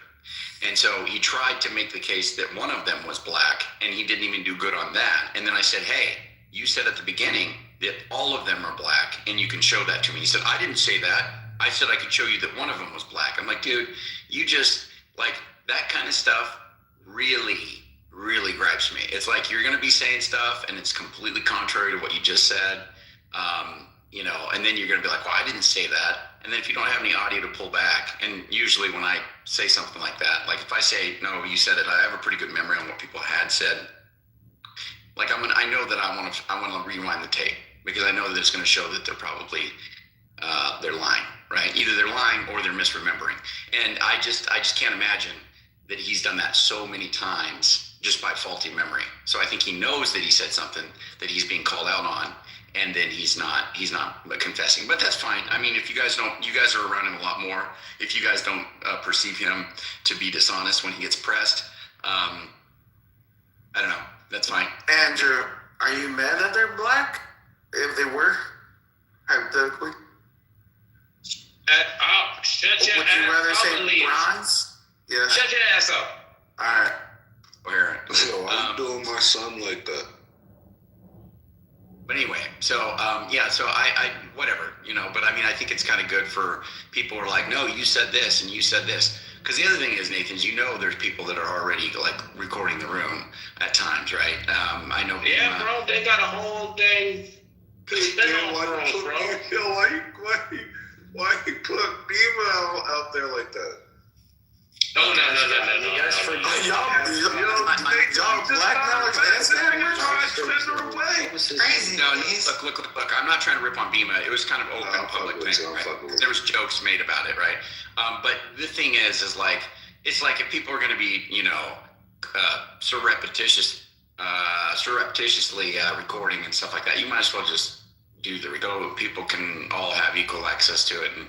And so he tried to make the case that one of them was black and he didn't even do good on that. And then I said, hey, you said at the beginning that all of them are black and you can show that to me. He said, I didn't say that. I said I could show you that one of them was black. I'm like, dude, you just like that kind of stuff really, really gripes me. It's like you're going to be saying stuff and it's completely contrary to what you just said. And then you're going to be like, well, I didn't say that. And then if you don't have any audio to pull back, and usually when I say something like that, like if I say, no, you said it, I have a pretty good memory on what people had said. Like I know that I want to rewind the tape because I know that it's going to show that they're probably they're lying, right? Either they're lying or they're misremembering. And I just can't imagine that he's done that so many times just by faulty memory. So I think he knows that he said something that he's being called out on, and then he's not confessing. But that's fine. I mean, if you guys are around him a lot more. If you guys don't perceive him to be dishonest when he gets pressed, I don't know. That's fine. Andrew, are you mad that they're black? If they were, hypothetically. Shut your Would you rather ass up, say bronze? Yeah. Shut your ass up. All right. Yo, why you doing my son like that? But anyway, so I whatever, but I mean, I think it's kind of good for people who are like, no, you said this and you said this. Because the other thing is, Nathan, there's people that are already like recording the room at times, right? I know. Yeah, bro, they got a whole thing. Why you put Bima out there like that? No. You guys forget. Y'all black now. Crazy. No, look. I'm not trying to rip on Bima. It was kind of open public thing, right? There was jokes made about it, right? But the thing is like, it's like if people are going to be, surreptitiously recording and stuff like that, you might as well just do the record. People can all have equal access to it and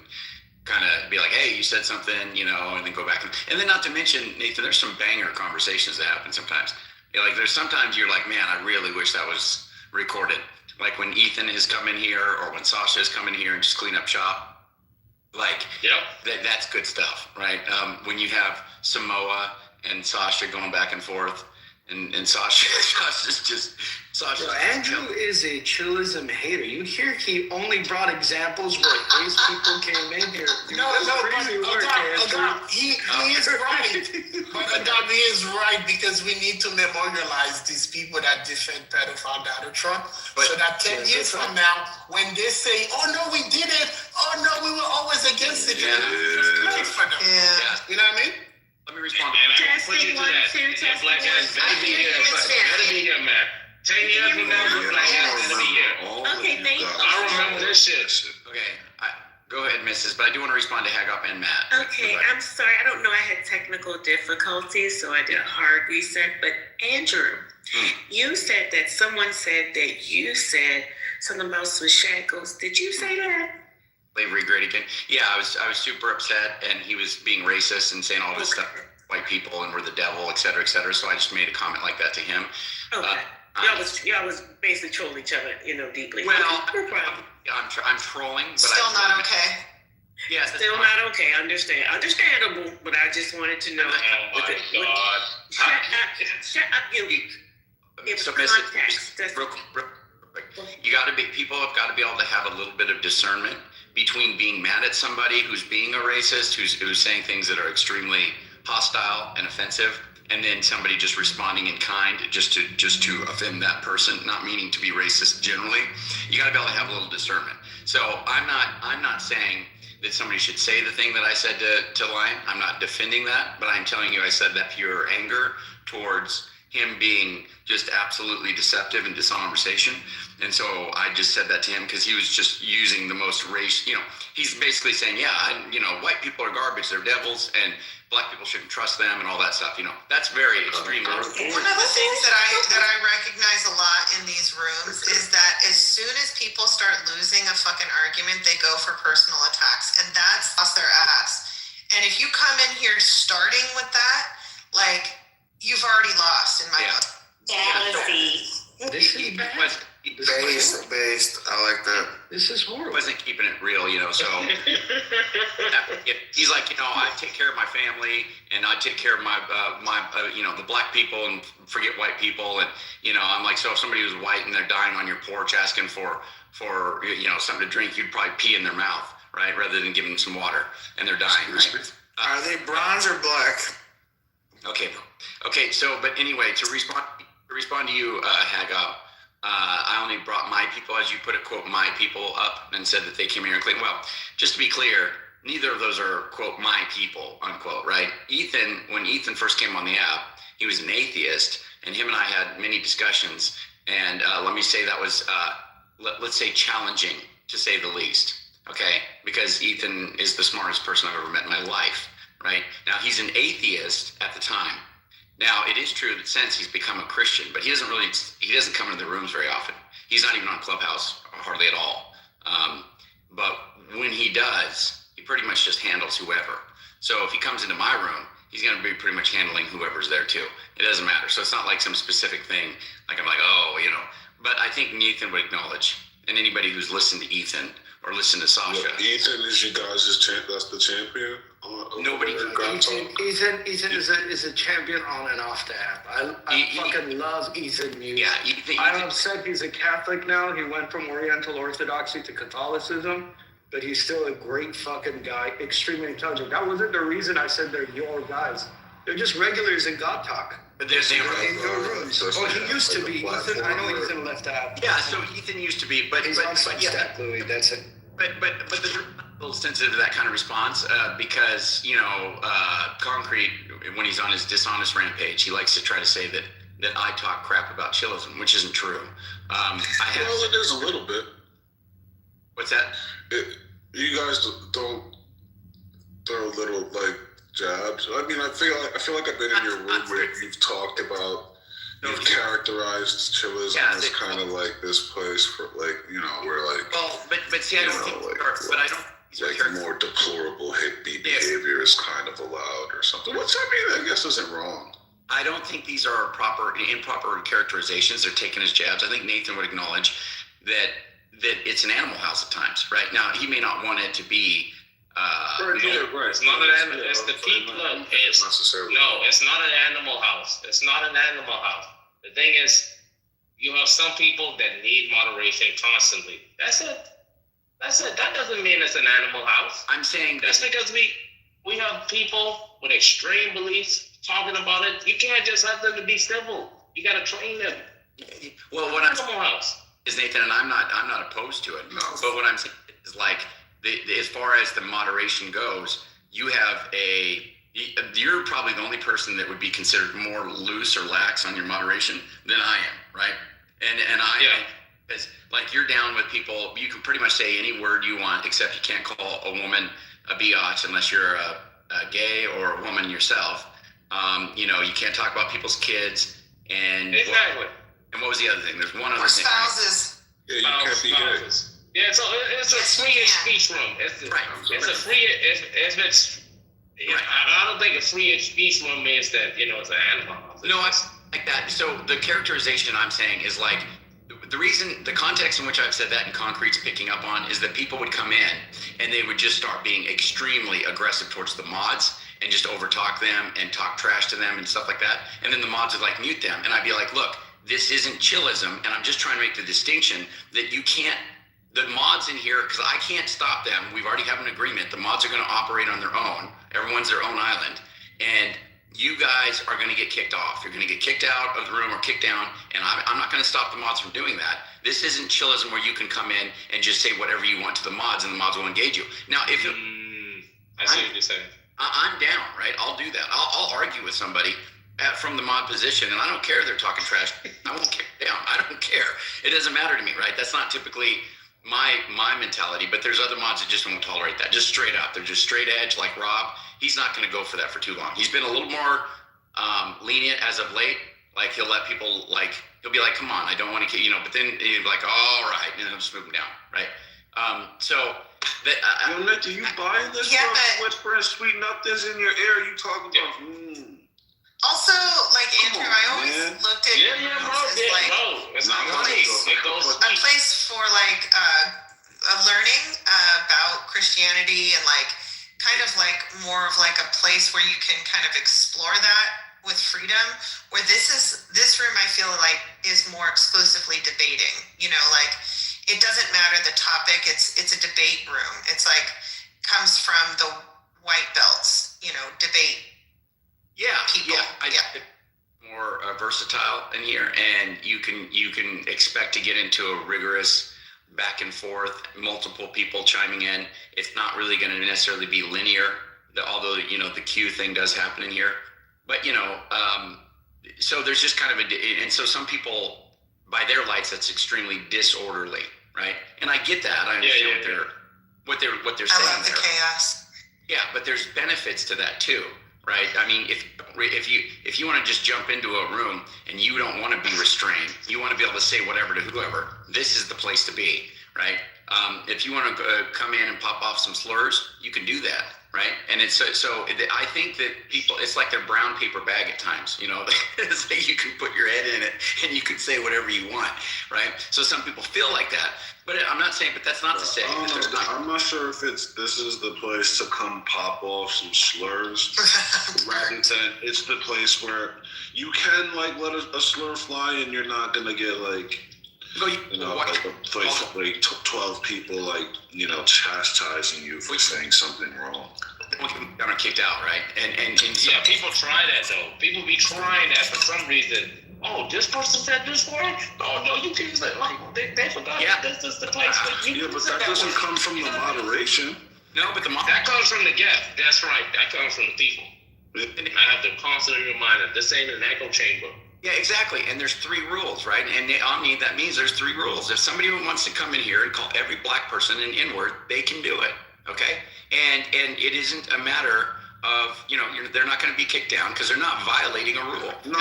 kind of be like, hey, you said something, and then go back. And then not to mention, Nathan, there's some banger conversations that happen sometimes. Like there's sometimes you're like, man, I really wish that was recorded. Like when Ethan has come in here or when Sasha has come in here and just clean up shop. Like, that's good stuff, right? When you have Samoa and Sasha going back and forth, and Sasha's just. Andrew is a chillism hater. You hear he only brought examples where his people came in here. He is right. But he is right because we need to memorialize these people that defend pedophile Donald Trump. So that 10 years from now, when they say, oh no, we did it. Oh no, we were always against it. Just for them. You know what I mean? Let me respond. And I can put you to that. Black ass better be here, man. 10 years from now, Black ass better be here. Okay, thank you. I remember this shit. Okay, go ahead, Mrs. But I do want to respond to Hagop and Matt. Okay, I'm sorry. I don't know. I had technical difficulties, so I did a hard reset. But Andrew, you said that someone said that you said something about some shackles. Did you say that? Slavery great again. Yeah, I was super upset, and he was being racist and saying all this stuff. white people and we're the devil, et cetera, et cetera. So I just made a comment like that to him. Okay. Y'all was basically trolling each other, deeply. Well, no problem. I'm trolling, but Still not okay. Yeah, still not okay. Understandable, but I just wanted to know. Oh my God! Shut up, you. It's context. Real quick. People have got to be able to have a little bit of discernment between being mad at somebody who's being a racist, who's saying things that are extremely hostile and offensive, and then somebody just responding in kind just to offend that person, not meaning to be racist generally. You got to be able to have a little discernment. So I'm not saying that somebody should say the thing that I said to Lion. I'm not defending that, but I'm telling you I said that pure anger towards him being just absolutely deceptive and dishonoration. And so I just said that to him because he was just using the most race, he's basically saying, white people are garbage, they're devils, and black people shouldn't trust them and all that stuff. That's very extreme. One of the things that I recognize a lot in these rooms is that as soon as people start losing a fucking argument, they go for personal attacks, and that's off their ass. And if you come in here starting with that, like, you've already lost in my book. Jealousy. This is based. I like that. This is horrible. Wasn't keeping it real, so he's like, I take care of my family and I take care of my the black people and forget white people, and I'm like, so if somebody was white and they're dying on your porch asking for something to drink, you'd probably pee in their mouth, right, rather than giving them some water, and they're dying, right? Are they bronze or black? Okay. So, but anyway, to respond to you, Haga, I only brought my people, as you put it, quote, my people up and said that they came here and claimed. Well, just to be clear, neither of those are, quote, my people, unquote, right? When Ethan first came on the app, he was an atheist, and him and I had many discussions. And let me say that was, let's say, challenging, to say the least, okay? Because Ethan is the smartest person I've ever met in my life, right? Now, he's an atheist at the time. Now, it is true that since he's become a Christian, but he doesn't come into the rooms very often. He's not even on Clubhouse hardly at all. But when he does, he pretty much just handles whoever. So if he comes into my room, he's going to be pretty much handling whoever's there too. It doesn't matter. So it's not like some specific thing, like I'm like, but I think Ethan would acknowledge, and anybody who's listened to Ethan or listened to Sasha. Ethan is you guys' that's the champion? Nobody. Ethan is a champion on and off the app. I fucking love Ethan music. Yeah, I'm upset he's a Catholic now. He went from Oriental Orthodoxy to Catholicism, but he's still a great fucking guy, extremely intelligent. That wasn't the reason I said they're your guys. They're just regulars in God Talk. But they're in your rooms. He used to be. Ethan, I know Ethan left the app. Yeah, so Ethan used to be, but he's on Substack, Louis. That's it. But they're a little sensitive to that kind of response because Concrete, when he's on his dishonest rampage, he likes to try to say that I talk crap about chillism, which isn't true. It is a little bit. What's that? You guys don't throw little jabs. I mean, I feel like I've been in your room where you've talked about. You've characterized chillism as kind of like this place for where Well, but see, I don't think, I don't. More deplorable hippie behavior is kind of allowed or something. Which I guess isn't wrong. I don't think these are improper characterizations. They're taken as jabs. I think Nathan would acknowledge that it's an animal house at times, right? Now, he may not want it to be. It's not an animal. It's the people. It's not an animal house. It's not an animal house. The thing is, you have some people that need moderation constantly. That's it. That doesn't mean it's an animal house. I'm saying that's because we have people with extreme beliefs talking about it. You can't just have them to be civil. You got to train them. Well, what animal house is, Nathan, and I'm not opposed to it. No. But what I'm saying is as far as the moderation goes, you're probably the only person that would be considered more loose or lax on your moderation than I am, right? And because you're down with people, you can pretty much say any word you want, except you can't call a woman a biatch unless you're a gay or a woman yourself. You can't talk about people's kids and exactly. And what was the other thing? There's one other thing. Spouses. Yeah, you can't be gay. Yeah, so it's a free speech room. It's a free. Yeah, I don't think a free speech one means that, it's an animal. No, it's like that. So the characterization I'm saying is like, the context in which I've said that and Concrete's picking up on is that people would come in and they would just start being extremely aggressive towards the mods and just overtalk them and talk trash to them and stuff like that. And then the mods would like mute them. And I'd be like, look, this isn't chillism. And I'm just trying to make the distinction that you can't, the mods in here, because I can't stop them. We've already have an agreement. The mods are going to operate on their own. Everyone's their own island. And you guys are going to get kicked off. You're going to get kicked out of the room or kicked down, and I'm not going to stop the mods from doing that. This isn't chillism where you can come in and just say whatever you want to the mods, and the mods will engage you. Now, if I see what you're saying. I'm down, right? I'll do that. I'll argue with somebody from the mod position, and I don't care if they're talking trash. I won't kick down. I don't care. It doesn't matter to me, right? That's not typically my mentality, but there's other mods that just won't tolerate that. Just straight up. They're just straight edge, like Rob. He's not going to go for that for too long. He's been a little more lenient as of late. Like he'll let people he'll be like, come on, I don't want to, but then he'll be like, all right, and then he'll just move them down, right? Nick, do you buy this whisper and sweet nothings in your ear? You talk about, Also, like Andrew, I always looked at it's not a place for like a learning about Christianity and like kind of like more of like a place where you can kind of explore that with freedom. Where this room I feel like is more exclusively debating. Like it doesn't matter the topic. It's a debate room. It's like comes from the white belts. Debate. More versatile in here, and you can expect to get into a rigorous back and forth, multiple people chiming in. It's not really going to necessarily be linear, although the Q thing does happen in here. But so there's just kind of and so some people, by their lights, that's extremely disorderly, right? And I get that. I understand what they're saying. I love the chaos. Yeah, but there's benefits to that too. Right. I mean, if you want to just jump into a room and you don't want to be restrained, you want to be able to say whatever to whoever, this is the place to be. Right. If you want to come in and pop off some slurs, you can do that. Right. And it's so I think that people, it's like their brown paper bag at times. It's like you can put your head in it and you can say whatever you want. Right. So some people feel like that. But I'm not saying, but that's not to say. I'm not sure if this is the place to come pop off some slurs. Rather than it's the place where you can let a slur fly and you're not gonna get like a place of like 12 people chastising you for saying something wrong. Are kicked out, right? And people try that though. People be trying that for some reason. Oh, this person said this word? Oh, no, you can say, they forgot that this is the place where you but that doesn't come from the moderation. No, but that comes from the guest. That's right. That comes from the people. I have to constantly remind them, this ain't an echo chamber. Yeah, exactly. And there's 3 rules, right? And that means there's 3 rules. If somebody wants to come in here and call every black person an N-word, they can do it, okay? And it isn't a matter of, they're not going to be kicked down because they're not violating a rule. They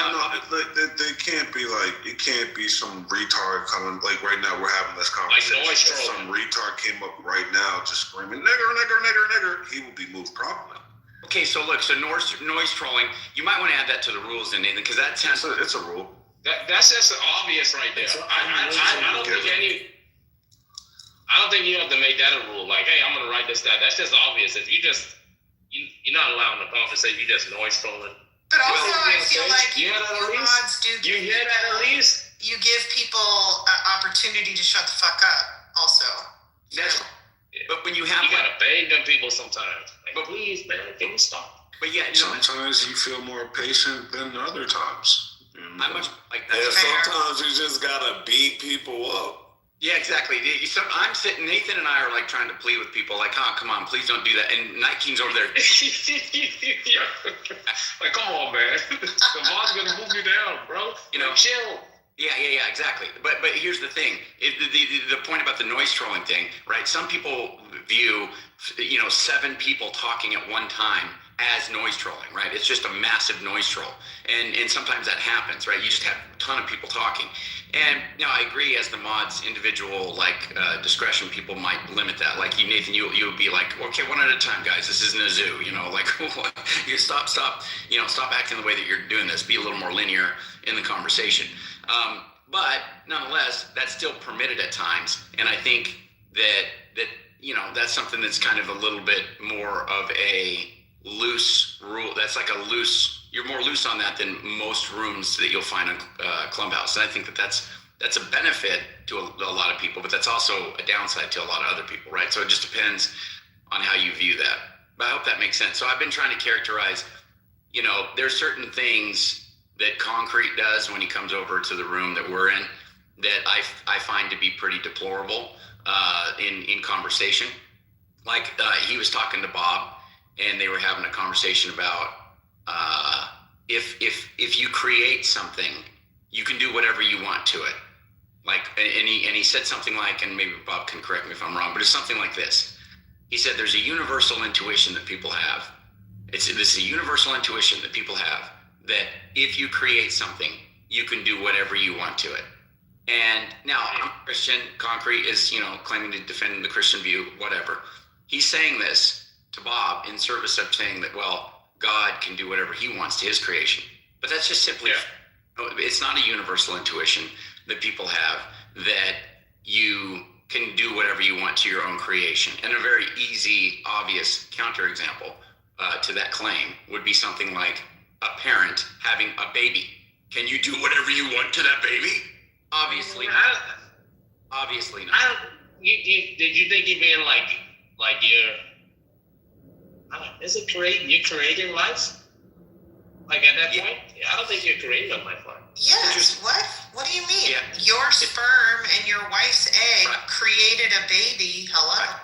can't be it can't be some retard coming, like right now we're having this conversation. If some retard came up right now just screaming, nigger, nigger, nigger, nigger, he will be moved properly. Okay, so look, noise trolling, you might want to add that to the rules then, Nathan, because that sounds... It's a rule. That's just obvious right there. I don't think you have to make that a rule. Like, hey, I'm going to write this down. That's just obvious. If you're not allowing the conversation, you just noise trolling. But also, I feel like mods do. You hear that at least? You give people an opportunity to shut the fuck up. Also. But when you gotta beg them people sometimes. Like, please, man, can you stop? But sometimes you feel more patient than other times. I'm much like that. Yeah, sometimes you just gotta beat people up. Yeah, exactly. I'm sitting, Nathan and I are like trying to plead with people, like, oh, come on, please don't do that. And Night King's over there. Like, come on, man. The mod's gonna move you down, bro. Chill. Yeah, exactly. But here's the thing. The point about the noise trolling thing, right? Some people view, 7 people talking at one time as noise trolling, right? It's just a massive noise troll. And sometimes that happens, right? You just have a ton of people talking. And now I agree, as the mod's individual discretion, people might limit that. Like you, Nathan, you would be like, okay, one at a time, guys. This isn't a zoo, like you stop, stop acting the way that you're doing this. Be a little more linear in the conversation. But nonetheless, that's still permitted at times. And I think that that's something that's kind of a little bit more of a loose rule. That's like you're more loose on that than most rooms that you'll find on Clubhouse. And I think that's a benefit to a lot of people, but that's also a downside to a lot of other people, right? So it just depends on how you view that. But I hope that makes sense. So I've been trying to characterize, there's certain things that Concrete does when he comes over to the room that we're in that I find to be pretty deplorable in conversation. Like he was talking to Bob, and they were having a conversation about if you create something, you can do whatever you want to it. Like, and he said something like, and maybe Bob can correct me if I'm wrong, but it's something like this. He said there's a universal intuition that people have. This is a universal intuition that people have that if you create something, you can do whatever you want to it. And now I'm Christian. Concrete is, claiming to defend the Christian view, whatever. He's saying this to Bob in service of saying that, well, God can do whatever he wants to his creation. But that's just simply, it's not a universal intuition that people have that you can do whatever you want to your own creation. And a very easy, obvious counterexample to that claim would be something like a parent having a baby. Can you do whatever you want to that baby? Obviously not. Obviously not. Did you think you being like you're? Is it you're creating life? Like at that point, I don't think you're creating a life. Yes. What do you mean? Yeah. Your sperm and your wife's egg created a baby. Hello.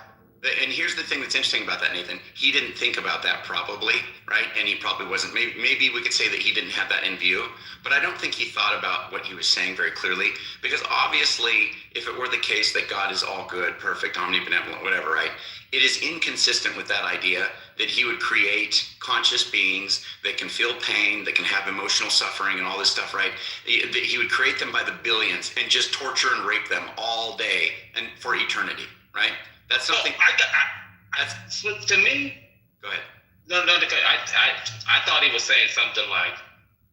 And here's the thing that's interesting about that, Nathan. He didn't think about that probably, right? And he probably wasn't. Maybe we could say that he didn't have that in view, but I don't think he thought about what he was saying very clearly, because obviously, if it were the case that God is all good, perfect, omnibenevolent, whatever, right? It is inconsistent with that idea that he would create conscious beings that can feel pain, that can have emotional suffering and all this stuff, right? He would create them by the billions and just torture and rape them all day and for eternity, right? That's something. To me. Go ahead. No. I thought he was saying something like,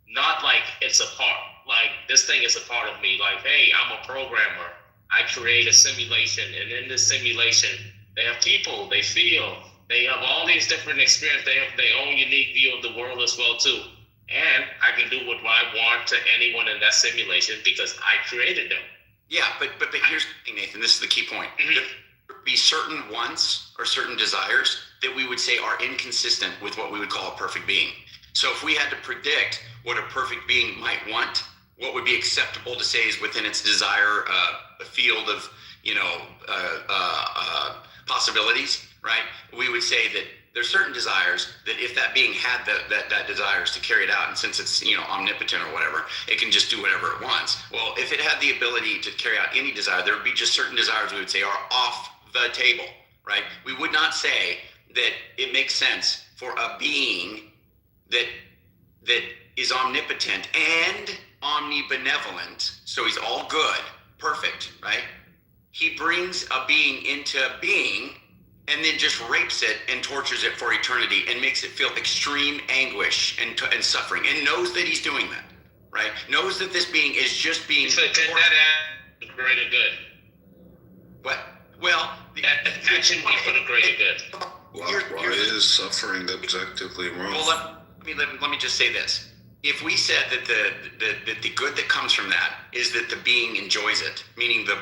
not like it's a part. Like this thing is a part of me. Like, hey, I'm a programmer. I create a simulation, and in this simulation, they have people. They feel. They have all these different experiences. They have their own unique view of the world as well too. And I can do what I want to anyone in that simulation because I created them. Yeah, but here's the thing, Nathan. This is the key point. Mm-hmm. Be certain wants or certain desires that we would say are inconsistent with what we would call a perfect being. So if we had to predict what a perfect being might want, what would be acceptable to say is within its desire, a field of, possibilities, right? We would say that there's certain desires that if that being had that desires to carry it out, and since it's, omnipotent or whatever, it can just do whatever it wants. Well, if it had the ability to carry out any desire, there would be just certain desires we would say are off the table, right? We would not say that it makes sense for a being that is omnipotent and omnibenevolent, so he's all good, perfect, right? He brings a being into being and then just rapes it and tortures it for eternity and makes it feel extreme anguish and suffering, and knows that he's doing that, right? Knows that this being is just being. So that greater good. What? Well, action be for the greater good. Why is suffering objectively wrong? Well, let me just say this. If we said that the good that comes from that is that the being enjoys it, meaning the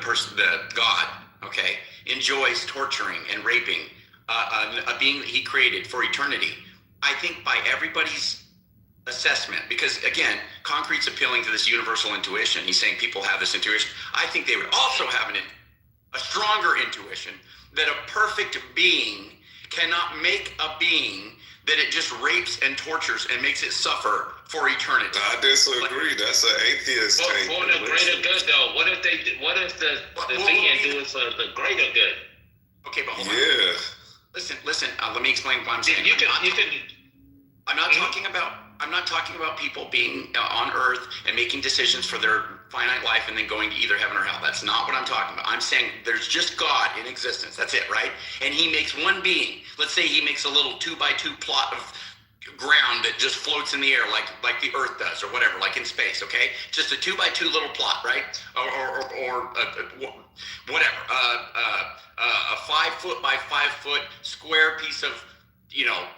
God, okay, enjoys torturing and raping a being that he created for eternity, I think by everybody's assessment, because again, Concrete's appealing to this universal intuition. He's saying people have this intuition. I think they would also have a stronger intuition that a perfect being cannot make a being that it just rapes and tortures and makes it suffer for eternity. I disagree. That's an atheist take. For the greater good, though, what if the being do it for the greater good? Okay, but hold on. Listen. Let me explain why I'm saying. I'm not talking about people being on Earth and making decisions for their finite life and then going to either heaven or hell. That's not what I'm talking about. I'm saying there's just God in existence. That's it, right? And he makes one being. Let's say he makes a little 2x2 plot of ground that just floats in the air like the Earth does or whatever, like in space, okay? Just a 2x2 little plot, right? Or whatever. A 5 foot by 5 foot square piece of,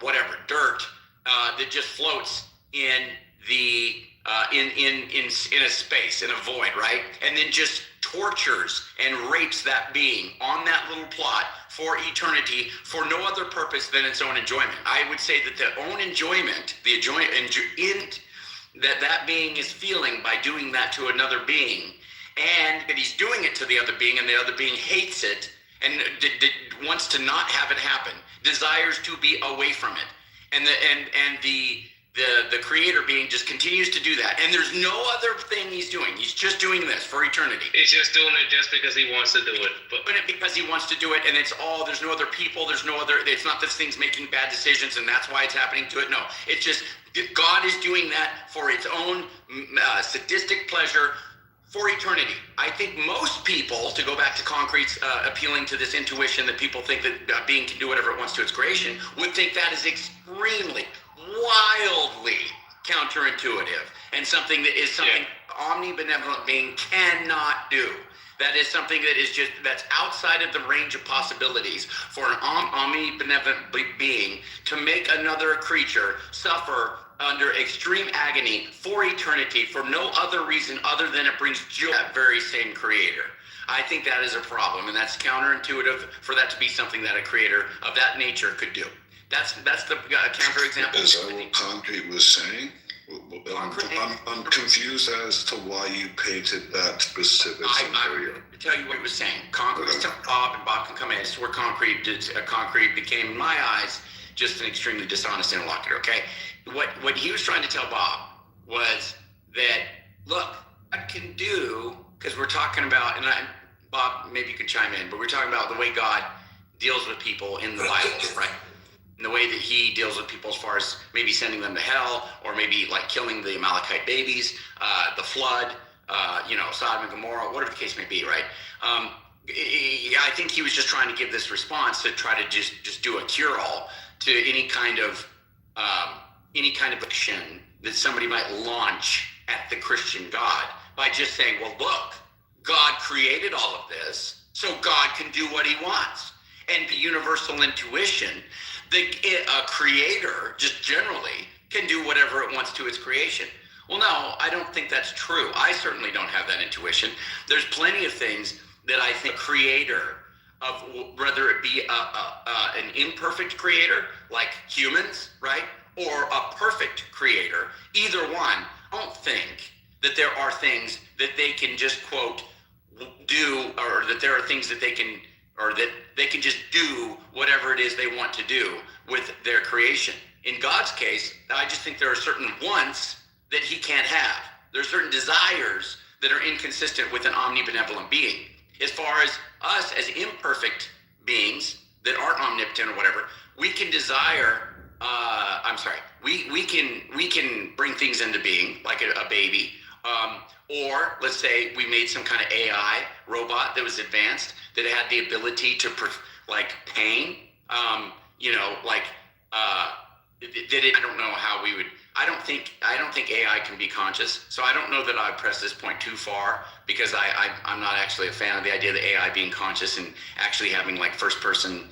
whatever, dirt that just floats in the in a space, in a void, right? And then just tortures and rapes that being on that little plot for eternity for no other purpose than its own enjoyment. I would say that the own enjoyment, that being is feeling by doing that to another being, and that he's doing it to the other being, and the other being hates it and wants to not have it happen, desires to be away from it, and the creator being just continues to do that, and there's no other thing he's doing. He's just doing this for eternity. He's just doing it just because he wants to do it. But because he wants to do it, and there's no other people, it's not this thing's making bad decisions, and that's why it's happening to it. No, it's just God is doing that for its own sadistic pleasure for eternity. I think most people, to go back to Concrete's appealing to this intuition that people think that being can do whatever it wants to its creation, would think that is extremely, wildly counterintuitive, and something that is something omnibenevolent being cannot do. That is something that's outside of the range of possibilities for an omnibenevolent being to make another creature suffer under extreme agony for eternity for no other reason other than it brings joy to that very same creator. I think that is a problem, and that's counterintuitive for that to be something that a creator of that nature could do. That's the counterexample. Is that what Concrete was saying? I'm confused as to why you painted that specific scenario. To tell you what he was saying. Concrete was telling Bob, and Bob can come in. This is where Concrete became, in my eyes, just an extremely dishonest interlocutor, okay? What he was trying to tell Bob was that, look, I can do, because we're talking about, and Bob, maybe you can chime in, but we're talking about the way God deals with people in the Bible, right? And the way that he deals with people as far as maybe sending them to hell, or maybe like killing the Amalekite babies, the flood, Sodom and Gomorrah, whatever the case may be, right? I think he was just trying to give this response to try to just do a cure-all to any kind of action that somebody might launch at the Christian God by just saying, well, look, God created all of this, so God can do what he wants. And the universal intuition, a creator just generally can do whatever it wants to its creation. Well, no, I don't think that's true. I certainly don't have that intuition. There's plenty of things that I think creator of, whether it be an imperfect creator like humans, right? Or a perfect creator, either one, I don't think that there are things that they can just quote do, or that there are things that they can, or that they can just do whatever it is they want to do with their creation. In God's case, I just think there are certain wants that he can't have. There are certain desires that are inconsistent with an omnibenevolent being. As far as us as imperfect beings that aren't omnipotent or whatever, we can desire, we can bring things into being, like a baby, or let's say we made some kind of AI robot that was advanced, that had the ability to pain, I don't know how we would. I don't think AI can be conscious. So I don't know that I press this point too far, because I'm not actually a fan of the idea of the AI being conscious and actually having like first person,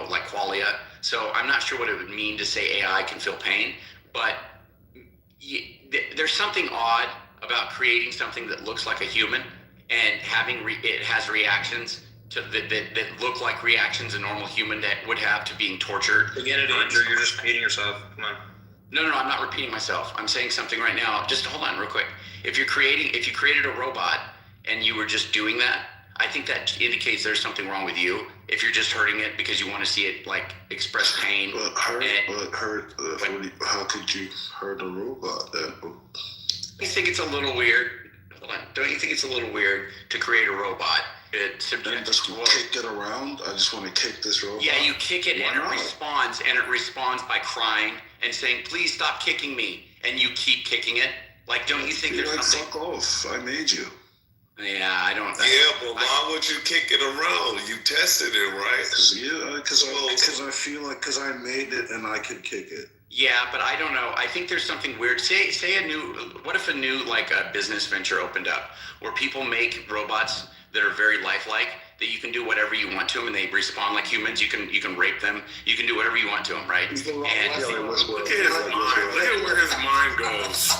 like qualia. So I'm not sure what it would mean to say AI can feel pain, but there's something odd about creating something that looks like a human and having it has reactions that look like reactions a normal human that would have to being tortured. Forget it, Andrew. You're just repeating yourself. Come on. No, I'm not repeating myself. I'm saying something right now. Just hold on real quick. If you created a robot and you were just doing that, I think that indicates there's something wrong with you. If you're just hurting it because you want to see it like express pain. How could you hurt a robot then? I think it's a little weird. Hold on. Don't you think it's a little weird to create a robot? Kick it around. I just want to kick this robot. Yeah, you kick it and it responds by crying and saying, please stop kicking me, and you keep kicking it? Like, don't you think there's something? Fuck off! I made you. Yeah, I don't. Yeah, but why would you kick it around? You tested it, right? Because I feel like I made it and I could kick it. Yeah, but I don't know. I think there's something weird. Say what if a new like a business venture opened up where people make robots that are very lifelike, that you can do whatever you want to them and they respond like humans. You can rape them. You can do whatever you want to them, right? And look at his mind. Look at where his mind goes.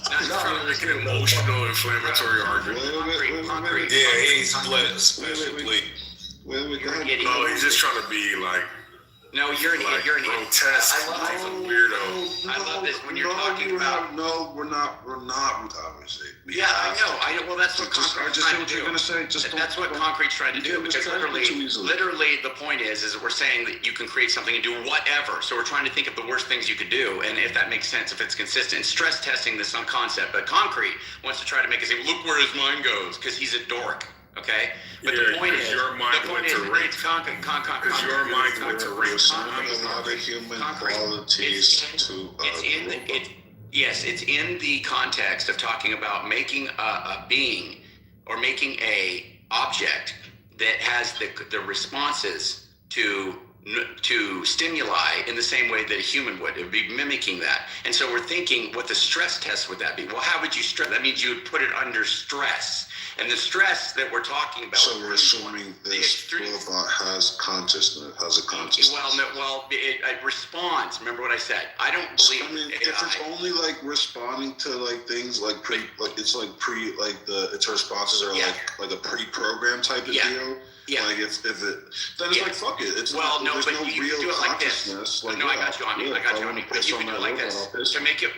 He's trying to make an emotional, inflammatory argument. Yeah, he's split, especially. No, he's just trying to be like. No, you're an grotesque. I love weirdo. I love this when you're talking about. No, we're not. Obviously. Yeah, I know. Well, that's what Concrete's trying to do. That's what Concrete's trying to do. Because literally, the point is that we're saying that you can create something and do whatever. So we're trying to think of the worst things you could do, and if that makes sense, if it's consistent. Stress testing this on concept, but Concrete wants to try to make us say, look where his mind goes, because he's a dork. Okay, but the point is, your mind went to rape. It's your mind went to rape. Other human qualities to. It's in the context of talking about making a being or making a object that has the responses to stimuli in the same way that a human would. It would be mimicking that. And so we're thinking, what the stress test would that be? Well, how would you stress? That means you would put it under stress. And the stress that we're talking about. So we're assuming this robot has consciousness, has a consciousness. It responds. Remember what I said. I don't believe. I mean, if it's only like responding to like things like its responses are like a pre-programmed type of deal. Yeah. Like if it, then it's like fuck it. It's well, there's but no you real do it like this. consciousness. I got you on me. I got you on me. But you can do it like this to make it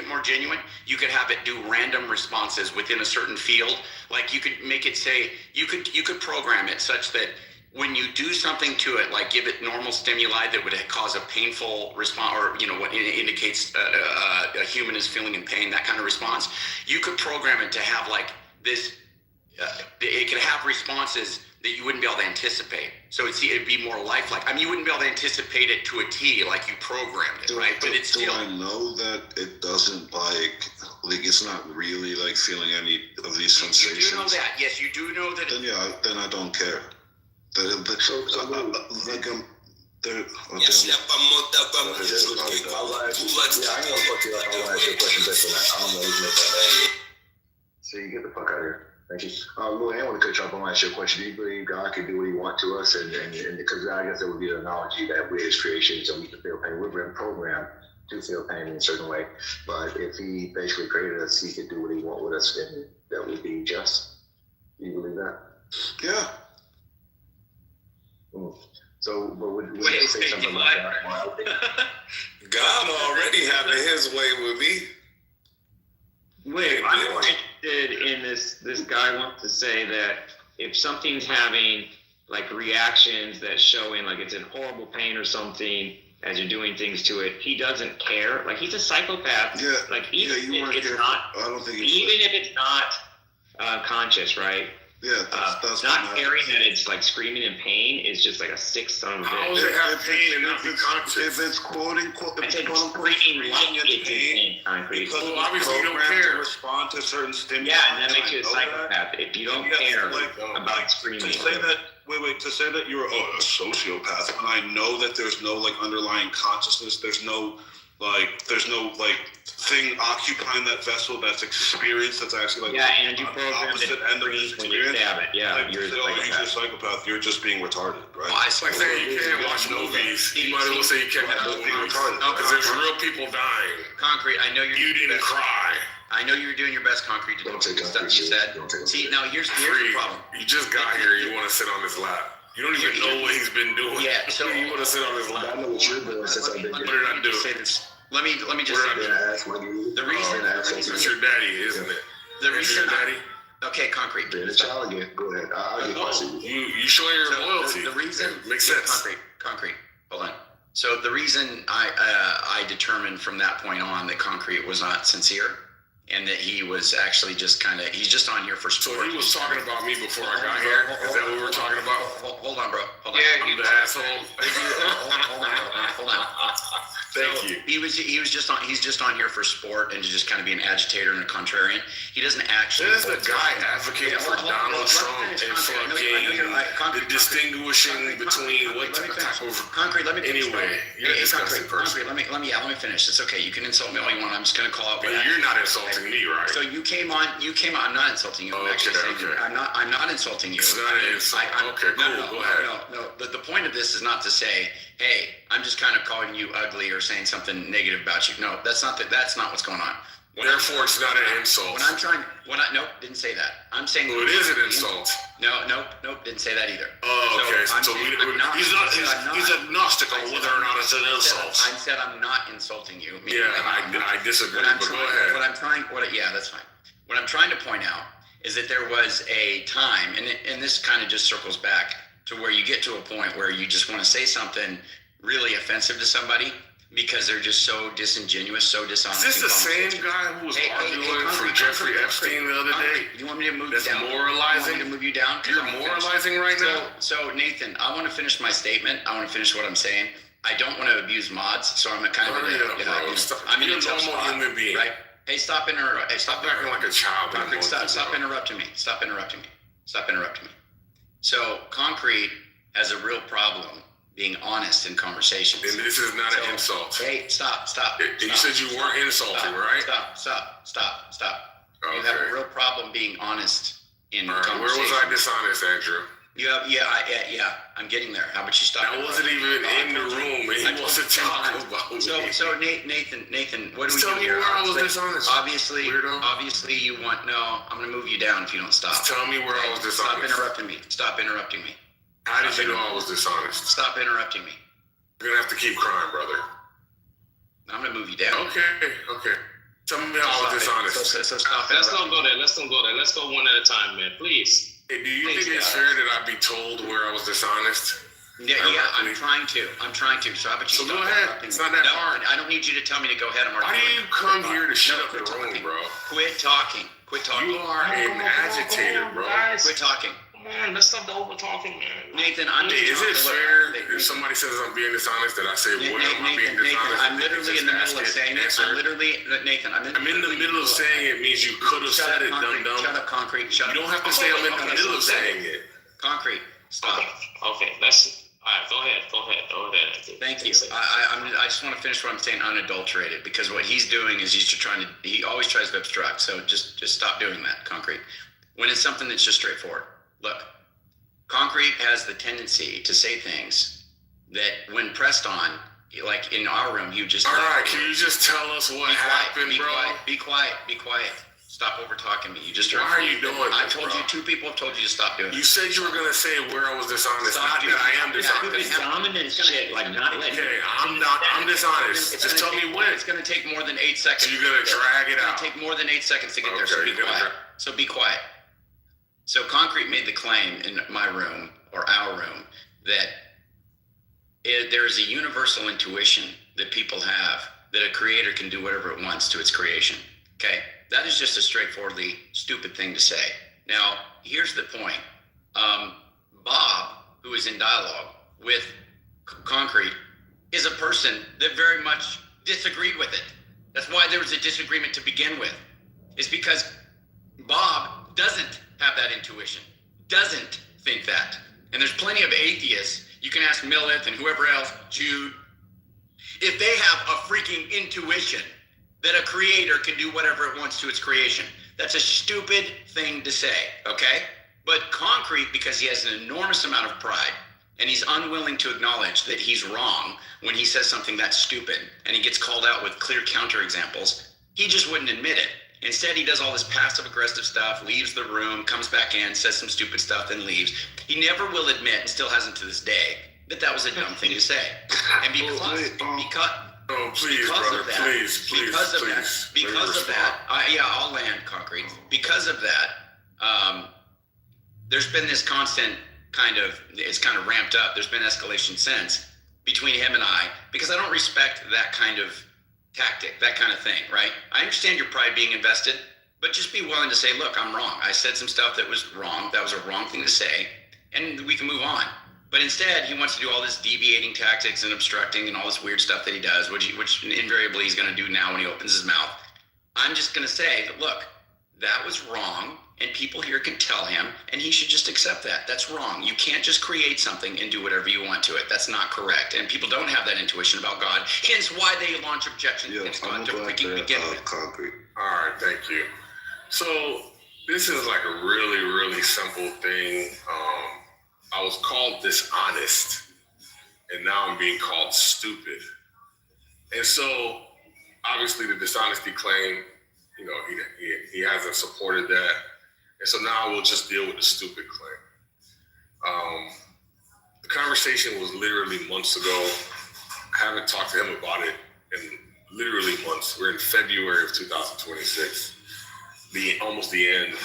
more genuine. You could have it do random responses within a certain field. Like you could make it say you could program it such that when you do something to it, like give it normal stimuli that would cause a painful response, or what indicates a human is feeling in pain, that kind of response, you could program it to have like this. It could have responses that you wouldn't be able to anticipate. So it'd be more lifelike. I mean, you wouldn't be able to anticipate it to a T like you programmed it, right? But it's still. Do I know that it doesn't like it's not really like feeling any of these sensations? You do know that. Yes, you do know that. Then I don't care. So you get the fuck out of here. Thank you. Lou, I want to cut you off. I want to ask you a question. Do you believe God can do what he wants to us? And because I guess that would be an analogy that we're his creations and we can feel pain. We're programmed to feel pain in a certain way. But if he basically created us, he could do what he wants with us, then that would be just. Do you believe that? Yeah. So, but would they say something like that? God already having his way with me. Wait, I'm more interested in this guy wants to say that if something's having like reactions that's showing like it's in horrible pain or something as you're doing things to it, he doesn't care. Like he's a psychopath. Yeah. Like even if it's not, I don't think even if it's not conscious, right? Yeah, that's not caring that it's like screaming in pain is just like a sick son of a bitch. How does it have pain and not be conscious? If it's screaming like it's in pain, Concrete. Well, obviously you don't care. To respond to certain stimuli. Yeah, and that makes you a psychopath. If you don't care about screaming. To say that you're a sociopath when I know that there's no like underlying consciousness, there's no thing occupying that vessel that's experienced, that's actually like and you program opposite end of the experience. You're a psychopath. You're just being retarded, right? Well, it's like saying you can't watch movies. You might as well say you can't watch movies. No, because there's real people dying. Concrete, I know you didn't cry. I know you were doing your best, Concrete, to do the stuff you said. See, now here's the problem. You just got here. You want to sit on his lap. You don't even know what he's been doing. Yeah, so you want to sit on his lap. I know what you're doing since I've been What did I do? Say this. Let me just say this. The reason it's your daddy, isn't it? The reason your daddy. Okay, Concrete. The child again. Go ahead. I'll get my seat. You show your loyalty. The reason makes sense. Concrete. Hold on. So the reason I determined from that point on that Concrete was not sincere, and that he was actually just he's just on here for sport. So he was talking about me before I got here? Is that what we were talking about? Hold on, bro. Hold on. Yeah, you the asshole. Hold on. Thank you. He's just on here for sport and to just kind of be an agitator and a contrarian. He doesn't actually. This is the guy advocating for Donald Trump and fucking the distinguishing between what type of Concrete. Let me finish. anyway. You're a disgusting person. Concrete. Let me finish. It's okay. You can insult me all you want. I'm just going to call out. But you're not insulting me, right? So you came on. I'm not insulting you. I'm not insulting you. It's not an insult. Okay, cool. Go ahead. No. The point of this is not to say, hey, I'm just kind of calling you ugly or saying something negative about you. No, that's not what's going on. Therefore, it's not an insult. Nope, didn't say that. I'm saying. Well, it is an insult. Nope, didn't say that either. Oh, okay. So he's agnostic on whether or not it's an insult. I said I'm not insulting you. Yeah, I disagree, but go ahead. Yeah, that's fine. What I'm trying to point out is that there was a time, and this kind of just circles back to where you get to a point where you just want to say something really offensive to somebody because they're just so disingenuous, so dishonest. Is this the same guy who was arguing for Jeffrey Epstein the other day? You want me to move you down? Moralizing? You want me to move you down? You're moralizing right now? So Nathan, I want to finish my statement. I want to finish what I'm saying. I don't want to abuse mods, so I'm I'm in a normal human being. Right? Hey, stop acting like a child. Stop interrupting me. Stop interrupting me. So Concrete has a real problem being honest in conversations. And this is not an insult. Hey, stop. You said you weren't insulting, right? Stop. Okay. You have a real problem being honest in conversations. Where was I dishonest, Andrew? Yeah. I'm getting there. How about you stop? I wasn't even in the room, and he wants to talk about me. So Nathan, what do we do here? Tell me where I was dishonest. Obviously, you want. No, I'm going to move you down if you don't stop. Just tell me where I was dishonest. Stop interrupting me. How did you know I was dishonest? Stop interrupting me. You're gonna have to keep crying, brother. I'm gonna move you down. Okay. Tell me how I was dishonest. So stop. Let's don't go there. Let's go one at a time, man. Please. Hey, do you think it's fair that I be told where I was dishonest? Yeah, I'm trying to. So how about you stop? Go ahead. It's not that hard. I don't need you to tell me to go ahead. Why do you come here to shut up the room, bro? Quit talking. You are an agitator, bro. Quit talking. Come on, let's stop the over talking, man. Nathan, is it fair if somebody says I'm being dishonest that I say, what am I being dishonest? Nathan, I'm literally in the middle of saying it. I'm in the middle of saying it means you could have said it, dum-dum. Shut up, Concrete. You don't have to say I'm in the middle of saying it. Concrete, stop. Okay, all right, go ahead. Thank you. I just want to finish what I'm saying unadulterated, because what he's doing is he always tries to obstruct, so just stop doing that, Concrete. When it's something that's just straightforward. Look, Concrete has the tendency to say things that when pressed on, like in our room, you just... All right, can you just tell us what happened, bro? Be quiet. Stop over-talking me. You just heard. Why are you doing this, I told you, 2 people have told you to stop doing it. You said you were going to say where I was dishonest, not that I am dishonest. Dominant shit, like not letting... Okay, I'm dishonest. Just tell me when. It's going to take more than 8 seconds. So you're going to drag it out. It's going to take more than 8 seconds to get there, so be quiet. Be quiet. So Concrete made the claim in my room, or our room, that there is a universal intuition that people have that a creator can do whatever it wants to its creation. Okay? That is just a straightforwardly stupid thing to say. Now, here's the point. Bob, who is in dialogue with Concrete, is a person that very much disagreed with it. That's why there was a disagreement to begin with. It's because Bob doesn't have that intuition, doesn't think that. And there's plenty of atheists. You can ask Millith and whoever else, Jude, if they have a freaking intuition that a creator can do whatever it wants to its creation. That's a stupid thing to say, okay? But Concrete, because he has an enormous amount of pride, and he's unwilling to acknowledge that he's wrong when he says something that's stupid, and he gets called out with clear counterexamples, he just wouldn't admit it. Instead, he does all this passive-aggressive stuff, leaves the room, comes back in, says some stupid stuff, then leaves. He never will admit, and still hasn't to this day, that was a dumb thing to say. And because of that, I'll land, Concrete. Because of that, there's been this constant it's kind of ramped up. There's been escalation since between him and I, because I don't respect that kind of tactic, that kind of thing, right? I understand your pride being invested, but just be willing to say, look, I'm wrong. I said some stuff that was wrong. That was a wrong thing to say, and we can move on. But instead, he wants to do all this deviating tactics and obstructing and all this weird stuff that he does, which invariably he's going to do now when he opens his mouth. I'm just going to say that, look, that was wrong, and people here can tell him, and he should just accept that. That's wrong. You can't just create something and do whatever you want to it. That's not correct. And people don't have that intuition about God, hence why they launch objections against God to freaking begin with. Concrete. All right, thank you. So this is like a really, really simple thing. I was called dishonest, and now I'm being called stupid. And so, obviously, the dishonesty claim, you know, he hasn't supported that. And so now we'll just deal with the stupid claim. The conversation was literally months ago. I haven't talked to him about it in literally months. We're in February of 2026. Almost the end.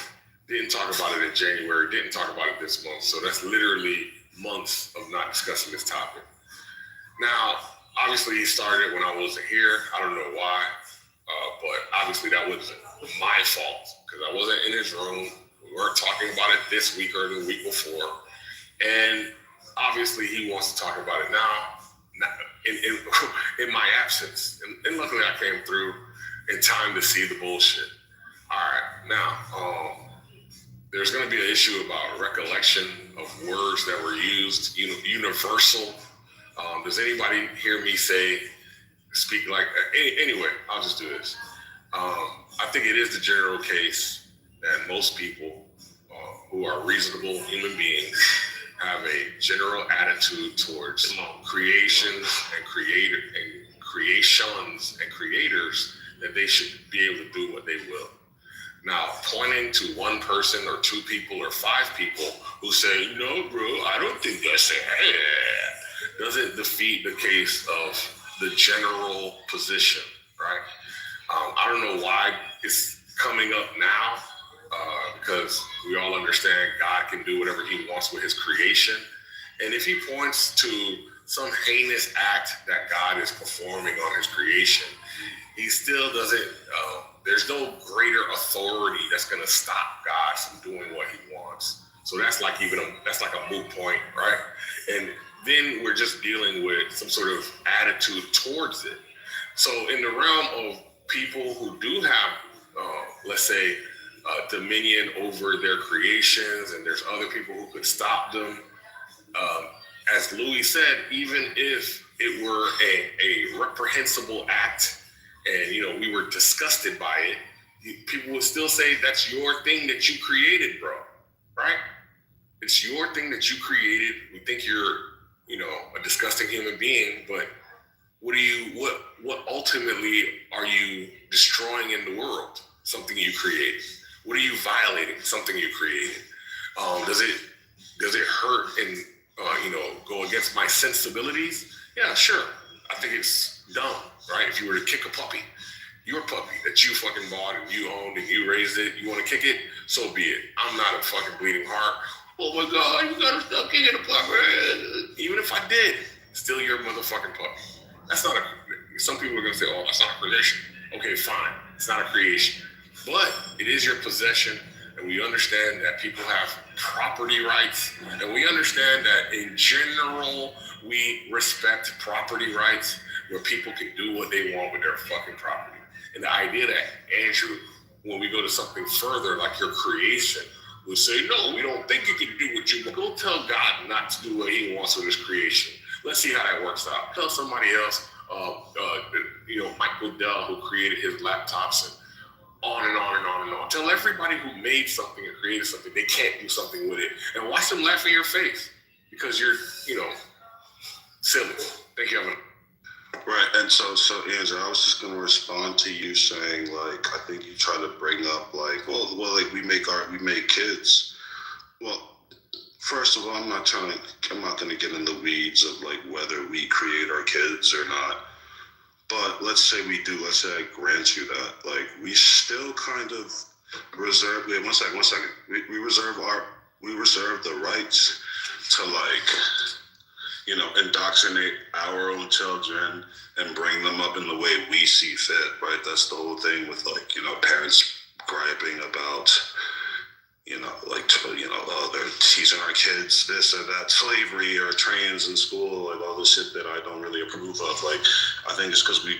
Didn't talk about it in January, didn't talk about it this month. So that's literally months of not discussing this topic. Now, obviously he started when I wasn't here. I don't know why, but obviously that wasn't my fault because I wasn't in his room. We weren't talking about it this week or the week before. And obviously he wants to talk about it now in my absence. And luckily I came through in time to see the bullshit. All right, now, there's going to be an issue about recollection of words that were used, universal. Does anybody hear me speak like that? Anyway, I'll just do this. I think it is the general case that most people who are reasonable human beings have a general attitude towards creations and creations and creators that they should be able to do what they will. Now, pointing to one person or two people or five people who say, no, bro, I don't think that's it, doesn't defeat the case of the general position, right? I don't know why it's coming up now, because we all understand God can do whatever he wants with his creation. And if he points to some heinous act that God is performing on his creation, he still doesn't, there's no greater authority that's going to stop God from doing what he wants. So that's like a moot point, right? And then we're just dealing with some sort of attitude towards it. So in the realm of people who do have, let's say, dominion over their creations, and there's other people who could stop them. As Louis said, even if it were a reprehensible act, and we were disgusted by it, people would still say that's your thing that you created, bro. Right? It's your thing that you created. We think you're, a disgusting human being, but what ultimately are you destroying in the world? Something you created. What are you violating? Something you created. Does it hurt and go against my sensibilities? Yeah, sure. I think it's dumb, right? If you were to kick a puppy, your puppy that you fucking bought and you owned and you raised it, you want to kick it, so be it. I'm not a fucking bleeding heart. Oh my God, you gotta stop kicking a puppy. Even if I did, still your motherfucking puppy. That's not some people are gonna say, oh, that's not a creation. Okay, fine, it's not a creation. But it is your possession, and we understand that people have property rights, and we understand that in general, we respect property rights where people can do what they want with their fucking property. And the idea that, Andrew, when we go to something further, like your creation, would say, no, we don't think you can do what you want. Go tell God not to do what he wants with his creation. Let's see how that works out. Tell somebody else, Mike Goodell, who created his laptops, and on and on and on and on. Tell everybody who made something and created something they can't do something with it, and watch them laugh in your face because you're, silly. Thank you, Evan. Right, and so Andrew, I was just going to respond to you saying, like, I think you try to bring up, like, like we make kids. Well, first of all, I'm not going to get in the weeds of like whether we create our kids or not. But let's say we do. Let's say I grant you that. Like, we still kind of reserve. Wait, one second. We reserve the rights to, like, indoctrinate our own children and bring them up in the way we see fit. Right. That's the whole thing with, like, parents griping about, they're teasing our kids this or that, slavery or trans in school, like all the shit that I don't really approve of. Like, I think it's because we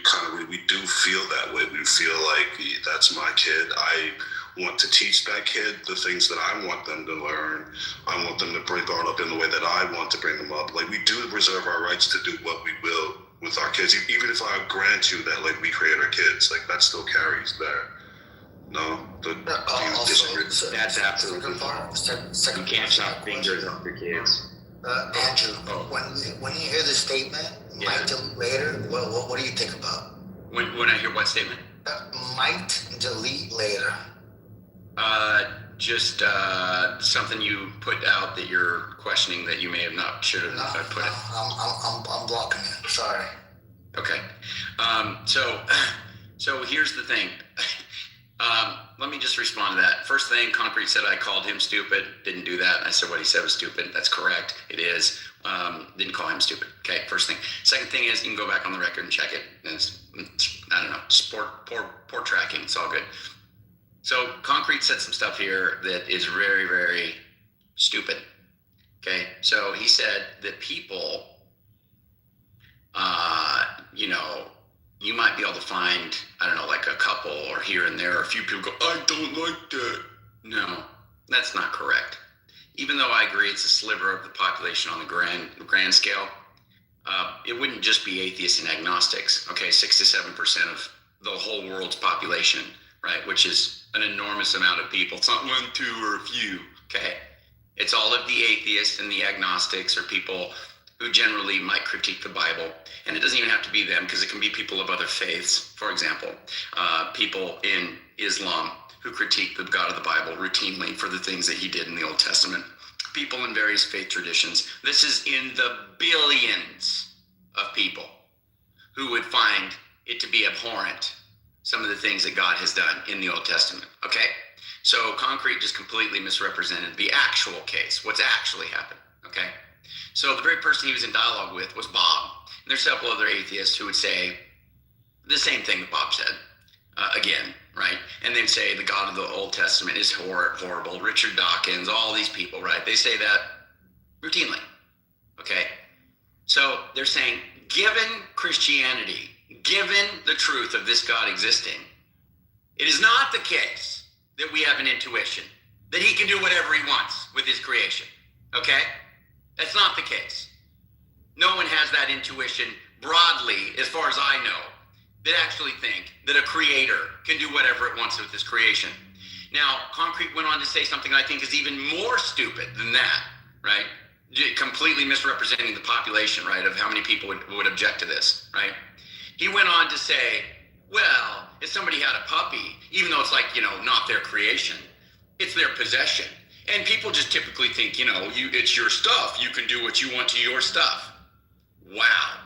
do feel that way. We feel like that's my kid. I want to teach that kid the things that I want them to learn. I want them to bring God up in the way that I want to bring them up. Like, we do reserve our rights to do what we will with our kids, even if I grant you that, like, we create our kids, like, that still carries there. No? Also, that's absolutely You can't chop fingers off your kids. Andrew, when you hear the statement, might delete later, what do you think about? When I hear what statement? Might delete later. Just something you put out that you're questioning that you may have not should have put it. I'm blocking it. Sorry. Okay. So here's the thing. Let me just respond to that. First thing, Concrete said I called him stupid. Didn't do that. I said what he said was stupid. That's correct. It is. Didn't call him stupid. Okay, first thing. Second thing is you can go back on the record and check it. It's I don't know, just poor tracking. It's all good. So Concrete said some stuff here that is very, very stupid. Okay, so he said that people, you might be able to find, I don't know, like a couple or here and there, a few people go, I don't like that. No, that's not correct. Even though I agree it's a sliver of the population on the grand scale, it wouldn't just be atheists and agnostics. Okay, 6 to 7% of the whole world's population, right? Which is an enormous amount of people. It's not 1, 2, or a few. Okay, it's all of the atheists and the agnostics, or people who generally might critique the Bible. And it doesn't even have to be them, because it can be people of other faiths. For example, people in Islam who critique the God of the Bible routinely for the things that he did in the Old Testament. People in various faith traditions. This is in the billions of people who would find it to be abhorrent, some of the things that God has done in the Old Testament. Okay? So Concrete just completely misrepresented the actual case, what's actually happened. Okay? So the very person he was in dialogue with was Bob. And there's several other atheists who would say the same thing that Bob said, again, right? And they'd say the God of the Old Testament is horrible. Richard Dawkins, all these people, right? They say that routinely, okay? So they're saying, given Christianity, given the truth of this God existing, it is not the case that we have an intuition that he can do whatever he wants with his creation, okay? That's not the case. No one has that intuition broadly, as far as I know, that actually think that a creator can do whatever it wants with his creation. Now, Concrete went on to say something I think is even more stupid than that, right? Completely misrepresenting the population, right, of how many people would object to this, right? He went on to say, well, if somebody had a puppy, even though it's like, not their creation, it's their possession. And people just typically think, it's your stuff. You can do what you want to your stuff. Wow.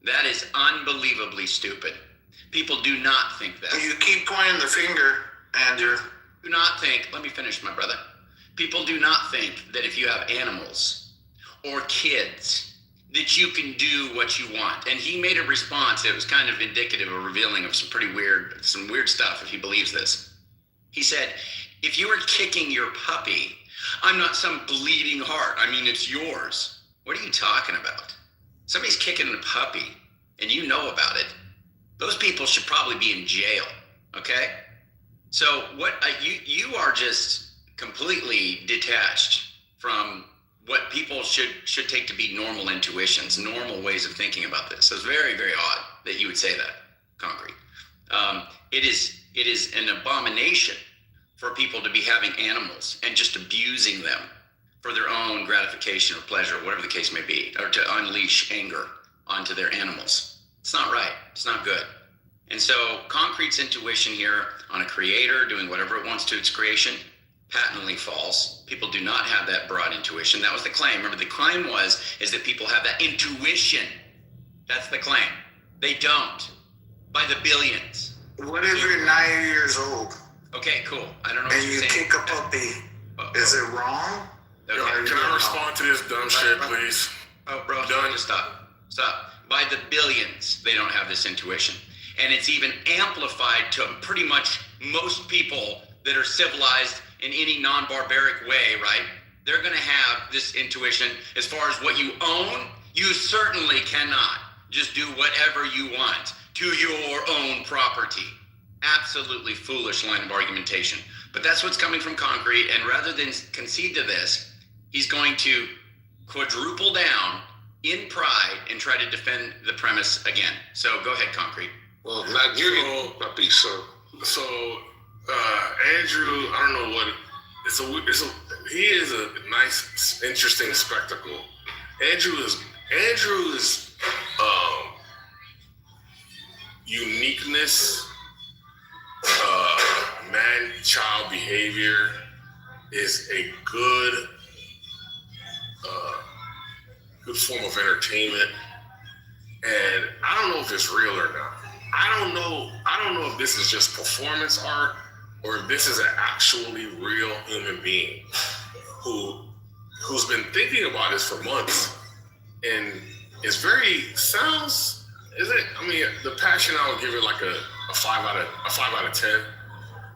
That is unbelievably stupid. People do not think that. You keep pointing the finger, Andrew. Do not think, let me finish, my brother. People do not think that if you have animals or kids, that you can do what you want. And he made a response that was kind of indicative or revealing of some weird stuff, if he believes this. He said, if you were kicking your puppy, I'm not some bleeding heart. I mean, it's yours. What are you talking about? Somebody's kicking a puppy and you know about it. Those people should probably be in jail, okay? So what you are just completely detached from what people should take to be normal intuitions, normal ways of thinking about this. So it's very, very odd that you would say that, Concrete. It is an abomination for people to be having animals and just abusing them for their own gratification or pleasure, whatever the case may be, or to unleash anger onto their animals. It's not right. It's not good. And so Concrete's intuition here on a creator doing whatever it wants to its creation, patently false. People do not have that broad intuition. That was the claim. Remember, the claim is that people have that intuition. That's the claim. They don't. By the billions. What if you're 9 years old? Okay, cool. I don't know. And you kick a puppy. Is it wrong? Okay. Can I respond to this dumb shit, please? Oh, bro, done. Just stop. By the billions, they don't have this intuition. And it's even amplified to pretty much most people that are civilized in any non-barbaric way, right? they're going to have this intuition. As far as what you own, you certainly cannot just do whatever you want to your own property. Absolutely foolish line of argumentation. But that's what's coming from Concrete, and rather than concede to this, he's going to quadruple down in pride and try to defend the premise again. So go ahead, Concrete. Well, not giving puppies, so. So, Andrew, I don't know what, he is a nice, interesting spectacle. Andrew is uniqueness, man-child behavior is a good form of entertainment, and I don't know if it's real or not. I don't know if this is just performance art or if this is an actually real human being who's been thinking about this for months, and it's the passion, I would give it like a 5 out of 10.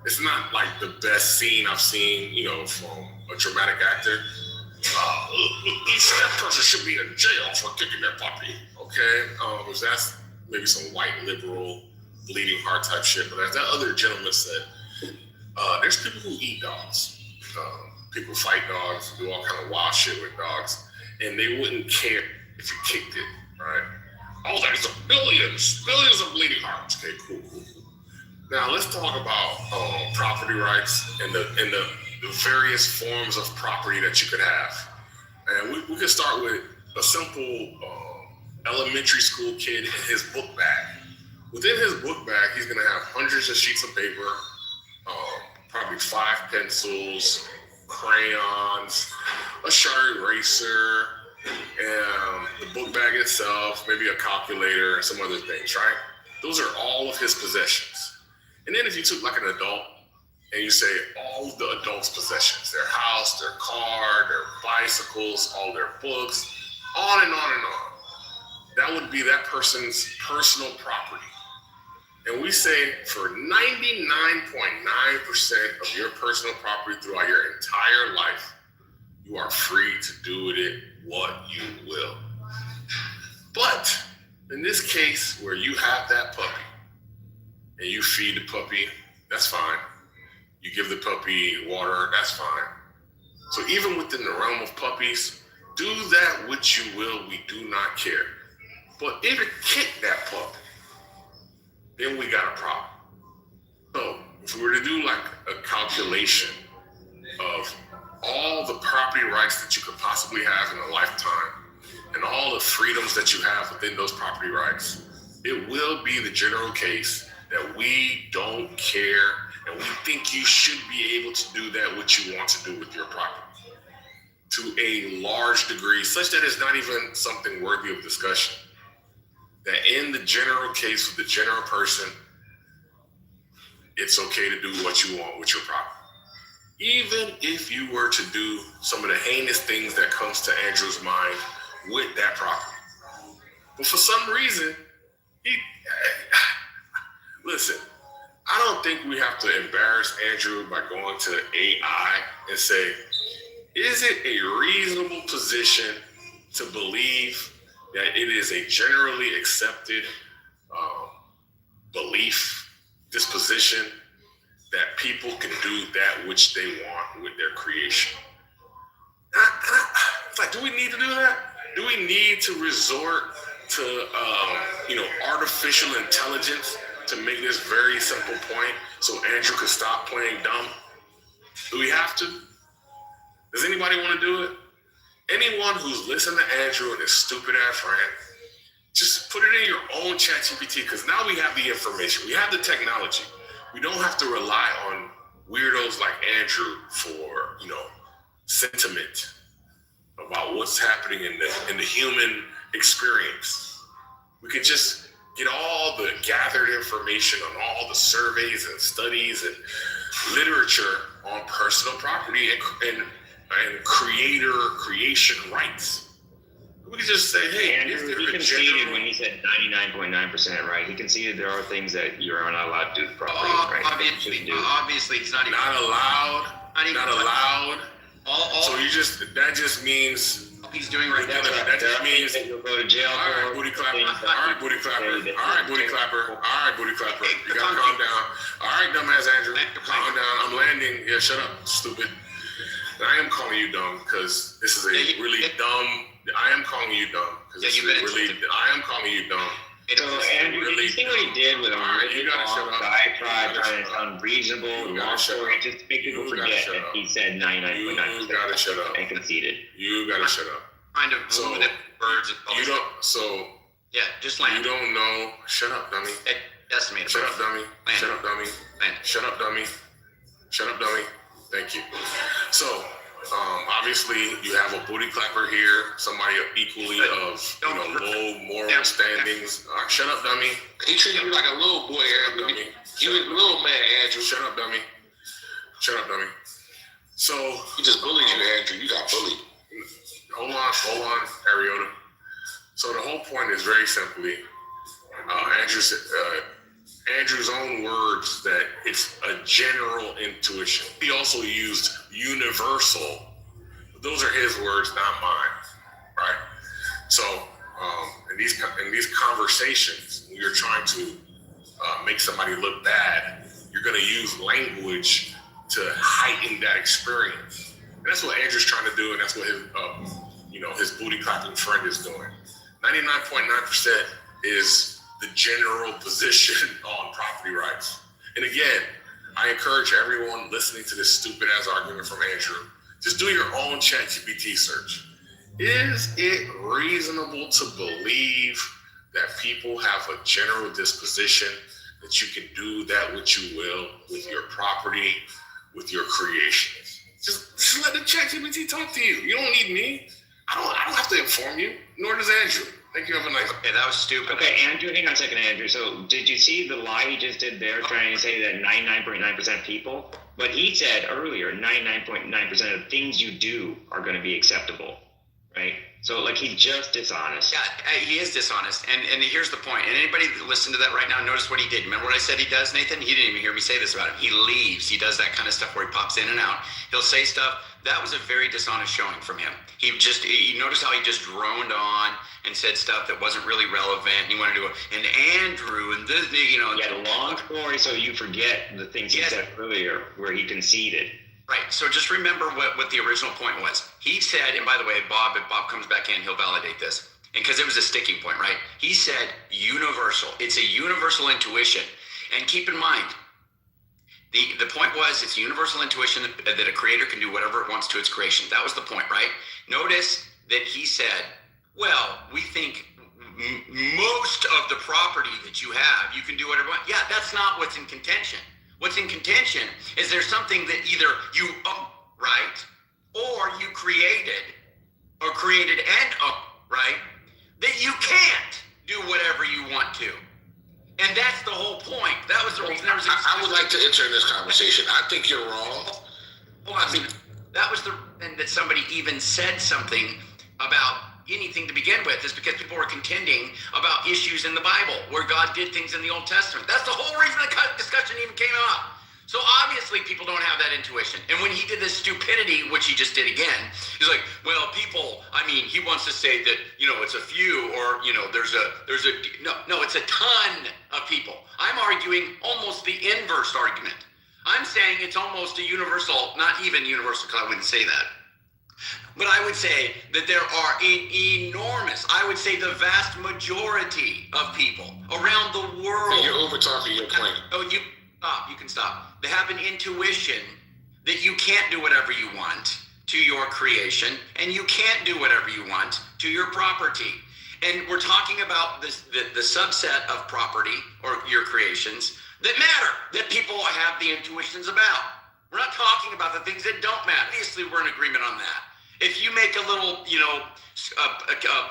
It's not like the best scene I've seen, from a dramatic actor. That person should be in jail for kicking their puppy. Okay, that's maybe some white liberal bleeding heart type shit. But as that other gentleman said, there's people who eat dogs. People fight dogs, do all kind of wild shit with dogs, and they wouldn't care if you kicked it, right? Oh, there's billions of bleeding hearts. Okay, cool. Now let's talk about property rights and the various forms of property that you could have. And we could start with a simple elementary school kid in his book bag. Within his book bag, he's gonna have hundreds of sheets of paper, probably 5 pencils, crayons, a sharp eraser, and the book bag itself, maybe a calculator and some other things, right? Those are all of his possessions. And then if you took like an adult and you say all of the adult's possessions, their house, their car, their bicycles, all their books, on and on and on, that would be that person's personal property. And we say for 99.9% of your personal property throughout your entire life, you are free to do with it what you will. But in this case, where you have that puppy and you feed the puppy, that's fine. You give the puppy water, that's fine. So even within the realm of puppies, do that which you will, we do not care. But if you kick that puppy, then we got a problem. So if we were to do like a calculation of all the property rights that you could possibly have in a lifetime and all the freedoms that you have within those property rights, it will be the general case that we don't care and we think you should be able to do that what you want to do with your property to a large degree, such that it's not even something worthy of discussion. That in the general case of the general person, it's okay to do what you want with your property. Even if you were to do some of the heinous things that comes to Andrew's mind with that property. But for some reason, listen, I don't think we have to embarrass Andrew by going to AI and say, is it a reasonable position to believe that it is a generally accepted belief, disposition, that people can do that which they want with their creation? It's like, do we need to do that? Do we need to resort to, artificial intelligence to make this very simple point so Andrew could stop playing dumb? Do we have to? Does anybody want to do it? Anyone who's listened to Andrew and his stupid ass rant, just put it in your own ChatGPT, because now we have the information, we have the technology. We don't have to rely on weirdos like Andrew for, sentiment about what's happening in the human experience. We could just get all the gathered information on all the surveys and studies and literature on personal property and creation rights. We could just say, hey, Andrew, he conceded when he said 99.9% right. He conceded there are things that you are not allowed to do with property. Right? Obviously, he's not allowed. So that just means. He's doing right now. That just means you'll go to jail. All right, booty clapper. All right, booty clapper. All right, booty clapper. All right, booty clapper. You gotta calm down. All right, dumbass Andrew. Calm down. I'm landing. Yeah, shut up, stupid. I am calling you dumb because this is a really dumb. I am calling you dumb because this is really. I am calling you dumb. So Andrew, you see what he did with a really long diatribe, trying to unreasonable, long story, just to make people forget that he said 99.9%. You gotta shut up. And conceded. You gotta shut up. Kind of ruminant birds. You don't. So yeah, just land. You don't know. Shut up, dummy. Estimate. Shut up, dummy. Land. Shut up, dummy. Land. Shut up, dummy. Shut up, dummy. Thank you. So. Obviously, you have a booty clapper here, somebody equally of low moral standings. Shut up, dummy. He treated you like a little boy, dummy. You was a little man, Andrew. Shut up, dummy. Shut up, dummy. So he just bullied you, Andrew. You got bullied. Hold on, Ariota. So the whole point is very simply, Andrew's own words that it's a general intuition. He also used universal. Those are his words, not mine, right? So in these conversations, when you're trying to make somebody look bad, you're going to use language to heighten that experience. And that's what Andrew's trying to do, and that's what his booty clapping friend is doing. 99.9% is the general position on property rights. And again, I encourage everyone listening to this stupid ass argument from Andrew, just do your own ChatGPT search. Is it reasonable to believe that people have a general disposition that you can do that which you will with your property, with your creations? Just let the ChatGPT talk to you. You don't need me. I don't have to inform you, nor does Andrew. Thank you. Have a nice day. Okay, that was stupid. Okay, Andrew, hang on a second, Andrew. So did you see the lie he just did there, trying to say that 99.9% people? But he said earlier, 99.9% of things you do are going to be acceptable, right? So like he's just dishonest. Yeah, he is dishonest. And here's the point. And anybody that listened to that right now, notice what he did. Remember what I said he does, Nathan? He didn't even hear me say this about him. He leaves. He does that kind of stuff where he pops in and out. He'll say stuff. That was a very dishonest showing from him. You notice how he just droned on and said stuff that wasn't really relevant. He wanted to go, and Andrew, and this, He had a long story, so you forget the things he said earlier where he conceded. Right. So just remember what the original point was. He said, and by the way, if Bob comes back in, he'll validate this. And because it was a sticking point, right? He said universal. It's a universal intuition. And keep in mind, the point was it's universal intuition that a creator can do whatever it wants to its creation. That was the point, right? Notice that he said, well, we think most of the property that you have, you can do whatever you want. Yeah, that's not what's in contention. What's in contention is there's something that either you own, right, or you created and own, right, that you can't do whatever you want to. And that's the whole point. That was the reason there was I would like to enter in this conversation. I think you're wrong. Well, I think that was the reason that somebody even said something about anything to begin with, is because people were contending about issues in the Bible where God did things in the Old Testament. That's the whole reason the discussion even came up. So obviously people don't have that intuition. And when he did this stupidity, which he just did again, he's like, well, people, he wants to say that, it's a few, or, no, it's a ton of people. I'm arguing almost the inverse argument. I'm saying it's almost a universal, not even universal, because I wouldn't say that. But I would say that there are enormous, I would say the vast majority of people around the world. You're over-talking your point. Oh, you can stop. They have an intuition that you can't do whatever you want to your creation, and you can't do whatever you want to your property. And we're talking about the subset of property or your creations that matter, that people have the intuitions about. We're not talking about the things that don't matter. Obviously, we're in agreement on that. If you make a little,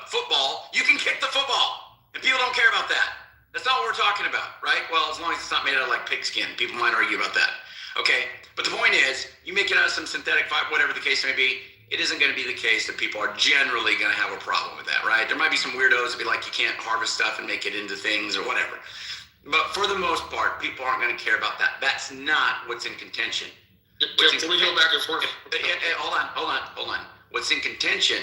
football, you can kick the football, and people don't care about that. That's not what we're talking about, right? Well, as long as it's not made out of like pigskin, people might argue about that. Okay, but the point is, you make it out of some synthetic fiber, whatever the case may be, it isn't going to be the case that people are generally going to have a problem with that, right? There might be some weirdos that be like, you can't harvest stuff and make it into things or whatever. But for the most part, people aren't going to care about that. That's not what's in contention. Can we go back and forth? Hold on. What's in contention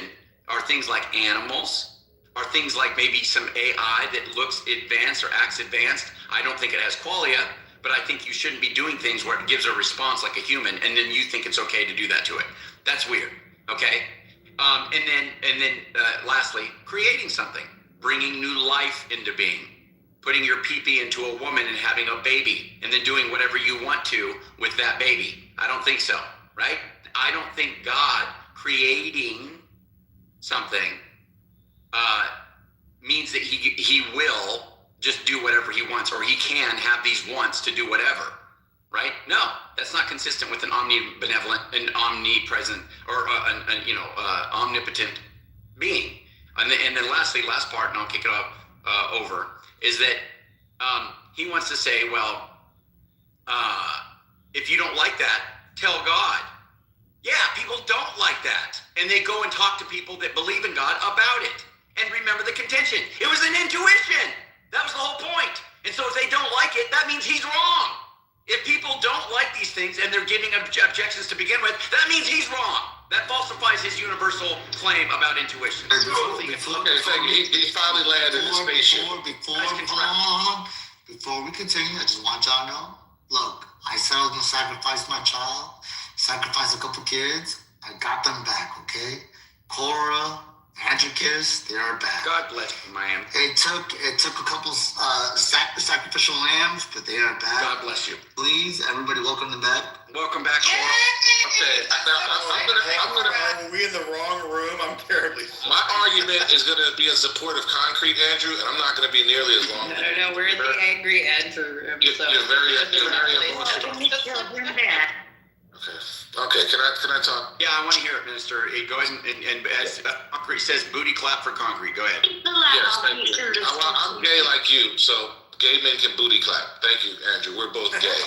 are things like animals, are things like maybe some AI that looks advanced or acts advanced. I don't think it has qualia, but I think you shouldn't be doing things where it gives a response like a human, and then you think it's okay to do that to it. That's weird. Okay. And then lastly, creating something, bringing new life into being, putting your pee-pee into a woman and having a baby, and then doing whatever you want to with that baby. I don't think so, right? I don't think God creating something means that he will just do whatever he wants, or he can have these wants to do whatever, right? No, that's not consistent with an omnibenevolent and omnipresent or omnipotent being. And then lastly, last part, and I'll kick it up over, is that he wants to say, well, if you don't like that, tell God. Yeah, people don't like that. And they go and talk to people that believe in God about it. And remember the contention. It was an intuition. That was the whole point. And so if they don't like it, that means he's wrong. If people don't like these things and they're giving objections to begin with, that means he's wrong. That falsifies his universal claim about intuition. He's finally landed in the spaceship. Before we continue, I just want y'all to know, look, I said I was going to sacrifice my child, sacrifice a couple kids. I got them back, okay? Cora, Andricus, they are back. God bless you, Miami. It took a couple sacrificial lambs, but they are back. God bless you. Please, everybody, welcome them back. Welcome back, Cora. Okay, now Are we in the wrong room? I'm terribly. my argument is going to be in support of concrete, Andrew, and I'm not going to be nearly as long. No, we're in the angry Andrew room. You're very emotional. Okay. Can I talk? Yeah, I want to hear it, Minister. Go ahead and as Concrete says, booty clap for Concrete. Go ahead. Yes, thank you. I'm gay like you, so gay men can booty clap. Thank you, Andrew. We're both gay.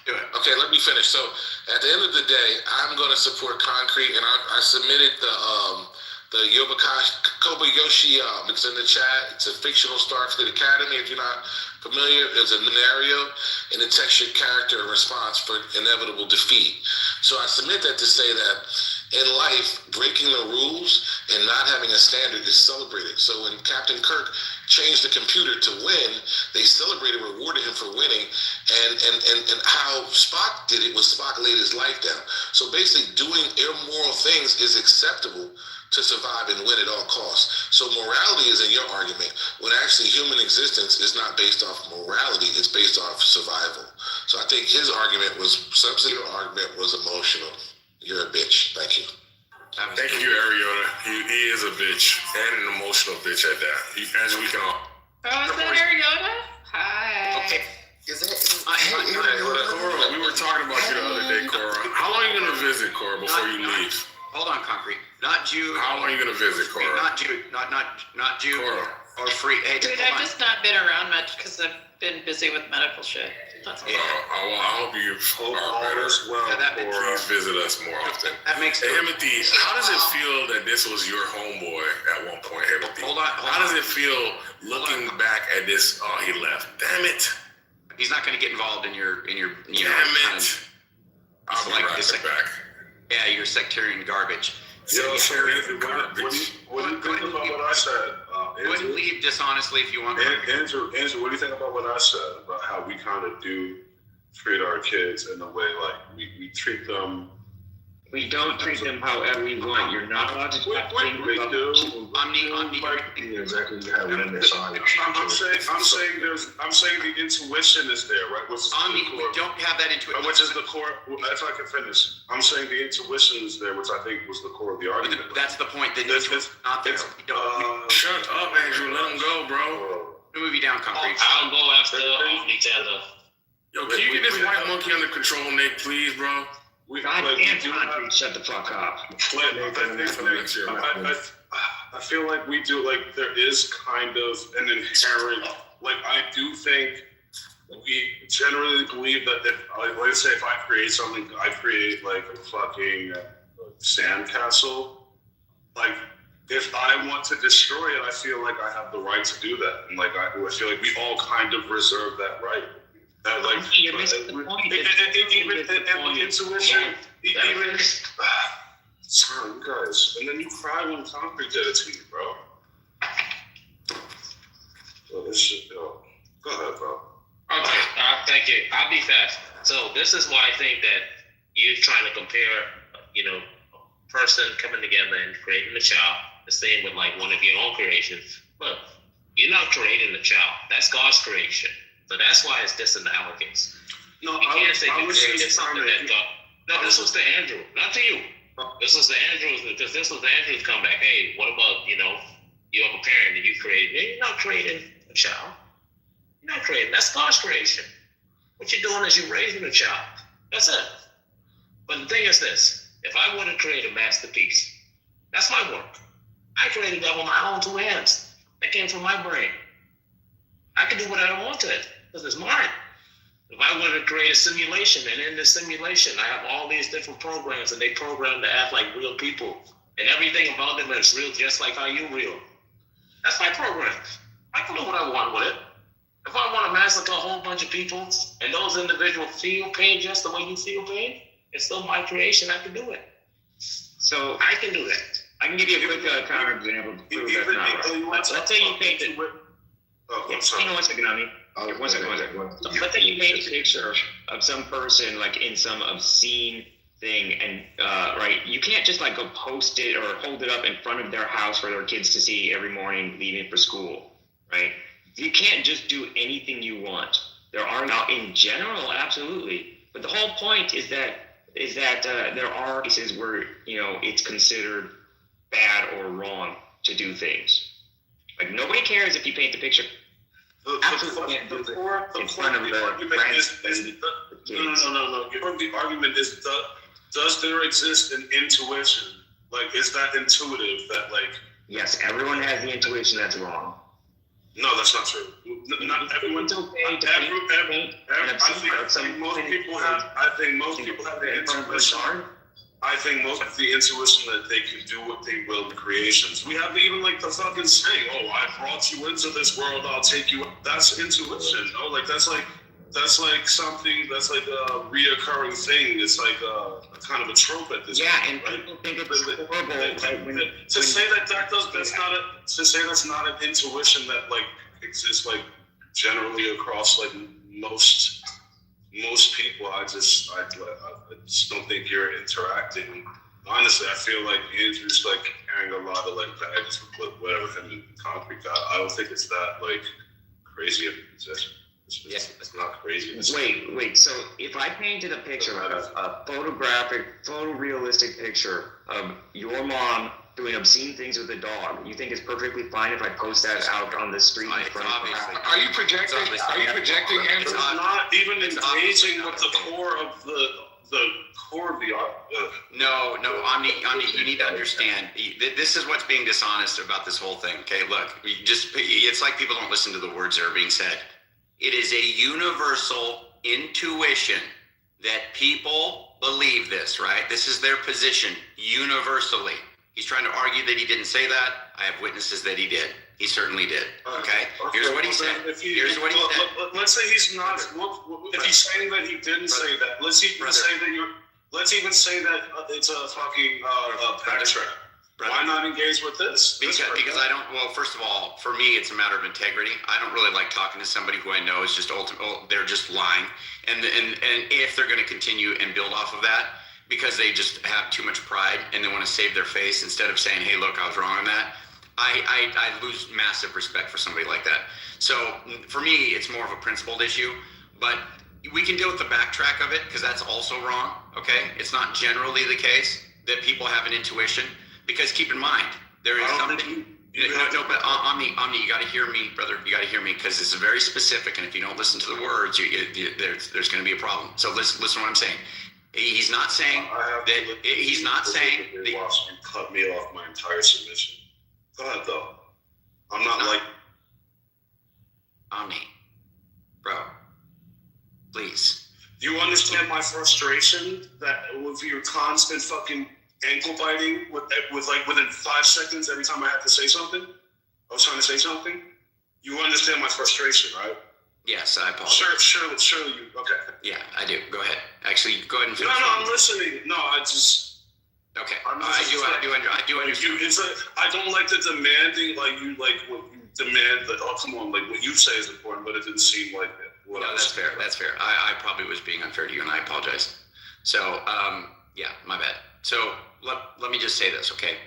Do it. Okay, let me finish. So at the end of the day, I'm going to support concrete, and I submitted the Kobayashi. It's in the chat. It's a fictional Starfleet Academy. If you're not familiar, it's a scenario, and it texts your character in response for inevitable defeat. So I submit that to say that in life, breaking the rules and not having a standard is celebrated. So when Captain Kirk changed the computer to win, they celebrated, rewarded him for winning, and how Spock did it was Spock laid his life down. So basically doing immoral things is acceptable to survive and win at all costs. So morality is in your argument, when actually human existence is not based off morality, it's based off survival. So I think his argument was substantive, your argument was emotional. You're a bitch. Thank you. Thank you, Ariota. He is a bitch and an emotional bitch at that. As we can all. Oh, is that Ariota? Hi. Okay. Cora, we were talking about you the other day, Cora. How long are you going to visit, Cora, before you leave? Hold on, Concrete. Not Jew. How long are you going to visit, Cora? Not Jew. Not Jew. Cora. Or free. Hey, Dude, I've just not been around much because I've been busy with medical shit. That's all. I hope you are better. Please visit us more often. That makes sense. Hey, Timothy, how does it feel that this was your homeboy at one point, Timothy? Hold on. How does it feel looking back at this? Oh, he left. Damn it. He's not going to get involved in your Damn it. I'll be right back. Yeah, your sectarian garbage. Yo, so what do you think about what I said? Wouldn't leave dishonestly if you want. Andrew, what do you think about what I said about how we kind of do treat our kids in a way like we treat them? We don't treat them however we want. You're not allowed to talk things about exactly. I'm saying the intuition is there, right? We don't have that intuition. Which is the core. If I can finish, I'm saying the intuition is there, which I think was the core of the argument. That's the point. The intuition's not there. Shut up, Andrew. Let him go, bro. Move you down, Concrete. I'll go after Nintendo. Yo, can you get this white monkey under control, Nick, please, bro? Concrete, shut the fuck up. I feel like we do, like, there is kind of an inherent, like, I do think we generally believe that if, like, let's say if I create something, I create, like, a fucking sandcastle, like, if I want to destroy it, I feel like I have the right to do that. And, like, I feel like we all kind of reserve that right. You're missing the point. Even intuition, even. Son, you guys, and then you cry when Concrete did it to you, bro. So this shit, yo. Go ahead, bro. Okay, thank you. I'll be fast. So this is why I think that you're trying to compare, a person coming together and creating a child, the same with like one of your own creations. But you're not creating a child. That's God's creation. So that's why it's disanalogous. No, you can't say I you was created just something that God. No, this was to Andrew, not to you. This was the Andrews, because this was the Andrews comeback. Hey, what about, you have a parent and you created, you're not creating a child. You're not creating, that's God's creation. What you're doing is you're raising a child. That's it. But the thing is this, if I want to create a masterpiece, that's my work. I created that with my own 2 hands. That came from my brain. I can do whatever I want to it, because it's mine. If I want to create a simulation, and in the simulation, I have all these different programs, and they program to act like real people. And everything about them is real, just like how you're real. That's my program. I can do what I want with it. If I want to massacre a whole bunch of people, and those individuals feel pain just the way you feel pain, it's still my creation. I can do it. So I can do that. I can give you a quick counterexample to prove that's not right. Let's say you painted. Hang on 1 second, Ami. One second. Let's say you paint a picture of some person like in some obscene thing, and right, you can't just like go post it or hold it up in front of their house for their kids to see every morning leaving for school, right? You can't just do anything you want. There are now, in general, absolutely, but the whole point is that there are cases where it's considered bad or wrong to do things. Like nobody cares if you paint the picture. The argument is, does there exist an intuition? Like, is that intuitive? That like? Yes, everyone has the intuition that's wrong. No, that's not true. Not everyone. I think most people have the intuition. I think most of the intuition that they can do what they will in creations. We have even like the fucking saying, "Oh, I brought you into this world. I'll take you." That's intuition. Oh, like that's like something that's like a reoccurring thing. It's like a kind of a trope at this point. Yeah, and people think it's horrible. To say that's not an intuition that like exists like generally across like most people, I just don't think you're interacting. Honestly, I feel like Andrew's like carrying a lot of like baggage with whatever him and Concrete got. I don't think it's that like crazy of a position. It's not crazy. Wait. So if I painted a picture, a photorealistic picture of your mom doing obscene things with a dog, you think it's perfectly fine if I post that out on the street in front of the house? Are you projecting? It's not even engaging with the core of the core of the art. No, Omni, you need to understand. This is what's being dishonest about this whole thing. Okay, look, it's like people don't listen to the words that are being said. It is a universal intuition that people believe this, right? This is their position universally. He's trying to argue that he didn't say that. I have witnesses that he did. He certainly did. Okay. Here's what he said. Here's what he said. Let's say he's not. If he's saying that he didn't say that, let's even say that it's a fucking backtrack. Why not engage with this? Because I don't. Well, first of all, for me, it's a matter of integrity. I don't really like talking to somebody who I know is just they're just lying, and if they're going to continue and build off of that, because they just have too much pride and they want to save their face instead of saying, "Hey, look, I was wrong on that." I lose massive respect for somebody like that. So for me, it's more of a principled issue, but we can deal with the backtrack of it because that's also wrong. Okay, it's not generally the case that people have an intuition. Because keep in mind, there is something. But Omni, you got to hear me, brother. You got to hear me because this is very specific, and if you don't listen to the words, there's going to be a problem. So listen to what I'm saying. He's not saying that. He's not saying that. You cut me off my entire submission. Go ahead, though. I'm not like Omni, bro. Please. Do you understand my frustration that with your constant fucking ankle biting with like within 5 seconds every time I had to say something? I was trying to say something. You understand my frustration, right? Yes, I apologize. Sure. You okay? Yeah, I do. Go ahead. Actually, go ahead and finish. No, I'm listening. No, I just. Okay. I do understand. It's like, I don't like the demanding, like you like what you demand. That oh, come on, like what you say is important, but it didn't seem like it. No, that's fair. That's fair. I probably was being unfair to you, and I apologize. So, yeah, my bad. So let me just say this, okay?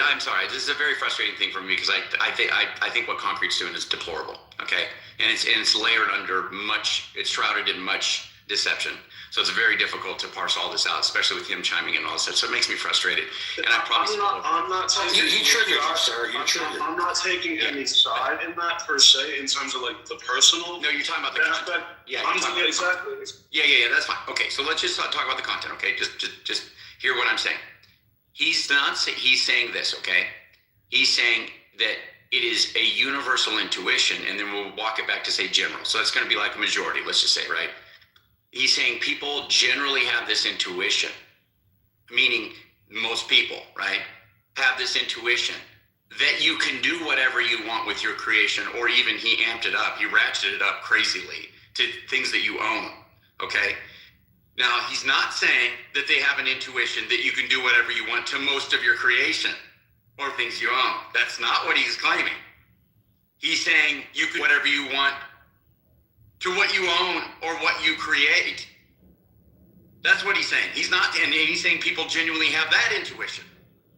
I'm sorry. This is a very frustrating thing for me because I think what Concrete's doing is deplorable, okay? And it's layered under much. It's shrouded in much deception. So it's very difficult to parse all this out, especially with him chiming in and all this stuff. So it makes me frustrated. And I'm not taking. He triggered you, sir. You triggered. I'm not taking any side in that per se, in terms of like the personal. No, you're talking about the content. Yeah, exactly. Yeah. That's fine. Okay, so let's just talk about the content. Okay, just hear what I'm saying. He's saying this. Okay, he's saying that it is a universal intuition, and then we'll walk it back to say general. So it's going to be like a majority. Let's just say, right? He's saying people generally have this intuition, meaning most people, right, have this intuition that you can do whatever you want with your creation, or even he amped it up, he ratcheted it up crazily to things that you own, okay? Now, he's not saying that they have an intuition that you can do whatever you want to most of your creation or things you own. That's not what he's claiming. He's saying you can do whatever you want to what you own or what you create. That's what he's saying. He's not, and he's saying people genuinely have that intuition,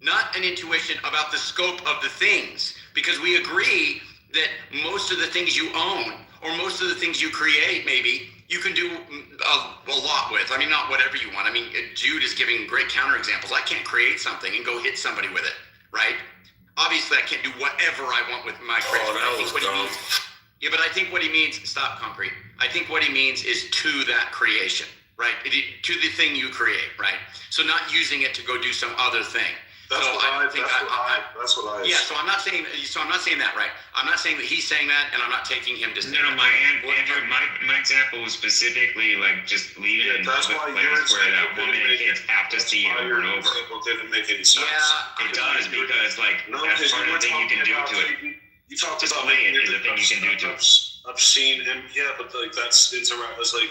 not an intuition about the scope of the things, because we agree that most of the things you own or most of the things you create, maybe you can do a lot with. I mean, not whatever you want. I mean, Jude is giving great counterexamples. I can't create something and go hit somebody with it, right? Obviously, I can't do whatever I want with my creation. Oh, that was dumb. Yeah, but I think what he means, stop, Concrete. I think what he means is to that creation, right? To the thing you create, right? So not using it to go do some other thing. That's what I. Yeah, so I'm not saying that, right? I'm not saying that he's saying that, and I'm not taking him to say No, that. Andrew, my example was specifically like just leaving it in public place where that woman and kids have to see it over and over. Didn't make any sense. Yeah, it does, because like that's part of the thing you can do to it. You talked Just about play it is the thing you can do to it. I've seen him, yeah, but like that's interact. That's like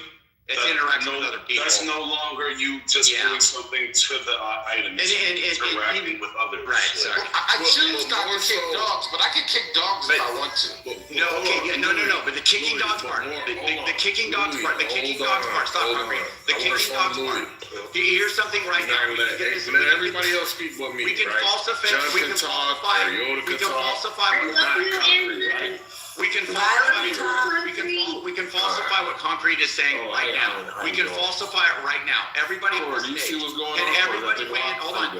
it's interacting with other people. That's no longer you just doing something to the item. It's interacting with others. Right. Sorry. I choose not to kick dogs, but I can kick dogs if I want to. No. Okay. Yeah. No. But the kicking dogs part. The kicking dogs part. The kicking dogs part. Stop, Concrete. The kicking dogs part. Here's something right now. Let everybody else speak but me. We can falsify. We can falsify. We can falsify. We can falsify what Concrete is saying right now. We can falsify it right now. Everybody on the stage. Can everybody weigh in? Hold on.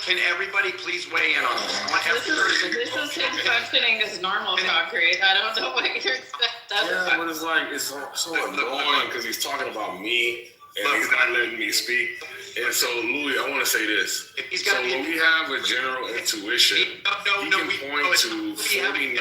Can everybody please weigh in on this? I want every person. This is him functioning as normal, Concrete. I don't know what you're expecting. Yeah, but it's like, it's so annoying because he's talking about me and he's not letting me speak. And so, Louis, I want to say this. So when we have a general intuition, he can point to 49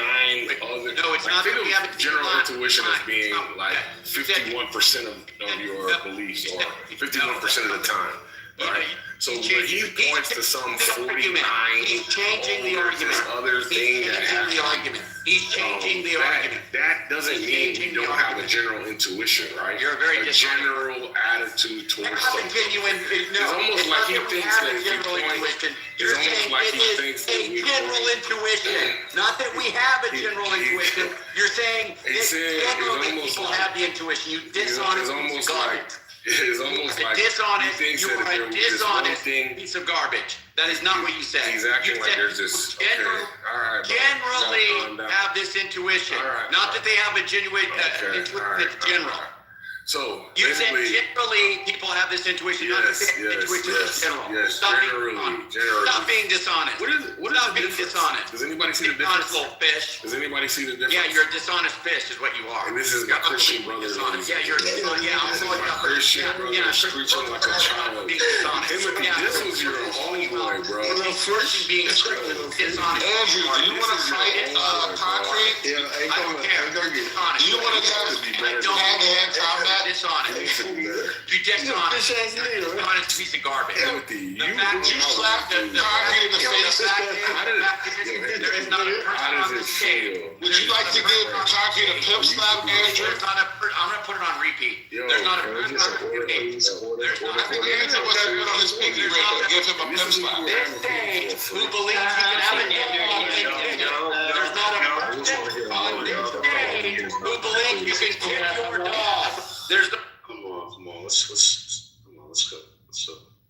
other. No, it's not that we have a general intuition as being like 51% of your beliefs or 51% of the time. Right? So when he points to some 49 he's changing the argument. Other thing that happened. He's changing the argument. That doesn't mean you don't have a general intuition, right? You're very general attitude towards something. It's almost like he thinks that if he points, you're saying it is a general intuition. Not that we have a general intuition. You're saying that generally people have the intuition. You dishonest garbage. It's almost like dishonest. He thinks You that are a if there was just one dishonest thing, piece of garbage. That is not what you said. he's acting like there's this. Generally have this intuition. Not that they have a genuine intuition that's general. So You said basically, generally people have this intuition, not that they have intuition that's general. yes, Stop being dishonest. What is Stop the being difference? dishonest. Does anybody see the Dishonest difference? little fish. Does anybody see the difference? Yeah, you're a dishonest fish is what you are. And this is my Christian brother. Dishonest. Yeah, you're dishonest. Yeah, I'm sorry. Christian brother screeching like a child. Being dishonest. Timothy, this was your homeboy, bro. Being dishonest. Andrew, do you want to fight Concrete? I don't care. Do you want to have hand-to-hand combat? dishonest. You're dishonest. You're a dishonest piece of garbage. Timothy, The fact you slapped the concrete in the face. There is not a person on this table. Would you like to give concrete a pimp slap, Andrew? I'm going to put it on repeat. There's not a person on this table. I think Andrew was on his pinky ring to give him a pimp slap. This stage who believes you can have a there's not a person on this stage who believes you can kick your dog. There's no. Come on. Let's go.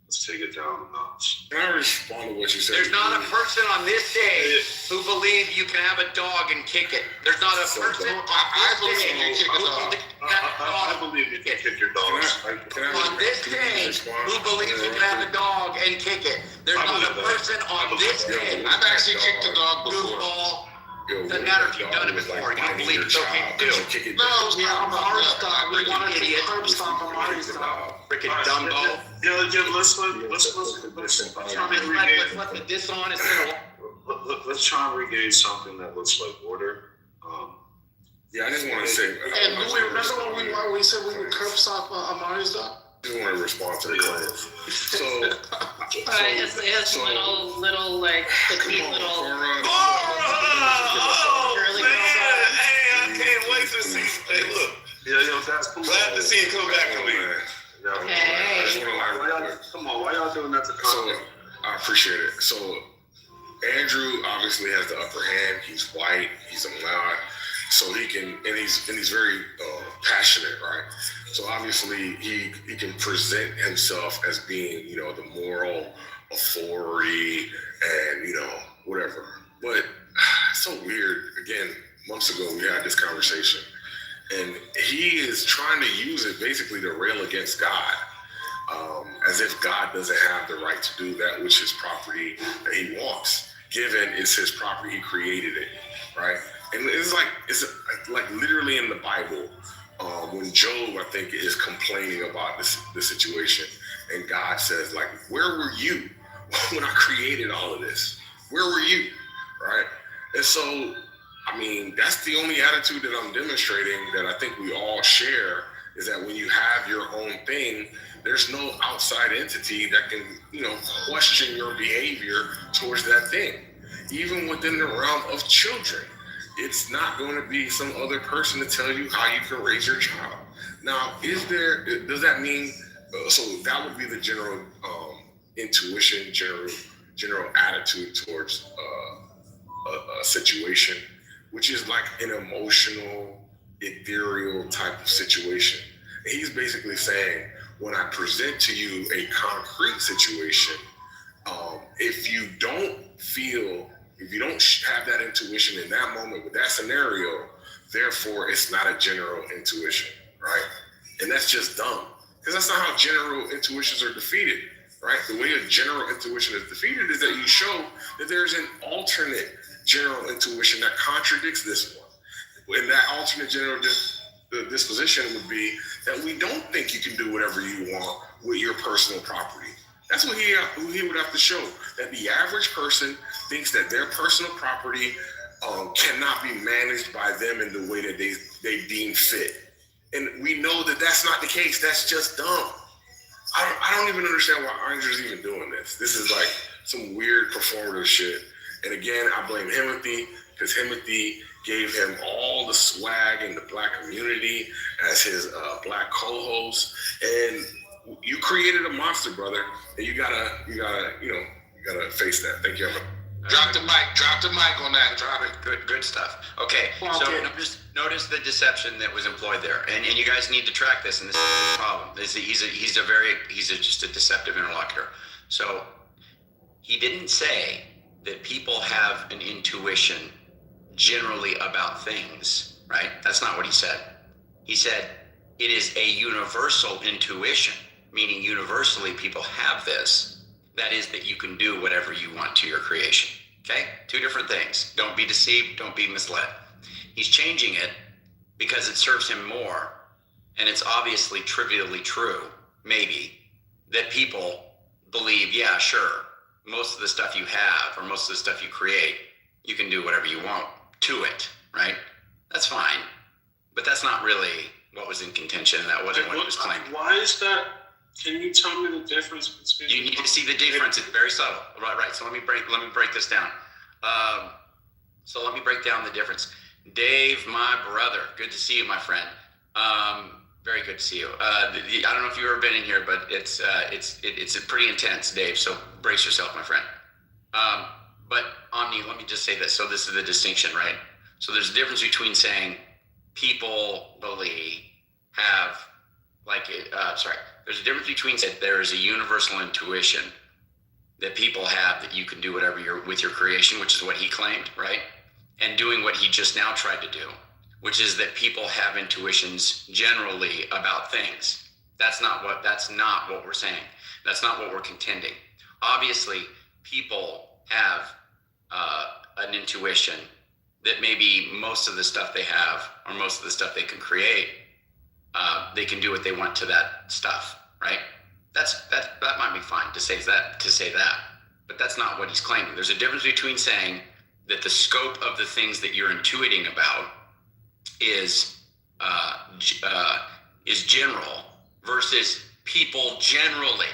Let's take it down a notch. Can I respond to what you said? There's not a person on this stage who believes you can have a dog and kick it. There's not a person I believe you can kick a dog. I believe you can kick your dogs. On this stage who believes you can have a dog and kick it. There's not a person on this stage. I've actually kicked a dog before. Doesn't matter if you've done it before. You don't believe it's okay to do. No, Yeah, Amari's dog. We wanted to curb stomp Amari's dog. Freaking Dumbo. Let's let the dishonest. Let's try and regain something that looks like order. Yeah, I just want to say. And do we remember when we said we would curb stomp Amari's dog? I just want to respond to the claims. So, His little like petite little. I can't wait to see. Hey, look. Yeah, that's cool. Glad to see you come back to me. Come on, why y'all doing that to Congress? So, I appreciate it. So, Andrew obviously has the upper hand. He's white. He's a Malad. So he can, and he's very passionate, right? So obviously he can present himself as being, the moral authority and, whatever. But it's so weird. Again, months ago we had this conversation, and he is trying to use it basically to rail against God, as if God doesn't have the right to do that which is property that he wants, given it's his property, he created it, right? And it's like literally in the Bible, when Job, I think, is complaining about this situation, and God says, like, where were you when I created all of this? Where were you, right? And so, I mean, that's the only attitude that I'm demonstrating that I think we all share, is that when you have your own thing, there's no outside entity that can, question your behavior towards that thing, even within the realm of children. It's not going to be some other person to tell you how you can raise your child. Now, does that mean, so that would be the general intuition, general attitude towards a situation, which is like an emotional, ethereal type of situation. And he's basically saying, when I present to you a concrete situation, if you don't have that intuition in that moment with that scenario, therefore it's not a general intuition, right? And that's just dumb, because that's not how general intuitions are defeated, right? The way a general intuition is defeated is that you show that there's an alternate general intuition that contradicts this one. And that alternate general disposition would be that we don't think you can do whatever you want with your personal property. That's what he would have to show, that the average person thinks that their personal property cannot be managed by them in the way that they deem fit. And we know that that's not the case. That's just dumb. I don't even understand why Andrew's even doing this. This is like some weird performative shit. And again, I blame Timothy, because Timothy gave him all the swag in the Black community as his Black co-host. And you created a monster, brother, and you gotta face that. Thank you. Drop the mic on that. Drop it. Good stuff. Okay, so notice the deception that was employed there, and you guys need to track this. And this is the problem. He's just a deceptive interlocutor. So he didn't say that people have an intuition generally about things, right? That's not what he said. He said it is a universal intuition, meaning universally people have this. That is that you can do whatever you want to your creation. Okay? Two different things. Don't be deceived. Don't be misled. He's changing it because it serves him more. And it's obviously trivially true, maybe, that people believe, yeah, sure, most of the stuff you have or most of the stuff you create, you can do whatever you want to it, right? That's fine. But that's not really what was in contention, and that wasn't what he was claiming. Why is that? Can you tell me the difference between? You need to see the difference. It's very subtle. Right. So let me break this down. So let me break down the difference. Dave, my brother, good to see you, my friend. Very good to see you. I don't know if you've ever been in here, but it's pretty intense, Dave. So brace yourself, my friend. But Omni, let me just say this. So this is the distinction, right? So there's a difference between saying people there's a difference between saying there is a universal intuition that people have that you can do whatever with your creation, which is what he claimed, right? And doing what he just now tried to do, which is that people have intuitions generally about things. That's not what we're saying. That's not what we're contending. Obviously, people have an intuition that maybe most of the stuff they have, or most of the stuff they can create, they can do what they want to that stuff, right? That might be fine to say that, but that's not what he's claiming. There's a difference between saying that the scope of the things that you're intuiting about is general versus people generally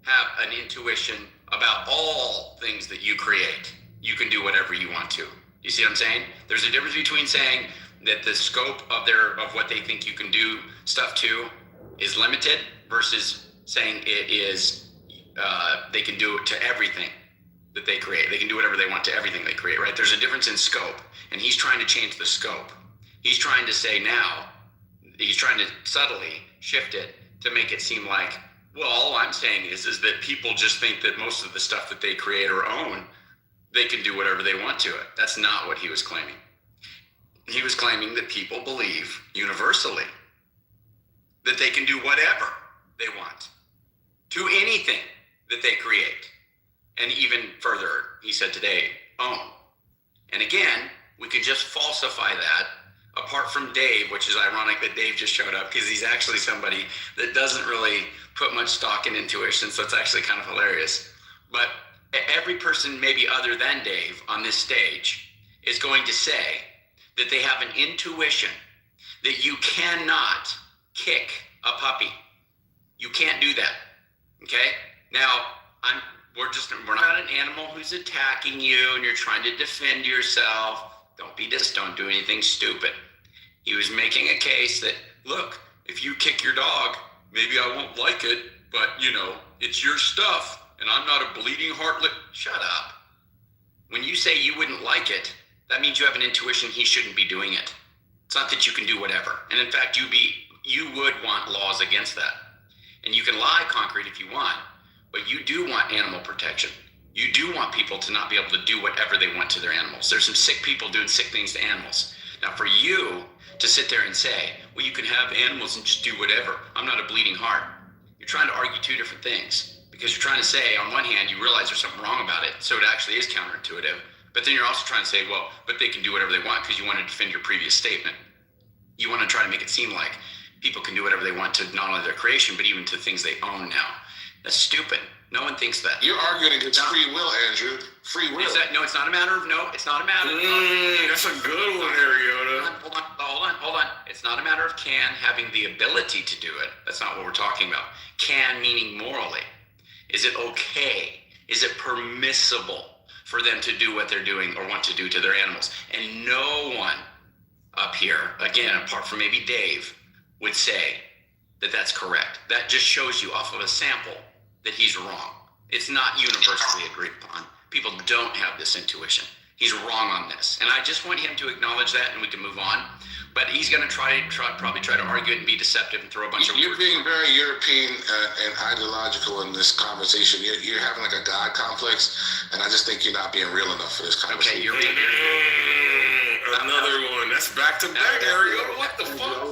have an intuition about all things that you create. You can do whatever you want to. You see what I'm saying? There's a difference between saying that the scope of what they think you can do stuff to is limited versus saying it is they can do it to everything that they create. They can do whatever they want to everything they create, right? There's a difference in scope, and he's trying to change the scope. He's trying to say now, he's trying to subtly shift it to make it seem like, well, all I'm saying is that people just think that most of the stuff that they create or own, they can do whatever they want to it. That's not what he was claiming. He was claiming that people believe universally that they can do whatever they want to anything that they create. And even further, he said today, own. And again, we can just falsify that apart from Dave, which is ironic that Dave just showed up because he's actually somebody that doesn't really put much stock in intuition. So it's actually kind of hilarious. But every person, maybe other than Dave on this stage, is going to say that they have an intuition that you cannot kick a puppy. You can't do that. Okay? Now, we're not an animal who's attacking you and you're trying to defend yourself. Don't do anything stupid. He was making a case that, look, if you kick your dog, maybe I won't like it, but it's your stuff and I'm not a bleeding heart. Shut up. When you say you wouldn't like it, that means you have an intuition he shouldn't be doing it. It's not that you can do whatever. And in fact, you would want laws against that. And you can lie concrete if you want, but you do want animal protection. You do want people to not be able to do whatever they want to their animals. There's some sick people doing sick things to animals. Now, for you to sit there and say, well, you can have animals and just do whatever. I'm not a bleeding heart. You're trying to argue two different things because you're trying to say, on one hand, you realize there's something wrong about it, so it actually is counterintuitive. But then you're also trying to say, well, but they can do whatever they want because you want to defend your previous statement. You want to try to make it seem like people can do whatever they want to not only their creation, but even to things they own now. That's stupid. No one thinks that. You're arguing against free will, Andrew. Free will. It's not a matter of It's not a matter of that's a good one, Ariota. Hold on. It's not a matter of can having the ability to do it. That's not what we're talking about. Can meaning morally. Is it okay? Is it permissible for them to do what they're doing or want to do to their animals? And no one up here, again, apart from maybe Dave, would say that that's correct. That just shows you off of a sample that he's wrong. It's not universally agreed upon. People don't have this intuition. He's wrong on this. And I just want him to acknowledge that and we can move on. But he's going to probably try to argue it and be deceptive and throw a bunch of You're being very European and ideological in this conversation. You're having like a God complex, and I just think you're not being real enough for this conversation. Okay, you're being another one. That's back to back, Ariota. What the fuck? I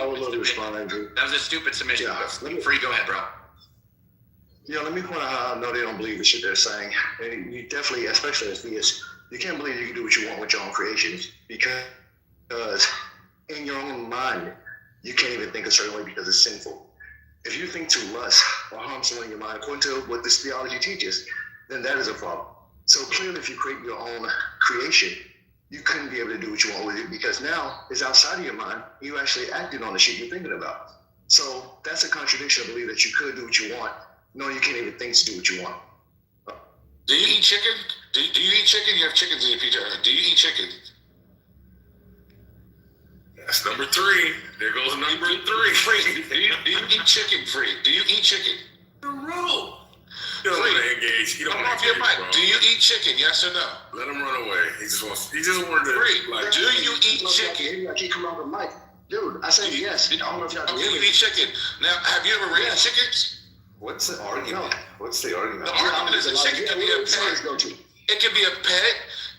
would love to respond, Andrew. That was a stupid submission. Yeah, Free, go ahead, bro. Let me point out how I know they don't believe the shit they're saying. And you definitely, especially as theists, you can't believe you can do what you want with your own creations because in your own mind, you can't even think a certain way because it's sinful. If you think to lust or harm someone in your mind, according to what this theology teaches, then that is a problem. So clearly, if you create your own creation, you couldn't be able to do what you want with it because now it's outside of your mind. You actually acted on the shit you're thinking about. So that's a contradiction to believe that you could do what you want. No, you can't even think to do what you want. Do you eat chicken? Do you eat chicken? You have chickens in your pizza. Do you eat chicken? That's number 3. There goes number 3. Free. Do you eat chicken, Free? Do you eat chicken? Bro. You don't want to engage. You don't Come want off to your engage, mic. bro. Do you eat chicken? Yes or no? Let him run away. He just wanted to. Free. Like, Do you eat chicken? I keep coming off the mic. Dude, I said yes. I don't know if y'all Okay, you eat chicken. Now, have you ever raised chickens? What's the argument? What's the argument? The argument is a chicken can be a pet. It can be a pet,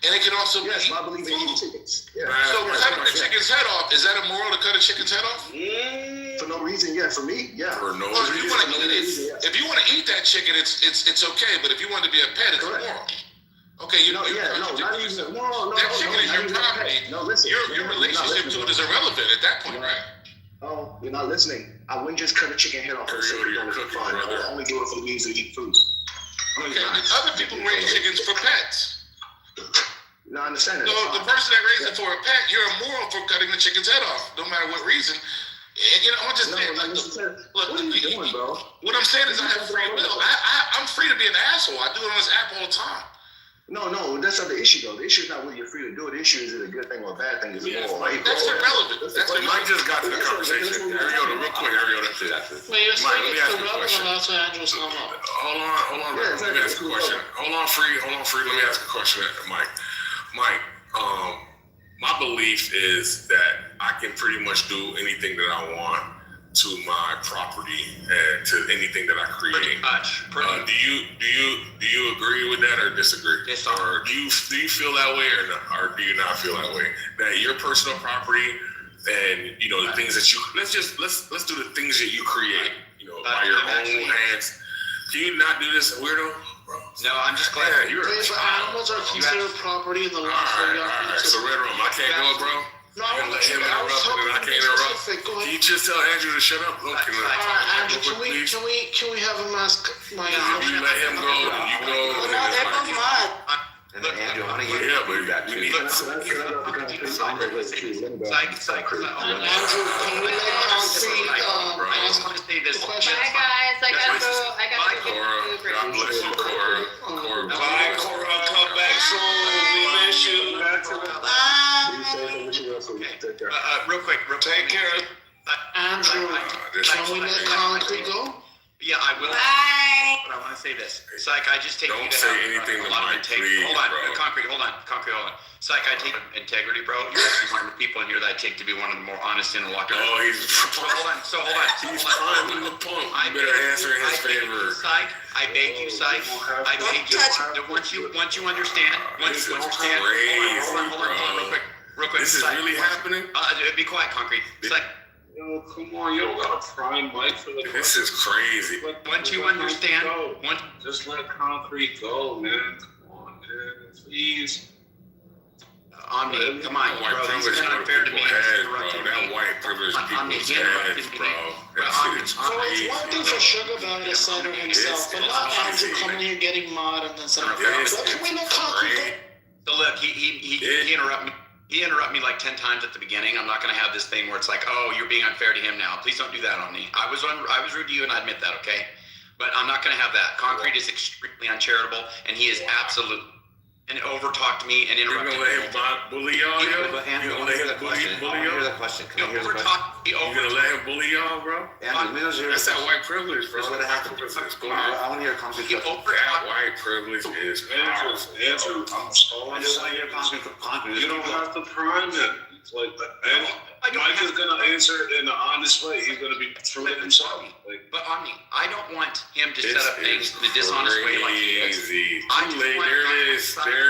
and it can also be I believe in eating chickens. Yeah. So cutting the chicken's head off, is that immoral to cut a chicken's head off? For no reason, yeah. For me, yeah. For no Well, if you want to reason. eat it, if you want to eat that chicken, it's okay. But if you want it to be a pet, it's immoral. Okay, not even that chicken is your property. No, listen. Your relationship to it is irrelevant at that point, right? Oh, you're not listening. I wouldn't just cut a chicken head off. I'll only do it for the means to eat food. Okay, other people raise chickens for pets. No, I understand that. So the person that raised it for a pet, you're immoral for cutting the chicken's head off, no matter what reason. And, I'm just saying, look, what are you doing, bro? What I'm saying is I have free will. I'm free to be an asshole. I do it on this app all the time. No, that's not the issue, though. The issue is not whether you're free to do it. The issue is it a good thing or a bad thing? Is it moral? That's irrelevant. Mike just got to the conversation. Ariota, real quick, Ariota. Wait, you're saying Mike, let me it's ask you a question. irrelevant, that's why Andrew's not up. Hold on, Rick. Let me ask you a question. Hold on, free. Let me ask a question, Mike. Mike, my belief is that I can pretty much do anything that I want to my property and to anything that I create. Pretty much. Do you agree with that or disagree? Yes, or do you feel that way or do you not feel that way? That your personal property and the things that you let's do the things that you create, by your own hands. Can you not do this, weirdo? Bro. No, I'm just glad. Yeah, you're Wait, but animals are considered property in the law. All right. So Red Room, I can't go, bro. No, I'm gonna let him interrupt and then I can't interrupt. Go ahead. Can you just tell Andrew to shut up? Look, Andrew, can we have him ask my? You let him go, then you go. And then Andrew, how many years? Yeah, but we need. Andrew, can we let Concrete ask the question? Bye, guys. I gotta go. Cora, God bless you, Cora. Bye, Cora. Come back soon. We miss you. Real quick. Take care. Andrew, can we let Concrete go? Yeah, I will. Bye. But I want to say this. Psych, I just take you Don't to say have anything a to lot of Mike, integrity. please, Hold on, bro. Concrete, hold on. Psych, I take integrity, bro. You're actually one of the people in here that I take to be one of the more honest and walkers. Oh, he's. Hold on. He's trying to pump. You better answer in his favor. Psych, I beg you, Psych. I beg you. Once you understand, This is hold crazy, on, real quick. This is Psych. really happening? Be quiet, Concrete. Psych. Yo, come on, you don't got a prime mic for the. This is crazy. Once you understand, just let Concrete go, man. Come on, man, please. Omni, come on, White bro. This privilege is go to unfair to me. people's heads, bro. Interrupting That me. white privilege Omni, people's he interrupted heads, me. bro. That shit is So it's crazy. one thing for Sugar Bear to center himself, but not Andrew coming here getting mad and then saying, can we let Concrete go? So look, he interrupted me. He interrupted me like 10 times at the beginning. I'm not going to have this thing where it's like, oh, you're being unfair to him now. Please don't do that on me. I was rude to you, and I admit that, okay? But I'm not going to have that. Concrete is extremely uncharitable, and he is absolute and overtalked me and interrupted me. You're going to let him bully y'all, yo? Andrew, You're I want going to to hear let the him question. bully y'all? You're going to let him bully y'all, bro? Andrew, That's that white privilege, bro. That's what happened. I want to hear a Concrete. That white privilege is powerful. Andrew, I'm sorry. I just want to hear Concrete. You don't have to prime him. It's like that. And Mike is gonna answer it in an honest way. He's gonna be true to himself. But Omni, I don't want him to set up things in a dishonest way like he is. There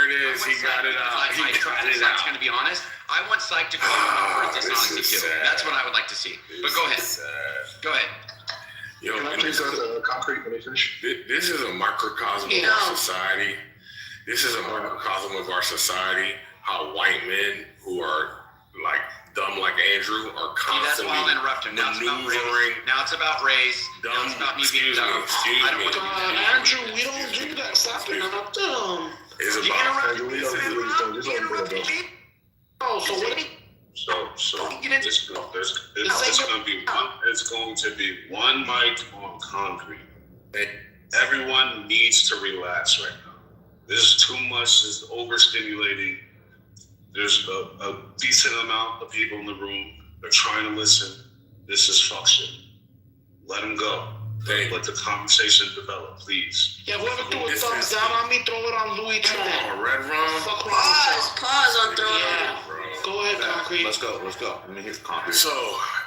it is. He got it out. He got it out. Going to be honest. I want Psych to call him out for his dishonesty too. That's what I would like to see. But go ahead. Go ahead. Yo, Can I please Concrete when they finish? This is a microcosm of our society. This is a microcosm of our society. How white men who are like dumb like Andrew are constantly That's why I'll interrupt him. Now it's about race. Now it's about me being dumb. Andrew, we don't do that. Stop interrupting him. It's about Oh, so what? So it's going to be one mic on concrete. Everyone needs to relax right now. This is too much. This is overstimulating. There's a decent amount of people in the room. They're trying to listen. This is fuck shit. Let them go. Let the conversation develop, please. Yeah, whoever threw a thumbs down on me, throw it on Louis too. Red Rum. Pause on throwing Yeah. Go ahead, Concrete. Let's go. Let me hear Concrete. So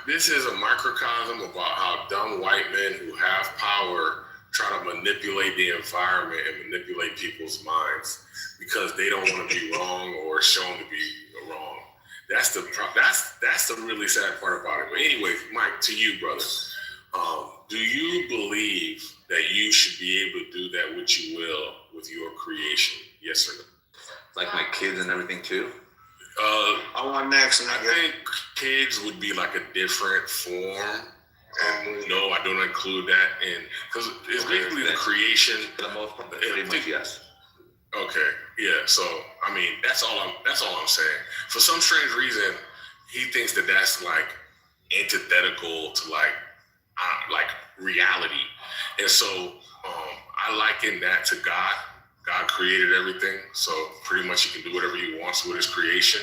this is a microcosm about how dumb white men who have power try to manipulate the environment and manipulate people's minds because they don't want to be wrong or shown to be wrong. That's the really sad part about it. But anyway, Mike, to you, brother. Do you believe that you should be able to do that which you will with your creation? Yes or no? Like my kids and everything too? I want next. I think kids would be like a different form. And no, I don't include that in, because it's basically the creation. For the most part, pretty much, yes. Okay, yeah. So I mean, that's all I'm saying. For some strange reason, he thinks that that's like antithetical to like reality, and so I liken that to God. God created everything, so pretty much he can do whatever he wants with his creation,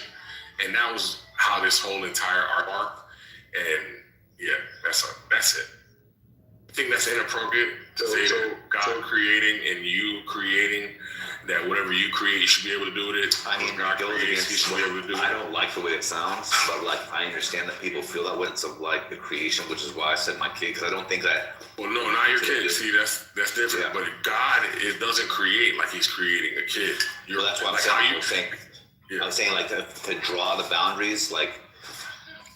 and that was how this whole entire arc. And yeah, that's it. I think that's inappropriate to say that God creating and you creating, that whatever you create, you should be able to do with it. I mean, God creates, you should be able to do it. I don't like the way it sounds, but like I understand that people feel that way. It's of like the creation, which is why I said my kid, because I don't think that. Well, no, not your kid. See, that's different. Yeah. But God, it doesn't create like he's creating a kid. Well, that's what I'm saying. I'm saying like to draw the boundaries, like.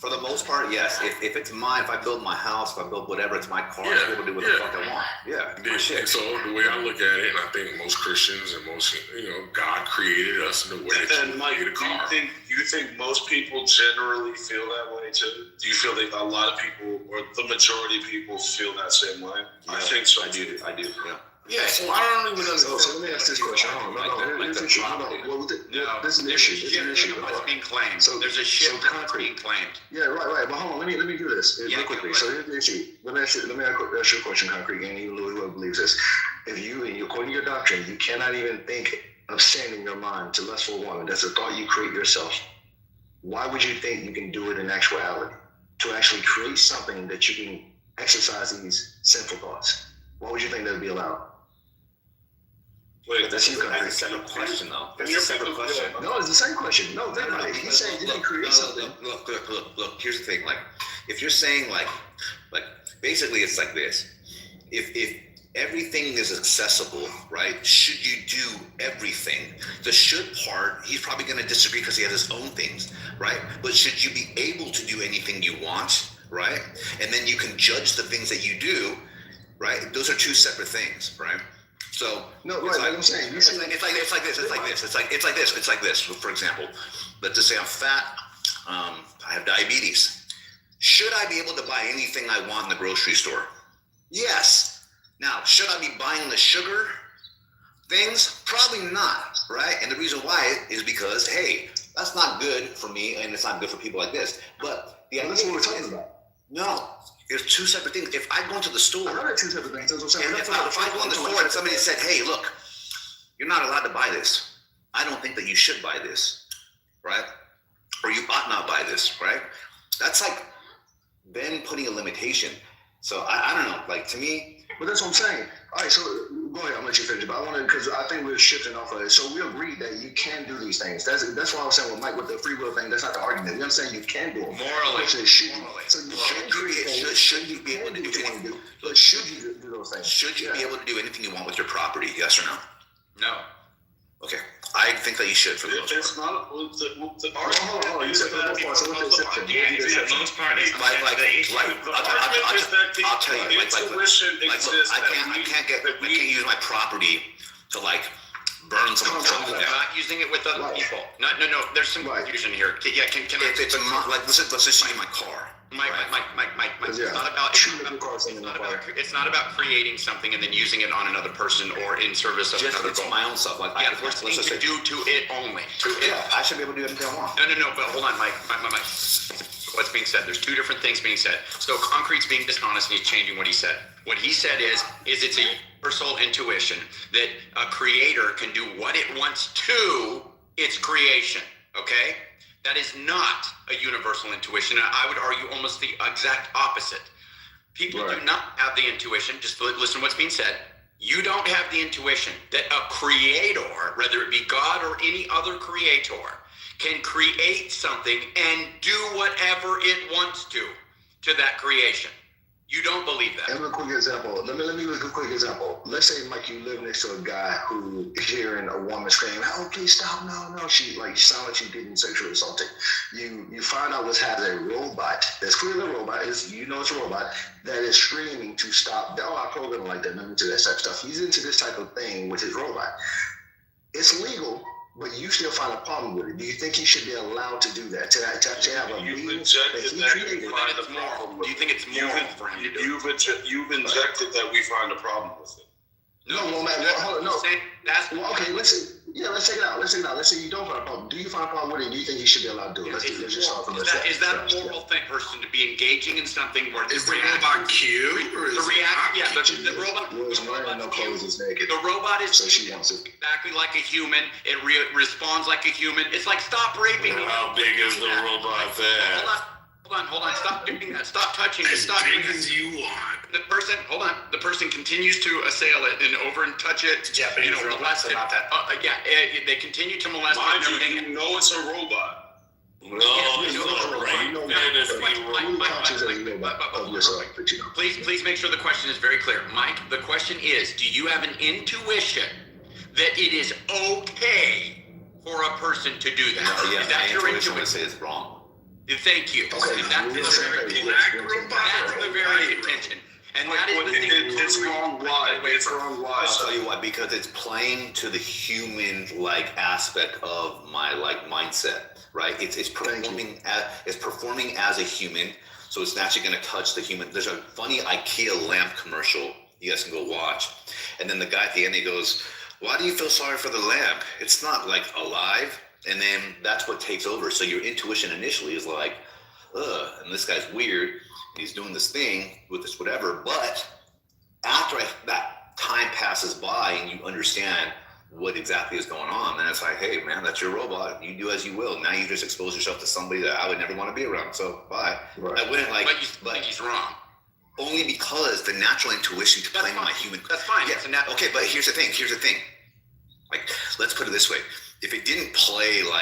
For the most part, yes. If it's mine, if I build my house, if I build whatever, it's my car. I will do what the fuck I want. Yeah. And so the way I look at it, and I think most Christians and most, God created us in the way that And Mike, created a car. do you think most people generally feel that way too? Do you feel that a lot of people, or the majority of people, feel that same way? Yeah, I think so. I do. Yeah. Yeah, so I don't even understand. So let me ask this question. This is an issue. This is an issue. What's being claimed? So there's a shift that's being claimed. Yeah, right. But hold on. Let me do this real quickly. So here's the issue. Let me ask you a question, Concrete, and even Louis believes this. If you, and according to your doctrine, you cannot even think of sin in your mind to lust for a woman. That's a thought you create yourself. Why would you think you can do it in actuality? To actually create something that you can exercise these sinful thoughts. Why would you think that would be allowed? Wait, That's a separate question, though. That's a separate question. No, it's the same question. No, think about it. He's saying you didn't create something. Look. Here's the thing. Like, if you're saying like, basically, it's like this. If everything is accessible, right? Should you do everything? The should part, he's probably going to disagree because he has his own things, right? But should you be able to do anything you want, right? And then you can judge the things that you do, right? Those are two separate things, right? So no, right. Like I'm saying, it's like this. For example, let's just say I'm fat. I have diabetes. Should I be able to buy anything I want in the grocery store? Yes. Now, should I be buying the sugar things? Probably not, right? And the reason why is because, hey, that's not good for me, and it's not good for people like this. But that's what we're talking about. No. There's two separate things. If I go into the store, I know two separate things. If I go in the store and somebody said, "Hey, look, you're not allowed to buy this. I don't think that you should buy this, right? Or you ought not buy this, right?" That's like then putting a limitation. So I don't know. Like to me, but that's what I'm saying. All right, so go ahead. I'll let you finish. But I want to, because I think we're shifting off of it. So we agreed that you can do these things. That's why I was saying with Mike with the free will thing. That's not the argument. You understand? You can do them. Morally. So should you be able to do what you want to do? But should you do those things? Should you be able to do anything you want with your property? Yes or no? No. Okay. I think that you should for the most part. It's not Hold on. You said for the most part. So what's the exception? Most part is I'll tell you. I can't use my property to like burn someone's property down. Not using it with other people. No. There's some confusion here. Yeah, can I? If it's like let's just use my car. Mike. It's not about creating something and then using it on another person or in service of another goal. My own stuff. Like yeah, we're saying to do to it only. I should be able to do anything I want. No. But hold on, Mike. What's being said? There's two different things being said. So Concrete's being dishonest and he's changing what he said. What he said is it's a universal intuition that a creator can do what it wants to its creation. Okay. That is not a universal intuition. And I would argue almost the exact opposite. People do not have the intuition. Just listen to what's being said. You don't have the intuition that a creator, whether it be God or any other creator, can create something and do whatever it wants to that creation. You don't believe that. Give me a quick example. Let me give a quick example. Let's say, Mike, you live next to a guy who hearing a woman scream, "Oh, please stop! No!" She sound like she's getting sexually assaulted. You find out what's happening. A robot that's clearly a robot. It's a robot that is screaming to stop. Oh, I program like that. Not into that type of stuff. He's into this type of thing with his robot. It's legal, but you still find a problem with it. Do you think he should be allowed to do that? To have a being that he created? Do you think it's moral for him to do it? You've injected that we find a problem with it. No, man. Hold on, no. Well, okay, let's see. Yeah, let's check it out. Let's say you don't find a problem. Do you find a problem with it? Do you think he should be allowed to do it? Let's just start from Is that a moral thing, person, to be engaging in something where is the robot cute or is the reaction? Yeah, the robot. The robot is so she wants it exactly like a human. It responds like a human. It's like stop raping me. How big is the robot there? Hold on. Stop doing that. Stop touching it. Stop doing as you want. The person continues to assail it and over and touch it. Japanese molest it. They continue to molest it. Mind you know it's a robot. Please make sure the question is very clear. Mike, the question is, do you have an intuition that it is okay for a person to do that? Is that your intuition? Say it's wrong. Thank you. Okay, that's the very intention. And that is the thing. It's wrong. Why? It's wrong. Why? I'll tell you why. Because it's playing to the human-like aspect of my mindset, right? It's performing as a human, so it's naturally going to touch the human. There's a funny IKEA lamp commercial you guys can go watch, and then the guy at the end he goes, "Why do you feel sorry for the lamp? It's not alive." And then that's what takes over. So your intuition initially is like, ugh, and this guy's weird. And he's doing this thing with this whatever. But after that time passes by and you understand what exactly is going on, then it's like, hey, man, that's your robot. You do as you will. Now you just expose yourself to somebody that I would never want to be around. So bye. Right. I wouldn't But he's wrong. Only because the natural intuition to play my human. That's fine. Yeah. Okay, but here's the thing. Let's put it this way. If it didn't play into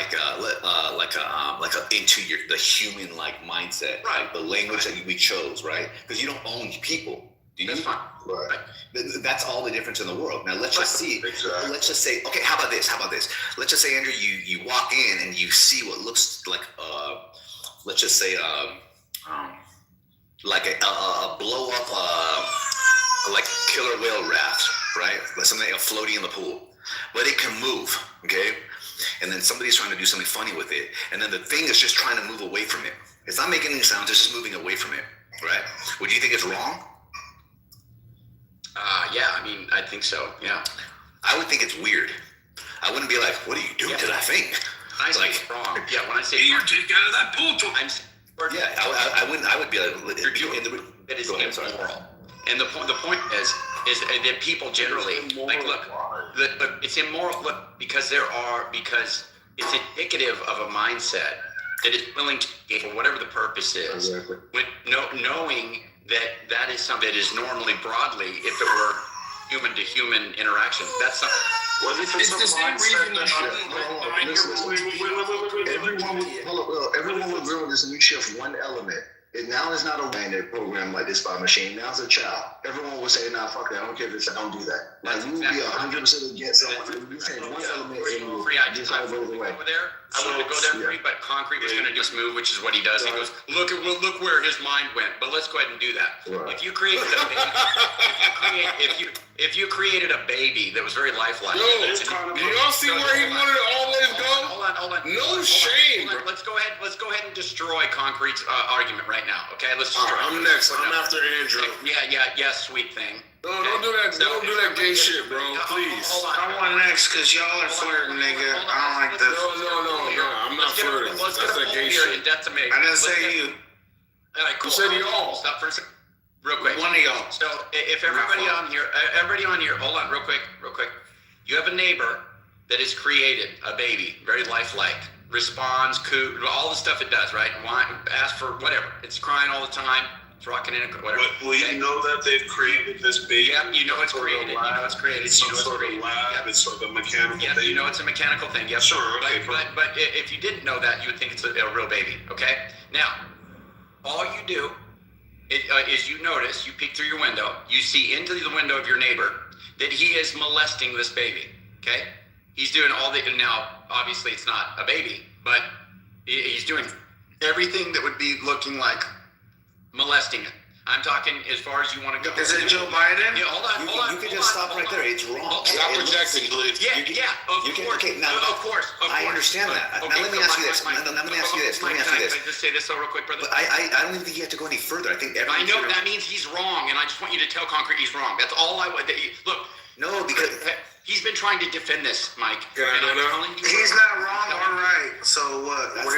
the human mindset, right? The language that we chose, right? Because you don't own people, do you? That's fine. Right. That's all the difference in the world. Now let's just see. Exactly. Let's just say, okay, how about this? Let's just say, Andrew, you walk in and you see what looks like let's just say like a blow up like killer whale raft, right? Like something floating in the pool. But it can move, okay? And then somebody's trying to do something funny with it. And then the thing is just trying to move away from it. It's not making any sounds, it's just moving away from it, right? Would you think it's wrong? Yeah, I think so, yeah. I would think it's weird. I wouldn't be like, what are you doing to that thing? I say it's wrong. Yeah, when I say you're taking out of that pool. I would be like, you're doing that is immoral. And the point is that people generally it's immoral. Look, because it's indicative of a mindset that is willing to, for whatever the purpose is, exactly. Knowing that is something that is normally broadly, if it were human to human interaction, that's something. It's the same reason that everyone will agree with this, and you shift one element. It now is not a random program like this by a machine. Now it's a child. Everyone will say, "Nah, fuck that. I don't care if it's. I don't do that." Like you will be 100% against someone. You change one element and you just all goes away. I wanted to go there free, but Concrete was going to just move, which is what he does. He goes, look where his mind went. But let's go ahead and do that. Right. If you create something, if you created a baby that was very lifelike. Yo, do y'all see where he wanted to always go? Hold on. No shame. Hold on. Let's go ahead and destroy Concrete's argument right now. Okay, let's destroy. I'm next. I'm after Andrew. Yeah, sweet thing. No, don't do that. Don't do that gay shit, bro. Please. I want next because y'all are flirting, nigga. I don't like that. No. I'm not flirting. That's that gay shit. I didn't say you. All right, cool. You said y'all. Stop for a second. Real quick. One of y'all. So if everybody on here, hold on, real quick. You have a neighbor that has created a baby, very lifelike, responds, coo, all the stuff it does, right? Ask for whatever. It's crying all the time. It's rocking in, whatever. But will you know that they've created this baby? Yeah, you know it's created. You know it's created. It's some sort of lab. It's like a mechanical thing. Yeah, you know it's a mechanical thing. Yep. Sure. Okay. But if you didn't know that, you would think it's a real baby. Okay. Now, all you do is you notice, you peek through your window, you see into the window of your neighbor that he is molesting this baby. Okay. He's doing all the, now obviously it's not a baby, but he's doing everything that would be looking like molesting it. I'm talking as far as you want to go. Is it Joe Biden? Yeah, hold on. You can just stop right there. It's wrong. Stop projecting, please. Yeah, of course. I understand that. Now let me ask you this. Let me ask you this. Can I just say this real quick, brother? But I don't even think you have to go any further. I think I know that means he's wrong, and I just want you to tell Concrete he's wrong. That's all I want. Look. No, because he's been trying to defend this, Mike. Can I go now? He's not wrong or right. So what? That's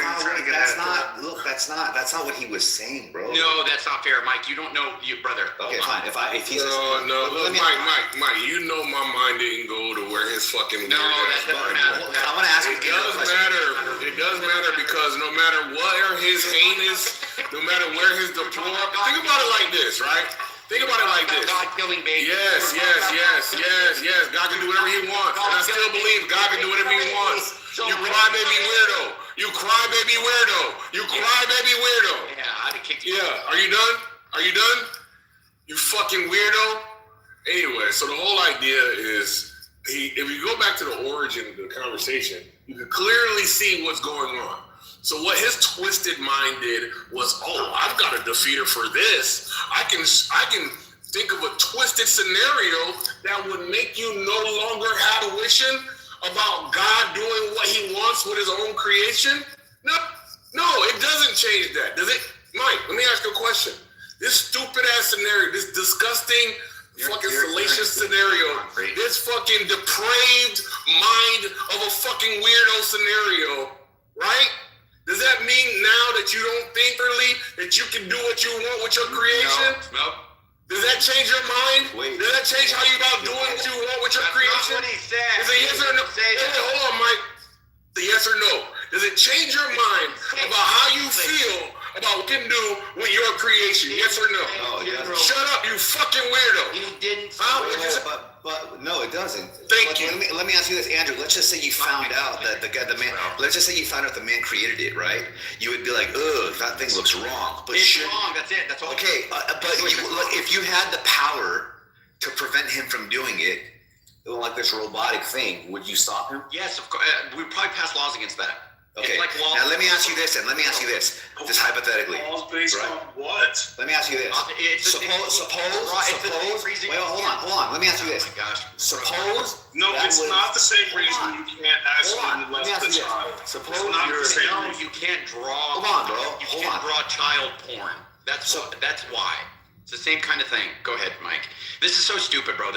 not what he was saying, bro. No, that's not fair, Mike. You don't know, brother. Okay, fine. If he's no, Mike, you know my mind didn't go to where his fucking no, that doesn't matter. I want to ask you. It does matter. It does matter because no matter where his heinous, no matter where his deplorable. Think about it like this, right? Think about it like this. God killing babies. Yes. God can do whatever he wants. And I still believe God can do whatever he wants. You crybaby weirdo. You crybaby weirdo. Yeah, I'd have kicked you. Yeah. Are you done? You fucking weirdo. Anyway, so the whole idea is if you go back to the origin of the conversation, you can clearly see what's going on. So what his twisted mind did was, I've got a defeater for this. I can think of a twisted scenario that would make you no longer have tuition about God doing what he wants with his own creation. No, it doesn't change that, does it? Mike, let me ask you a question. This stupid ass scenario, this disgusting fucking salacious scenario, this fucking depraved mind of a fucking weirdo scenario, right? Does that mean now that you don't think clearly that you can do what you want with your creation? No. Does that change your mind? Does that change how you about doing what you want with your creation? That's not what he said. Is it yes or no? Hey, hold on, Mike. The yes or no. Does it change your mind about how you feel about what you can do with your creation? Yes or no? Shut up, you fucking weirdo. You didn't. But no, it doesn't. Thank you. Let me ask you this, Andrew. Let's just say you found out that the man. Let's just say you found out the man created it, right? You would be like, ugh, that thing looks wrong. But it's wrong. That's it. That's all. Okay, but if you had the power to prevent him from doing it, like this robotic thing, would you stop him? Yes, of course. We'd probably pass laws against that. Okay. Like now let me ask you this, just hypothetically. Laws based on what? Let me ask you this. Suppose. Wait, hold on. Let me ask you this. Oh my gosh. Suppose. No, it's not the same reason you can't actually molest the child. Suppose you can't draw. Hold on, bro. You can't draw child porn. That's why. It's the same kind of thing. Go ahead, Mike. This is so stupid, bro.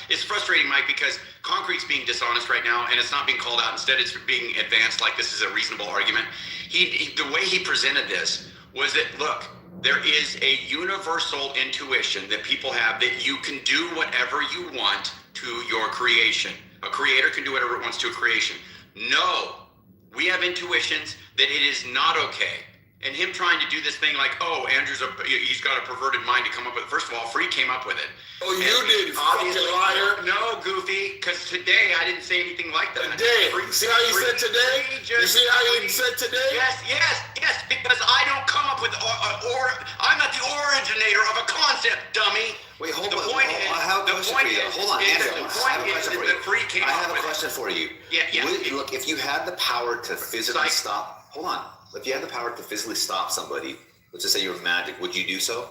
It's frustrating, Mike, because Concrete's being dishonest right now, and it's not being called out. Instead, it's being advanced like this is a reasonable argument. The way he presented this was that, look, there is a universal intuition that people have that you can do whatever you want to your creation. A creator can do whatever it wants to a creation. No, we have intuitions that it is not okay. And him trying to do this thing like, he's got a perverted mind to come up with it. First of all, Free came up with it. Oh, you did, fucking liar. No, Goofy, because today I didn't say anything like that. Today? See how you said today? You see how you said today? Yes, because I don't come up with, I'm not the originator of a concept, dummy. Wait, hold on. I have a question for you. Hold on, Andrew. I have a question for you. Yeah. Look, if you had the power to physically stop, hold on. If you had the power to physically stop somebody, let's just say you're magic, would you do so?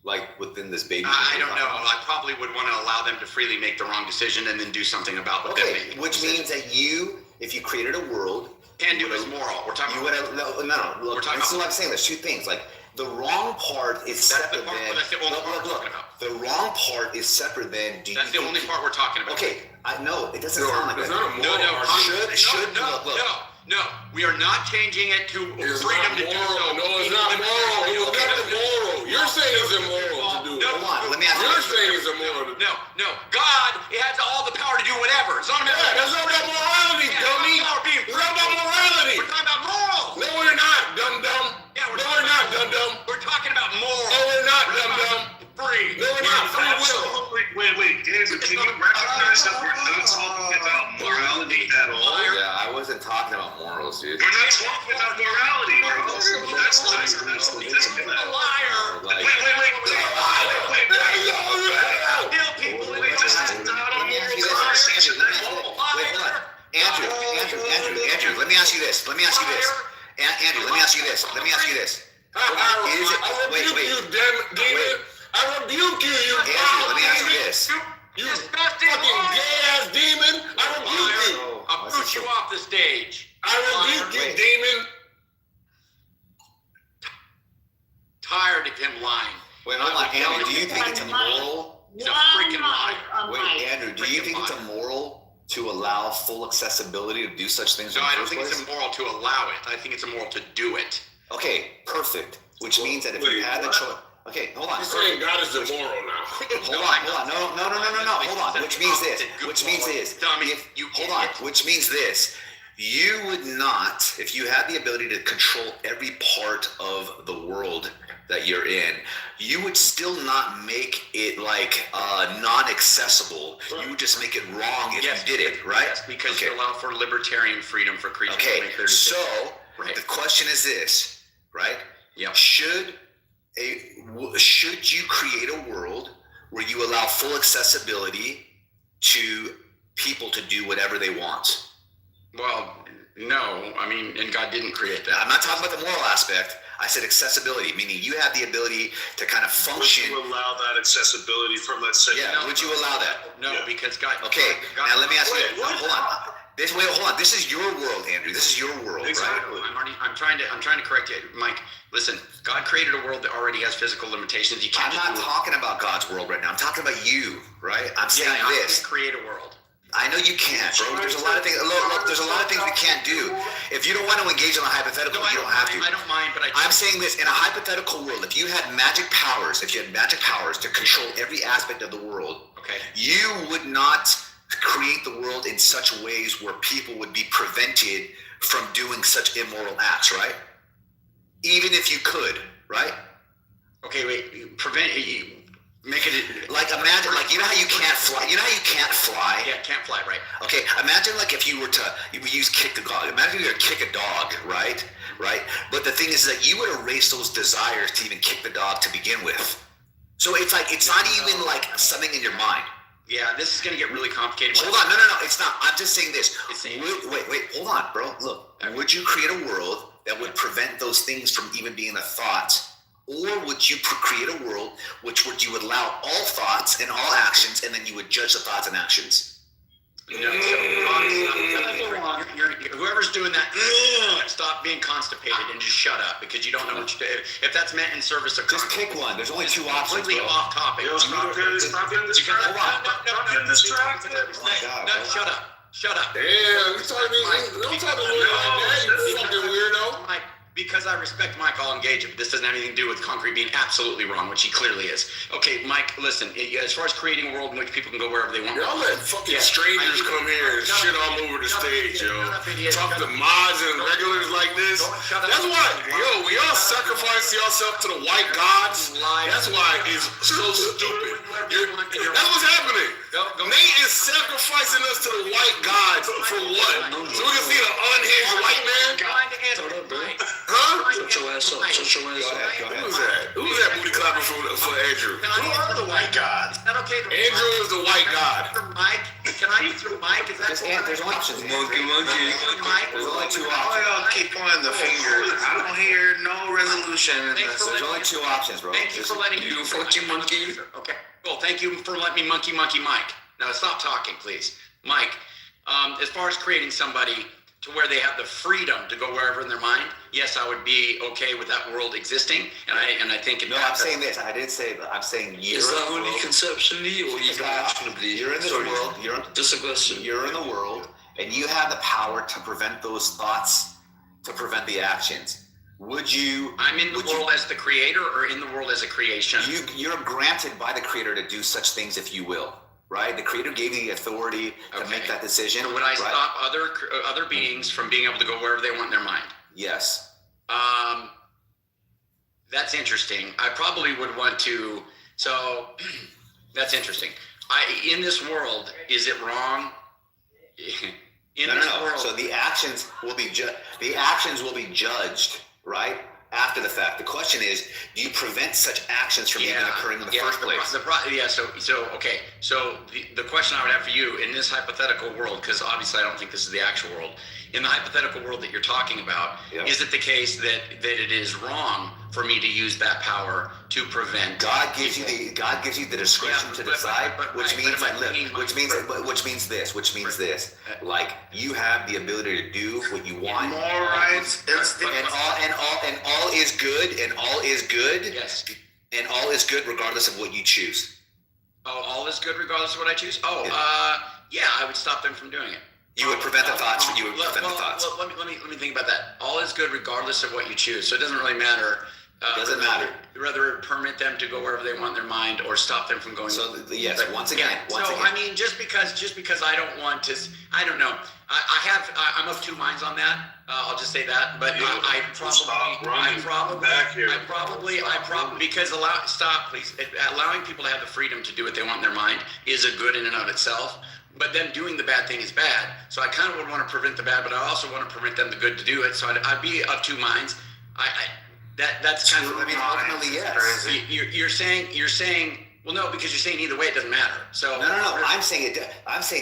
like within this baby? I don't know. I probably would want to allow them to freely make the wrong decision and then do something about what they're making. Which means that you, if you created a world, can do is moral. We're talking. No. Look, this is what I'm saying. There's two things. Like the wrong part is separate than. That's the only part we're talking about. The wrong part is separate than. That's the only part we're talking about. Okay, I know it doesn't sound like that. No. We are not changing it to freedom to do so. No, it's not moral. It's not immoral. You're saying it's immoral to do it. Hold on, let me ask you. You're saying it's immoral to do it. No. God, it has all the power to do whatever. It's not about that's not about morality, dummy. It's not about morality. We're talking about moral. No, we're not, dum-dum. Yeah, no, we're not, dum-dum. We're talking about moral. No, we're not, dum-dum. Free. No, we're not. Free will. Wait, David, can you recognize that we're not talking about morality at all? Yeah, I wasn't talking about morals, dude. We're not talking about morality, bro. That's the disconnect. Liar. Wait. Kill people. Wait, this is not a moral conversation. Andrew, let me ask you this. Andrew, let me ask you this. I rebuke you, you Andrew, let me ask you this. You fucking gay-ass demon. I rebuke you. I'll boot you off the stage. I rebuke you, demon. Tired of him lying. Wait, hold on, Andrew, do you think it's immoral? He's a freaking liar. Wait, Andrew, do you think it's immoral to allow full accessibility to do such things? No, I don't think it's immoral to allow it. I think it's immoral to do it. Okay, perfect. Which means that if you had the choice. Okay, hold on. You're saying God is immoral now. Hold on. No. Hold on. Which means this. Which means this. You would not, if you had the ability to control every part of the world that you're in, you would still not make it like non-accessible. You would just make it wrong if you did it, right? Yes, because you allow for libertarian freedom for creatures to make their decisions. So the question is this, right? Yeah. Should you create a world where you allow full accessibility to people to do whatever they want? Well, no. I mean, and God didn't create that. I'm not talking about the moral aspect. I said accessibility, meaning you have the ability to kind of function. Would you allow that accessibility from, let's say... Yeah, would you allow that? No, because God... Okay, now let me ask you... Hold on. This is your world, Andrew. This is your world, exactly. Right? I'm trying to correct you, Mike. Listen, God created a world that already has physical limitations. You can't. I'm not talking about God's world right now. I'm talking about you, right? I'm saying this. Create a world. I know you can't, bro. There's a lot of things. Look, there's a lot of things we can't do. If you don't want to engage in a hypothetical, you don't have to. I don't mind, but I'm saying this: in a hypothetical world, if you had magic powers, to control every aspect of the world, you would not create the world in such ways where people would be prevented from doing such immoral acts, right? Even if you could, right? Okay, wait. Make it like imagine, like you know how you can't fly. You know how you can't fly. Yeah, can't fly, right? Okay, imagine like if you were to use kick the dog. Imagine you were to kick a dog, right? But the thing is that you would erase those desires to even kick the dog to begin with. So it's like it's not even like something in your mind. Yeah, this is gonna get really complicated. Hold on, no, it's not. I'm just saying this. Wait, hold on, bro. Look, would you create a world that would prevent those things from even being a thought? Or would you create a world which you would allow all thoughts and all actions, and then you would judge the thoughts and actions? No, whoever's doing that, stop being constipated and just shut up because you don't know what you do. If that's meant in service of just pick one. There's only two options. Completely off topic. Stop getting distracted. No, shut up. Shut up. Damn, you talking to me? Don't talk to me like that, you fucking weirdo. Mike, because I respect Mike, I'll engage him. This doesn't have anything to do with Concrete being absolutely wrong, which he clearly is. Okay, Mike, listen, as far as creating a world in which people can go wherever they want. Y'all let fucking strangers come here and shit all over the stage, yo. Talk to mods and regulars like this. That's why, yo, we all sacrifice yourself to the white gods. That's why it's so stupid. That's what's happening. Nate is sacrificing us to the white gods for what? So we can see the unhinged white man? Huh? Shut your ass up. Go ahead. Who's that booty clapping for Andrew? Who are the white gods? Is that okay? Andrew is the white god. Mike, can I use the mic? Is that There's only options. Monkey. There's only two Why y'all options. keep pointing the finger? I don't hear no resolution. There's only two options, bro. Thank you for letting me. You fucking monkey. Okay. Well, thank you for letting me monkey Mike. Now stop talking, please, Mike. As far as creating somebody to where they have the freedom to go wherever in their mind, yes, I would be okay with that world existing, and I think. No, I'm saying this. I didn't say that. I'm saying you're. Is that only conceptually or even actionably? You're in this world. Just a question. You're in the world, and you have the power to prevent those thoughts, to prevent the actions. Would you? I'm in the world as the creator, or in the world as a creation. You're granted by the creator to do such things, if you will. Right, the creator gave you the authority to make that decision. So would I stop other beings from being able to go wherever they want in their mind? Yes. That's interesting. I probably would want to. So that's interesting. In this world, is it wrong? No. So the actions will be judged, right? After the fact. The question is, do you prevent such actions from even occurring in the first place? Okay. So the question I would have for you in this hypothetical world, because obviously I don't think this is the actual world, in the hypothetical world that you're talking about, is it the case that it is wrong for me to use that power to prevent? God gives you the discretion to decide, which means this. Like, you have the ability to do what you want. More rights, and all is good, and all is good. Yes. And all is good regardless of what you choose. Oh, all is good regardless of what I choose? Yeah, I would stop them from doing it. You would prevent the thoughts. Let me think about that. All is good regardless of what you choose. So it doesn't really matter. Doesn't matter. Whether permit them to go wherever they want in their mind, or stop them from going. So yes, once again. I mean, just because I don't want to, I don't know. I'm of two minds on that. I'll just say that. But I probably because allowing people to have the freedom to do what they want in their mind is a good in and of itself. But then doing the bad thing is bad. So I kind of would want to prevent the bad, but I also want to prevent them the good to do it. So I'd be of two minds. That's kind of. I mean, ultimately, yes. You're saying. Well, no, because you're saying either way it doesn't matter. So no. I'm saying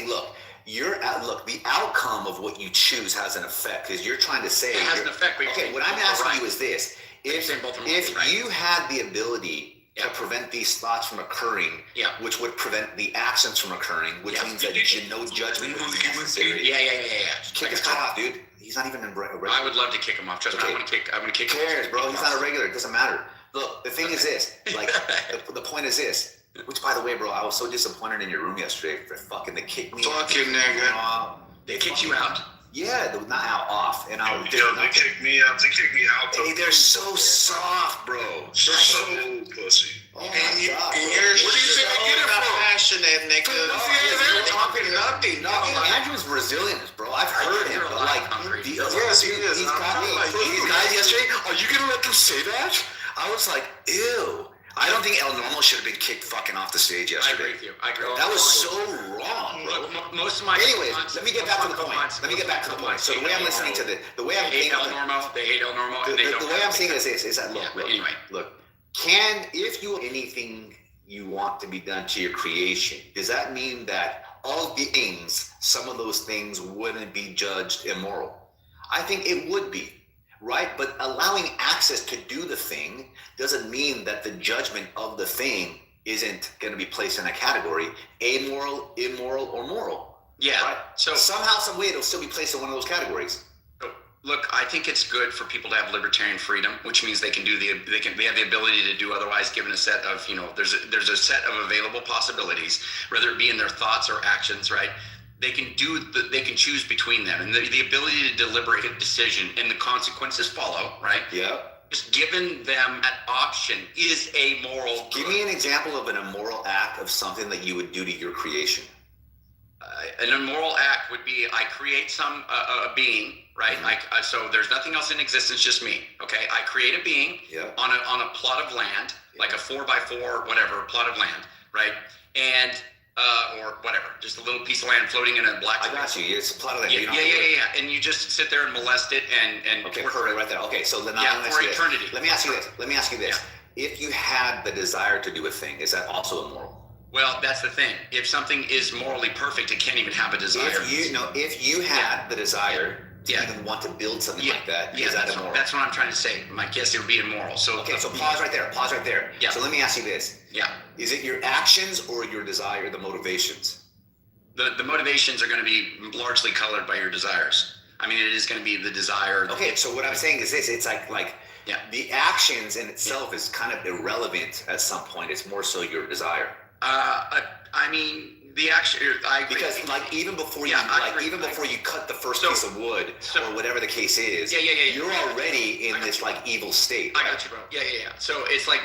look. The outcome of what you choose has an effect, because you're trying to say it has an effect. Okay, what I'm asking you is this: if you had the ability to prevent these thoughts from occurring, which would prevent the actions from occurring, which means that no judgment would be necessary. Yeah. Kick his top off, dude. He's not even a regular. I would love to kick him off. Trust me, I'm gonna kick. Who cares, bro? He's not a regular. It doesn't matter. Look, the thing is this. Like, the point is this. Which, by the way, bro, I was so disappointed in your room yesterday for fucking they kicked me. Fucking nigga. They kicked you out. Yeah, not out, off. And I was they kicked me out. They kicked me out. Hey, they're so soft, bro. So pussy. Oh my God. Where do you think I get it from? Passionate, nigga. You're talking nothing. No, Andrew's resilient, bro. I've heard him. But like, these guys yesterday, are you gonna let them say that? I was like, ew. I don't think El Normo should have been kicked fucking off the stage yesterday. I agree with you. I agree. That was so wrong, bro. Most of my. Anyways, let me get back to the point. So the way I'm listening to the way I'm thinking. They hate El Normo. The way I'm saying is this: is that look. If you anything you want to be done to your creation, does that mean that all beings, some of those things wouldn't be judged immoral? I think it would be. Right? But allowing access to do the thing doesn't mean that the judgment of the thing isn't going to be placed in a category, amoral, immoral, or moral. Yeah. Right? So somehow, some way, it'll still be placed in one of those categories. Look, I think it's good for people to have libertarian freedom, which means they have the ability to do otherwise, given a set of, there's a set of available possibilities, whether it be in their thoughts or actions, right? They can choose between them, and the ability to deliberate a decision and the consequences follow, right? Yeah. Just giving them that option is a moral. Give me an example of an immoral act of something that you would do to your creation. An immoral act would be I create a being, right? Mm-hmm. So there's nothing else in existence, just me. Okay, I create a being on a plot of land, like a 4x4 whatever plot of land, right? And or whatever, just a little piece of land floating in a black. I got you. It's a plot of land. Yeah. And you just sit there and molest it and okay, perfect, right there. Okay, so then for eternity. Let me ask you this. If you had the desire to do a thing, is that also immoral? Well, that's the thing. If something is morally perfect, it can't even have a desire. If you had the desire to even want to build something like that, is that immoral? That's what I'm trying to say, Mike. Yes, it would be immoral. So okay, so pause right there. Yeah. So let me ask you this. Yeah. Is it your actions or your desire, the motivations? The motivations are going to be largely colored by your desires. I mean, it is going to be the desire. Okay, so what I'm saying is this. It's like the actions in itself is kind of irrelevant at some point. It's more so your desire. I mean, the action. I agree. Because like even before you before you cut the first piece of wood or whatever the case is, you're already in this like evil state. I got you, bro. Yeah. So it's like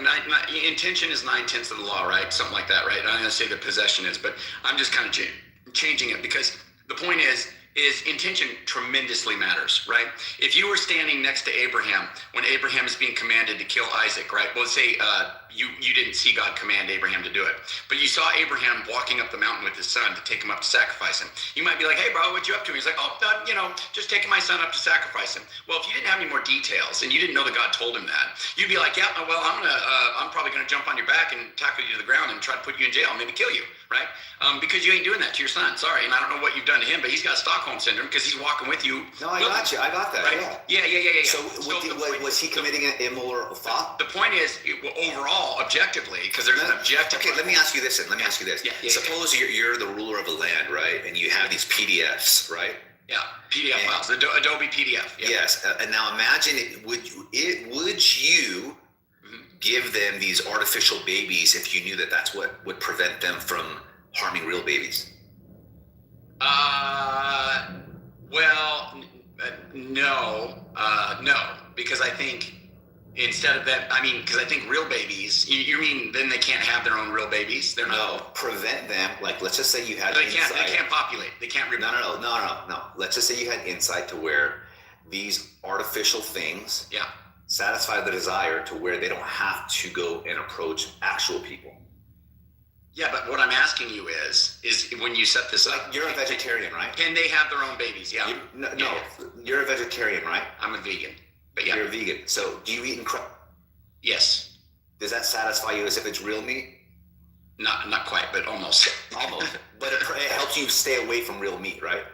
intention is 9/10 of the law, right? Something like that, right? I'm gonna say the possession is, but I'm just kind of changing it because the point is intention tremendously matters, right? If you were standing next to Abraham when Abraham is being commanded to kill Isaac, right? Well, let's say you didn't see God command Abraham to do it, but you saw Abraham walking up the mountain with his son to take him up to sacrifice him. You might be like, hey, bro, what you up to? He's like, oh, just taking my son up to sacrifice him. Well, if you didn't have any more details and you didn't know that God told him that, you'd be like, yeah, well, I'm probably gonna jump on your back and tackle you to the ground and try to put you in jail, maybe kill you, right? Because you ain't doing that to your son. Sorry, and I don't know what you've done to him, but he's got Stockholm syndrome because he's walking with you. No, I got you. I got that. Right? Yeah. So was he committing an immoral thought? The point is, overall, objectively, because there's an objective. Okay, let me ask you this. Suppose you're the ruler of a land, right? And you have these PDFs, right? Yeah, PDF files, Adobe PDF. Yeah. Yes, and now imagine would you give them these artificial babies if you knew that that's what would prevent them from harming real babies? No, because I think instead of that, because I think real babies, you mean then they can't have their own real babies? They're not. No, prevent them. Like, let's just say you had They can't populate. They can't reproduce. No. Let's just say you had insight to where these artificial things satisfy the desire to where they don't have to go and approach actual people. Yeah, but what I'm asking you is when you set this up, you're a vegetarian, right? Can they have their own babies? Yeah. You're a vegetarian, right? I'm a vegan. But yeah. You're a vegan. So do you eat Yes. Does that satisfy you as if it's real meat? Not quite, but almost. Almost. But it helps you stay away from real meat, right?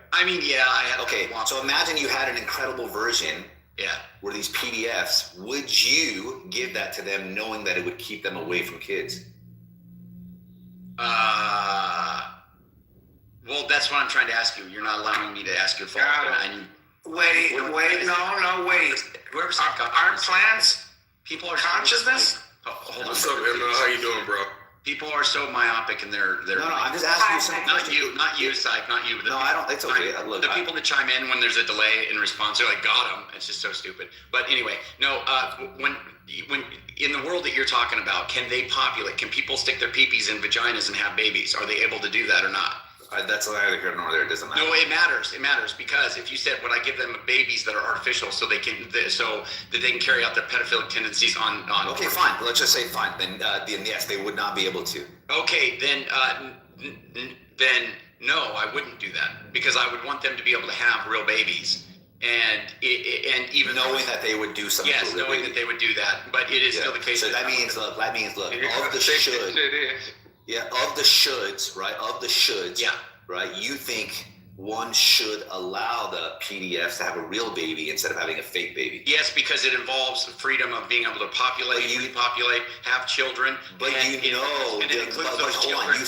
Okay, so imagine you had an incredible version. Yeah. Where these PDFs, would you give that to them knowing that it would keep them away from kids? Well, that's what I'm trying to ask you. You're not allowing me to ask you a follow-up. Wait. Whoever's our plans, people are consciousness. Hold on. What's up, Emma? How you doing, bro? People are so myopic in their. No, I'm just asking you something. Not you, Syke, not you. I don't. It's okay. Look, the people that chime in when there's a delay in response, they're like, "Got him." It's just so stupid. But anyway, no. When in the world that you're talking about, can they populate? Can people stick their peepees in vaginas and have babies? Are they able to do that or not? That's neither here nor there. It doesn't matter. No, it matters. It matters because if you said, "Would I give them babies that are artificial so they can carry out their pedophilic tendencies on?" Okay, fine. Let's just say fine. Then yes, they would not be able to. Okay, then no, I wouldn't do that because I would want them to be able to have real babies, and even knowing that they would do something. Yes, knowing that they would do that, but it is still the case. So that means look. Of the should. Yeah, of the shoulds, right? Of the shoulds, right? You think one should allow the PDFs to have a real baby instead of having a fake baby? Yes, because it involves the freedom of being able to populate, repopulate, have children. But hold on. You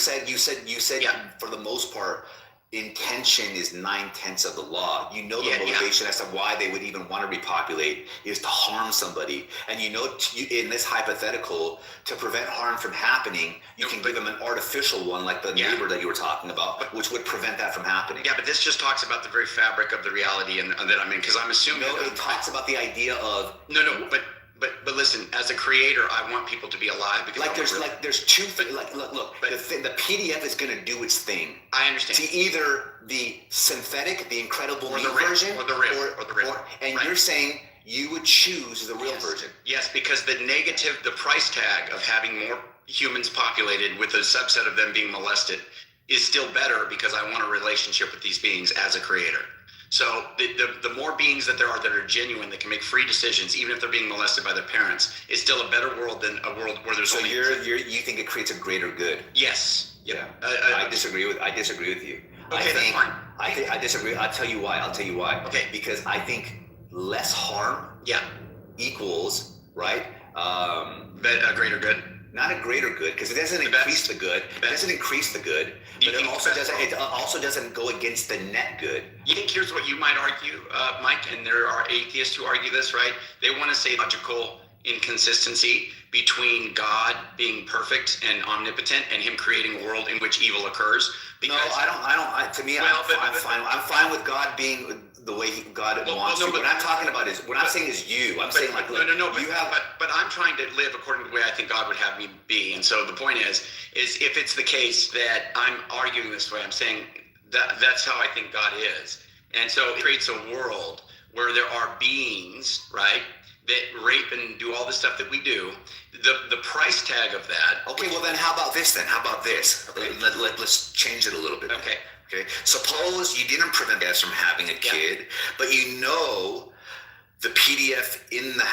said for the most part, intention is 9/10 of the law. The motivation as to why they would even want to repopulate is to harm somebody. And in this hypothetical, to prevent harm from happening, you can give them an artificial one like the neighbor that you were talking about, which would prevent that from happening. Yeah, but this just talks about the very fabric of the reality and that I'm in, because I'm assuming. No, it talks about the idea of. But listen, as a creator, I want people to be alive because there's two things. Look. The PDF is going to do its thing. I understand. To either the synthetic, the incredible meat version, or the real. And you're saying you would choose the real version. Yes, because the price tag of having more humans populated with a subset of them being molested is still better because I want a relationship with these beings as a creator. So the more beings that there are that are genuine, that can make free decisions, even if they're being molested by their parents, is still a better world than a world where there's only. You think it creates a greater good? Yes. Yeah, I disagree with you. Okay, that's fine. I disagree. I'll tell you why. Okay. Because I think less harm equals, right? But a greater good. Not a greater good, because it doesn't increase the good. It doesn't increase the good, but it also doesn't go against the net good. You think here's what you might argue, Mike, and there are atheists who argue this, right? They want to say logical inconsistency between God being perfect and omnipotent and him creating a world in which evil occurs. No, I don't. To me, I'm fine. I'm fine with God being the way God wants to. What I'm talking about is, what I'm saying is you. I'm saying like, look, but I'm trying to live according to the way I think God would have me be. And so the point is if it's the case that I'm arguing this way, I'm saying that's how I think God is. And so it creates a world where there are beings, right, that rape and do all the stuff that we do. The price tag of that. Okay, well then how about this then? Okay, let's change it a little bit. Okay. Suppose you didn't prevent us from having a kid, but you know the PDF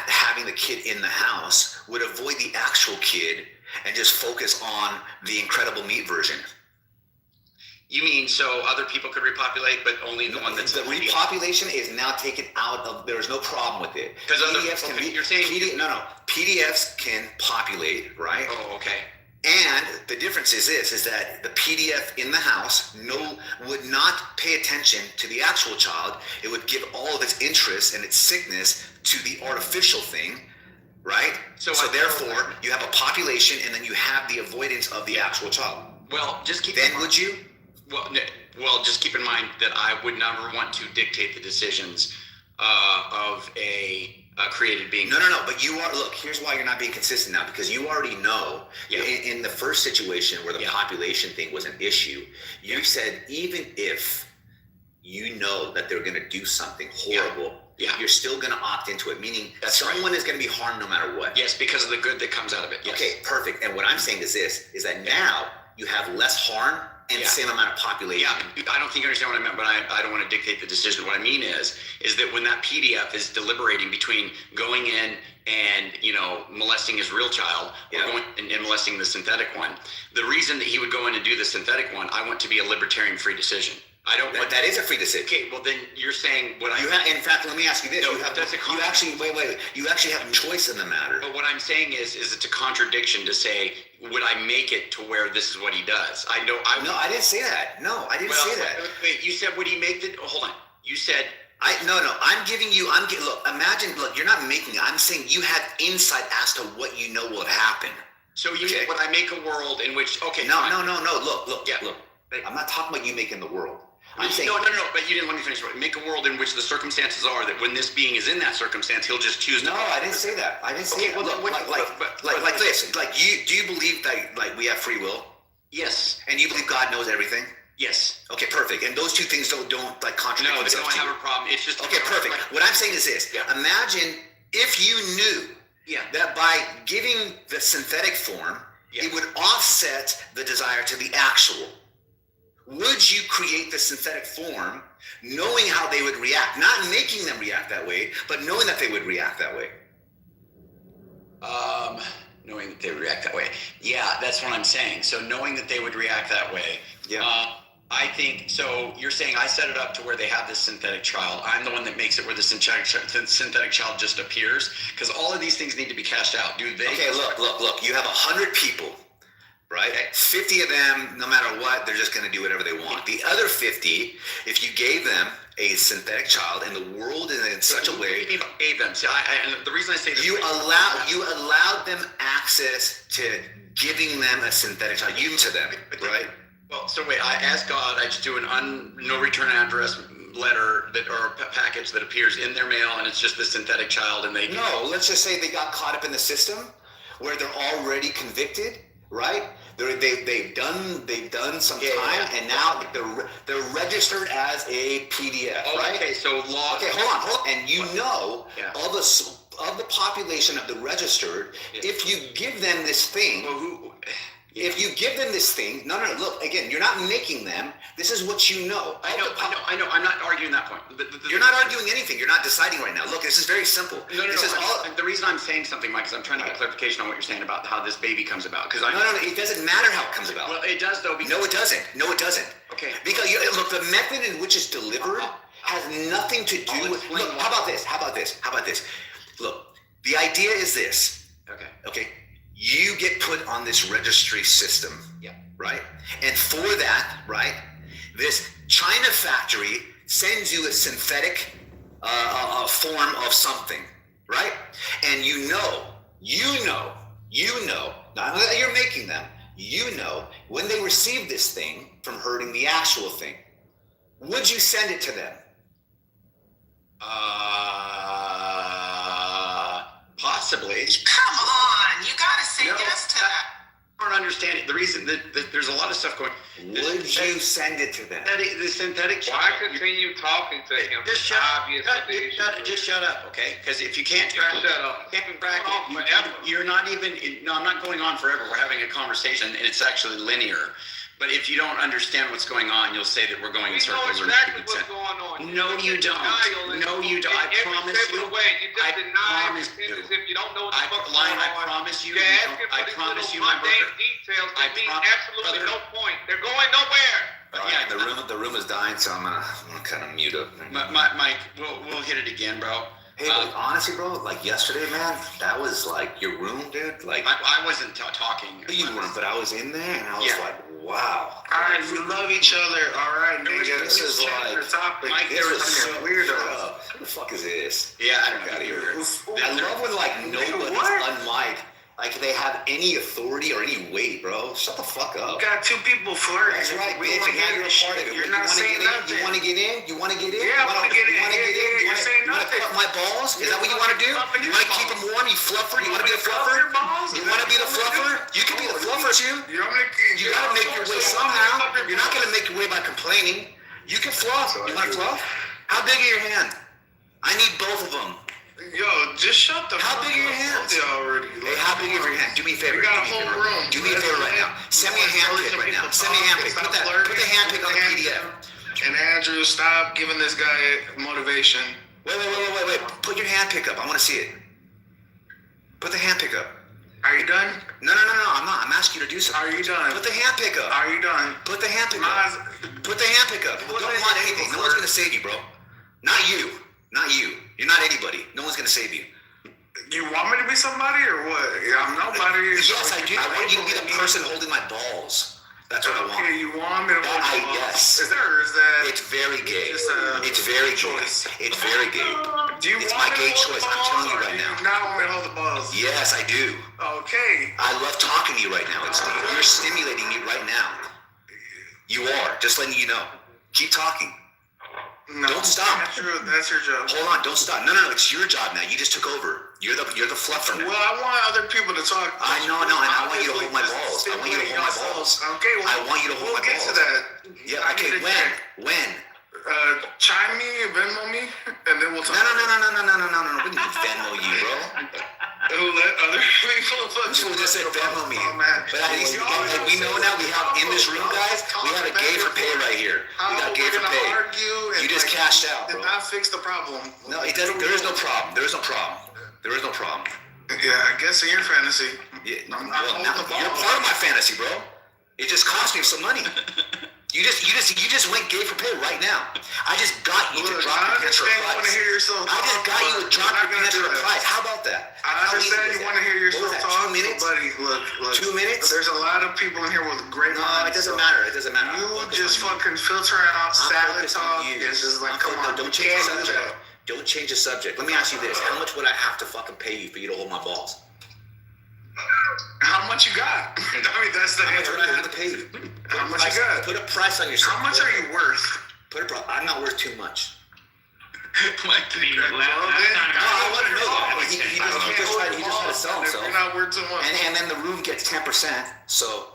having the kid in the house would avoid the actual kid and just focus on the incredible meat version. You mean so other people could repopulate, but only the one that's the repopulation is now taken out of. There's no problem with it. Because you're saying PDFs can populate, right? Oh, okay. And the difference is this: is that the PDF in the house would not pay attention to the actual child. It would give all of its interest and its sickness to the artificial thing, right? So therefore, you have a population, and then you have the avoidance of the actual child. Well, just keep. Then would you? Well, just keep in mind that I would never want to dictate the decisions of a created being. No. But you are. Look, here's why you're not being consistent now, because you already know. Yeah. In the first situation where the population thing was an issue, you said even if you know that they're going to do something horrible, you're still going to opt into it. Meaning someone is going to be harmed no matter what. Yes, because of the good that comes out of it. Yes. Okay, perfect. And what I'm saying is this: is that now you have less harm and the same amount of population. Yeah, I don't think you understand what I meant, but I don't want to dictate the decision. What I mean is that when that PDF is deliberating between going in and, molesting his real child or going and molesting the synthetic one, the reason that he would go in and do the synthetic one, I want to be a libertarian free decision. I don't. That is a free decision. Okay, well then you're saying what in fact, let me ask you this: No, you actually have choice in the matter. But what I'm saying is it's a contradiction to say, would I make it to where this is what he does? No, I didn't say that. No, I didn't say that. Wait, you said would he make it? Oh, hold on. You said. No. I'm giving you. Look. Imagine. Look. You're not making it. I'm saying you have insight as to what you know will happen. So would I make a world in which? Okay. No. Look. I'm not talking about you making the world. I'm saying no. But you didn't let me finish. Make a world in which the circumstances are that when this being is in that circumstance, he'll just choose. I didn't say that. I didn't say that. Well, like this. Like do you believe that we have free will? Yes. And you believe God knows everything? Yes. Okay, perfect. And those two things don't contradict themselves. No, they don't have a problem. It's just okay. Perfect. What I'm saying is this: imagine if you knew that by giving the synthetic form, it would offset the desire to the actual. Would you create the synthetic form knowing how they would react, not making them react that way, but knowing that they would react that way? Knowing that they would react that way. Yeah, that's what I'm saying. So knowing that they would react that way. Yeah. I think, so you're saying I set it up to where they have this synthetic child. I'm the one that makes it where the synthetic child just appears? Because all of these things need to be cashed out. Do they? Okay, look. You have 100 people. Right? 50 of them, no matter what, they're just going to do whatever they want. The other 50, if you gave them a synthetic child and the world is in such a way, gave them. See, and the reason I say this, you allowed them access to giving them a synthetic child, to them, right? Well, so wait, I ask God, I just do no return address letter or a package that appears in their mail, and it's just the synthetic child, and they. No, let's just say they got caught up in the system where they're already convicted. Right? They've done some time, and now they're registered as a PDF. Right? Okay, so law. Okay, hold on. And of the population of the registered, if you give them this thing, If you give them this thing, no, look, again, you're not making them. This is what you know. I know. I'm not arguing that point. You're not arguing anything. You're not deciding right now. Look, this is very simple. The reason I'm saying something, Mike, is I'm trying to get clarification on what you're saying about how this baby comes about. Because No, it doesn't matter how it comes about. Well, it does, though. No, it doesn't. Okay. Because, look, the method in which it's delivered has nothing to do with... Look, how about this? Look, the idea is this. Okay. You get put on this registry system, right? And for that, right, this China factory sends you a synthetic form of something, right? And you know, not that you're making them, when they receive this thing from hurting the actual thing, would you send it to them? Possibly. Come on, you gotta say yes to that. I don't understand it. The reason that there's a lot of stuff going. Would you send it to them? The synthetic. Why continue talking to him? Just shut up, okay? Because if you can't, shut up. You're not even. No, I'm not going on forever. We're having a conversation, and it's actually linear. But if you don't understand what's going on, you'll say that we're going in circles. You know exactly what's going on. No, you don't. No, you don't. I promise you. I promise you. If you don't know what the fuck's going on. I promise you. I promise you, my brother. Details that mean absolutely no point. They're going nowhere. All right, the room is dying, so I'm gonna kind of mute up. Mike, we'll hit it again, bro. Hey, honestly, bro, like yesterday, man, that was like your room, dude. Like I wasn't talking. You weren't, but I was in there, and I was like, wow. All right, we love each other. All right, nigga. This is like Mike, this was so weirdo. Who the fuck is this? Yeah, I don't know. Out of here. I love when like nobody's unmiked. Like they have any authority or any weight, bro. Shut the fuck up. You got two people flirting. That's right, bitch. And now you're a part of it. You're not saying nothing. You want to get in? Yeah, I want to get in. You want to cut my balls? Is that what you want to do? You want to keep them warm? You fluffer? You want to be a fluffer? You want to be the fluffer? You can be the fluffer too. You got to make your way somehow. You're not going to make your way by complaining. You can fluff. You want to fluff? How big are your hands? I need both of them. Yo, just shut the How big are your hands? Already. Hey, how big are your hands? Do me a favor. We got a whole room. Do me a favor right now. Send me a hand pick right now. Send me a hand pick. Put the hand pick on the PDF. And Andrew, stop giving this guy motivation. Wait. Put your hand pick up. I want to see it. Put the hand pick up. Are you done? No. I'm not. I'm asking you to do something. Are you done? Put the hand pick up. Are you done? Put the hand pick up. Put the hand pick up. Don't want anything. No one's gonna save you, bro. Not you. Not you. You're not anybody. No one's gonna save you. You want me to be somebody or what? I'm nobody. Yes, I do. I want you to be the person holding my balls. That's what I want. Okay, you want me to hold my balls? Yes. Is that? It's very gay. It's very gay. It's very gay. It's my gay choice. I'm telling you right now. You not want me to hold the balls? Yes, I do. Okay. I love talking to you right now. You're stimulating me right now. You are. Just letting you know. Keep talking. No, don't stop. That's your job. Hold on, don't stop. No, it's your job now. You just took over. You're the fluffer now. Well, I want other people to talk. I know, and I want you to hold my balls. I want you to hold my balls. Okay, I want you to hold my balls. We'll get to that. Yeah, okay, when? Chime me, Venmo me, and then we'll talk. No. We need to Venmo you, bro. Who let other people? People just said Venmo me. But at least we know now we have in this room, guys. We have a gay for pay right here. We got gay for pay. You just cashed out, bro. And not fix the problem. No, it doesn't. There is no problem. There is no problem. Yeah, I guess in your fantasy. Yeah, well, you're part of my fantasy, bro. It just cost me some money. You just went gay for pay right now. I just got you to drop your pants for a price. I just got you to drop your pants for a price. How about that? I understand you want to hear yourself talk. 2 minutes? Buddy, look. 2 minutes? There's a lot of people in here with great minds. No, it doesn't matter. It doesn't matter. You just fucking filtering out salad talk. It's just like, come on. Don't change the subject. Don't change the subject. Let me ask you this. How much would I have to fucking pay you for you to hold my balls? How much you got? I mean, that's the answer. How much would I have to pay you? How much you got? Put a price on yourself. How much are you worth? I'm not worth too much. I want to know that. He just try to sell himself. You're not worth too much. And then the room gets 10%. So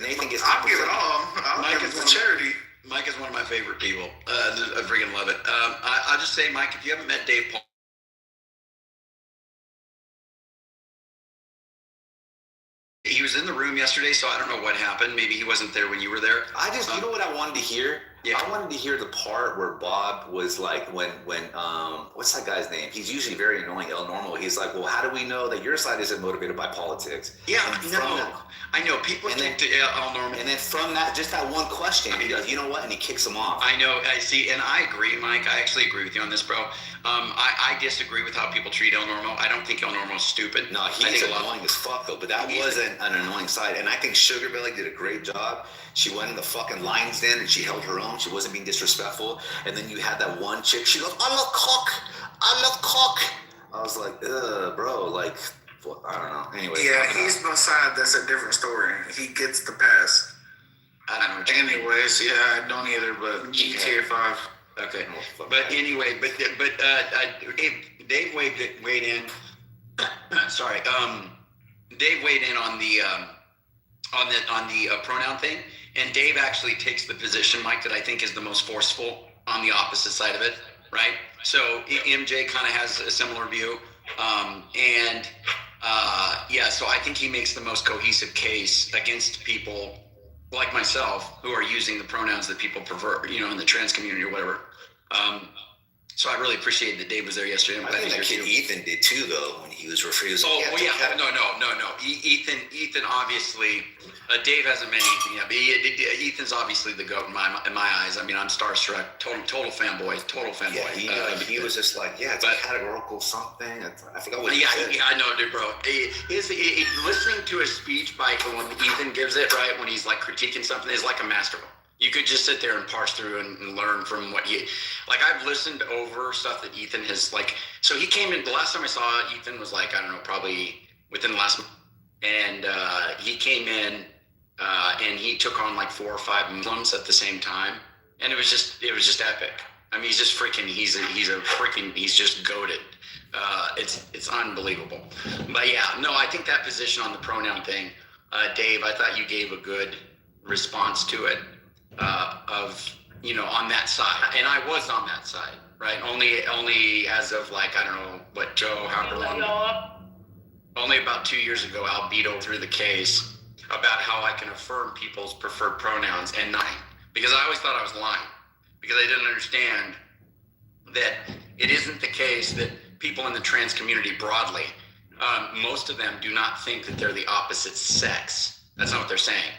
Nathan gets 10%. I'll give it all. I'll give it to charity. Mike is one of my favorite people. I freaking love it. I'll just say, Mike, if you haven't met Dave Paul, he was in the room him yesterday, so I don't know what happened. Maybe he wasn't there when you were there. You know what I wanted to hear? Yeah. I wanted to hear the part where Bob was like, when what's that guy's name? He's usually very annoying, El Normal. He's like, well, how do we know that your side isn't motivated by politics? Yeah, I know. People think El Normal. And then from that, just that one question, he goes, you know what? And he kicks him off. I know. I see. And I agree, Mike. I actually agree with you on this, bro. I disagree with how people treat El Normal. I don't think El Normal is stupid. No, he's annoying as fuck, though. But that wasn't an annoying side. And I think Sugar Belly did a great job. She went in the fucking lion's den and she held her own. She wasn't being disrespectful. And then you had that one chick. She goes, I love cock. I was like, ugh, bro. Like, I don't know. Anyway. Yeah, he's my side. That's a different story. He gets the pass. I don't know what you mean. Anyways, yeah, I don't either, but GTA 5. Okay. But anyway, Dave weighed in. Sorry. Dave weighed in on the pronoun thing, and Dave actually takes the position, Mike, that I think is the most forceful on the opposite side of it, right? So MJ kind of has a similar view, so I think he makes the most cohesive case against people like myself who are using the pronouns that people prefer, in the trans community or whatever. So I really appreciate that Dave was there yesterday. I think that kid Ethan did too, though, when he was refused. No. Ethan obviously, Dave hasn't meant anything yet, but Ethan's obviously the GOAT in my eyes. I mean, I'm starstruck, total fanboy. Yeah, he was just like, it's a categorical something. I forgot what he said. I know, dude, bro. Listening to a speech by when Ethan gives it, right, when he's like critiquing something, is like a masterful. You could just sit there and parse through and learn from what I've listened over stuff that Ethan has so he came in, the last time I saw Ethan was I don't know, probably within the last month. And he came in and he took on 4 or 5 Muslims at the same time. And it was just epic. I mean, he's just freaking, he's just goated. It's unbelievable. But yeah, no, I think that position on the pronoun thing, Dave, I thought you gave a good response to it. On that side, and I was on that side, right? Only as of I don't know what Joe, however long. Only about 2 years ago, Albedo threw the case about how I can affirm people's preferred pronouns and not, because I always thought I was lying, because I didn't understand that it isn't the case that people in the trans community broadly, most of them do not think that they're the opposite sex. That's not what they're saying.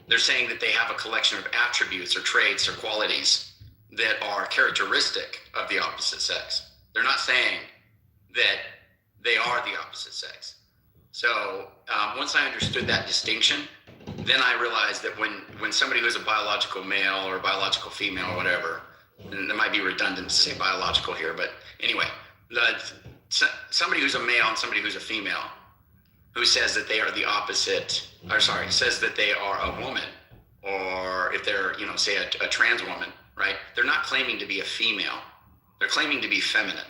They're saying that they have a collection of attributes or traits or qualities that are characteristic of the opposite sex. They're not saying that they are the opposite sex. So once I understood that distinction, then I realized that when somebody who's a biological male or biological female or whatever, and it might be redundant to say biological here, but anyway, somebody who's a male and somebody who's a female, who says that they are the opposite, says that they are a woman, or if they're, say a trans woman, right? They're not claiming to be a female. They're claiming to be feminine.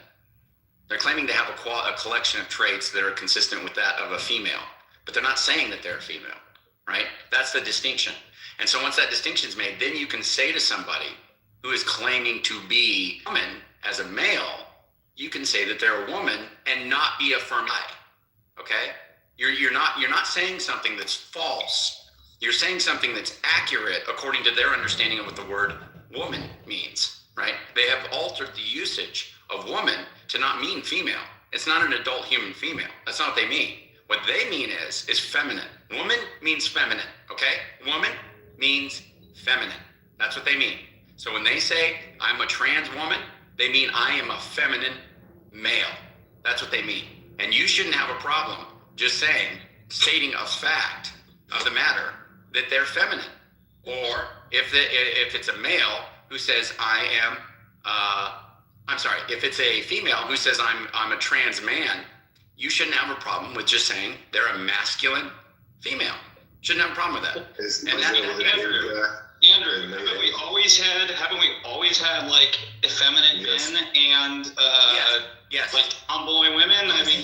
They're claiming to have a collection of traits that are consistent with that of a female, but they're not saying that they're a female, right? That's the distinction. And so once that distinction is made, then you can say to somebody who is claiming to be a woman as a male, you can say that they're a woman and not be a firm I, okay? You're not saying something that's false. You're saying something that's accurate according to their understanding of what the word woman means, right? They have altered the usage of woman to not mean female. It's not an adult human female. That's not what they mean. What they mean is feminine. Woman means feminine, okay? Woman means feminine. That's what they mean. So when they say I'm a trans woman, they mean I am a feminine male. That's what they mean. And you shouldn't have a problem just stating a fact of the matter that they're feminine. Or if it's a male who says if it's a female who says I'm a trans man, you shouldn't have a problem with just saying they're a masculine female. Shouldn't have a problem with that. Andrew, haven't we always had effeminate men and tomboy women? I mean,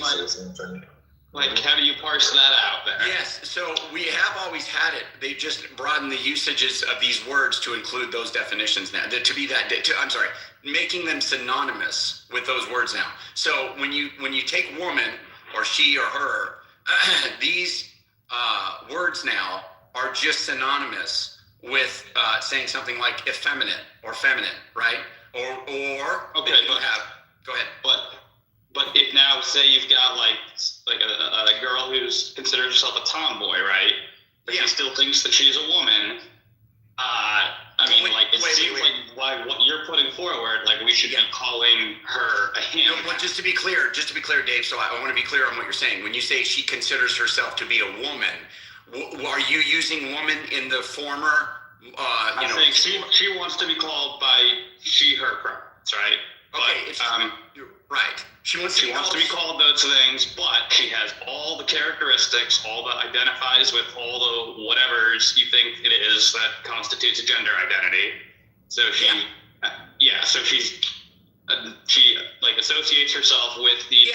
how do you parse that out there? Yes, so we have always had it. They just broadened the usages of these words to include those definitions now. Making them synonymous with those words now. So when you take woman or she or her, these words now are just synonymous with saying something like effeminate or feminine, right? Or okay, you have. Go ahead. But if now say you've got like a girl who's considers herself a tomboy, right? But she still thinks that she's a woman. I mean, it seems like what you're putting forward, like we should be calling her a him. Well, just to be clear, Dave. So I want to be clear on what you're saying. When you say she considers herself to be a woman, are you using woman in the former? I think she wants to be called by she/her pronouns, right? Okay, you're right. She wants to be called those things, but she has all the characteristics, all the identifies with all the whatevers you think it is that constitutes a gender identity. So she like associates herself with these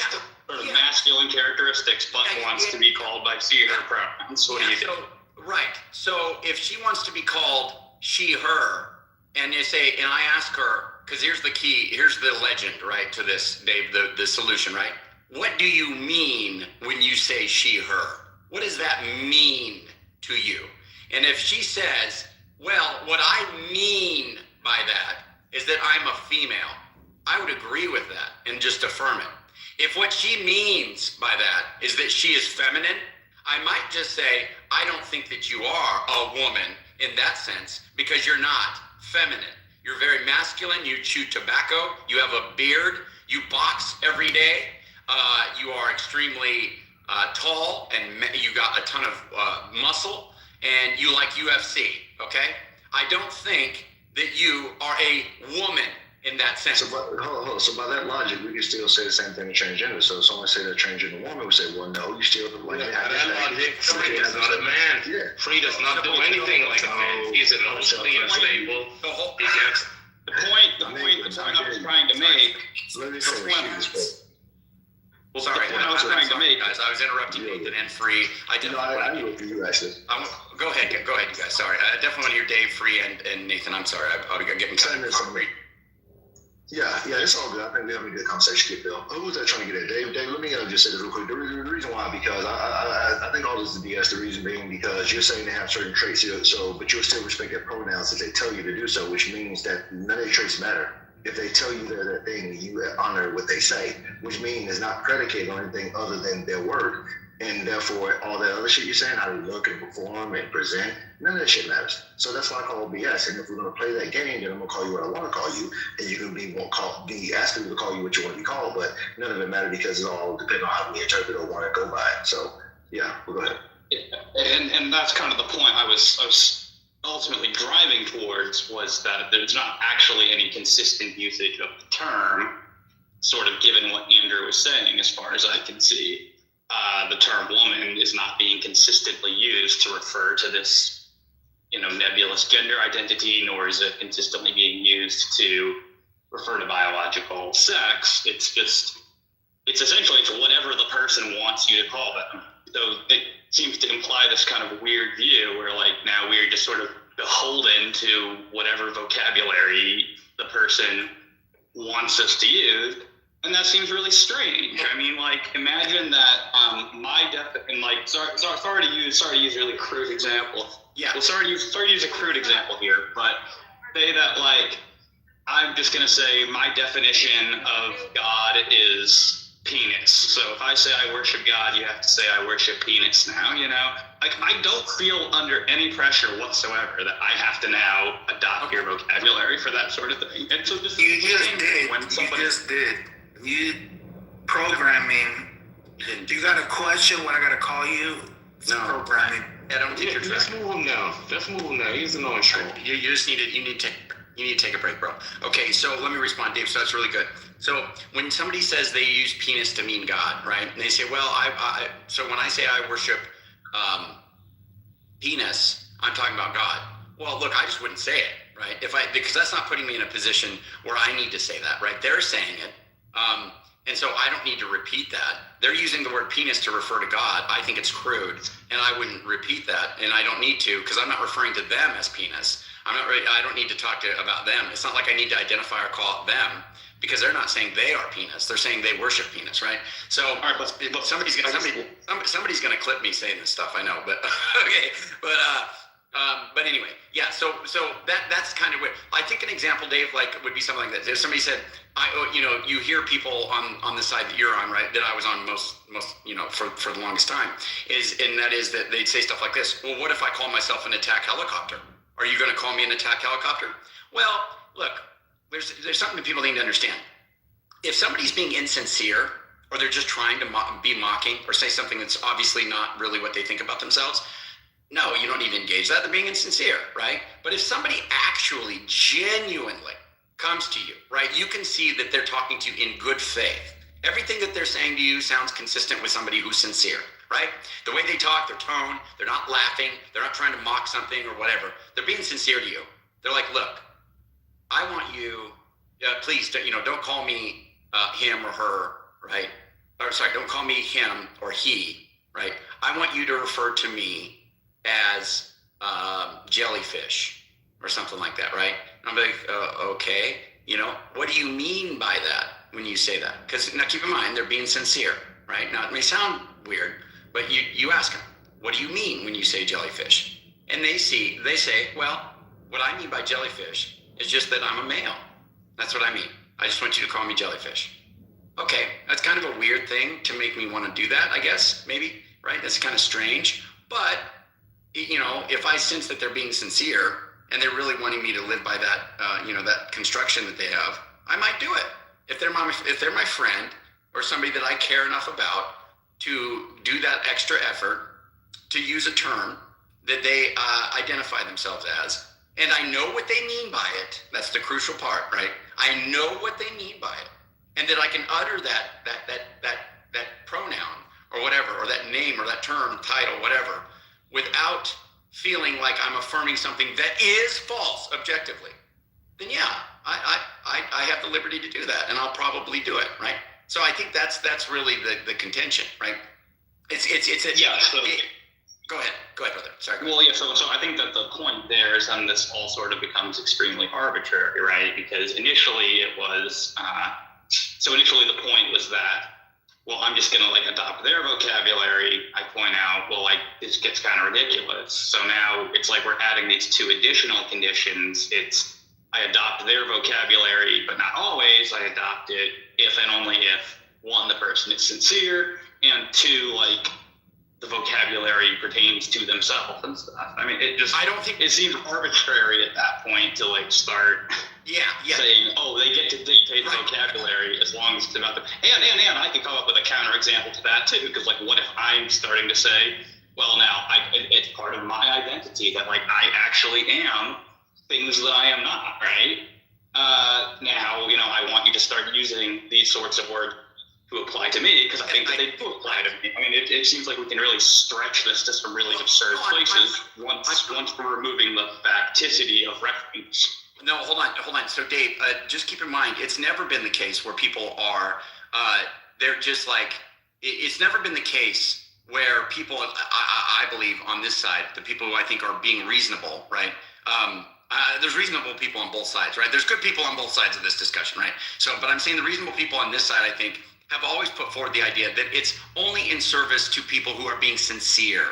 sort of masculine characteristics, but wants to be called by she/her pronouns. What do you do? Right. So if she wants to be called she/her, and you say, and I ask her, because here's the key, here's the legend, right, to this, Dave, the solution, right? What do you mean when you say she/her? What does that mean to you? And if she says, well, what I mean by that is that I'm a female, I would agree with that and just affirm it. If what she means by that is that she is feminine, I might just say, I don't think that you are a woman in that sense, because you're not feminine. You're very masculine. You chew tobacco. You have a beard. You box every day. You are extremely tall, and you got a ton of muscle, and you like UFC, okay? I don't think that you are a woman in that sense. So by that logic, we can still say the same thing to transgender. So if someone say they're transgender woman, we say, well, no, you still look like that logic, Free is not a man. Yeah. Free does not do anything like a man. He's emotionally unstable. The point I was trying to make. Well, sorry, I was trying to make, guys. I was interrupting Nathan and Free. I didn't. I knew it for you, actually. Go ahead, you guys. Sorry, I definitely want to hear Dave, Free, and Nathan. I'm sorry, I'm getting kind of hungry. Yeah, it's all good. I think we're having a good conversation, Bill. Who was I trying to get at? Dave, let me just say this real quick. The reason why, because I think all this is BS. The reason being because you're saying they have certain traits, but you'll still respect their pronouns if they tell you to do so, which means that none of their traits matter. If they tell you they're that thing, you honor what they say, which means it's not predicated on anything other than their word. And therefore, all that other shit you're saying, how they look and perform and present, none of that shit matters. So that's why I call it BS. And if we're going to play that game, then I'm going to call you what I want to call you. And you can be asked to call you what you want to be called. But none of it matters because it's all depending on how we interpret or want to go by it. So, yeah, we'll go ahead. And that's kind of the point I was ultimately driving towards, was that there's not actually any consistent usage of the term, sort of given what Andrew was saying, as far as I can see. The term woman is not being consistently used to refer to this, nebulous gender identity, nor is it consistently being used to refer to biological sex. It's essentially to whatever the person wants you to call them. So it seems to imply this kind of weird view where, like, now we're just sort of beholden to whatever vocabulary the person wants us to use. And that seems really strange. I mean, like, imagine that sorry to use a really crude example. Yeah. Well, sorry to use a crude example here, but say that, like, I'm just gonna say my definition of God is penis. So if I say I worship God, you have to say I worship penis now. Like, I don't feel under any pressure whatsoever that I have to now adopt your vocabulary for that sort of thing. And so you just did. You programming. You got a question when I gotta call you? No. Programming. I don't think you're Let's move him now. He's the noise show. You need to take a break, bro. Okay, so let me respond, Dave. So that's really good. So when somebody says they use penis to mean God, right? And they say, well, so when I say I worship penis, I'm talking about God. Well, look, I just wouldn't say it, right? Because that's not putting me in a position where I need to say that, right? They're saying it. And so I don't need to repeat that. They're using the word penis to refer to God. I think it's crude, and I wouldn't repeat that, and I don't need to, because I'm not referring to them as penis. I don't need to talk about them. It's not like I need to identify or call it them, because they're not saying they are penis. They're saying they worship penis, right? So all right, but somebody's gonna clip me saying this stuff. I know, but okay, but anyway, yeah. So that's kind of weird. I think an example, Dave, like would be something like this. If somebody said, you hear people on the side that you're on, right? That I was on most, for the longest time, and that is that they'd say stuff like this. Well, what if I call myself an attack helicopter? Are you going to call me an attack helicopter? Well, look, there's something that people need to understand. If somebody's being insincere, or they're just trying to be mocking, or say something that's obviously not really what they think about themselves, no, you don't need to engage that. They're being insincere, right? But if somebody actually genuinely comes to you, right, you can see that they're talking to you in good faith. Everything that they're saying to you sounds consistent with somebody who's sincere, right? The way they talk, their tone, they're not laughing, they're not trying to mock something or whatever. They're being sincere to you. They're like, look, I want you, please, don't call me him or her, right? Or sorry, don't call me him or he, right? I want you to refer to me as jellyfish or something like that, right? And I'm like, okay, what do you mean by that when you say that? Because now keep in mind, they're being sincere, right? Now it may sound weird, but you ask them, what do you mean when you say jellyfish? And they say, well, what I mean by jellyfish is just that I'm a male. That's what I mean. I just want you to call me jellyfish. Okay, that's kind of a weird thing to make me want to do that, I guess, maybe, right? That's kind of strange. But, if I sense that they're being sincere and they're really wanting me to live by that, that construction that they have, I might do it. If they're my friend or somebody that I care enough about to do that extra effort to use a term that they identify themselves as, and I know what they mean by it. That's the crucial part, right? I know what they mean by it, and that I can utter that pronoun or whatever, or that name or that term, title, whatever, without feeling like I'm affirming something that is false objectively. Then yeah, I have the liberty to do that, and I'll probably do it, right? So I think that's really the contention, right? Go ahead, brother. Sorry. Well, yeah. So I think that the point there is, and this all sort of becomes extremely arbitrary, right? Because initially it was, initially the point was that, well, I'm just going to adopt their vocabulary. I point out, well, this gets kind of ridiculous. So now it's like we're adding these two additional conditions. It's I adopt their vocabulary, but not always. I adopt it if and only if, one, the person is sincere, and two, the vocabulary pertains to themselves and stuff. I mean, it seems arbitrary at that point to start saying, oh, they get to dictate the vocabulary as long as it's about them. And I can come up with a counterexample to that too, because what if I'm starting to say, well, now it's part of my identity that I actually am things that I am not, right? Now, I want you to start using these sorts of words to apply to me, because I think that they do apply to me. I mean, it seems like we can really stretch this to some really absurd places once we're removing the facticity of reference. No, hold on. So Dave, just keep in mind, it's never been the case where people are, they're just it's never been the case where people, I believe on this side, the people who I think are being reasonable, right? There's reasonable people on both sides, right? There's good people on both sides of this discussion, right? So, but I'm saying the reasonable people on this side, I think, have always put forward the idea that it's only in service to people who are being sincere.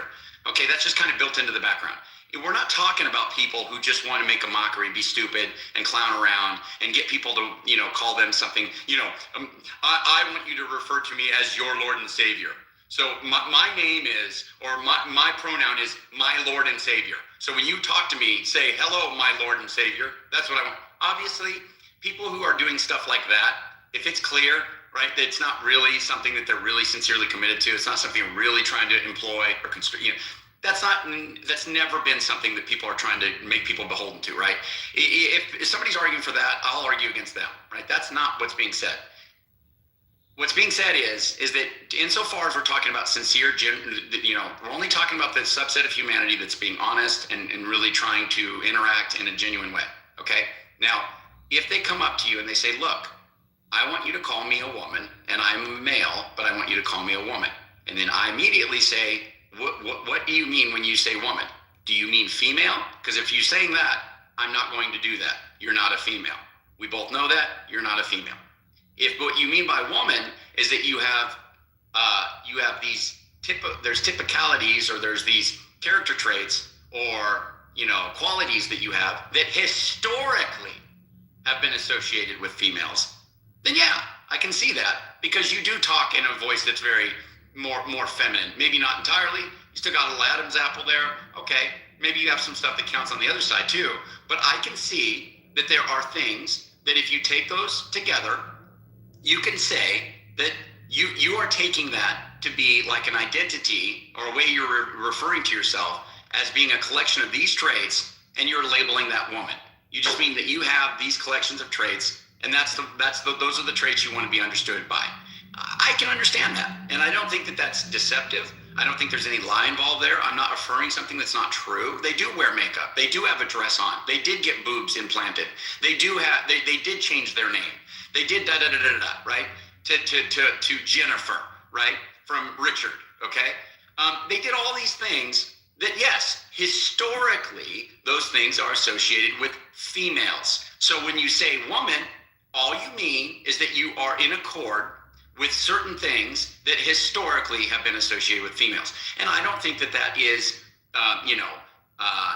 Okay, that's just kind of built into the background. We're not talking about people who just want to make a mockery, be stupid, and clown around, and get people to, call them something. I want you to refer to me as your Lord and Savior. So my name is, or my pronoun is my Lord and Savior. So when you talk to me, say, hello, my Lord and Savior. That's what I want. Obviously, people who are doing stuff like that, if it's clear, right, that it's not really something that they're really sincerely committed to, it's not something they're really trying to employ or that's never been something that people are trying to make people beholden to, right? If somebody's arguing for that, I'll argue against them, right? That's not what's being said. What's being said is that insofar as we're talking about sincere, we're only talking about the subset of humanity that's being honest and really trying to interact in a genuine way, okay? Now, if they come up to you and they say, look, I want you to call me a woman, and I'm a male, but I want you to call me a woman. And then I immediately say, what do you mean when you say woman? Do you mean female? Because if you're saying that, I'm not going to do that. You're not a female. We both know that. You're not a female. If what you mean by woman is that you have these there's typicalities, or there's these character traits, or qualities that you have that historically have been associated with females, then yeah, I can see that, because you do talk in a voice that's very more feminine. Maybe not entirely. You still got a little Adam's apple there. Okay, maybe you have some stuff that counts on the other side too. But I can see that there are things that if you take those together, you can say that you are taking that to be like an identity, or a way you're referring to yourself as being a collection of these traits, and you're labeling that woman. You just mean that you have these collections of traits, and those are the traits you want to be understood by. I can understand that, and I don't think that that's deceptive. I don't think there's any lie involved there. I'm not affirming something that's not true. They do wear makeup. They do have a dress on. They did get boobs implanted. They did change their name. They did right? To Jennifer, right? From Richard, okay? They did all these things that, yes, historically, those things are associated with females. So when you say woman, all you mean is that you are in accord with certain things that historically have been associated with females. And I don't think that is,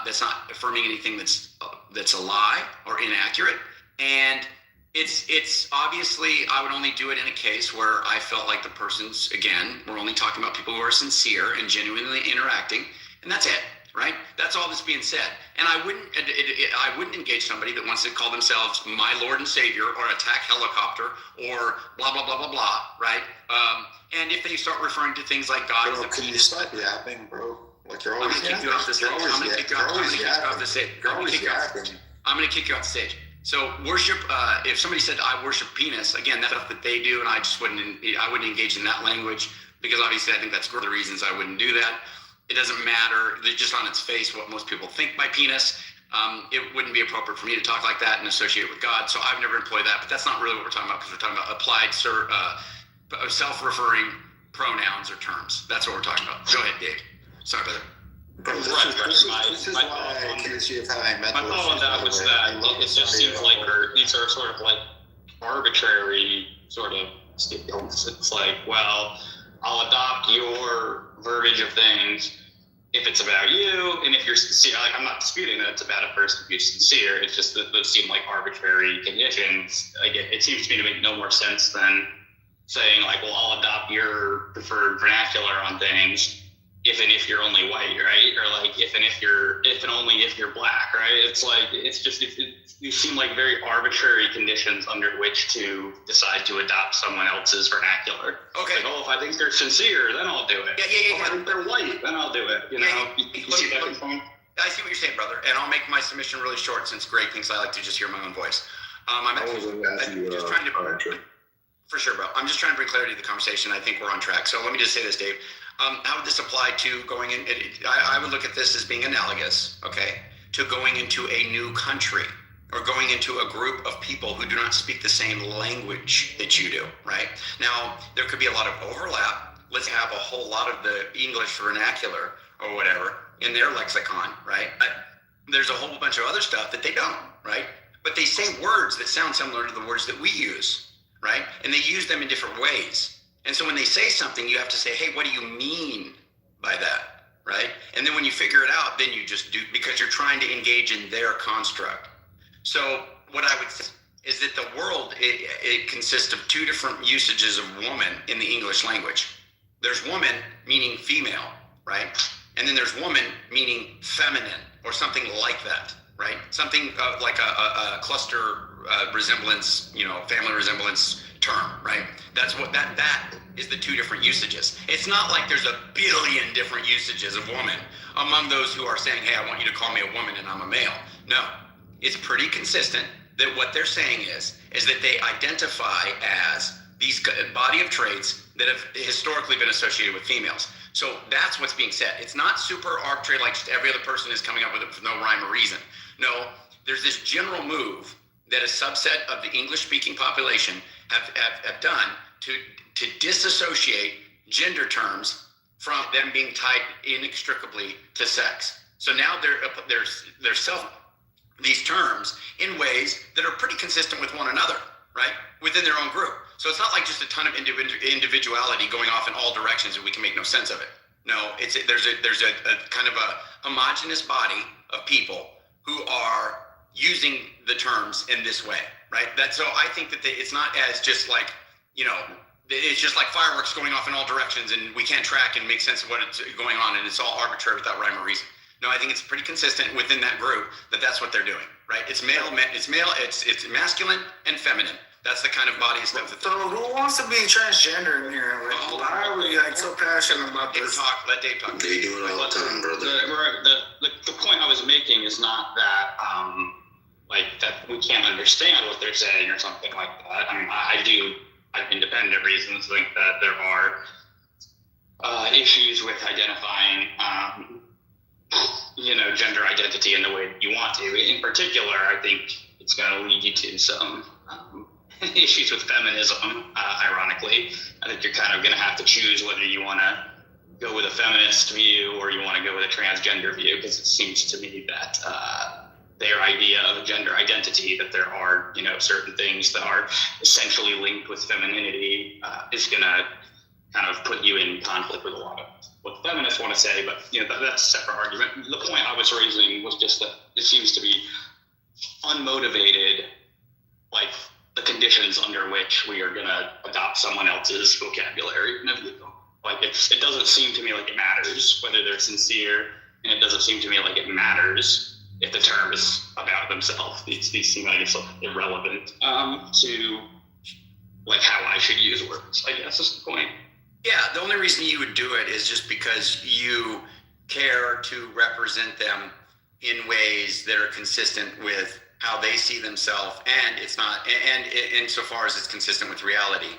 that's not affirming anything that's a lie or inaccurate. And it's obviously, I would only do it in a case where I felt like the person's, again, we're only talking about people who are sincere and genuinely interacting, and that's it, right? That's all that's being said. And I wouldn't engage somebody that wants to call themselves my Lord and Savior, or attack helicopter, or blah, blah, blah, blah, blah, right? And if they start referring to things like God is a can you stop yapping, bro? Like, you're always yapping. I'm going to kick you off the stage. I'm going to kick you off the stage. So worship, if somebody said I worship penis, again, that's stuff that they do, and I wouldn't engage in that language, because obviously I think that's one of the reasons I wouldn't do that. It doesn't matter. They're just on its face what most people think by penis. It wouldn't be appropriate for me to talk like that and associate it with God. So I've never employed that, but that's not really what we're talking about, because we're talking about applied self-referring pronouns or terms. That's what we're talking about. Go ahead, Dave. Sorry, brother. This is why I accuse you of having mental issues. My thought on that was that it just seems like these are sort of like arbitrary sort of statements. It's like, well, I'll adopt your verbiage of things if it's about you, and if you're sincere. Like, I'm not disputing that it's about a person to be sincere. It's just that those seem like arbitrary conditions. Like, it seems to me to make no more sense than saying, like, well, I'll adopt your preferred vernacular on things if and if you're only white, right? Or like if and only if you're black, right? It's like, you seem like very arbitrary conditions under which to decide to adopt someone else's vernacular. Okay. Like, if I think they're sincere, then I'll do it. Yeah. If I think they're white, then I'll do it. You see that point? I see what you're saying, brother, and I'll make my submission really short, since Greg thinks I like to just hear my own voice. For sure, bro. I'm just trying to bring clarity to the conversation. I think we're on track. So let me just say this, Dave. How would this apply to going in? I would look at this as being analogous, okay, to going into a new country, or going into a group of people who do not speak the same language that you do, right? Now, there could be a lot of overlap. Let's have a whole lot of the English vernacular or whatever in their lexicon, right? There's a whole bunch of other stuff that they don't, right? But they say words that sound similar to the words that we use, right? And they use them in different ways. And so when they say something, you have to say, hey, what do you mean by that, right? And then when you figure it out, then you just do, because you're trying to engage in their construct. So what I would say is that the world, it consists of two different usages of woman in the English language. There's woman, meaning female, right? And then there's woman, meaning feminine, or something like that, right? Something like a cluster resemblance, family resemblance term, right? That's what that is, the two different usages. It's not like there's a billion different usages of woman among those who are saying, hey, I want you to call me a woman and I'm a male. No, it's pretty consistent that what they're saying is that they identify as these body of traits that have historically been associated with females. So that's what's being said. It's not super arbitrary, like just every other person is coming up with it for no rhyme or reason. No, there's this general move that a subset of the English-speaking population have done to disassociate gender terms from them being tied inextricably to sex. So now they're these terms in ways that are pretty consistent with one another, right? Within their own group. So it's not like just a ton of individuality going off in all directions and we can make no sense of it. No, there's a kind of a homogenous body of people who are using the terms in this way, right? So I think that it's not as just like, it's just like fireworks going off in all directions and we can't track and make sense of what's going on and it's all arbitrary without rhyme or reason. No, I think it's pretty consistent within that group that's what they're doing, right? It's it's masculine and feminine. That's the kind of body stuff. So who wants to be transgender in here? Like, why are we so passionate about this? Let Dave talk. They do it all the time, brother. The point I was making is not that that we can't understand what they're saying or something like that. I mean, I do, have independent reasons, think that there are issues with identifying, gender identity in the way that you want to. In particular, I think it's going to lead you to some issues with feminism, ironically. I think you're kind of going to have to choose whether you want to go with a feminist view or you want to go with a transgender view, because it seems to me that their idea of a gender identity, that there are, certain things that are essentially linked with femininity, is going to kind of put you in conflict with a lot of what feminists want to say, but that's a separate argument. The point I was raising was just that it seems to be unmotivated, like the conditions under which we are going to adopt someone else's vocabulary. Like it doesn't seem to me like it matters whether they're sincere, and it doesn't seem to me like it matters if the term is about themselves. These seem like it's irrelevant to like how I should use words, I guess is the point. Yeah, the only reason you would do it is just because you care to represent them in ways that are consistent with how they see themselves, and it's not, and insofar as it's consistent with reality,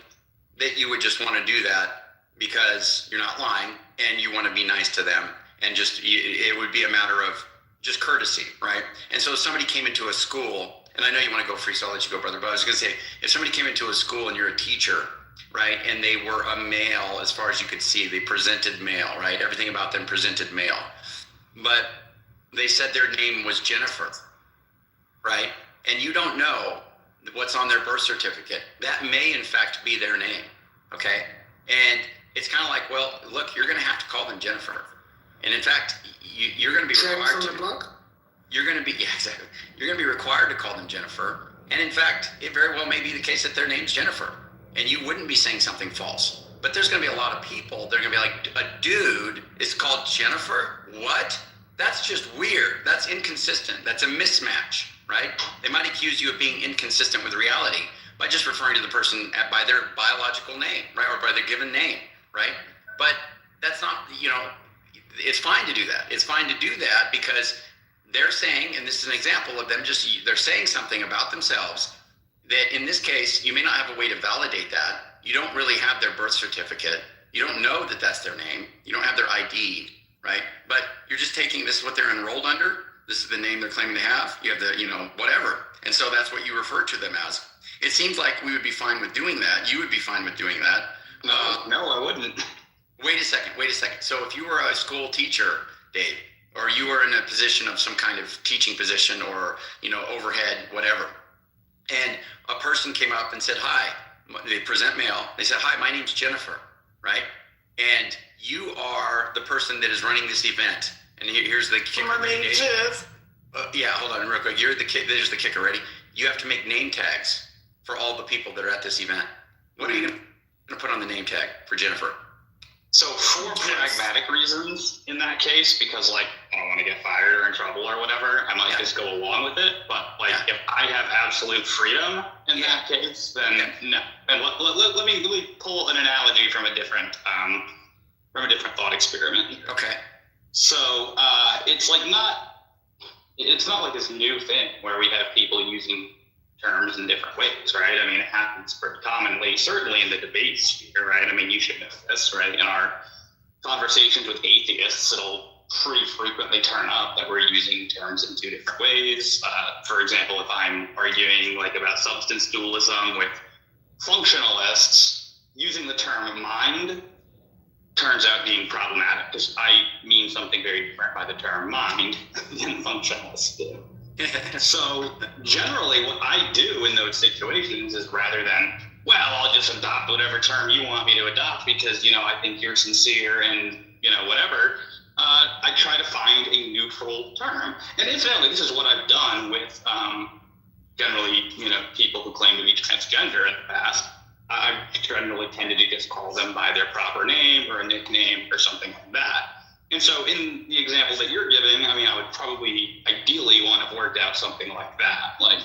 that you would just want to do that because you're not lying and you want to be nice to them, and just it would be a matter of just courtesy, right? And so if somebody came into a school, and I know you want to go free, so I'll let you go, brother, but I was going to say, if somebody came into a school and you're a teacher, right, and they were a male as far as you could see, they presented male, right? Everything about them presented male. But they said their name was Jennifer, right? And you don't know what's on their birth certificate. That may, in fact, be their name, okay? And it's kind of like, well, look, you're going to have to call them Jennifer. And in fact, you're going to be required to. You're going to be, yeah, exactly. You're going to be required to call them Jennifer. And in fact, it very well may be the case that their name's Jennifer. And you wouldn't be saying something false. But there's going to be a lot of people, they're going to be like, a dude is called Jennifer? What? That's just weird. That's inconsistent. That's a mismatch, right? They might accuse you of being inconsistent with reality by just referring to the person by their biological name, right? Or by their given name, right? But that's not, it's fine to do that. It's fine to do that because they're saying, and this is an example of them they're saying something about themselves that in this case, you may not have a way to validate that. You don't really have their birth certificate. You don't know that that's their name. You don't have their ID, right? But you're just taking this is what they're enrolled under. This is the name they're claiming to have. You have the, whatever. And so that's what you refer to them as. It seems like we would be fine with doing that. You would be fine with doing that. No, I wouldn't. Wait a second. So if you were a school teacher, Dave, or you were in a position of some kind of teaching position or, overhead, whatever, and a person came up and said, hi, they present male. They said, hi, my name's Jennifer, right? And you are the person that is running this event. And here's the kicker. My name's Jeff. Yeah, hold on real quick. There's the kicker, ready? You have to make name tags for all the people that are at this event. What are you going to put on the name tag for Jennifer? So for pragmatic reasons in that case, because I don't want to get fired or in trouble or whatever, I might just go along with it. But if I have absolute freedom in that case, then no. And let me pull an analogy from a different thought experiment. Okay. So it's not like this new thing where we have people using terms in different ways, right? I mean, it happens pretty commonly, certainly in the debate sphere, right? I mean, you should know this, right? In our conversations with atheists, it'll pretty frequently turn up that we're using terms in two different ways. For example, if I'm arguing about substance dualism with functionalists, using the term mind turns out being problematic because I mean something very different by the term mind than functionalists do. So generally what I do in those situations is rather than well, I'll just adopt whatever term you want me to adopt because, I think you're sincere and, whatever. I try to find a neutral term. And incidentally, this is what I've done with generally, people who claim to be transgender in the past. I've generally tended to just call them by their proper name or a nickname or something like that. And so in the example that you're giving, I would probably ideally want to have worked out something like that. Like,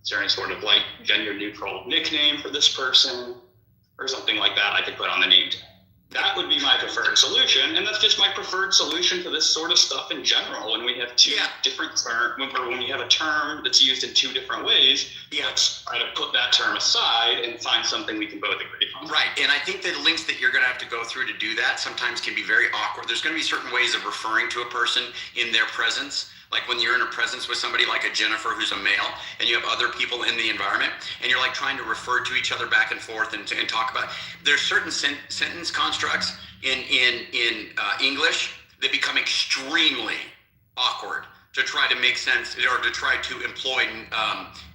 is there any sort of like gender neutral nickname for this person or something like that I could put on the name tag? That would be my preferred solution, and that's just my preferred solution to this sort of stuff in general. When we have two different terms, or when you have a term that's used in two different ways, let's try to put that term aside and find something we can both agree on. Right, and I think the links that you're going to have to go through to do that sometimes can be very awkward. There's going to be certain ways of referring to a person in their presence. Like when you're in a presence with somebody like a Jennifer who's a male and you have other people in the environment and you're like trying to refer to each other back and forth and talk about, there's certain sentence constructs in English that become extremely awkward to try to make sense or to try to employ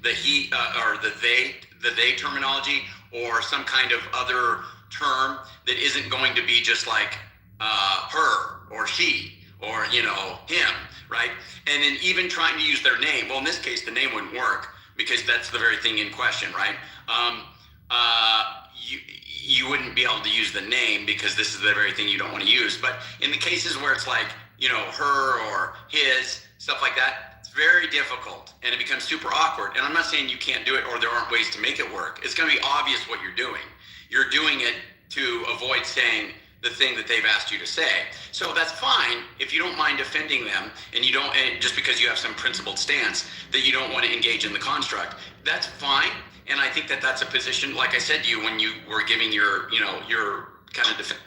the he or the they terminology or some kind of other term that isn't going to be just like her or she or him, right? And then even trying to use their name. Well, in this case, the name wouldn't work because that's the very thing in question, right? You wouldn't be able to use the name because this is the very thing you don't want to use. But in the cases where it's like, her or his, stuff like that, it's very difficult and it becomes super awkward. And I'm not saying you can't do it or there aren't ways to make it work. It's going to be obvious what you're doing. You're doing it to avoid saying the thing that they've asked you to say. So that's fine if you don't mind offending them and you don't, and just because you have some principled stance that you don't want to engage in the construct, that's fine. And I think that that's a position, like I said to you when you were giving your kind of defense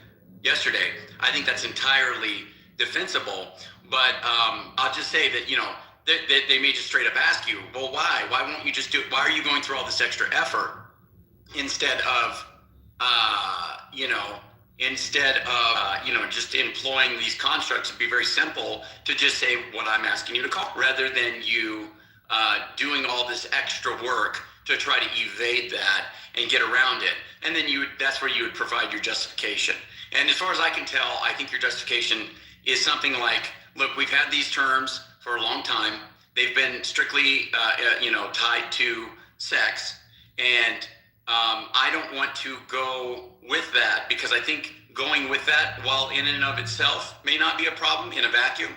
yesterday, I think that's entirely defensible. But I'll just say that, they may just straight up ask you, well, why? Why won't you just do it? Why are you going through all this extra effort instead of, just employing these constructs? It'd be very simple to just say what I'm asking you to call, rather than you doing all this extra work to try to evade that and get around it. And then that's where you would provide your justification. And as far as I can tell, I think your justification is something like, look, we've had these terms for a long time. They've been strictly, tied to sex. And I don't want to go with that because I think going with that, while in and of itself may not be a problem in a vacuum,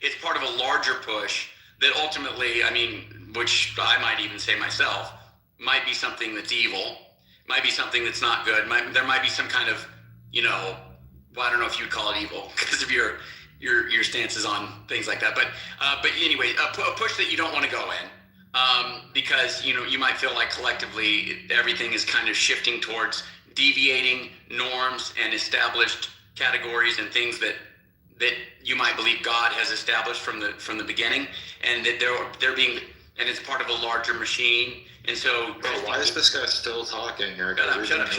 it's part of a larger push that ultimately, which I might even say myself, might be something that's evil, might be something that's not good. There might be some kind of, I don't know if you'd call it evil because of your stances on things like that. But anyway, a push that you don't want to go in. Because you might feel like collectively everything is kind of shifting towards deviating norms and established categories and things that you might believe God has established from the beginning, and that they're being, and it's part of a larger machine. And so, bro, why is this guy still talking here? Shut up.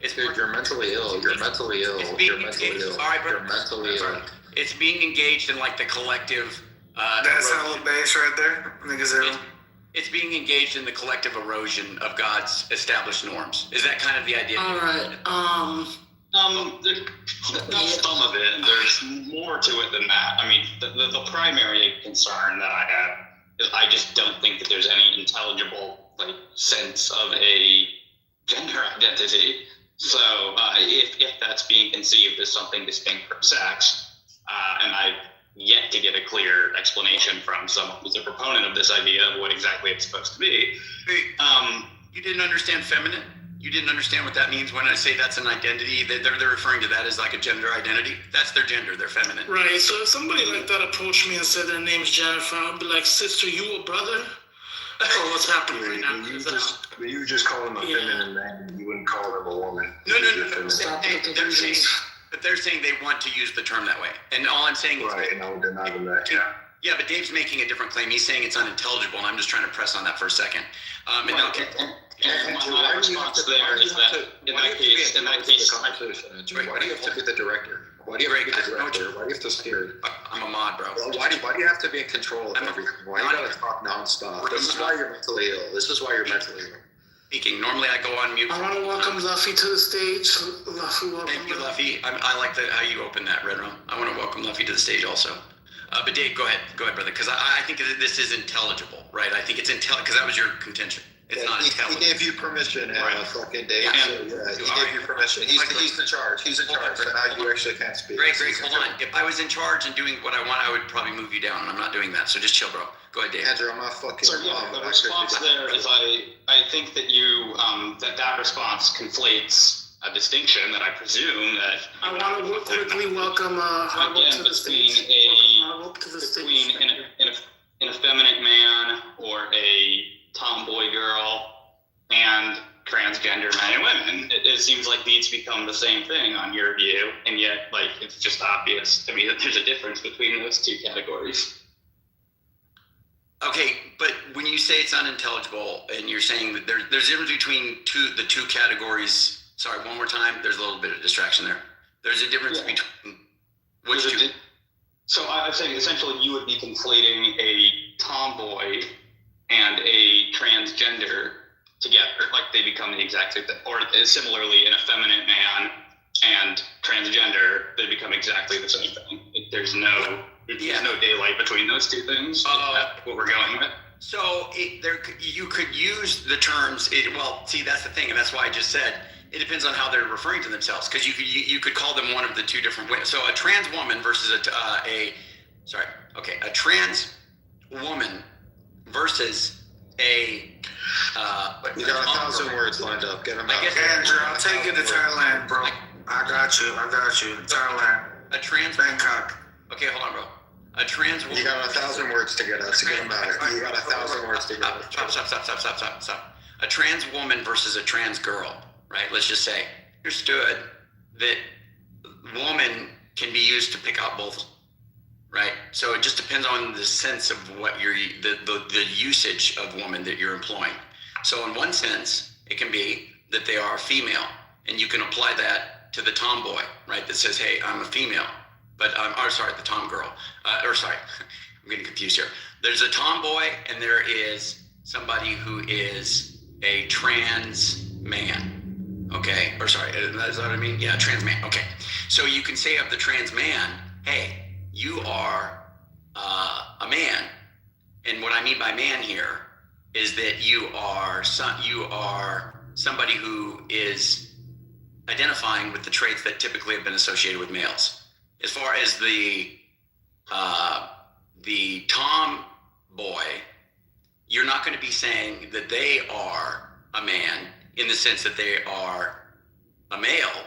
Dude, you're mentally ill. You're mentally ill. You're mentally ill. All right, bro. You're mentally ill. It's being engaged in like the collective. That's a little base right there. It's being engaged in the collective erosion of God's established norms. Is that kind of the idea? All right. That's some of it. There's more to it than that. The primary concern that I have is I just don't think that there's any intelligible sense of a gender identity. So if that's being conceived as something distinct from sex, and I've yet to get a clear explanation from someone who's a proponent of this idea of what exactly it's supposed to be. You didn't understand feminine? You didn't understand what that means when I say that's an identity? They're referring to that as like a gender identity? That's their gender, they're feminine. Right, so if somebody like that approached me and said their name's Jennifer, I'd be like, sister, you a brother? Oh, what's happening right now? You just call him a feminine man, you wouldn't call him a woman. No. They're saying they want to use the term that way. And all I'm saying is... Right, and I would deny them that, Yeah, but Dave's making a different claim. He's saying it's unintelligible, and I'm just trying to press on that for a second. My response there is that in that case, why do you have to be the director? Why do you have to be the director? Why do you have to steer? I'm a mod, bro. Why do you have to be in control of everything? Why do you gotta talk nonstop? This is why you're mentally ill. speaking. Normally I go on mute. I want to welcome Luffy to the stage. Luffy, welcome. Thank you, Luffy. I like how you open that, Red Rum. I want to welcome Luffy to the stage also. But Dave, go ahead, brother, because I think that this is intelligible, right? I think it's because that was your contention. It's not intelligible. He gave you permission, fucking Dave. Yeah. So, he gave you permission. He's in charge. He's in charge. So now you actually can't speak. Great. Hold on. If I was in charge and doing what I want, I would probably move you down, and I'm not doing that. So just chill, bro. Go ahead, Dave. Andrew, I'm not fucking. So yeah, the response there is I think that you that response conflates a distinction that I presume that I want to quickly welcome Harlow to the stage. Between an effeminate man or a tomboy girl and transgender men and women. It seems like these become the same thing on your view, and yet like it's just obvious to me that there's a difference between those two categories. Okay, but when you say it's unintelligible and you're saying that there's a difference between the two categories. Sorry, one more time. There's a little bit of distraction there. There's a difference between which two. So I'm saying essentially you would be conflating a tomboy and a transgender together, like they become the exact same thing. Or similarly, an effeminate man and transgender, they become exactly the same thing. There's no daylight between those two things. That's what we're going with. So you could use the terms. That's the thing, and that's why I just said it depends on how they're referring to themselves. Because you could call them one of the two different ways. So a trans woman versus a trans woman versus a. You got 1,000 words lined up. Get them out. Andrew, I'll take you to Thailand, bro. I got you. Thailand. A trans Bangkok. Okay, hold on, bro. A trans woman. You got 1,000 words to get us. Get them out. You got 1,000 words to get us. Stop. A trans woman versus a trans girl, right? Let's just say understood that woman can be used to pick out both, right? So it just depends on the sense of what the usage of woman that you're employing. So in one sense, it can be that they are female, and you can apply that to the tomboy, right? That says, hey, I'm a female, but the tom girl. I'm getting confused here. There's a tomboy, and there is somebody who is a trans man. Okay, is that what I mean? Yeah, trans man. Okay, so you can say of the trans man, hey, you are a man, and what I mean by man here is that you are somebody who is identifying with the traits that typically have been associated with males. As far as the tomboy, you're not going to be saying that they are a man in the sense that they are a male,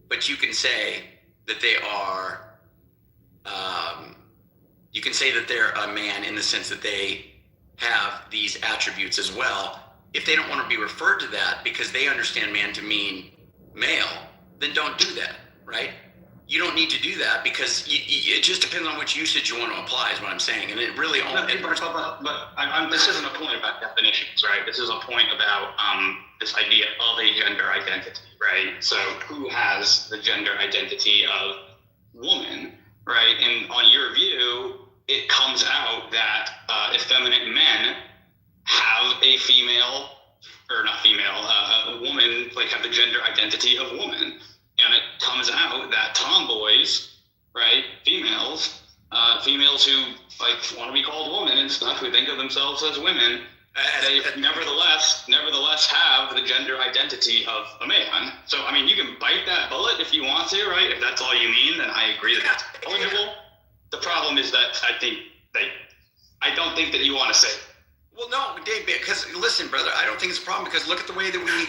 but you can say that they are. You can say that they're a man in the sense that they have these attributes as well. If they don't want to be referred to that because they understand man to mean male, then don't do that, right? You don't need to do that because it just depends on which usage you want to apply is what I'm saying. And it really only... This isn't a point about definitions, right? This is a point about this idea of a gender identity, right? So who has the gender identity of woman, right? And on your view, it comes out that effeminate men have a female, or not female, a woman, like have the gender identity of woman. And it comes out that tomboys, right, females who like want to be called women and stuff, who think of themselves as women, they nevertheless have the gender identity of a man. So, I mean, you can bite that bullet if you want to, right? If that's all you mean, then I agree that that's eligible. The problem is that I don't think that you want to say it. Well, no, Dave, because listen, brother, I don't think it's a problem because look at the way that we...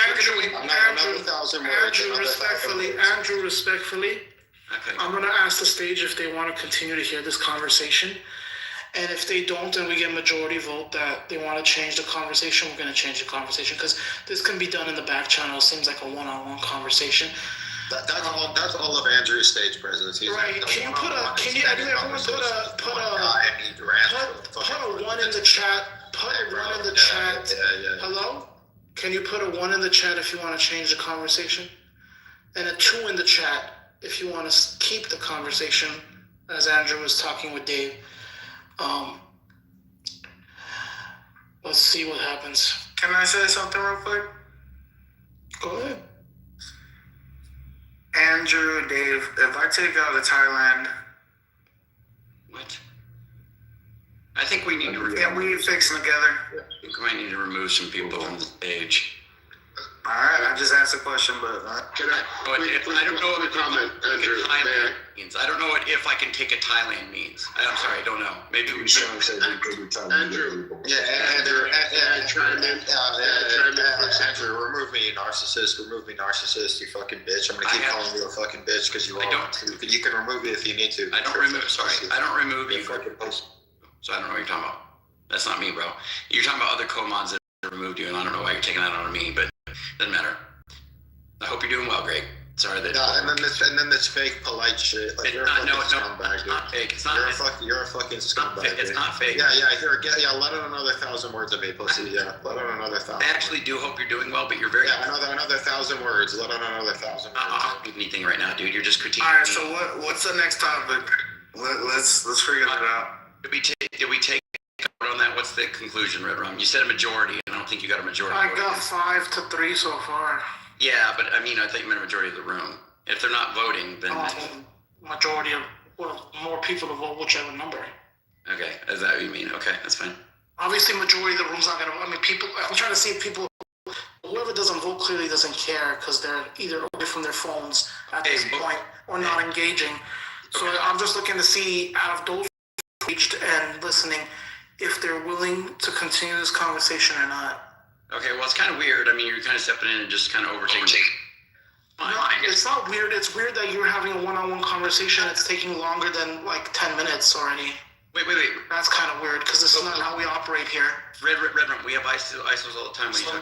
Andrew, respectfully, okay. I'm going to ask the stage if they want to continue to hear this conversation. And if they don't, and we get majority vote that they want to change the conversation, we're going to change the conversation because this can be done in the back channel. It seems like a one-on-one conversation. That's all of Andrew's stage presence. Right. Can you put a one in the chat? Put a one in the chat. Hello? Can you put a 1 in the chat if you want to change the conversation? And a 2 in the chat if you want to keep the conversation as Andrew was talking with Dave. Let's see what happens. Can I say something real quick? Go ahead. Andrew, Dave, if I take out of Thailand, What? I think we need to. can we fix them together? We might need to remove some people from the stage. All right, I just asked a question, but Can I? But I don't know what comment, Andrew. Thailand means. I don't know what if I can take a Thailand means. I'm sorry, I don't know. Maybe we should. Andrew, Andrew, remove me, narcissist. Remove me, narcissist. You fucking bitch. I'm gonna keep calling you a fucking bitch because you are. You can remove me if you need to. I don't remove. Sorry, I don't remove you. So I don't know what you're talking about. That's not me, bro. You're talking about other co-mods that removed you, and I don't know why you're taking that on me, but doesn't matter. I hope you're doing well, Greg. Sorry that. Yeah, and then this fake polite shit. Like, you're a fucking scumbag, dude. Not fake. It's not. You're a fucking scumbag. It's not fake. Yeah. Let out another 1,000 words of me, pussy. Yeah, let out another 1,000. I actually do hope you're doing well, but you're very. Yeah, another 1,000 words. Let out another 1,000 words. I don't do anything right now, dude. You're just critiquing. all right. So what's the next topic? Let's figure that out. Did we take on that? What's the conclusion, Red Rum? You said a majority, and I don't think you got a majority. I got 5-3 so far. Yeah, but I mean, I thought you meant a majority of the room. If they're not voting, then Majority of more people to vote whichever number. okay. Is that what you mean? Okay, that's fine. Obviously, majority of the room's not gonna. I mean, people. I'm trying to see if people. Whoever doesn't vote clearly doesn't care because they're either away from their phones at this point or not engaging. So I'm just looking to see out of those engaged and listening if they're willing to continue this conversation or not. Okay, well, it's kind of weird. I mean, you're kind of stepping in and just kind of overtaking. No, it's not weird. It's weird that you're having a one-on-one conversation. It's taking longer than like 10 minutes already. Wait. That's kind of weird because this is not how we operate here. Red Rum, we have ISOs all the time. So,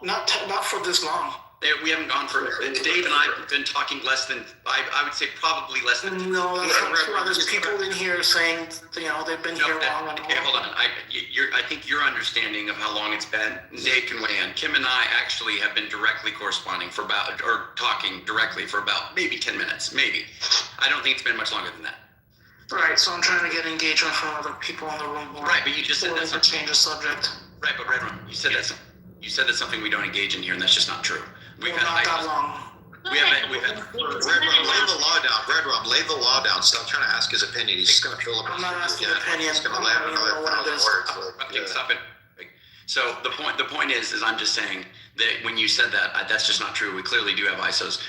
not for this long. We haven't gone for. Dave and I have been talking less than. I would say probably less than. No, that's not true. There's people in here saying they've been here long. Okay, hold on. I think your understanding of how long it's been. Dave can weigh in. Kim and I actually have been directly corresponding for about or talking directly for about maybe 10 minutes, maybe. I don't think it's been much longer than that. Right. So I'm trying to get engagement from other people in the room. Right, but you just said that's to change the subject. Right, but Red Rum, you said that's something we don't engage in here, and that's just not true. We've had not that long. We've had Red Rum, lay the law down. Red Rum, lay the law down. Stop trying to ask his opinion. He's just going to fill up. I'm not asking opinion. He's going to lay out another 1,000 words. Stop it. So the point is I'm just saying that when you said that, that's just not true. We clearly do have ISOs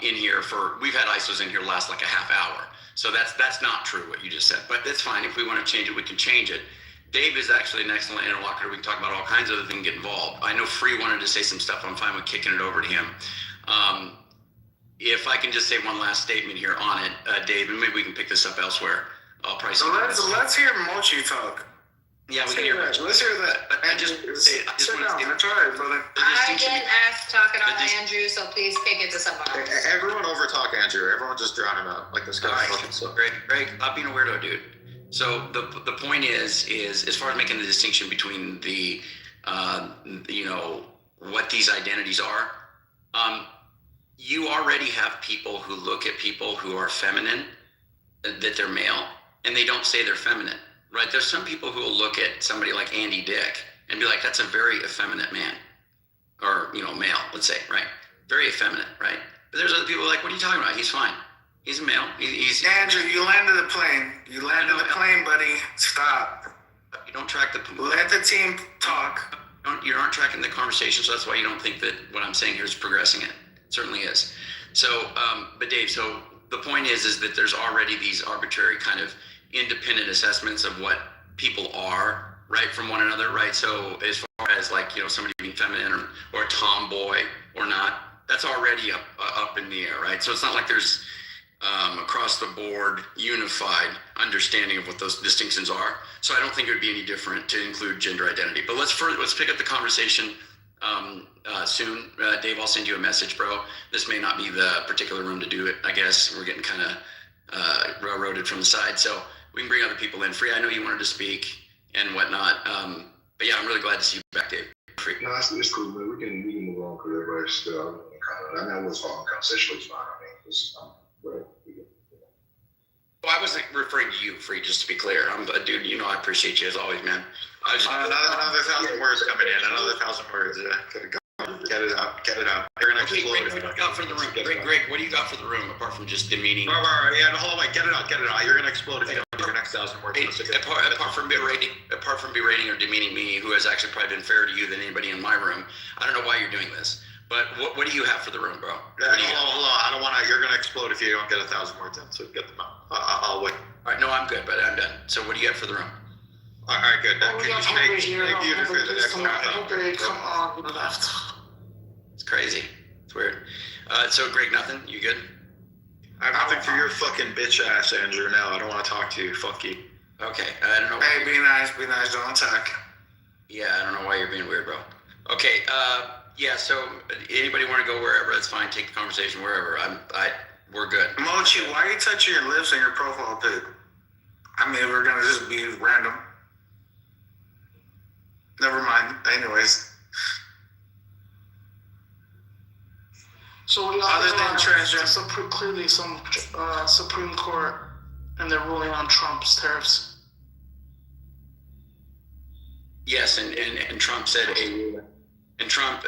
in here we've had ISOs in here last like a half hour. So that's not true what you just said, but that's fine. If we want to change it, we can change it. Dave is actually an excellent interlocutor. We can talk about all kinds of other things, get involved. I know Free wanted to say some stuff. I'm fine with kicking it over to him. If I can just say one last statement here on it, Dave, and maybe we can pick this up elsewhere. I'll probably. So let's hear Mochi talk. Yeah, we can hear that. Let's hear that. But I just sit down. That's all right, brother. I get asked talking on Andrew, so please kick it to someone else. Everyone overtalk Andrew. Everyone just drown him out like this guy. Fucking so. Greg, stop being a weirdo, dude. So the point is as far as making the distinction between the what these identities are, you already have people who look at people who are feminine, that they're male, and they don't say they're feminine, right? There's some people who will look at somebody like Andy Dick and be like, that's a very effeminate man, or male, let's say, right? Very effeminate, right? But there's other people like, what are you talking about? He's fine. He's a male. He's Andrew, you landed the plane. You landed the plane, buddy. Stop. You don't track the. Let the team talk. You aren't tracking the conversation, so that's why you don't think that what I'm saying here is progressing it. It certainly is. So, but Dave, so the point is that there's already these arbitrary kind of independent assessments of what people are, right, from one another, right? So as far as like, somebody being feminine or a tomboy or not, that's already up in the air, right? So it's not like there's across the board unified understanding of what those distinctions are. So I don't think it would be any different to include gender identity. But let's pick up the conversation soon. Dave, I'll send you a message, bro. This may not be the particular room to do it. I guess we're getting kind of railroaded from the side. So we can bring other people in. Free, I know you wanted to speak and whatnot. But yeah, I'm really glad to see you back, Dave. Free. No, it's cool, man. We can move on because everybody's still I was following conversationally fine. I mean, Well, I wasn't referring to you, Free, just to be clear. Dude, you know I appreciate you as always, man. Another 1,000 words coming in. Another 1,000 words. Get it out. You're gonna Okay, explode. Greg, what do you got for the room? Greg, what do you got for the room apart from just demeaning? Right. Yeah, hold on. Get it out. You're gonna explode if you don't do your next 1,000 words. Apart from berating or demeaning me, who has actually probably been fairer to you than anybody in my room, I don't know why you're doing this. But what do you have for the room, bro? Hold on. I don't want to. You're gonna explode if you don't get 1,000 words in. So get them out. I'll wait. All right, no, I'm good, but I'm done. So what do you have for the room? All right, good. We got Humphrey here. Humphrey, come on, left. It's crazy. It's weird. So Greg, nothing? You good? I have nothing for your fucking bitch ass, Andrew. Now I don't want to talk to you. Fuck you. Okay, I don't know. Hey, be nice. Don't attack. Yeah, I don't know why you're being weird, bro. Okay, yeah. So anybody want to go wherever? That's fine. Take the conversation wherever. We're good. Mochi, why are you touching your lips on your profile pic? I mean, we're gonna just be random. Never mind. Anyways. So we other than transgender, clearly some Supreme Court and they're ruling on Trump's tariffs. Yes, and Trump said and Trump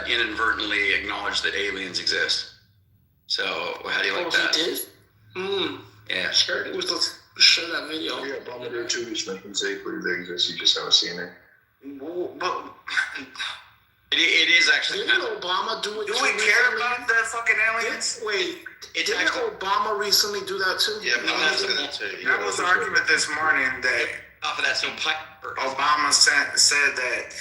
inadvertently acknowledged that aliens exist. So how do you like that? He did? Yeah. Sure. It was let's share that video. Yeah, Obama did too. He's making say they exist. You just haven't seen it. But it is actually. Didn't Obama do it? Do we care about the fucking aliens? Wait, didn't Obama recently do that too? Yeah, that was the argument this morning that off of that, so Obama said that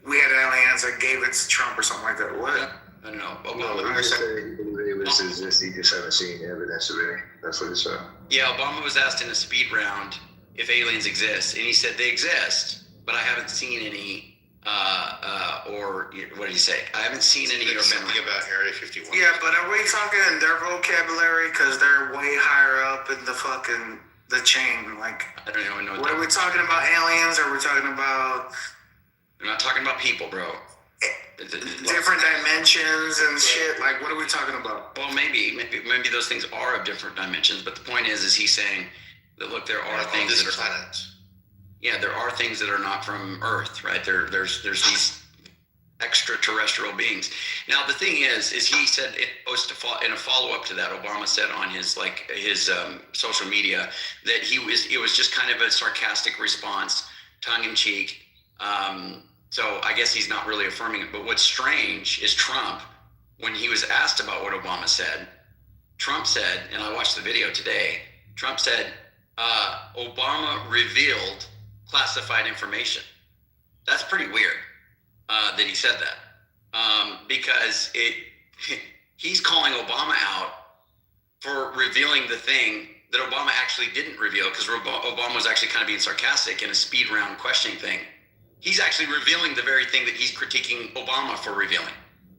we had aliens and gave it to Trump or something like that. What? I don't know. Obama said he believed aliens exist. He just haven't seen evidence of it. That's what he said. Yeah, Obama was asked in a speed round if aliens exist, and he said they exist, but I haven't seen any. Or what did he say? I haven't seen any. Or something about Area 51. Yeah, but are we talking in their vocabulary? Because they're way higher up in the chain. Like, I don't even know. What are we talking about? Aliens? Or are we talking about? We're not talking about people, bro. Different dimensions and shit. Like, what are we talking about? Well, maybe those things are of different dimensions. But the point is he's saying that look, there are things that are planets. Yeah, there are things that are not from Earth, right? There's these extraterrestrial beings. Now the thing is he said it was in a follow up to that. Obama said on his social media that it was just kind of a sarcastic response, tongue in cheek. So I guess he's not really affirming it. But what's strange is Trump, when he was asked about what Obama said, Trump said, and I watched the video today. Trump said Obama revealed classified information. That's pretty weird that he said that because he's calling Obama out for revealing the thing that Obama actually didn't reveal because Obama was actually kind of being sarcastic in a speed round questioning thing. He's actually revealing the very thing that he's critiquing Obama for revealing,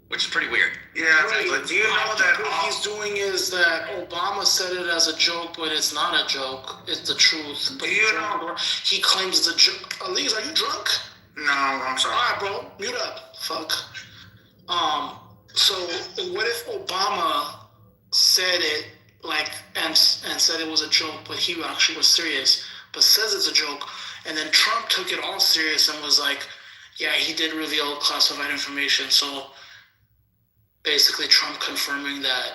which is pretty weird. Yeah, right. But do you know that what he's doing is that Obama said it as a joke, but it's not a joke. It's the truth. But he claims it's a joke. Elise, are you drunk? No, I'm sorry. All right, bro, mute up. Fuck. So what if Obama said it and said it was a joke, but he actually was serious, but says it's a joke, and then Trump took it all serious and was like, yeah, he did reveal classified information. So basically Trump confirming that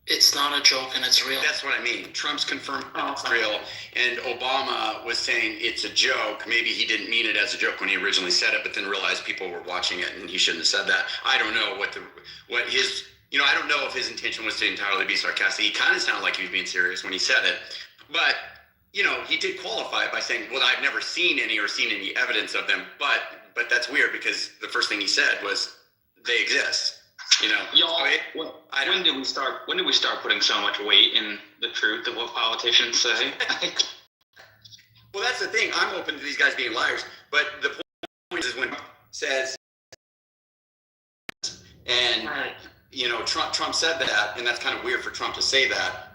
it's not a joke and it's real. That's what I mean. Trump's confirmed it's real, and Obama was saying it's a joke. Maybe he didn't mean it as a joke when he originally said it, but then realized people were watching it and he shouldn't have said that. I don't know I don't know if his intention was to entirely be sarcastic. He kind of sounded like he was being serious when he said it, but he did qualify it by saying, well, I've never seen any evidence of them, but that's weird because the first thing he said was they exist. Y'all, when did we start putting so much weight in the truth of what politicians say? Well, that's the thing. I'm open to these guys being liars, but the point is when Trump says, and Trump said that, and that's kind of weird for Trump to say that.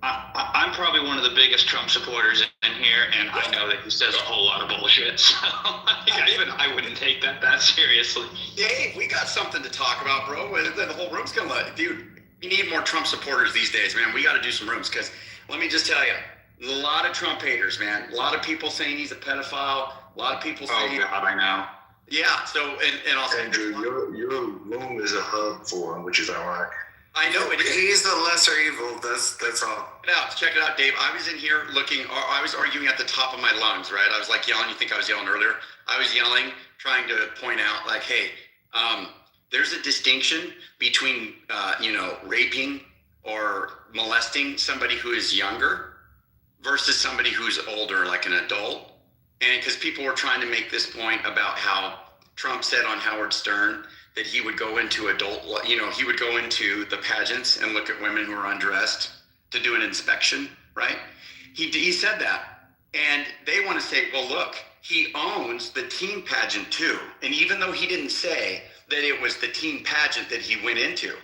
I'm probably one of the biggest Trump supporters in here, and I know that he says a whole lot of bullshit. So I wouldn't take that seriously. Dave, we got something to talk about, bro. The whole room's gonna let, dude. We need more Trump supporters these days, man. We got to do some rooms because let me just tell you, a lot of Trump haters, man. A lot of people saying he's a pedophile. A lot of people saying. Oh God, I know. Yeah. So and I'll say Andrew, your room is a hub for him, which is ironic. I know it is. He's the lesser evil. That's all. Check it out, Dave. I was in here I was arguing at the top of my lungs, right? I was like yelling. You think I was yelling earlier? I was yelling, trying to point out, like, hey, there's a distinction between, raping or molesting somebody who is younger versus somebody who's older, like an adult. And because people were trying to make this point about how Trump said on Howard Stern that he would go into he would go into the pageants and look at women who are undressed to do an inspection, right? He said that. And they want to say, well, look, he owns the teen pageant too. And even though he didn't say that it was the teen pageant that he went into,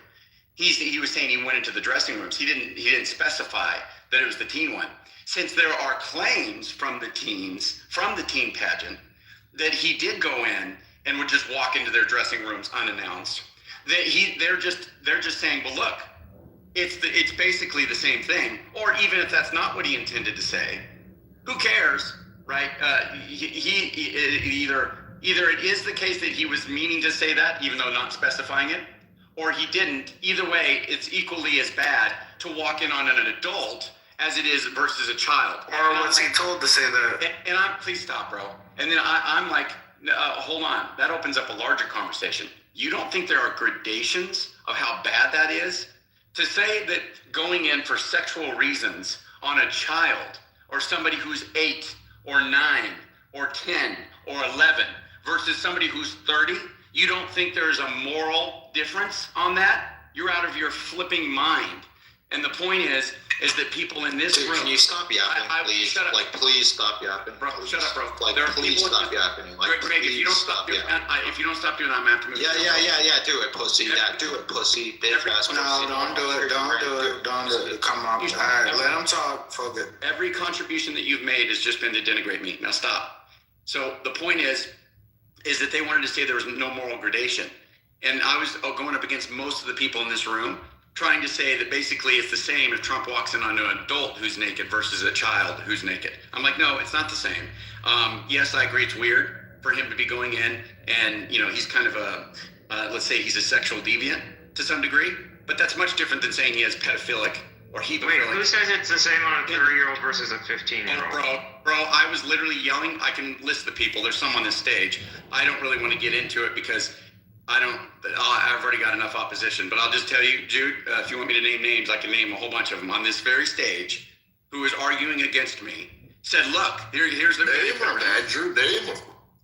he was saying he went into the dressing rooms. He didn't specify that it was the teen one. Since there are claims from the teen pageant that he did go in and would just walk into their dressing rooms unannounced, they're just saying, well, look, it's basically the same thing. Or even if that's not what he intended to say, who cares, right? Either it is the case that he was meaning to say that, even though not specifying it, or he didn't. Either way, it's equally as bad to walk in on an adult as it is versus a child. Or was he told to say that? And please stop, bro. And then I'm like, hold on. That opens up a larger conversation. You don't think there are gradations of how bad that is? To say that going in for sexual reasons on a child or somebody who's 8 or 9 or 10 or 11 versus somebody who's 30, you don't think there's a moral difference on that? You're out of your flipping mind. And the point is that people in this room. Can you stop yapping, please? Shut up. Like, please stop yapping. Bro, please. Shut up, bro. Like, please stop yapping. Like, Greg, if you don't stop doing that, I'm gonna have to move. Yeah. Do it, pussy. Yeah, do it, pussy. Bitch ass pussy. No, don't do it. Don't do it. Come on. All right, let him talk. Fuck it. Every contribution that you've made has just been to denigrate me. Now stop. So the point is that they wanted to say there was no moral gradation. And I was going up against most of the people in this room trying to say that basically it's the same if Trump walks in on an adult who's naked versus a child who's naked. I'm like, no, it's not the same. Yes, I agree it's weird for him to be going in and, he's kind of let's say he's a sexual deviant to some degree, but that's much different than saying he has pedophilic or hemophilic. Wait, who says it's the same on a 30-year-old versus a 15-year-old? Bro, I was literally yelling. I can list the people. There's some on this stage. I don't really want to get into it because I've already got enough opposition, but I'll just tell you, Jude, if you want me to name names, I can name a whole bunch of them on this very stage who was arguing against me, said, look, here's the Andrew, name them.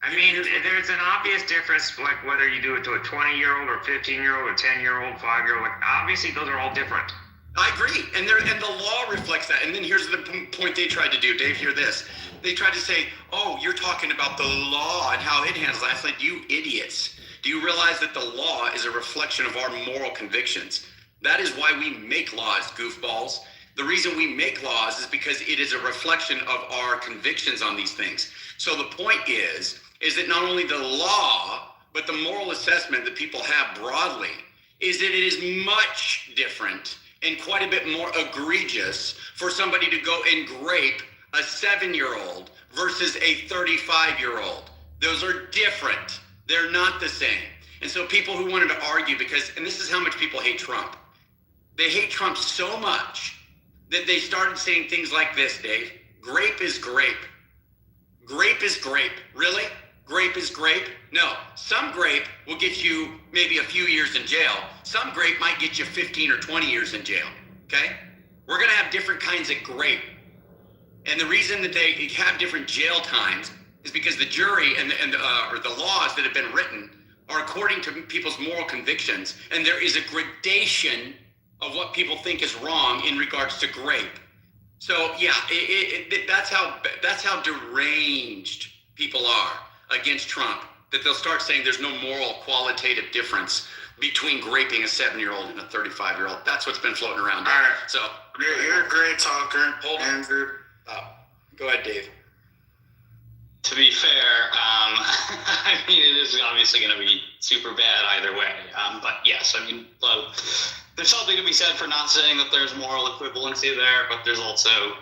I mean, there's an obvious difference, like whether you do it to a 20-year-old or 15-year-old or 10-year-old, 5-year-old, like obviously those are all different. I agree, and the law reflects that. And then here's the point they tried to do. Dave, hear this. They tried to say, oh, you're talking about the law and how it handles that. I said, you idiots. Do you realize that the law is a reflection of our moral convictions? That is why we make laws, goofballs. The reason we make laws is because it is a reflection of our convictions on these things. So the point is that not only the law, but the moral assessment that people have broadly is that it is much different and quite a bit more egregious for somebody to go and grape a 7-year-old versus a 35-year-old. Those are different. They're not the same. And so people who wanted to argue and this is how much people hate Trump. They hate Trump so much that they started saying things like this, Dave. Grape is grape. Grape is grape. Really? Grape is grape? No. Some grape will get you maybe a few years in jail. Some grape might get you 15 or 20 years in jail. Okay? We're going to have different kinds of grape. And the reason that they have different jail times is because the jury or the laws that have been written are according to people's moral convictions, and there is a gradation of what people think is wrong in regards to grape. So yeah, that's how deranged people are against Trump, that they'll start saying there's no moral qualitative difference between graping a 7-year-old and a 35-year-old. That's what's been floating around. All right. So you're a great talker. Hold on. Andrew. Go ahead, Dave. To be fair, I mean, it is obviously going to be super bad either way. But yes, I mean, there's something to be said for not saying that there's moral equivalency there, but there's also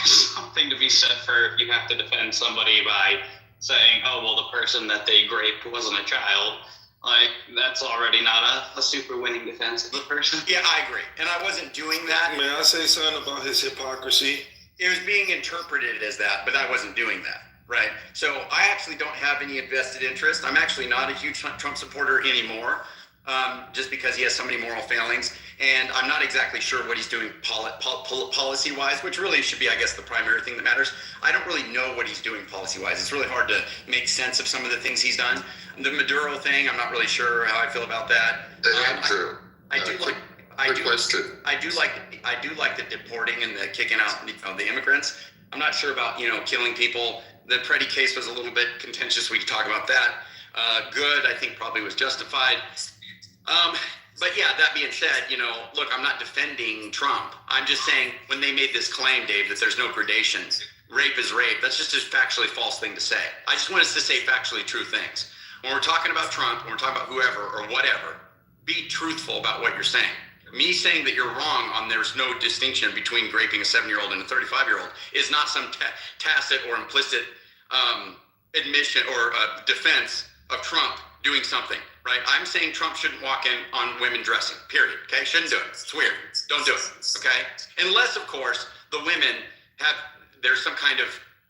something to be said for if you have to defend somebody by saying, oh, well, the person that they raped wasn't a child. Like, that's already not a super winning defense of the person. Yeah, I agree. And I wasn't doing that. May I say something about his hypocrisy? It was being interpreted as that, but I wasn't doing that, right? So I actually don't have any invested interest. I'm actually not a huge Trump supporter anymore, just because he has so many moral failings. And I'm not exactly sure what he's doing policy-wise, which really should be, I guess, the primary thing that matters. I don't really know what he's doing policy-wise. It's really hard to make sense of some of the things he's done. The Maduro thing, I'm not really sure how I feel about that. Andrew, I do like the deporting and the kicking out the immigrants. I'm not sure about, killing people. The Preddy case was a little bit contentious. We could talk about that. Good, I think probably was justified. But yeah, that being said, look, I'm not defending Trump. I'm just saying when they made this claim, Dave, that there's no gradation, rape is rape, that's just a factually false thing to say. I just want us to say factually true things. When we're talking about Trump, when we're talking about whoever or whatever, be truthful about what you're saying. Me saying that you're wrong on there's no distinction between raping a 7-year-old and a 35-year-old is not some tacit or implicit admission or defense of Trump doing something, right? I'm saying Trump shouldn't walk in on women dressing, period, okay? Shouldn't do it. It's weird. Don't do it, okay? Unless, of course, the women there's some kind of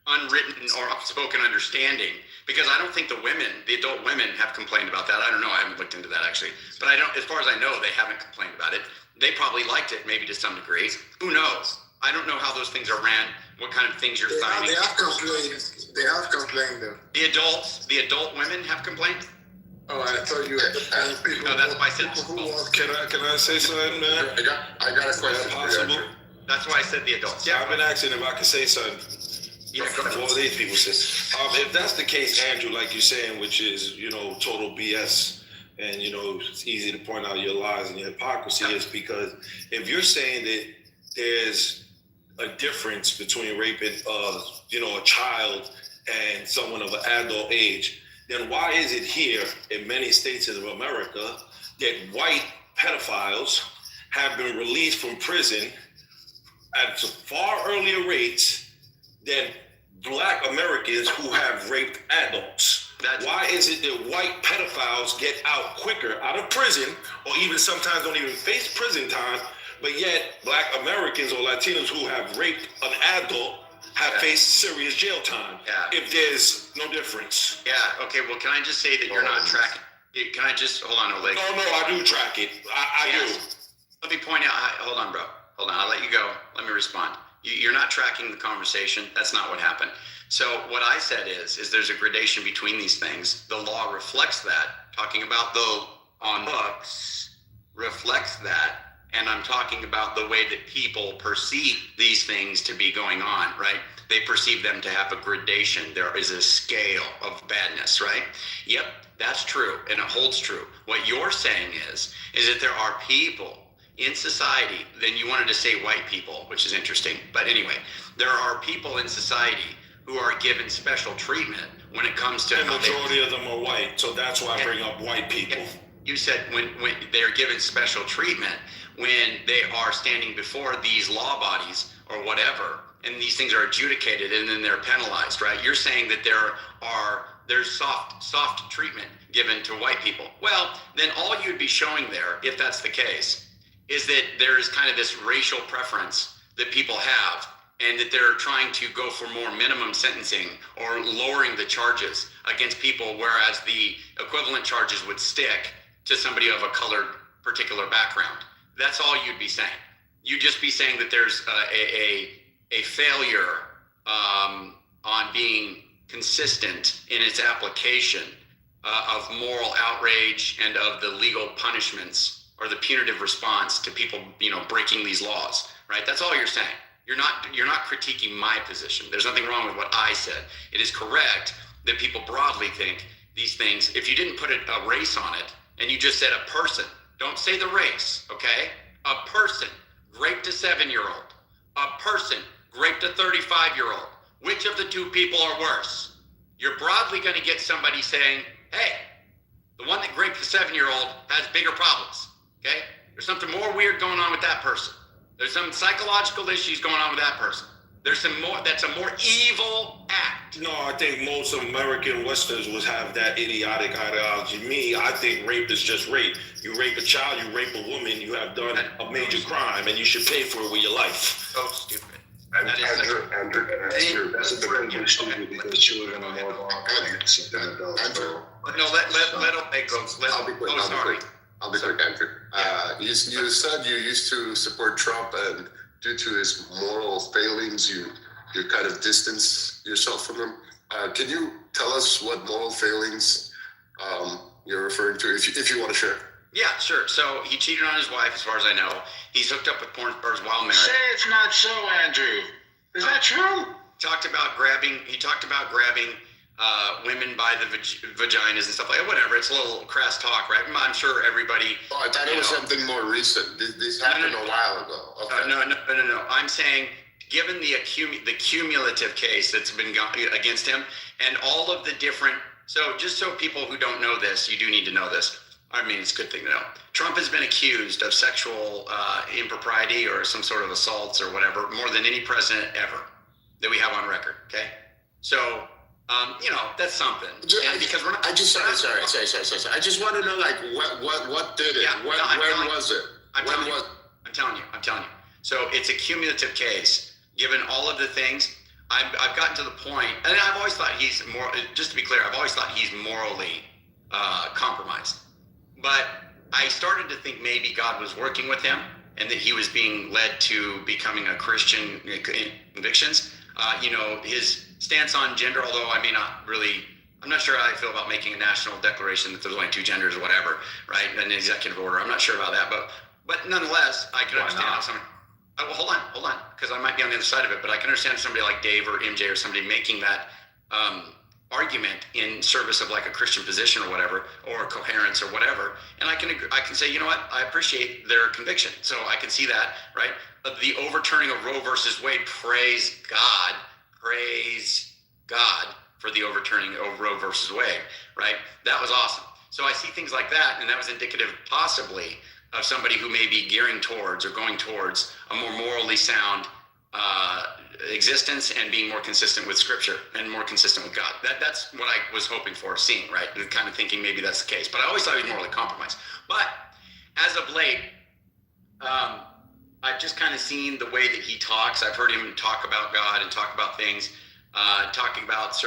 unwritten or unspoken understanding, because I don't think the adult women have complained about that. I don't know. I haven't looked into that, actually. But as far as I know, they haven't complained about it. They probably liked it, maybe to some degree. Who knows? I don't know how those things are ran, what kind of things you're signing. They have complained. They have complained, though. The adult women have complained? Oh, I thought you had people. No, that's why I said. Can I say something, man? I got a question. Possible? That's why I said the adults. Yeah, I've been asking if I can say something. Yeah, go ahead. Well, these people say, if that's the case, Andrew, like you're saying, which is, total BS, and, it's easy to point out your lies and your hypocrisy, is because if you're saying that there's a difference between raping, a child and someone of an adult age, then why is it here in many states of America that white pedophiles have been released from prison at far earlier rates than Black Americans who have raped adults? Why is it that white pedophiles get out quicker out of prison, or even sometimes don't even face prison time, but yet Black Americans or Latinos who have raped an adult have faced serious jail time? If there's no difference. Yeah, okay, well, can I just say that you're not tracking? Can I just, hold on, Oleg. No, I do track it. I do. Let me point out, hold on, bro. Hold on, I'll let you go. Let me respond. You're not tracking the conversation. That's not what happened. So what I said is there's a gradation between these things. The law reflects that. Talking about on books reflects that. And I'm talking about the way that people perceive these things to be going on, right? They perceive them to have a gradation. There is a scale of badness, right? Yep, that's true, and it holds true. What you're saying is that there are people in society, then you wanted to say white people, which is interesting. But anyway, there are people in society who are given special treatment when it comes to... The majority of them are white, so that's why I bring up white people. You said when they're given special treatment, when they are standing before these law bodies or whatever, and these things are adjudicated and then they're penalized, right? You're saying that there's soft treatment given to white people. Well, then all you'd be showing there, if that's the case, is that there is kind of this racial preference that people have, and that they're trying to go for more minimum sentencing or lowering the charges against people, whereas the equivalent charges would stick to somebody of a colored particular background. That's all you'd be saying. You'd just be saying that there's a failure on being consistent in its application of moral outrage and of the legal punishments or the punitive response to people, breaking these laws, right? That's all you're saying. You're not critiquing my position. There's nothing wrong with what I said. It is correct that people broadly think these things. If you didn't put a race on it and you just said a person, don't say the race, okay? A person raped a 7-year-old. A person raped a 35-year-old. Which of the two people are worse? You're broadly going to get somebody saying, hey, the one that raped the 7-year-old has bigger problems, okay? There's something more weird going on with that person. There's some psychological issues going on with that person. There's some more, that's a more evil act. No, I think most American Westerns would have that idiotic ideology. Me, I think rape is just rape. You rape a child, you rape a woman, you have done a major crime, and you should pay for it with your life. So stupid. Andrew, that's a different stupid because children are more vulnerable than adults. But no, let him go. I'll be quick. I'll be quick, Andrew. You said you used to support Trump, and due to his moral failings, you kind of distance yourself from him. Can you tell us what moral failings you're referring to, if you want to share? Yeah, sure. So he cheated on his wife, as far as I know. He's hooked up with porn stars while married. Say it's not so, Andrew. Is that true? He talked about grabbing women by the vaginas and stuff like that. Whatever. It's a little crass talk, right? I'm sure everybody. Oh, I thought it was something more recent. This happened a while ago. Okay. No. I'm saying, given the cumulative case that's been against him, and all of the different. So just so people who don't know this, you do need to know this. I mean, it's a good thing to know. Trump has been accused of sexual impropriety or some sort of assaults or whatever more than any president ever that we have on record. Okay, so that's something. Because we're not. Sorry. I just want to know, like, what did it? Yeah, when was it? I'm telling you. So it's a cumulative case. Given all of the things, I've gotten to the point, and I've always thought he's more. Just to be clear, I've always thought he's morally compromised. But I started to think maybe God was working with him and that he was being led to becoming a Christian convictions. His stance on gender, although I'm not sure how I feel about making a national declaration that there's only two genders or whatever, right? An executive order. I'm not sure about that. But nonetheless, I can understand how someone. Well, hold on, because I might be on the other side of it, but I can understand somebody like Dave or MJ or somebody making that argument in service of like a Christian position or whatever, or coherence or whatever, and I can say, you know what, I appreciate their conviction, so I can see that, right? The overturning of Roe versus Wade, praise God for the overturning of Roe versus Wade, right? That was awesome. So I see things like that, and that was indicative possibly of somebody who may be gearing towards or going towards a more morally sound existence and being more consistent with Scripture and more consistent with God. That's what I was hoping for, seeing, right? And kind of thinking maybe that's the case. But I always thought he was morally compromised. But as of late, I've just kind of seen the way that he talks. I've heard him talk about God and talk about things, talking about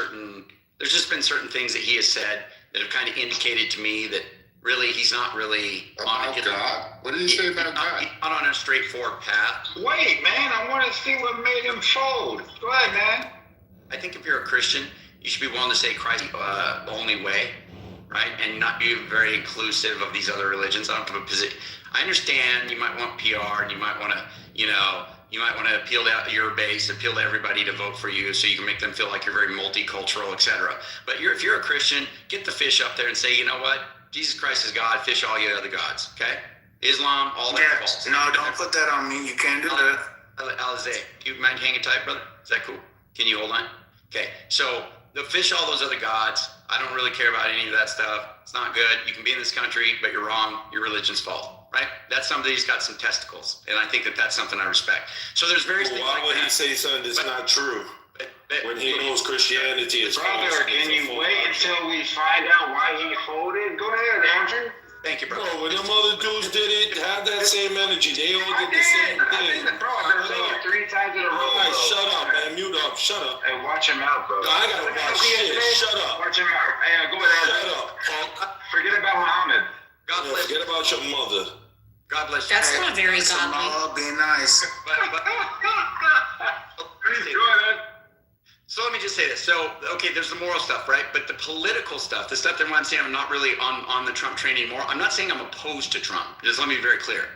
there's just been certain things that he has said that have kind of indicated to me that really, he's not really on God. What did he say about God? He's not on a straightforward path. Wait, man, I want to see what made him fold. Go ahead, man. I think if you're a Christian, you should be willing to say Christ the only way, right? And not be very inclusive of these other religions. I don't have a position. I understand you might want PR and you might want to, you might want to appeal to your base, appeal to everybody to vote for you so you can make them feel like you're very multicultural, etc. But if you're a Christian, get the fish up there and say, you know what? Jesus Christ is God, fish all your other gods, okay? Islam, all that false. No, don't put that on me. You can't do that. Alizé, do you mind hanging tight, brother? Is that cool? Can you hold on? Okay, so the fish all those other gods, I don't really care about any of that stuff. It's not good. You can be in this country, but you're wrong. Your religion's fault, right? That's somebody who's got some testicles, and I think that that's something I respect. So there's various things like that. Why would he say something that's not true? When he knows Christianity is brother, can you wait until we find out why he folded? Go ahead, Andrew. Thank you, bro. Bro, when them other dudes did it, have that same energy. They all get the same thing. Bro, I've been saying it 3 times in a row. All right, shut up, man. Mute up. Shut up. Hey, watch him out, bro. I gotta watch shit. Shut up. Watch him out. Hey, go ahead. Shut up, punk. Forget about Muhammad. God bless. Forget about your mother. God bless you. That's not very godly. Oh, be nice. Go ahead. So let me just say this. So, okay, there's the moral stuff, right? But the political stuff, the stuff that I'm saying I'm not really on the Trump train anymore. I'm not saying I'm opposed to Trump. Just let me be very clear.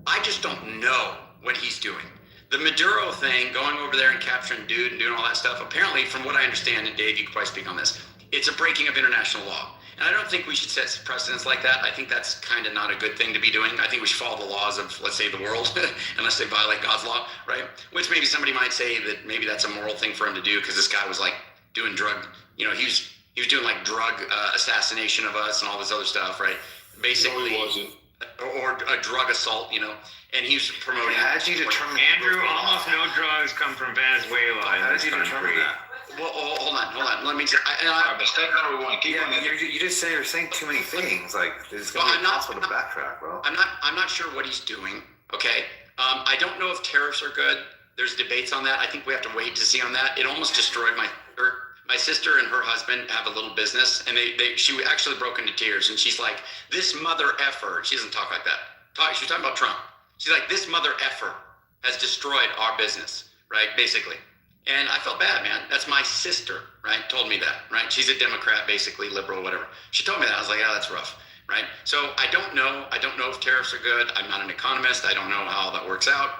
I just don't know what he's doing. The Maduro thing, going over there and capturing dude and doing all that stuff, apparently, from what I understand, and Dave, you could probably speak on this, it's a breaking of international law. And I don't think we should set precedents like that. I think that's kind of not a good thing to be doing. I think we should follow the laws of, let's say, the world, unless they violate God's law, right? Which maybe somebody might say that maybe that's a moral thing for him to do because this guy was like doing drug, he was doing like drug assassination of us and all this other stuff, right? Basically, no, he wasn't. or a drug assault, and he's promoting. How did you determine? Andrew, almost no drugs come from Venezuela. How did you determine that? Well, hold on. Let me just. You just say you're saying too many things. Like it's gonna be impossible to backtrack, bro. I'm not sure what he's doing. Okay. I don't know if tariffs are good. There's debates on that. I think we have to wait to see on that. It almost destroyed my sister and her husband have a little business, and she actually broke into tears, and she's like, "This mother effer." She doesn't talk like that. She's talking about Trump. She's like, "This mother effer has destroyed our business," right? Basically. And I felt bad, man. That's my sister, right? Told me that, right? She's a Democrat, basically, liberal, whatever. She told me that. I was like, yeah, that's rough, right? So I don't know. I don't know if tariffs are good. I'm not an economist. I don't know how that works out.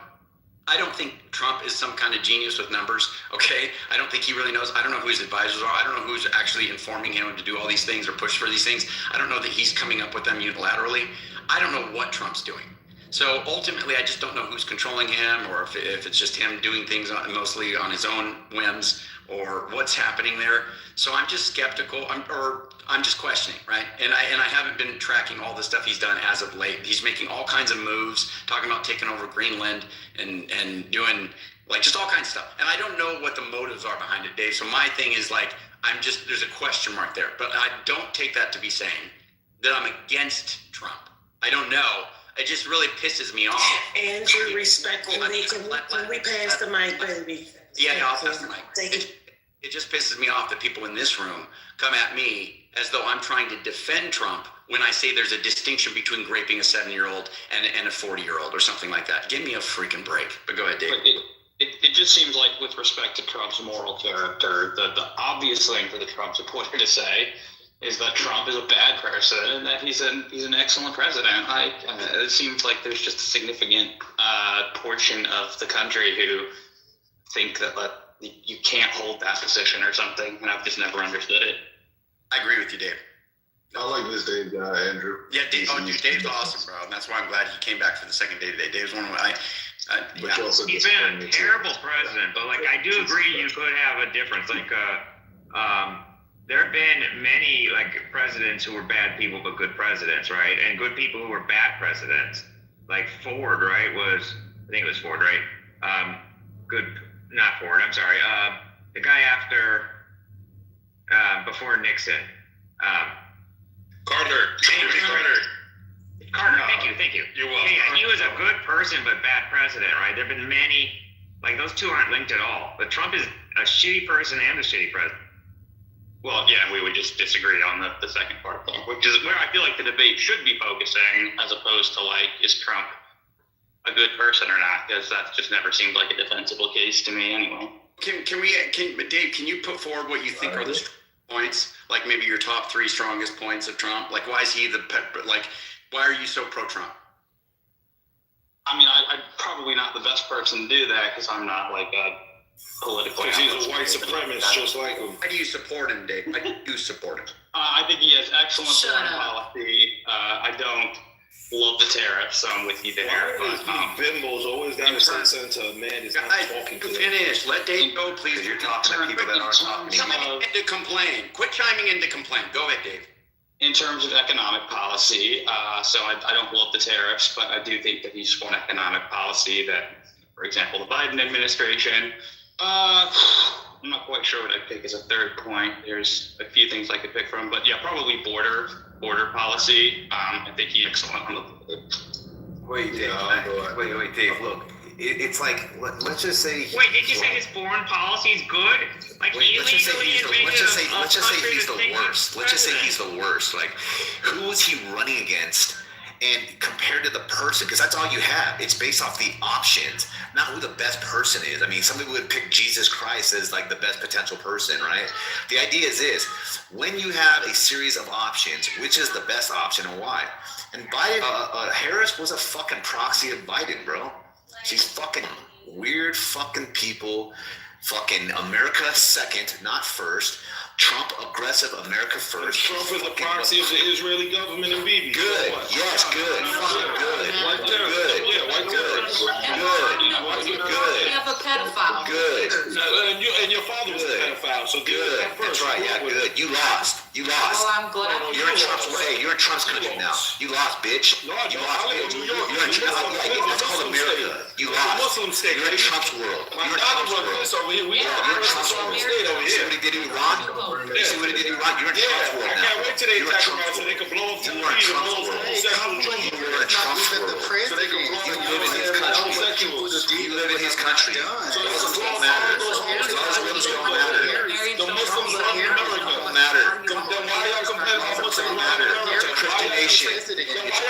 I don't think Trump is some kind of genius with numbers, okay? I don't think he really knows. I don't know who his advisors are. I don't know who's actually informing him to do all these things or push for these things. I don't know that he's coming up with them unilaterally. I don't know what Trump's doing. So ultimately, I just don't know who's controlling him, or if it's just him doing things mostly on his own whims, or what's happening there. So I'm just skeptical, I'm just questioning, right? And I haven't been tracking all the stuff he's done as of late. He's making all kinds of moves, talking about taking over Greenland and doing like just all kinds of stuff. And I don't know what the motives are behind it, Dave. So my thing is like, there's a question mark there. But I don't take that to be saying that I'm against Trump. I don't know. It just really pisses me off. Andrew, respectfully, can we pass the mic, baby? Yeah, I'll pass the mic. It just pisses me off that people in this room come at me as though I'm trying to defend Trump when I say there's a distinction between raping a 7-year-old and a 40-year-old or something like that. Give me a freaking break. But go ahead, Dave. It just seems like, with respect to Trump's moral character, the obvious thing for the Trump supporter to say is that Trump is a bad person and that he's an excellent president. It seems like there's just a significant portion of the country who think that you can't hold that position or something, and I've just never understood it. I agree with you, Dave. I like this Dave guy, Andrew. Yeah, Dave's awesome, bro. And that's why I'm glad he came back for the second day today. Dave's one of my. He's been a terrible president, but I do agree you could have a difference. There have been many presidents who were bad people but good presidents, right? And good people who were bad presidents. Like Ford, right? I think it was Ford, right? Not Ford. I'm sorry. The guy before Nixon. Carter. Carter. Thank you. You're welcome. Yeah, he was a good person but bad president, right? There've been many. Those two aren't linked at all. But Trump is a shitty person and a shitty president. Well, yeah, we would just disagree on the second part, which is where I feel like the debate should be focusing, as opposed to is Trump a good person or not? Because that just never seemed like a defensible case to me, anyway. Dave? Can you put forward what you think are the strong points? Like maybe your top 3 strongest points of Trump. Why is he why are you so pro-Trump? I mean, I'm probably not the best person to do that because I'm not a political. Because he's a white supremacist, just like him. Why do you support him, Dave? Why do you support him? I think he has excellent foreign policy. I don't love the tariffs, so I'm with you there. Why are these bimbos always got to say something to a man that's not talking to them? Finish. Let Dave go, please. You're talking to people that aren't talking to you. To complain. Quit chiming in to complain. Go ahead, Dave. In terms of economic policy, so I don't love the tariffs, but I do think that he's for an economic policy that, for example, the Biden administration, I'm not quite sure what I'd pick as a third point. There's a few things I could pick from, but yeah, probably border policy. I think he's excellent on the. Wait, Dave. Look, it's let's just say. Wait, did you say his foreign policy is good? Let's just say he's the worst. Let's just say he's the worst. Who is he running against? And compared to the person, because that's all you have, it's based off the options, not who the best person is. I mean, some people would pick Jesus Christ as the best potential person, right? The idea is this: when you have a series of options, which is the best option and why? And Biden, Harris was a fucking proxy of Biden, bro. She's fucking weird fucking people. Fucking America second, not first. Trump aggressive, America first. Trump is a proxy of the Israeli government and Bibi. Good. Yes, good. Fucking good. White terrorist. Yeah, white terrorist. Good. You have a pedophile. Good. And your father was a pedophile, so good. That's right. Yeah, good. You lost. You lost. Well, I'm glad. You're in Trump's way. You're in Trump's country now. You lost, bitch. You lost, bitch. You're in Trump. It's called America. You lost. Muslim state. You're in Trump's world. You're in Trump's world. over here. You're in Trump's world. See what he did in Iran? See what he did in Iran? You're in Trump's world I now. can't wait till they attack Iran so they can blow up You are in Trump's world. You're in Trump's world. So they can blow You live in his country. You live in his country. So Muslims don't matter. Muslims don't matter. The Muslims run America. Don't matter. Then why y'all complaining about Muslims Don't run matter. America? It's a Christian nation. It's a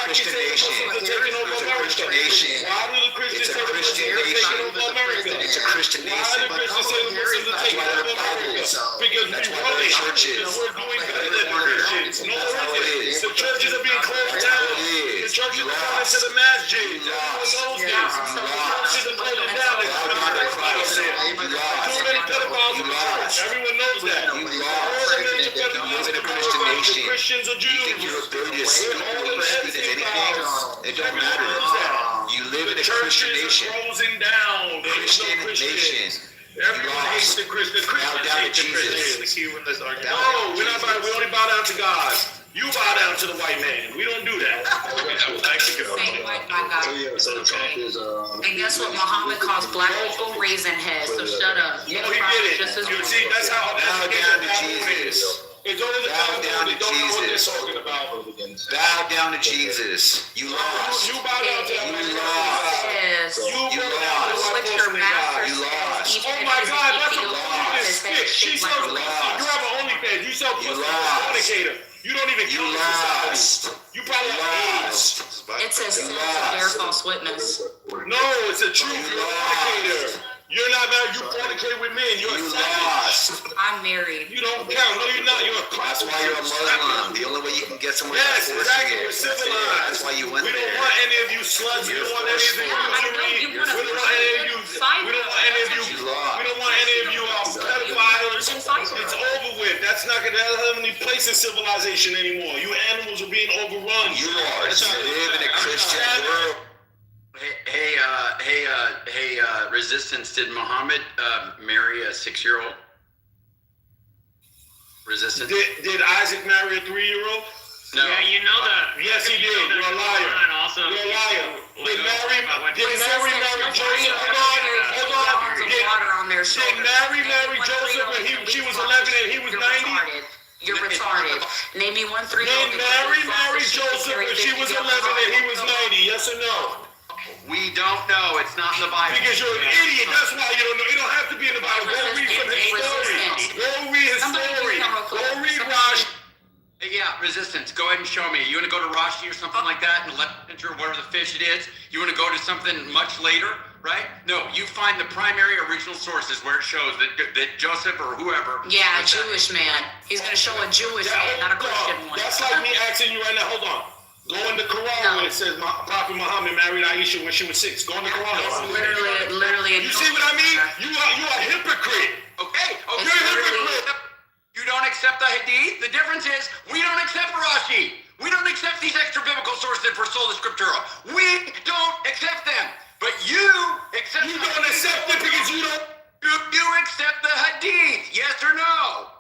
Christian nation. It's a Christian nation. Why do the Christians It's a say the Christian Muslims are nation. taking over America? It's a Christian Why nation. do the Christians say the Muslims are That's taking why over they're America? Bibles. Because That's we why run they're it. churches. We're doing better than the Order. Christians. No, That's how it is. the churches are being closed down. The churches are going to the masjid. Everyone knows this. The churches are closing down. They're coming out of Christ. Too many pedophiles in the church. Everyone knows that. You All lost. the major You pedophiles live in in a the Christian world, nation. the Christians are You think Jews. your ability to All speak the or speak as Epstein anything? files. It don't Everyone matter. knows that. You live in The a Christian churches nation. are closing down. There's no Christian Christians. nation. Everyone hates the Christians. The Bow Christians down to hate the Jesus. Christians. No, we're not bowing. We only bow down to God. You bow down to the white man. We don't do that. Same white my God. So Trump is And guess what? Muhammad calls black people raisin heads. So shut up. No, he did it. You see, that's how. Bow down to Jesus. It's only the Bow down to they don't know what they're Jesus. talking about. Bow down to Jesus. You lost. You bow down to that white You man. lost. Yes. You bow down to lost. the white What your person master You lost. said. Oh my God, that's a Ethiopia fucking said spit. She shit sells like pussy. lost. You have an OnlyFans. You sell pussy. You're a lost. fornicator. You don't even You count in society. lost. You probably You have lost. AIDS. It says You to lost. bear false witness. No, it's the truth. You're a fornicator. You're not married. You fornicate with men. You're a You savage. lost. I'm married. You don't count. No, you're not. You're a That's prostitute. why you're a Muslim. The only way you can get someone Yes, to force exactly. you. We're That's it. civilized. That's why you went We there. don't want any of you sluts. We You're don't want any of you forceful. usury. You We wanna don't want any of you. We don't want any of you. You lost. We don't want any of you pedophiles. It's over with. That's not gonna have any place in civilization anymore. You animals are being overrun. You are. You live in a Christian world. Hey, Resistance, did Muhammad marry a 6-year-old? Resistance? Did Isaac marry a 3-year-old? No. Yeah, you know that. Yes, he did. You're a liar. Also, You're a liar. Did Mary marry Joseph? Hold on. Did Mary marry Joseph when she was 11 and he was 90? You're retarded. Name me one 3-year-old. Did Mary marry Joseph when she was 11 and he was 90? Yes or no? We don't know. It's not in the Bible. Because you're an idiot. That's why you don't know. You don't have to be in the Bible. Go read from his story. Go read his story. Go read Rashi. Yeah, Resistance. Go ahead and show me. You want to go to Rashi or something like that and let enter whatever the fish it is? You want to go to something much later, right? No, you find the primary original sources where it shows that Joseph or whoever. Yeah, a Jewish man. He's going to show a Jewish man, not a Christian one. That's like me asking you right now. Hold on. Go in the Quran when it says Prophet Muhammad married Aisha when she was 6. Go in the Quran. Literally. You see what I mean? You are a hypocrite. Okay. You're a hypocrite. You don't accept the Hadith. The difference is we don't accept Rashi. We don't accept these extra biblical sources for sola scriptura. We don't accept them. But you accept. You don't accept it because you don't. You accept the Hadith. Yes or no?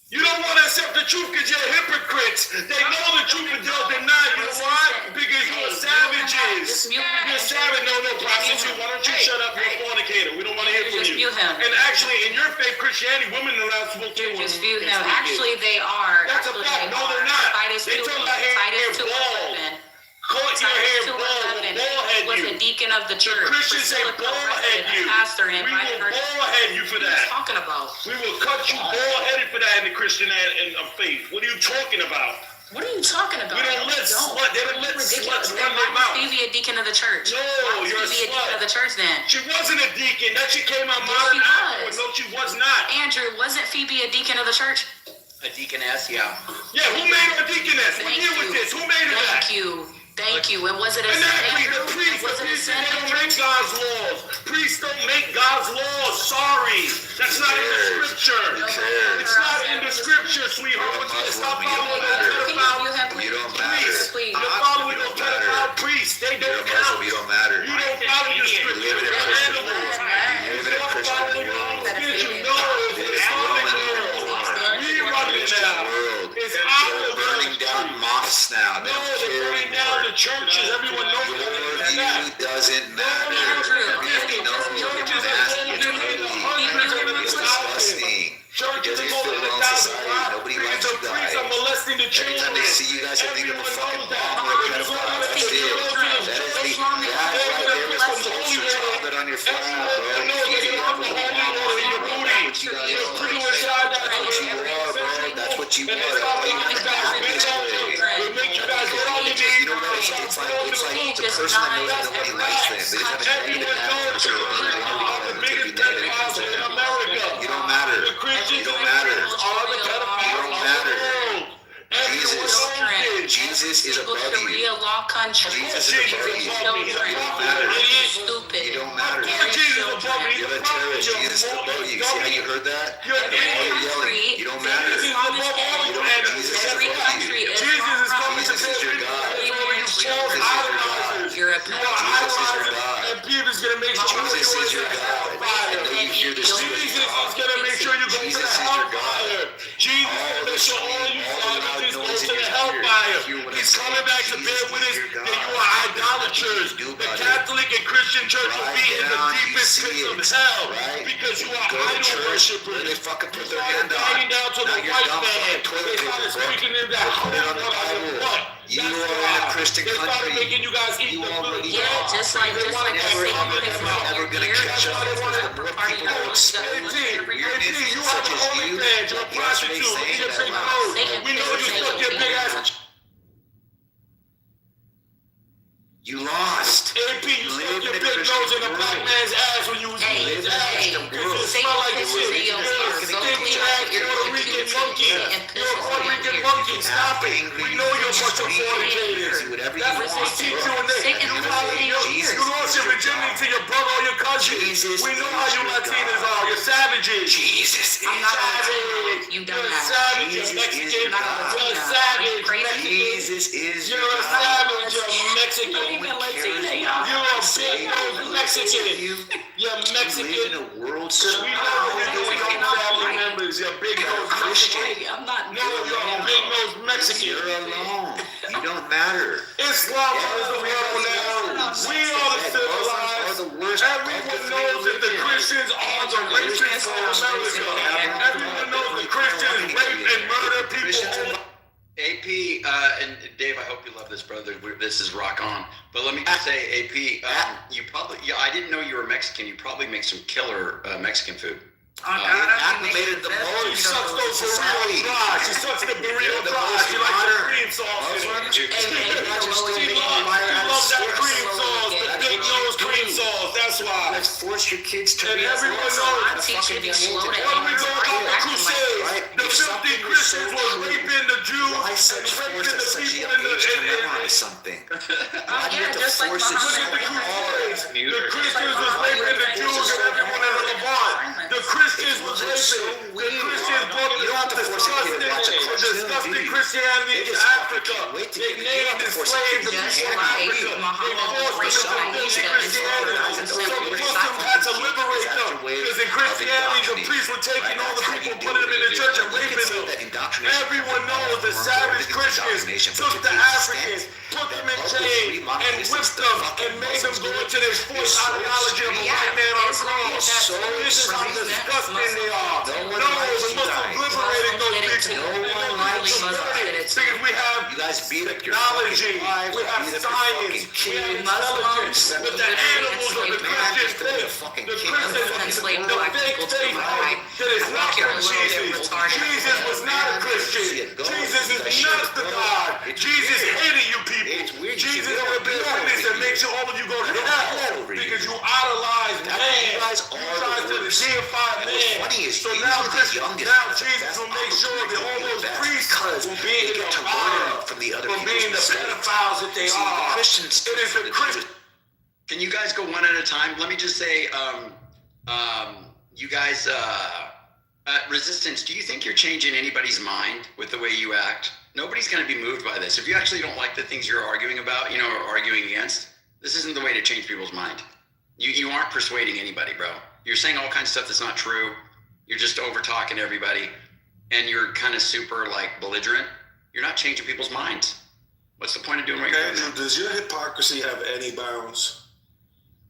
You don't want to accept the truth because you're hypocrites. They know the truth but they'll deny. You know why? Because you're savages. You're savage. No, prostitute. Why don't you shut up? You're a fornicator. We don't want to hear from you. And actually, in your faith, Christianity, women are not supposed to just view him. Actually, they are. That's a fact. No, they're not. They told my hair bald. Cut your hair bald. Bald was head a deacon of the church. The Christians say bald head you. Pastor we will bald head you for that. What are you talking about? We will cut you bald headed for that in the Christian faith. What are you talking about? What are you talking about? We don't let sluts. They don't let sluts run their mouth. Why was Phoebe a deacon of the church? No, you're a Phoebe a deacon of the church then? She wasn't a deacon. That she came out modern afterwards. No, she was not. Andrew, wasn't Phoebe a deacon of the church? A deaconess, yeah. Yeah, who made her a deaconess? What year was this? Who made her that? Thank you. And was it a exactly the priest? The priests don't make God's laws. Priests don't make God's laws. Sorry, that's not in the scripture. It's not in the scripture, sweetheart. Stop following those pedophile. You don't matter. You're following those pedophile priests. They don't count. You don't matter. You don't follow the scripture. They're animals. You live in a Christian world. You know, it's Islamic world. We run it now. mosques now. No, they're burning down the churches. Everyone knows Your that. view doesn't matter. It's disgusting. Churches are It going to doesn't the fit well in society. Nobody likes you guys. priests are molesting the children. Every time they see you guys, they think of a fucking bomb or a pedophile. That's it. That is the right there is the culture chocolate on your flag, bro. That's what you are, bro. You know what? It's like the person that knows that nobody likes them. They just have a negative attitude. You don't matter. You don't matter. You don't matter. Jesus is above you. Sharia law country. Jesus is above you. You don't matter. Stupid. You don't matter. You're a terrorist. Jesus is above you. See how you heard that? You don't matter. Jesus is above you. Jesus is your God. Jesus is your God. You're a Jesus is your God. Jesus is going to make sure Jesus is your God. I know you hear this. Jesus is going to make sure you go to the hellfire. Jesus is going to make sure all you savages go to the hellfire. He's coming back to bear witness that you are idolaters. The Catholic and Christian church will be in the deepest pits of hell because you are idol worshippers. They fucking put their Started hand bending on. down to the white man. They started speaking in that Put it on the Bible. You are in a Christian they started country. making you guys eat the food. Yeah, just like Never gonna catch up because the more people go experience weirdness such as you, You're a prostitute. In your big nose. We know you stuck your big ass. You lost. AP, you stuck your big nose in a black man's ass when you was eating his ass. Because you smell like shit. You're a stinky ass Puerto Rican monkey. You're a Puerto Rican monkey. Stop it. We know you're a bunch of fornicators. That's what they teach you in there. You lost your virginity to your brother or your cousin. We know how you Latinas are. You're savages. Jesus. I'm not savage. You don't have. You're Mexican. You're a savage. Jesus is You're a savage. You're Mexican. You're a big nose Mexican. You're Mexican. You live in a world so we know family members. You're big nose Mexican. I'm not. No, you're a big nose Mexican. You're alone. You don't matter. Islam is the world now. We are the civilized. Everyone knows that the Christians are the rapists of America. Everyone knows the Christians rape and murder people. AP and Dave, I hope you love this, brother. This is rock on. But let me just say, AP, you probably, I didn't know you were Mexican. You probably make some killer Mexican food. Acclimated the most. She sucks those burrito fries. She sucks the burrito fries. She likes the cream sauce. She loves that cream sauce, the big nose cream sauce. That's why. Let's force your kids to and everyone knows. I teach you to be slow to What are we talking about the Crusades? The filthy Christians were raping the Jews and raping the people in the something. Yeah, just like Look at the Crusades. The Christians was raping the Jews and everyone in the Levant. The Christians was raping. The Christians brought disgusting Christianity to Africa. They named and enslaved the people of Africa. They forced them to live in Christianity. So Muslims had to liberate them. Because in Christianity, the priests were taking all the people, putting them in the church and raping them. Everyone knows the savage Christians took the Africans, put them in chains, and whipped them, and made them go into this forced ideology of a white man on a cross. This is how disgusting they are. No, the Muslims liberating those people. Because we have technology, we have science, we have intelligence. With the animals of the Christian faith, the Christians, the fake faith that is not from Jesus. Jesus was not a Christian. Jesus is not the God. Jesus hated you people. Jesus is a big witness that makes all of you go to hell because you idolize man. You try to deify man. So now Jesus will make sure that all those priests will be in the fire from being the pedophiles that they are. It is the Christian. Can you guys go one at a time? Let me just say, you guys, Resistance, do you think you're changing anybody's mind with the way you act? Nobody's going to be moved by this. If you actually don't like the things you're arguing about, or arguing against, this isn't the way to change people's mind. You aren't persuading anybody, bro. You're saying all kinds of stuff that's not true. You're just over talking everybody, and you're kind of super belligerent. you're not changing people's minds. What's the point of doing what you're doing? Andrew, does your hypocrisy have any bounds?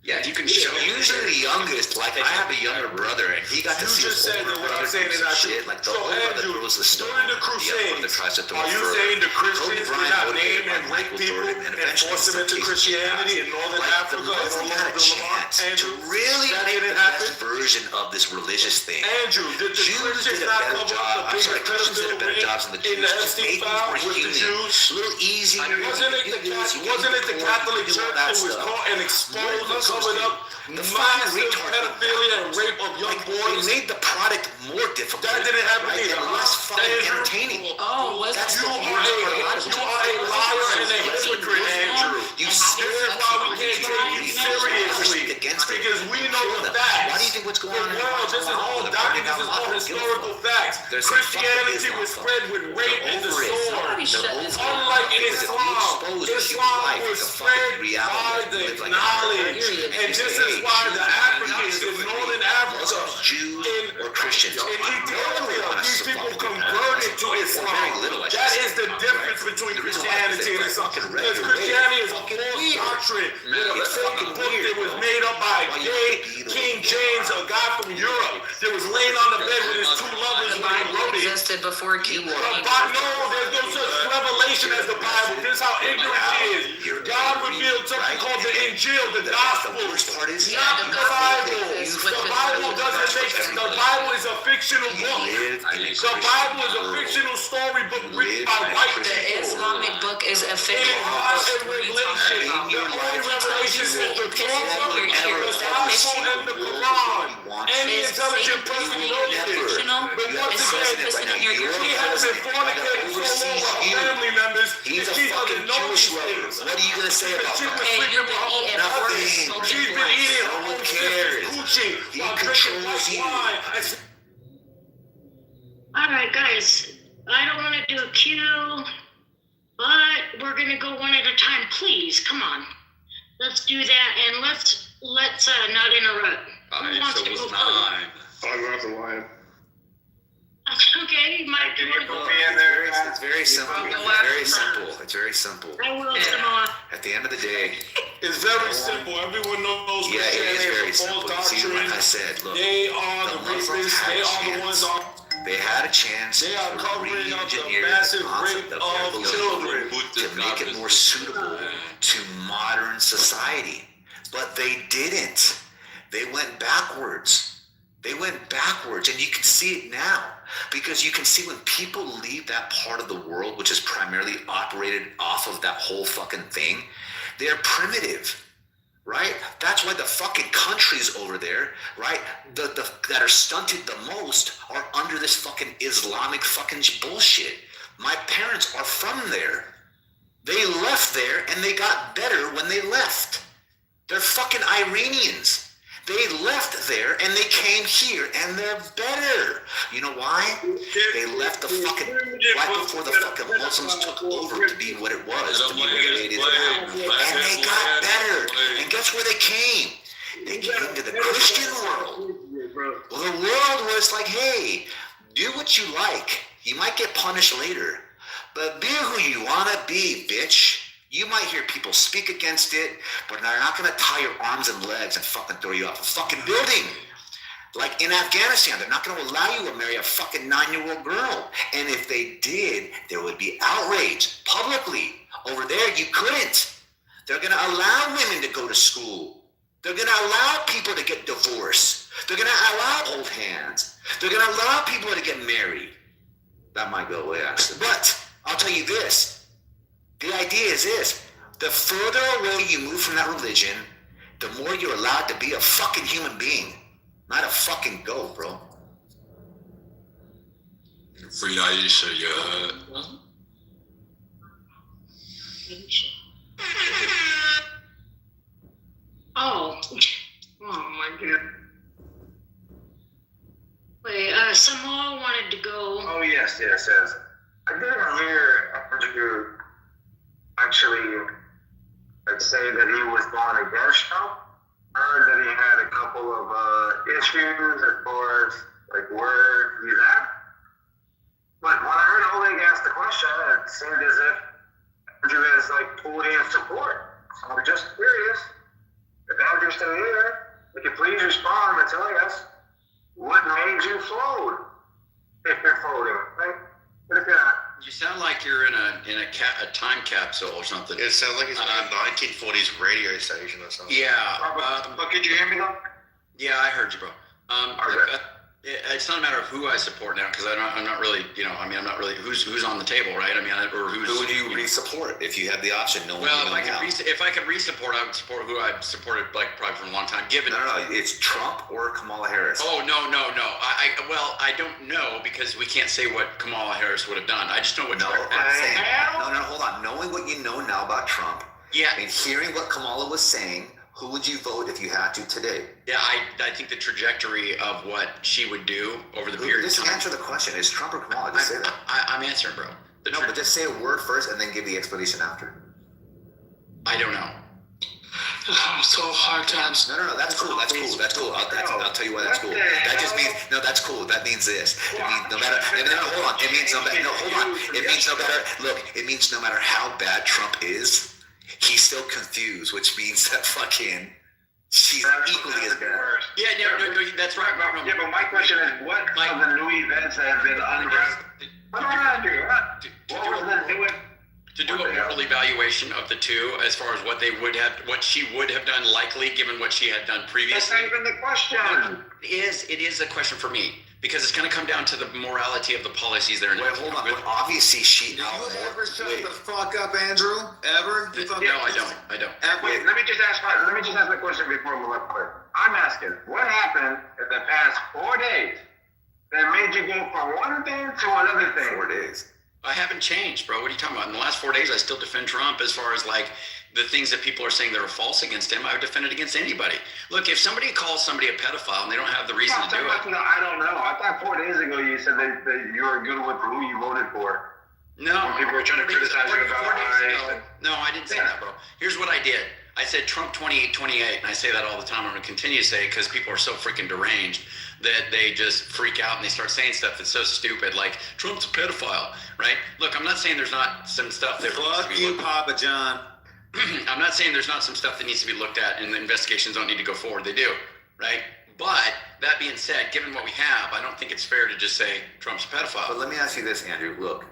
Yeah, if you can show. Usually the youngest, like I have a younger brother, and he got to see his older brother do some shit. Like the older brother throws the stone, during the Crusades, tries to throw are it you further. saying the Christians Kobe did Bryant not motivated name by and rape Michael people Jordan, and and eventually force them into some cases Christianity in northern Africa and all Muslim had over a the Levant? chance to Andrew, really that make didn't the happen. best version of this religious thing. Andrew, did the Jews Christians did a not better cover job. up the I'm sorry, biggest Christians did a better job than the in the Jews. Just Epstein making file more with the human. Jews? A little easy. Wasn't it the Catholic Church who was caught and exposed and covered up massive pedophilia and rape of young boys? They made the product more difficult. That didn't happen right? either. And less fucking entertaining. Oh, let's That's You the are worst part a about it. liar and a hypocrite, Andrew. You This is why we can't take you seriously. Because we know the facts. Why do you think what's going on in the world, this is all documents, this is all historical facts. Christianity was spread with rape and the sword. Unlike Islam, Islam was spread by the knowledge. And this is why the Africans in northern Africa, Jews or Christians, in Ethiopia, these people converted to Islam. That is the difference between Christianity and Islam. Because Christianity is a false doctrine. It's a fucking book that was made up by gay King James, a guy from Europe, that was laying on the bed with his two lovers when he wrote it. Existed before King. No, there's no such revelation as the Bible. This is how ignorant she is. God revealed something called the Injil, the Gospel, not the Bible. The Bible doesn't make sense. The Bible is a fictional book. The Bible is a fictional storybook written by white people. The Islamic book is a fictional book. The only revelation is the Torah, the Gospel, and the Quran. Any intelligent person knows this. But once again, he has been fornicating so long with her family members that she doesn't know these things. What are you going to say about She was that? sleeping with her own husband. She's been eating her own sister's Gucci while drinking white wine. All right, guys. I don't want to do a queue, but we're gonna go one at a time. Please, come on. Let's do that, and let's not interrupt. Who wants to go first? I'll go after Lion. Okay, Mike, you want to go? It's very simple. It's very simple. I will, Samoa. At the end of the day, it's very simple. Everyone knows. Yeah, it is very simple. See, See, like I said, look, they are the rapists. They are the ones on. They had a chance They are to covering up the re-engineer massive the concept rape of of children children to make it more suitable to modern society. But they didn't. They went backwards. And you can see it now. Because you can see when people leave that part of the world, which is primarily operated off of that whole fucking thing, they're primitive. Right? That's why the fucking countries over there, right, that are stunted the most are under this fucking Islamic fucking bullshit. My parents are from there. They left there and they got better when they left. They're fucking Iranians. They left there and they came here and they're better. You know why? They left the fucking, right before the fucking Muslims took over to be what it was, to be what it is now. And they got better. And guess where they came? They came to the Christian world. Well, the world was like, hey, do what you like. You might get punished later. But be who you want to be, bitch. You might hear people speak against it, but they're not going to tie your arms and legs and fucking throw you off a fucking building. Like in Afghanistan, they're not going to allow you to marry a fucking 9-year-old girl. And if they did, there would be outrage publicly. Over there, you couldn't. They're going to allow women to go to school. They're going to allow people to get divorced. They're going to allow hold hands. They're going to allow people to get married. That might go away, actually. But I'll tell you this. The idea is this. The further away you move from that religion, the more you're allowed to be a fucking human being. Not a fucking goat, bro. Free Aisha, yeah. Oh my God. Wait, Samoa wanted to go. Oh, yes. I didn't hear Andrew actually say that he was going against Trump. I heard that he had a couple of issues as far as like where he's at. But when I heard Oleg ask the question, it seemed as if Andrew has like pulled in support. So I'm just curious if Andrew's still here. If you please respond and tell us what made you fold. If you're folding, right? But if you're not, You sound like you're in a time capsule or something. It sounds like it's like a 1940s radio station or something. Yeah. but could you hear me though? Yeah, I heard you, bro. It's not a matter of who I support now because I'm not really, I'm not really who's on the table, right? I mean, or who's. Who would you re-support if you had the option? Well, if I could re-support, I would support who I've supported like probably for a long time. No, it's Trump or Kamala Harris. Oh no. I don't know because we can't say what Kamala Harris would have done. I just know what. No, I'm saying. No, hold on. Knowing what you know now about Trump. Yeah. And hearing what Kamala was saying. Who would you vote if you had to today? Yeah, I think the trajectory of what she would do over the period of time. Just answer the question. Is Trump or Kamala? Just say that. I'm answering, bro. But just say a word first and then give the explanation after. I don't know. So hard times. No. That's cool. I'll tell you why that's cool. That just means that's cool. That means this. It means no matter. Hold on. It means no matter. No, hold on. It means no matter. Look. It means no matter how bad Trump is. He's still confused, which means that fucking she's equally as bad. Yeah, no, that's right. Yeah, but my question is, what of the new events that have been unraveled? To do a moral evaluation of the two, as far as what she would have done, likely given what she had done previously. That's not even the question. It is a question for me. Because it's going to come down to the morality of the policies that are. Wait, hold on. But obviously, Did you ever shut the fuck up, Andrew? Ever? No, I don't. Wait, let me just ask my question before we let go. I'm asking, what happened in the past 4 days that made you go from one thing to another thing? 4 days. I haven't changed, bro. What are you talking about? In the last 4 days, I still defend Trump as far as like the things that people are saying that are false against him. I would defend it against anybody. Look, if somebody calls somebody a pedophile and they don't have the reason to do it. I don't know. I thought 4 days ago you said that you were good with who you voted for. No. When people were trying to criticize you about No, I didn't say that, bro. Here's what I did. I said Trump 28, and I say that all the time. I'm going to continue to say it because people are so freaking deranged that they just freak out and they start saying stuff that's so stupid, like Trump's a pedophile, right? Look, I'm not saying there's not some stuff that fuck you, Papa John. I'm not saying there's not some stuff that needs to be looked at and the investigations don't need to go forward. They do, right? But that being said, given what we have, I don't think it's fair to just say Trump's a pedophile. But let me ask you this, Andrew. Look,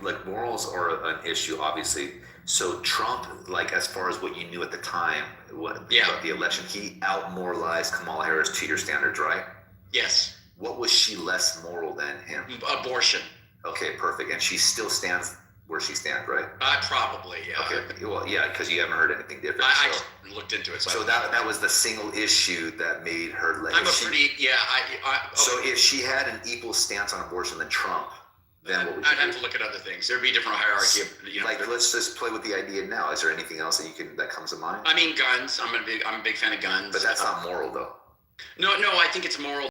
like morals are an issue, obviously. So Trump, like as far as what you knew at the time, about the election, he out-moralized Kamala Harris to your standards, right? Yes. What was she less moral than him? Abortion. Okay, perfect. And she still stands where she stands, right? Probably, yeah. Okay, well, yeah, because you haven't heard anything different. I looked into it. So that was the single issue that made her like. So if she had an equal stance on abortion than Trump, then what would you do? I'd have to look at other things. There'd be a different hierarchy of, Like, let's just play with the idea now. Is there anything else that comes to mind? I mean, guns. I'm a big fan of guns. But that's not moral, though. No, I think it's moral.